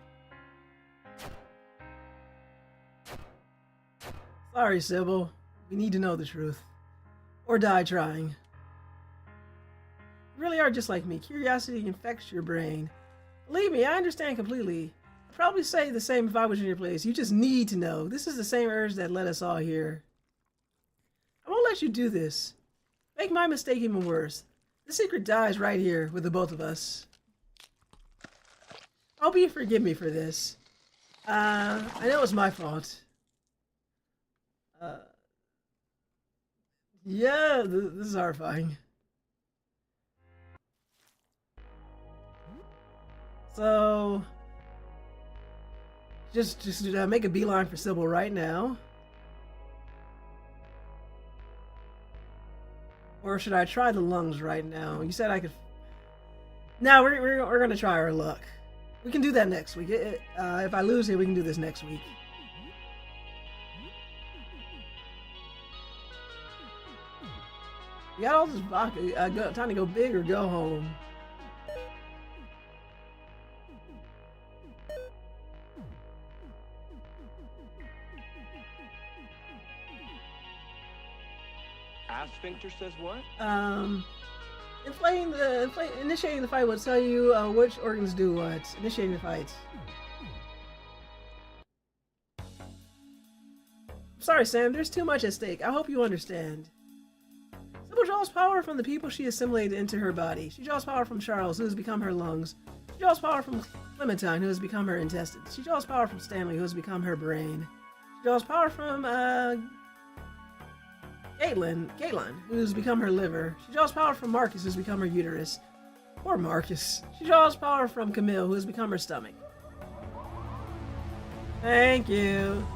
[SPEAKER 1] Sorry, Sybil. We need to know the truth. Or die trying. You really are just like me. Curiosity infects your brain. Believe me, I understand completely. I'd probably say the same if I was in your place. You just need to know. This is the same urge that led us all here. I won't let you do this. Make my mistake even worse. The secret dies right here with the both of us. I hope you forgive me for this. I know it's my fault. Yeah, this is horrifying. So, just make a beeline for Sybil right now. Or should I try the lungs right now? You said I could. No, we're gonna try our luck. We can do that next week. If I lose here, we can do this next week. You got all this vodka. Time to go big or go home.
[SPEAKER 2] Sphincter says what?
[SPEAKER 1] Initiating the fight will tell you which organs do what. Initiating the fight. Sorry, Sam. There's too much at stake. I hope you understand. Sybil draws power from the people she assimilated into her body. She draws power from Charles, who has become her lungs. She draws power from Clementine, who has become her intestines. She draws power from Stanley, who has become her brain. She draws power from Caitlin, who's become her liver. She draws power from Marcus, who's become her uterus. Poor Marcus. She draws power from Camille, who has become her stomach. Thank you.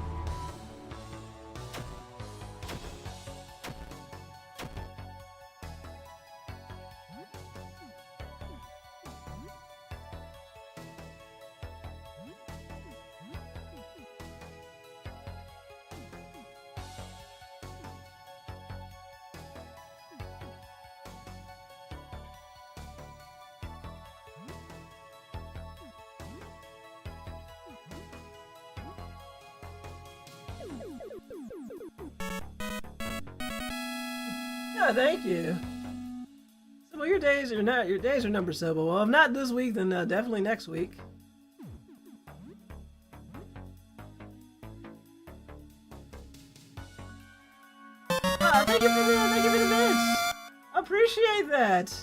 [SPEAKER 1] Yeah, thank you. Sybil, your days are numbered, Sybil. Well, if not this week, then definitely next week. Thank you for the bits. Appreciate that.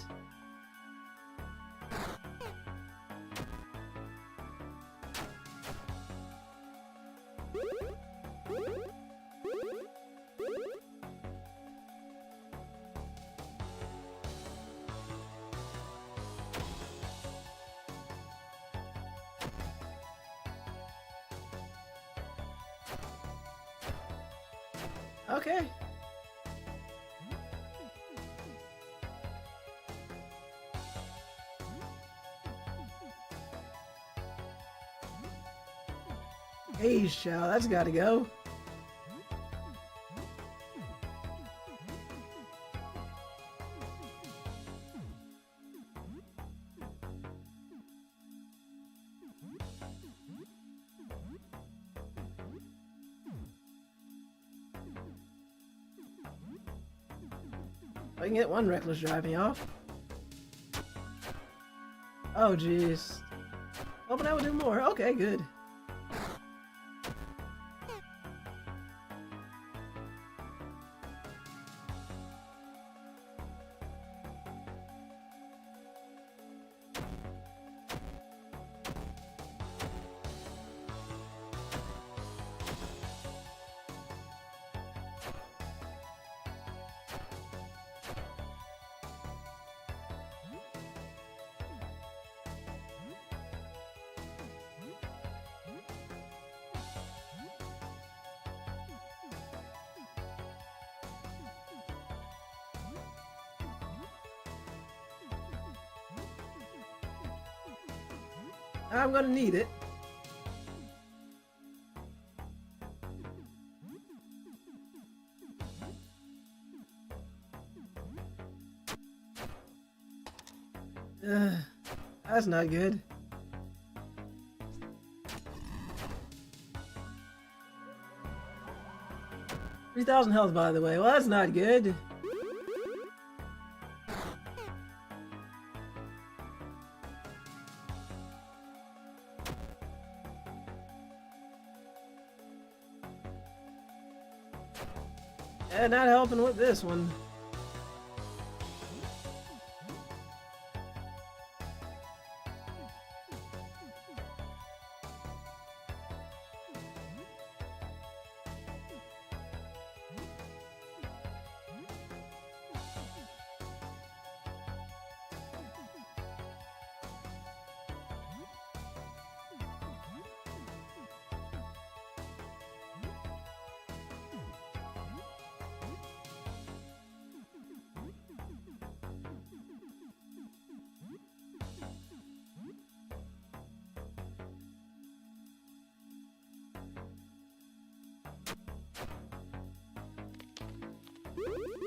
[SPEAKER 1] Okay. Hey, Shao, that's gotta go. I can get one reckless driving off. Oh, jeez. Hoping I would do more. Okay, good. I'm gonna need it. That's not good. 3,000 health, by the way. Well, that's not good. Yeah, not helping with this one.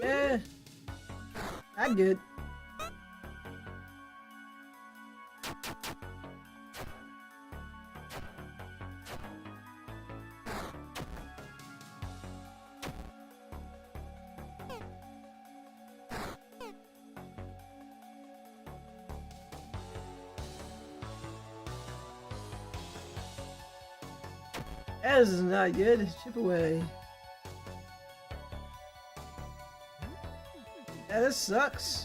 [SPEAKER 1] Yeah, I'm good. Yeah, this is not good. Chip away. Yeah, this sucks.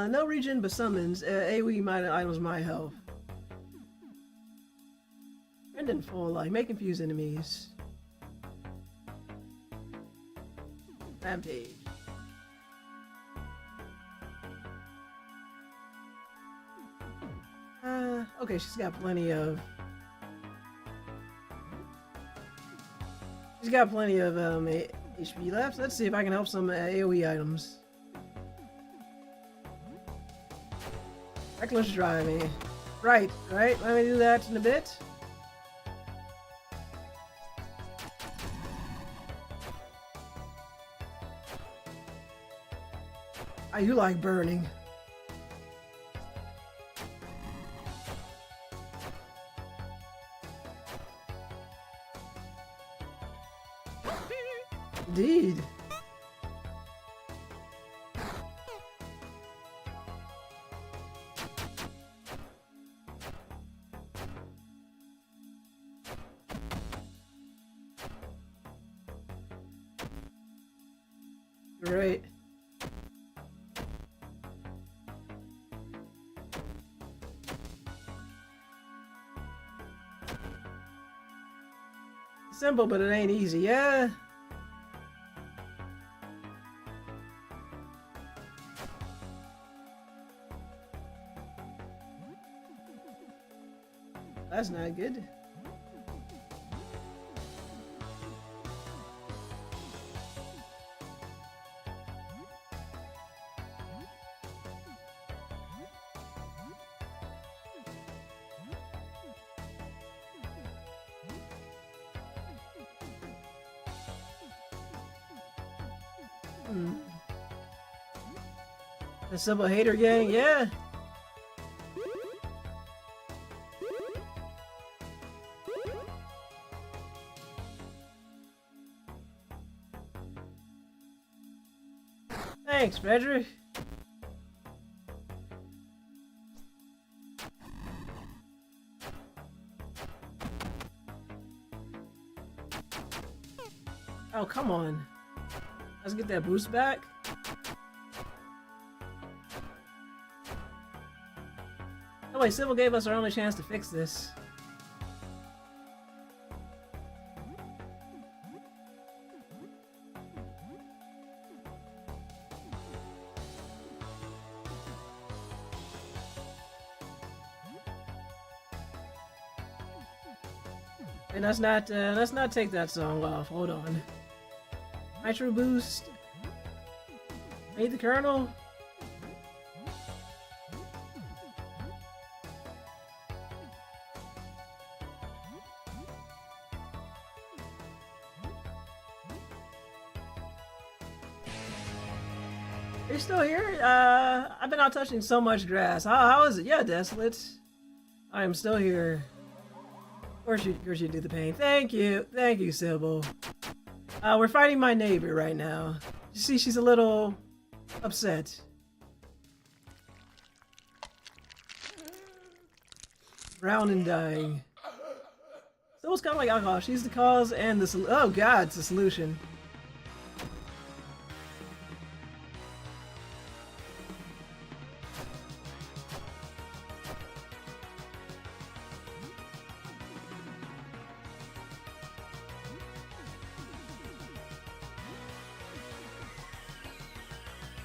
[SPEAKER 1] No region but summons. AoE minor items might help. Brendan full life. May confuse enemies. Rampage. Okay, she's got plenty of... She's got plenty of HP left. Let's see if I can help some AoE items. Reckless driving. Right. Let me do that in a bit. I do like burning. Indeed. Great. Simple, but it ain't easy, yeah? That's not good. The simple hater gang, yeah. Thanks, Frederick. Oh, come on. Let's get that boost back. Oh wait, Sybil gave us our only chance to fix this. And let's not take that song off. Hold on. Nitro boost. Need the Colonel. Are you still here? I've been out touching so much grass. How is it? Yeah, Desolate. I am still here. Of course you do the pain. Thank you, Sybil. We're fighting my neighbor right now. You see, she's a little upset. Brown and dying. So it's kind of like alcohol. She's the cause and the oh god, it's the solution.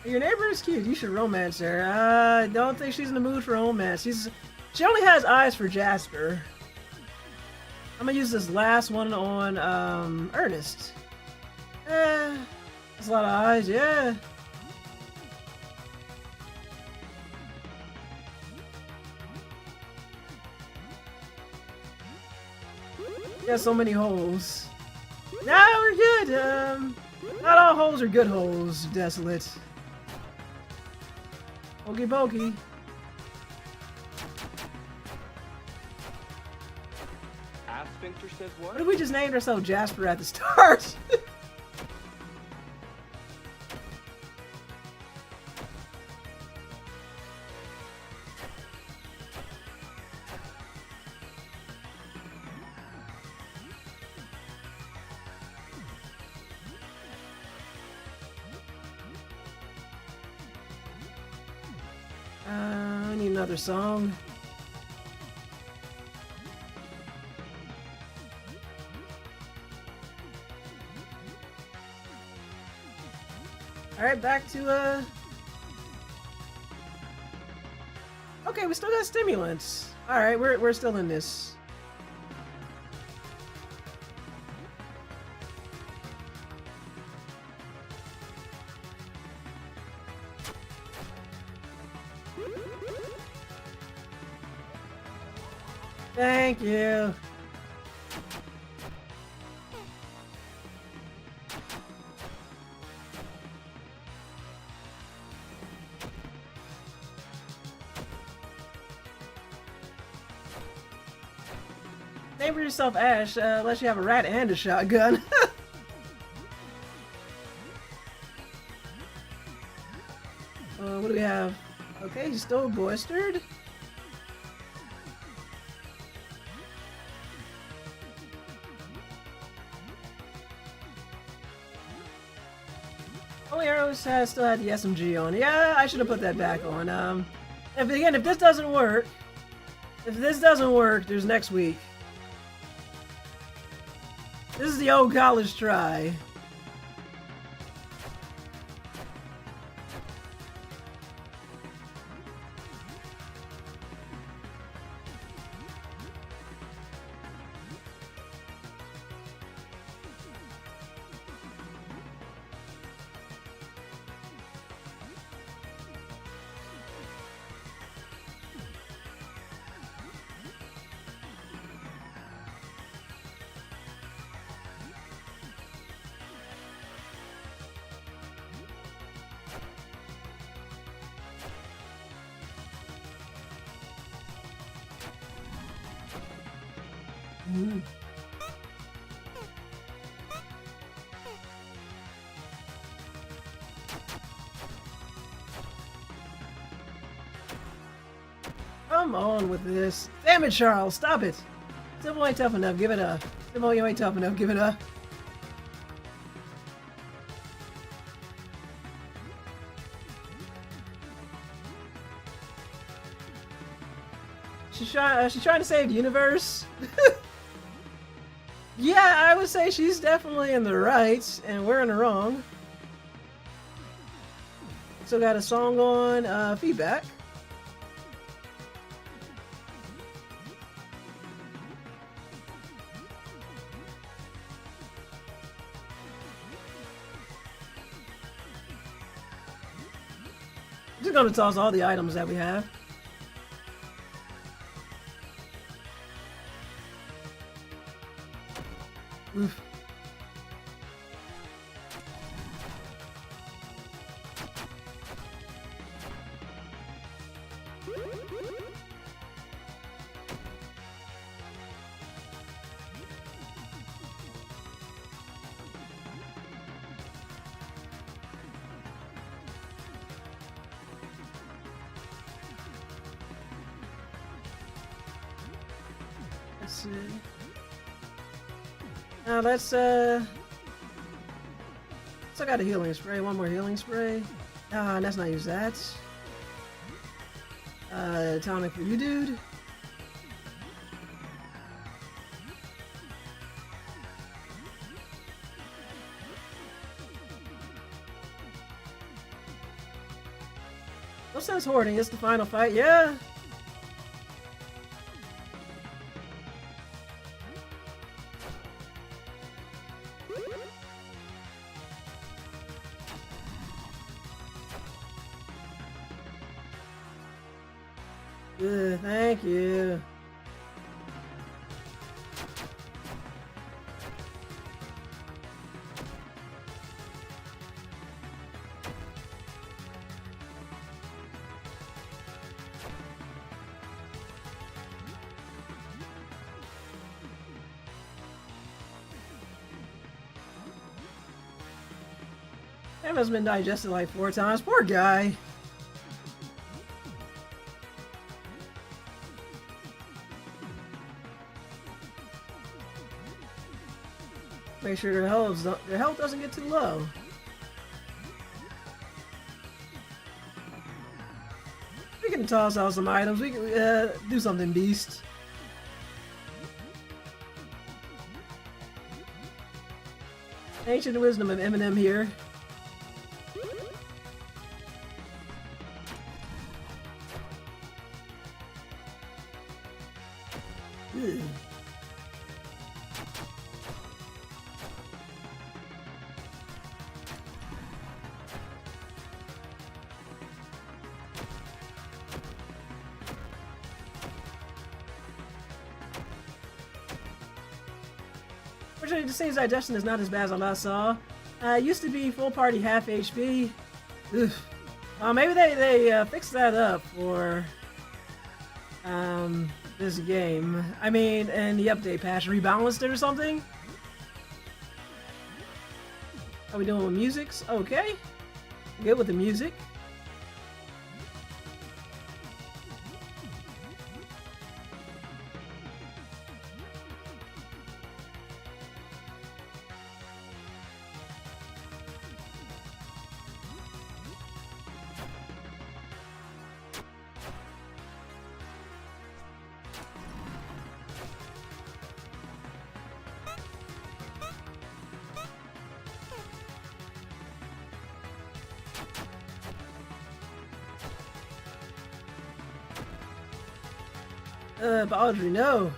[SPEAKER 1] Your neighbor is cute. You should romance her. I don't think she's in the mood for romance. She only has eyes for Jasper. I'm gonna use this last one on Ernest. That's a lot of eyes, yeah. Got so many holes. Nah, we're good. Not all holes are good holes, Desolate. Okie dokie.
[SPEAKER 2] Sphincter says
[SPEAKER 1] What
[SPEAKER 2] what?
[SPEAKER 1] if we just named ourselves Jasper at the start? I need another song. Alright, back to, okay, we still got stimulants. Alright, we're still in this. Thank you. Name for yourself Ash, unless you have a rat and a shotgun. What do we have? Okay, he's still boistered. Only Arrows still had the SMG on. Yeah, I should have put that back on. If this doesn't work, there's next week. This is the old college try. Come on with this. Damn it, Charles, stop it. Sybil ain't tough enough, give it up. Sybil, you ain't tough enough, give it up. She's trying to save the universe. Yeah, I would say she's definitely in the right, and we're in the wrong. So got a song on feedback. Just gonna toss all the items that we have. Oof. see. Now let's still got a healing spray. One more healing spray. Ah, let's not use that. Tonic for you, dude. No sense hoarding. It's the final fight. Yeah. Thank you. That must have been digested like 4 times. Poor guy. Make sure their health doesn't get too low. We can toss out some items. We can do something, beast. Ancient wisdom of Eminem here. Ugh. Fortunately, it seems digestion is not as bad as I last saw. Used to be full party half HP. Oof. Maybe they fixed that up for this game. I mean, in the update patch, rebalanced it or something. How we doing with musics? Okay, good with the music. But Audrey, no.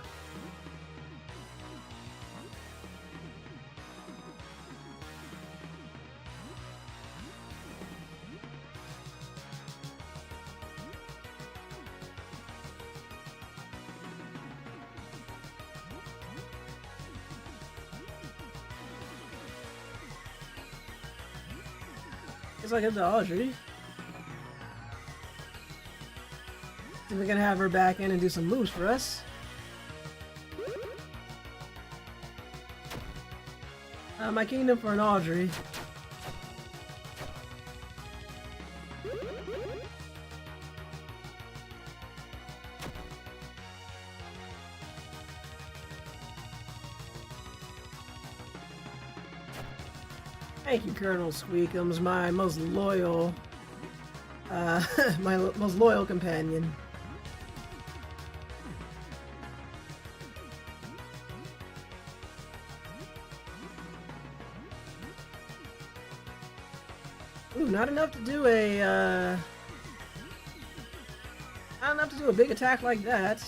[SPEAKER 1] It's like it's Audrey. We're gonna have her back in and do some moves for us. My kingdom for an Audrey. Thank you, Colonel Squeakums, my most loyal, my most loyal companion. Ooh, not enough to do a, not enough to do a big attack like that.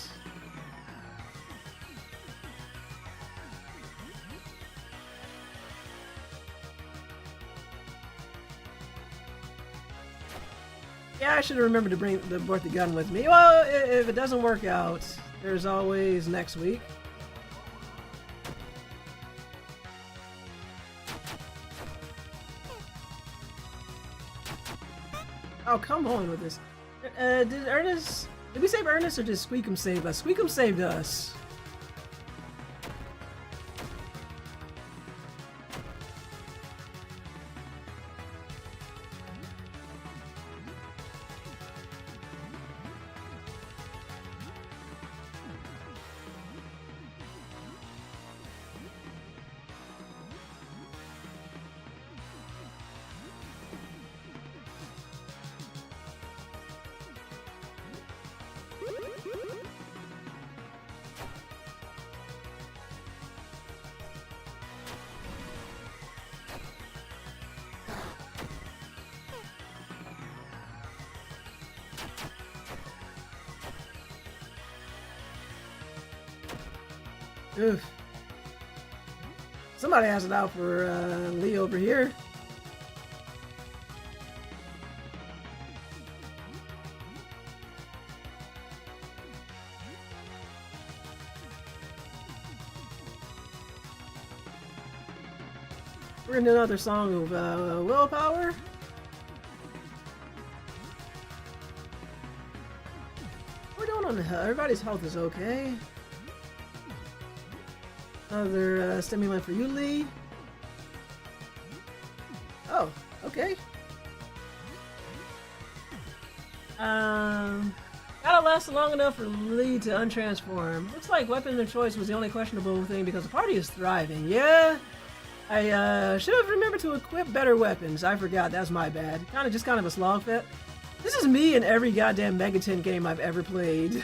[SPEAKER 1] Yeah, I should have remembered to bring the gun with me. Well, if it doesn't work out, there's always next week. Oh, come on with this. Did we save Ernest or did Squeakum save us? Squeakum saved us. Oof. Somebody has it out for Lee over here. We're gonna do another song of willpower. We're doing on the health. Everybody's health is okay. Another stimulant for you, Lee. Oh, okay. Gotta last long enough for Lee to untransform. Looks like weapon of choice was the only questionable thing because the party is thriving. Yeah. I should have remembered to equip better weapons. I forgot. That's my bad. Kind of a slog fit. This is me in every goddamn Megaton game I've ever played.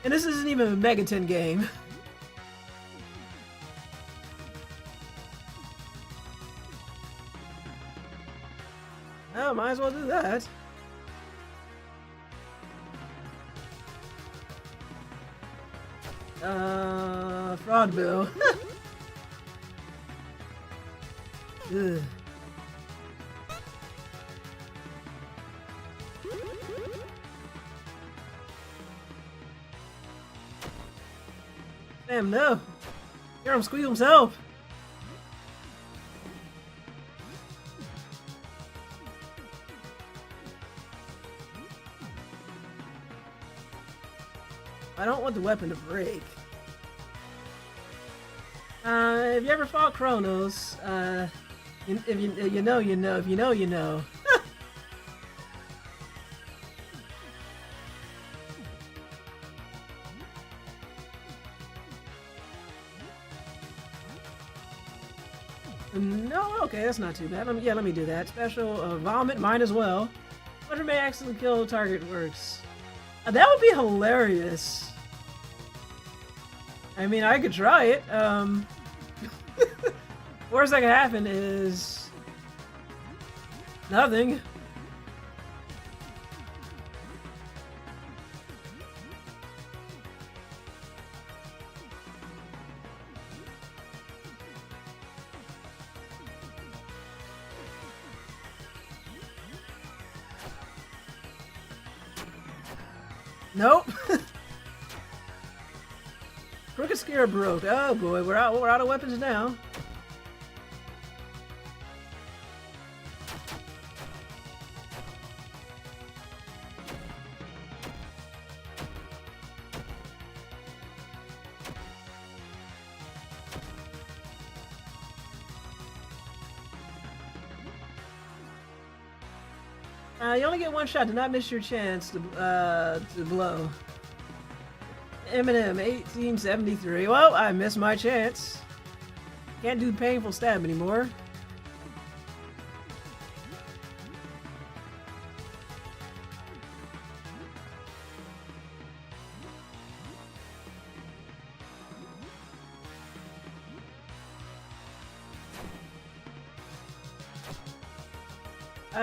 [SPEAKER 1] And this isn't even a Megaton game. Oh, might as well do that. Fraud bill. Ugh. Damn, no. Hear him squeal himself. I don't want the weapon to break. If you ever fought Kronos, if you know, you know. If you know, you know. No, okay, that's not too bad. Let me do that. Special vomit, mine as well. 100 may accidentally kill target works. That would be hilarious. I mean, I could try it. Worst that could happen is nothing. Nope. Crooked Scare broke. Oh boy, we're out of weapons now. You only get one shot. Do not miss your chance to blow. Eminem, 1873. Well, I missed my chance. Can't do painful stab anymore.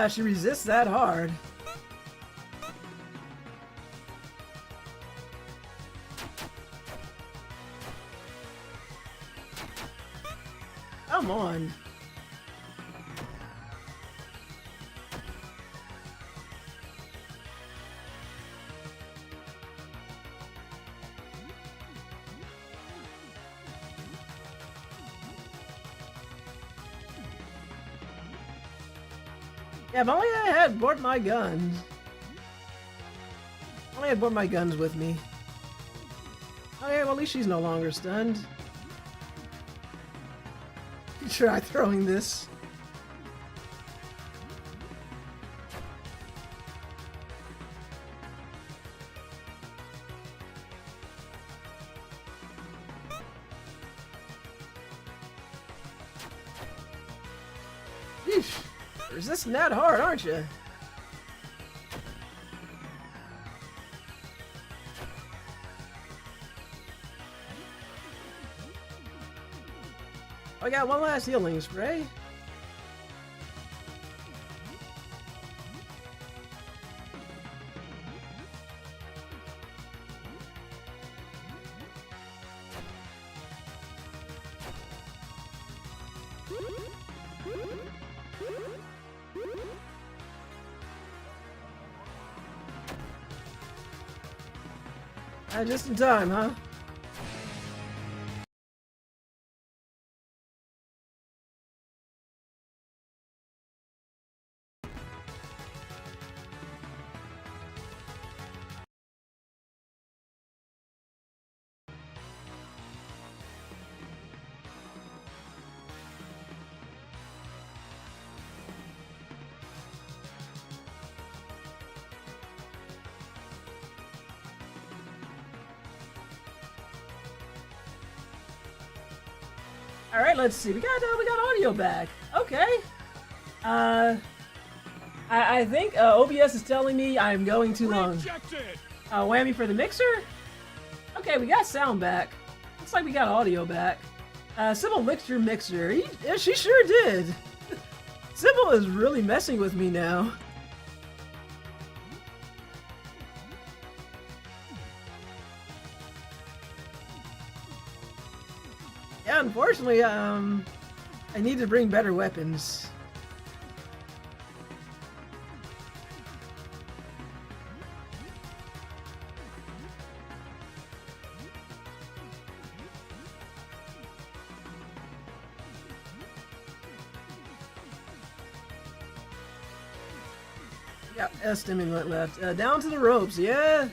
[SPEAKER 1] She resists that hard. Come on. Yeah, if only I had brought my guns. If only I had brought my guns with me. Okay, well at least she's no longer stunned. Try throwing this. Yeesh. Resisting that hard, aren't you? I got one last healing spray. Just in time, huh? All right, let's see. We got audio back. Okay. I think OBS is telling me I'm going too long. Whammy for the mixer. Okay, we got sound back. Looks like we got audio back. Sybil licked your mixer. Yeah, she sure did. Sybil is really messing with me now. Yeah, unfortunately, I need to bring better weapons. Yeah, a stimulant left. Down to the ropes, yeah.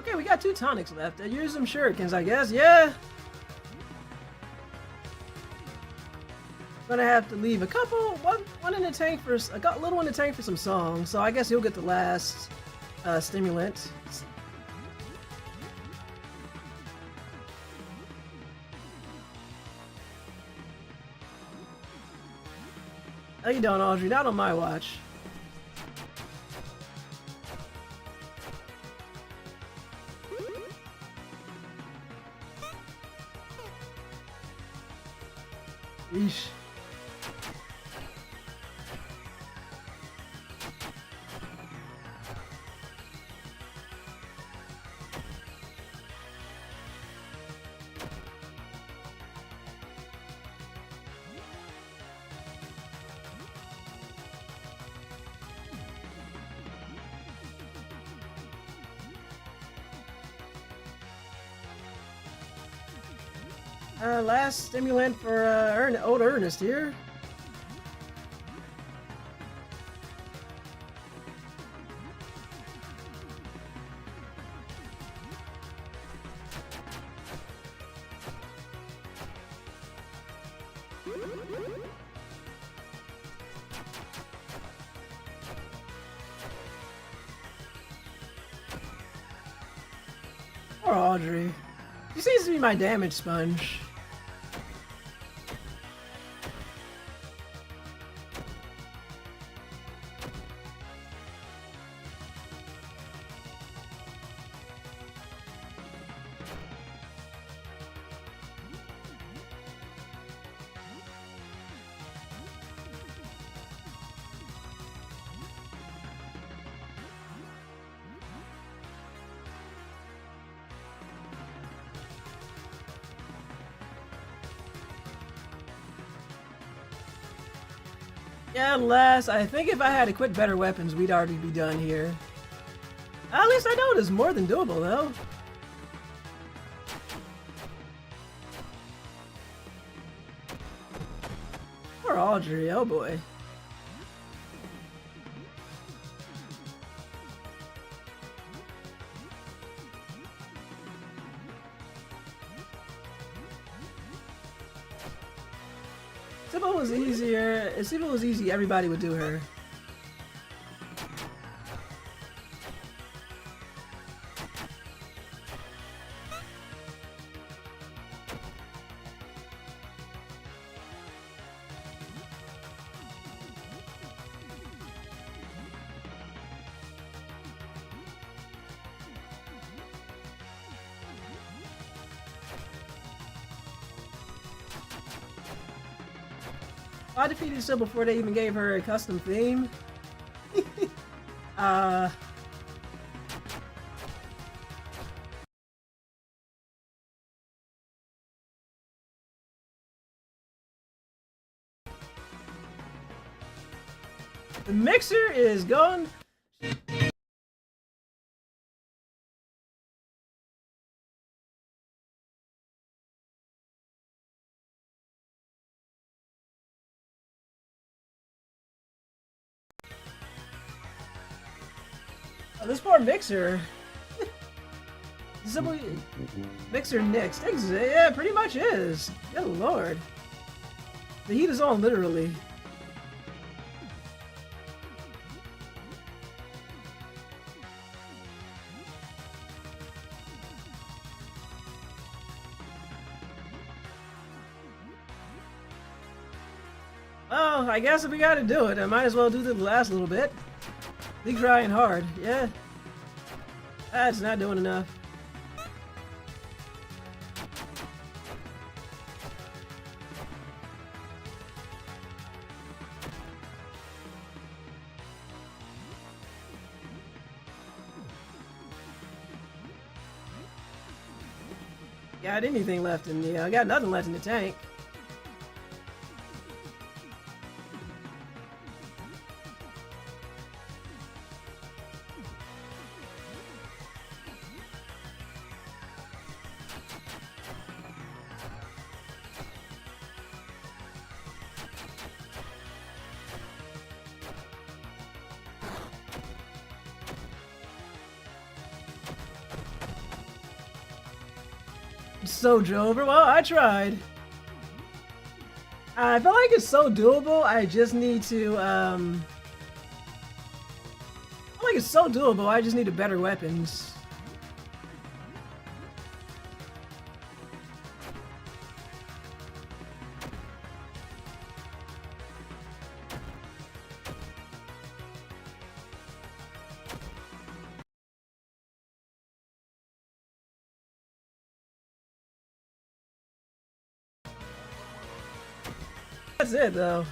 [SPEAKER 1] Okay, we got 2 tonics left. Use some shurikens, I guess. Yeah. Gonna have to leave a couple, one in the tank for a little in the tank for some songs. So I guess he'll get the last stimulant. How you doing, Audrey? Not on my watch. Yeesh. Last stimulant for old Ernest here. Poor Audrey. She seems to be my damage sponge. Yeah, last. I think if I had equipped better weapons, we'd already be done here. At least I know it is more than doable, though. Poor Audrey, oh boy. Sybil was easier. If Sybil was easy, everybody would do her. I defeated Sybil before they even gave her a custom theme. uh... The mixer is gone. Oh, this poor mixer. Simple mixer next. Yeah, pretty much is. Good lord. The heat is on, literally. Well, I guess if we gotta do it, I might as well do the last little bit. Be trying hard, yeah. That's not doing enough. Got anything left in the, I got nothing left in the tank. So Jover, well, I tried. I feel like it's so doable. I just need to, I feel like it's so doable. I just need better weapons. That's it, though.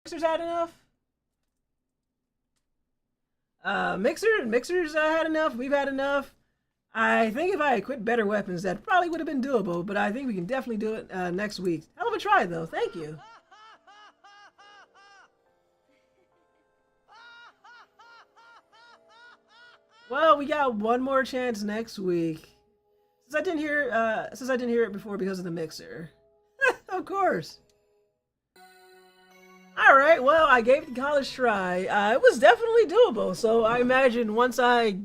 [SPEAKER 1] Mixers had enough? Mixers had enough. We've had enough. I think if I had quit better weapons, that probably would have been doable, but I think we can definitely do it next week. Hell of a try, though. Thank you. Well, we got one more chance next week. Since I didn't hear it before because of the mixer. Of course. Alright, well, I gave it a college try. It was definitely doable, so I imagine once I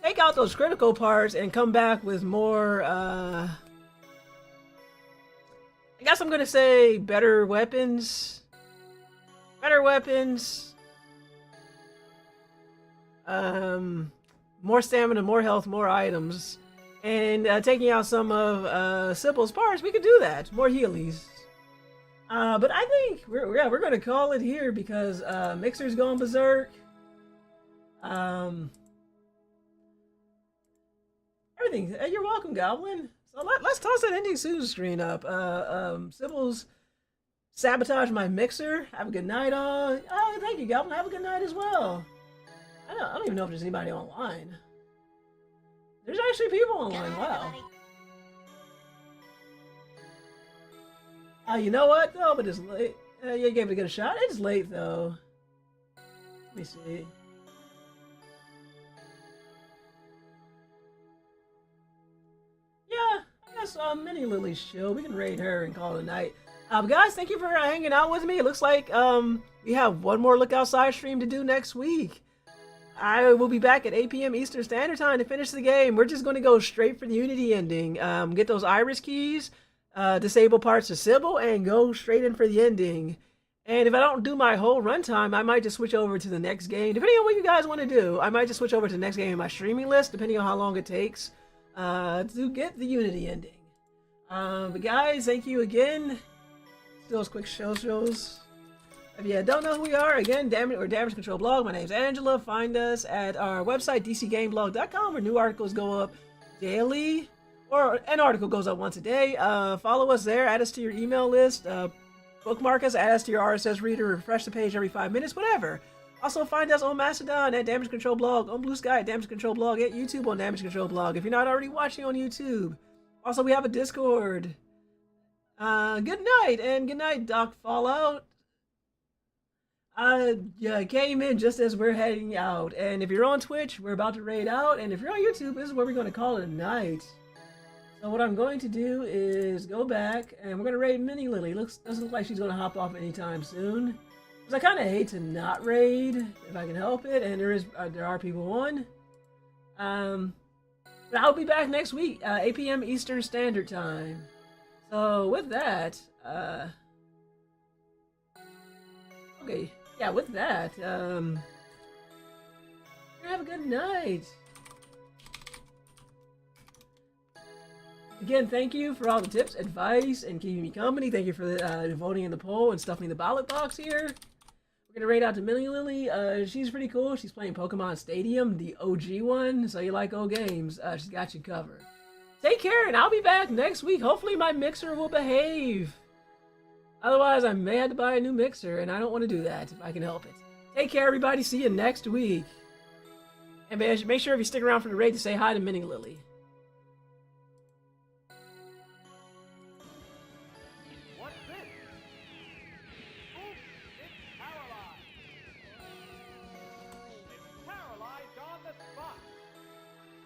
[SPEAKER 1] take out those critical parts and come back with more, I guess I'm gonna say better weapons. Better weapons. More stamina, more health, more items. And taking out some of Sybil's parts, we could do that. More healies. But I think we're gonna call it here because Mixer's going berserk. Everything. You're welcome, Goblin. So let's toss that ending soon screen up. Sybil's sabotage my mixer. Have a good night, all. Oh, thank you, Goblin. Have a good night as well. I don't even know if there's anybody online. There's actually people online. Wow. You know what? Oh, but it's late. You gave it a good shot. It's late though. Let me see. Yeah, I guess Mini Lily's chill. We can raid her and call it a night. Guys, thank you for hanging out with me. It looks like we have one more Look Outside stream to do next week. I will be back at 8 p.m. Eastern Standard Time to finish the game. We're just going to go straight for the Unity ending. Get those Iris keys, disable parts of Sybil, and go straight in for the ending. And if I don't do my whole runtime, I might just switch over to the next game. Depending on what you guys want to do, I might just switch over to the next game in my streaming list, depending on how long it takes to get the Unity ending. But guys, thank you again. Those quick shows. If you don't know who we are, again, Damage Control Blog. My name's Angela. Find us at our website, dcgameblog.com, where new articles go up daily, or an article goes up once a day. Follow us there. Add us to your email list. Bookmark us. Add us to your RSS reader. Refresh the page every 5 minutes. Whatever. Also, find us on Mastodon at Damage Control Blog, on Blue Sky at Damage Control Blog, at YouTube on Damage Control Blog, if you're not already watching on YouTube. Also, we have a Discord. Good night, and good night, Doc Fallout. Yeah, came in just as we're heading out, and if you're on Twitch, we're about to raid out, and if you're on YouTube, this is where we're going to call it a night. So what I'm going to do is go back, and we're going to raid Mini Lily. Doesn't look like she's going to hop off anytime soon. Because I kind of hate to not raid, if I can help it, and there are people on. But I'll be back next week, 8 p.m. Eastern Standard Time. So with that, okay, yeah, with that, have a good night. Again, thank you for all the tips, advice, and keeping me company. Thank you for voting in the poll and stuffing the ballot box here. We're gonna raid out to Millie Lily. She's pretty cool. She's playing Pokemon Stadium, the OG one. So you like old games? She's got you covered. Take care, and I'll be back next week. Hopefully my mixer will behave. Otherwise, I may have to buy a new mixer, and I don't want to do that if I can help it. Take care, everybody. See you next week. And make sure if you stick around for the raid to say hi to Mini Lily.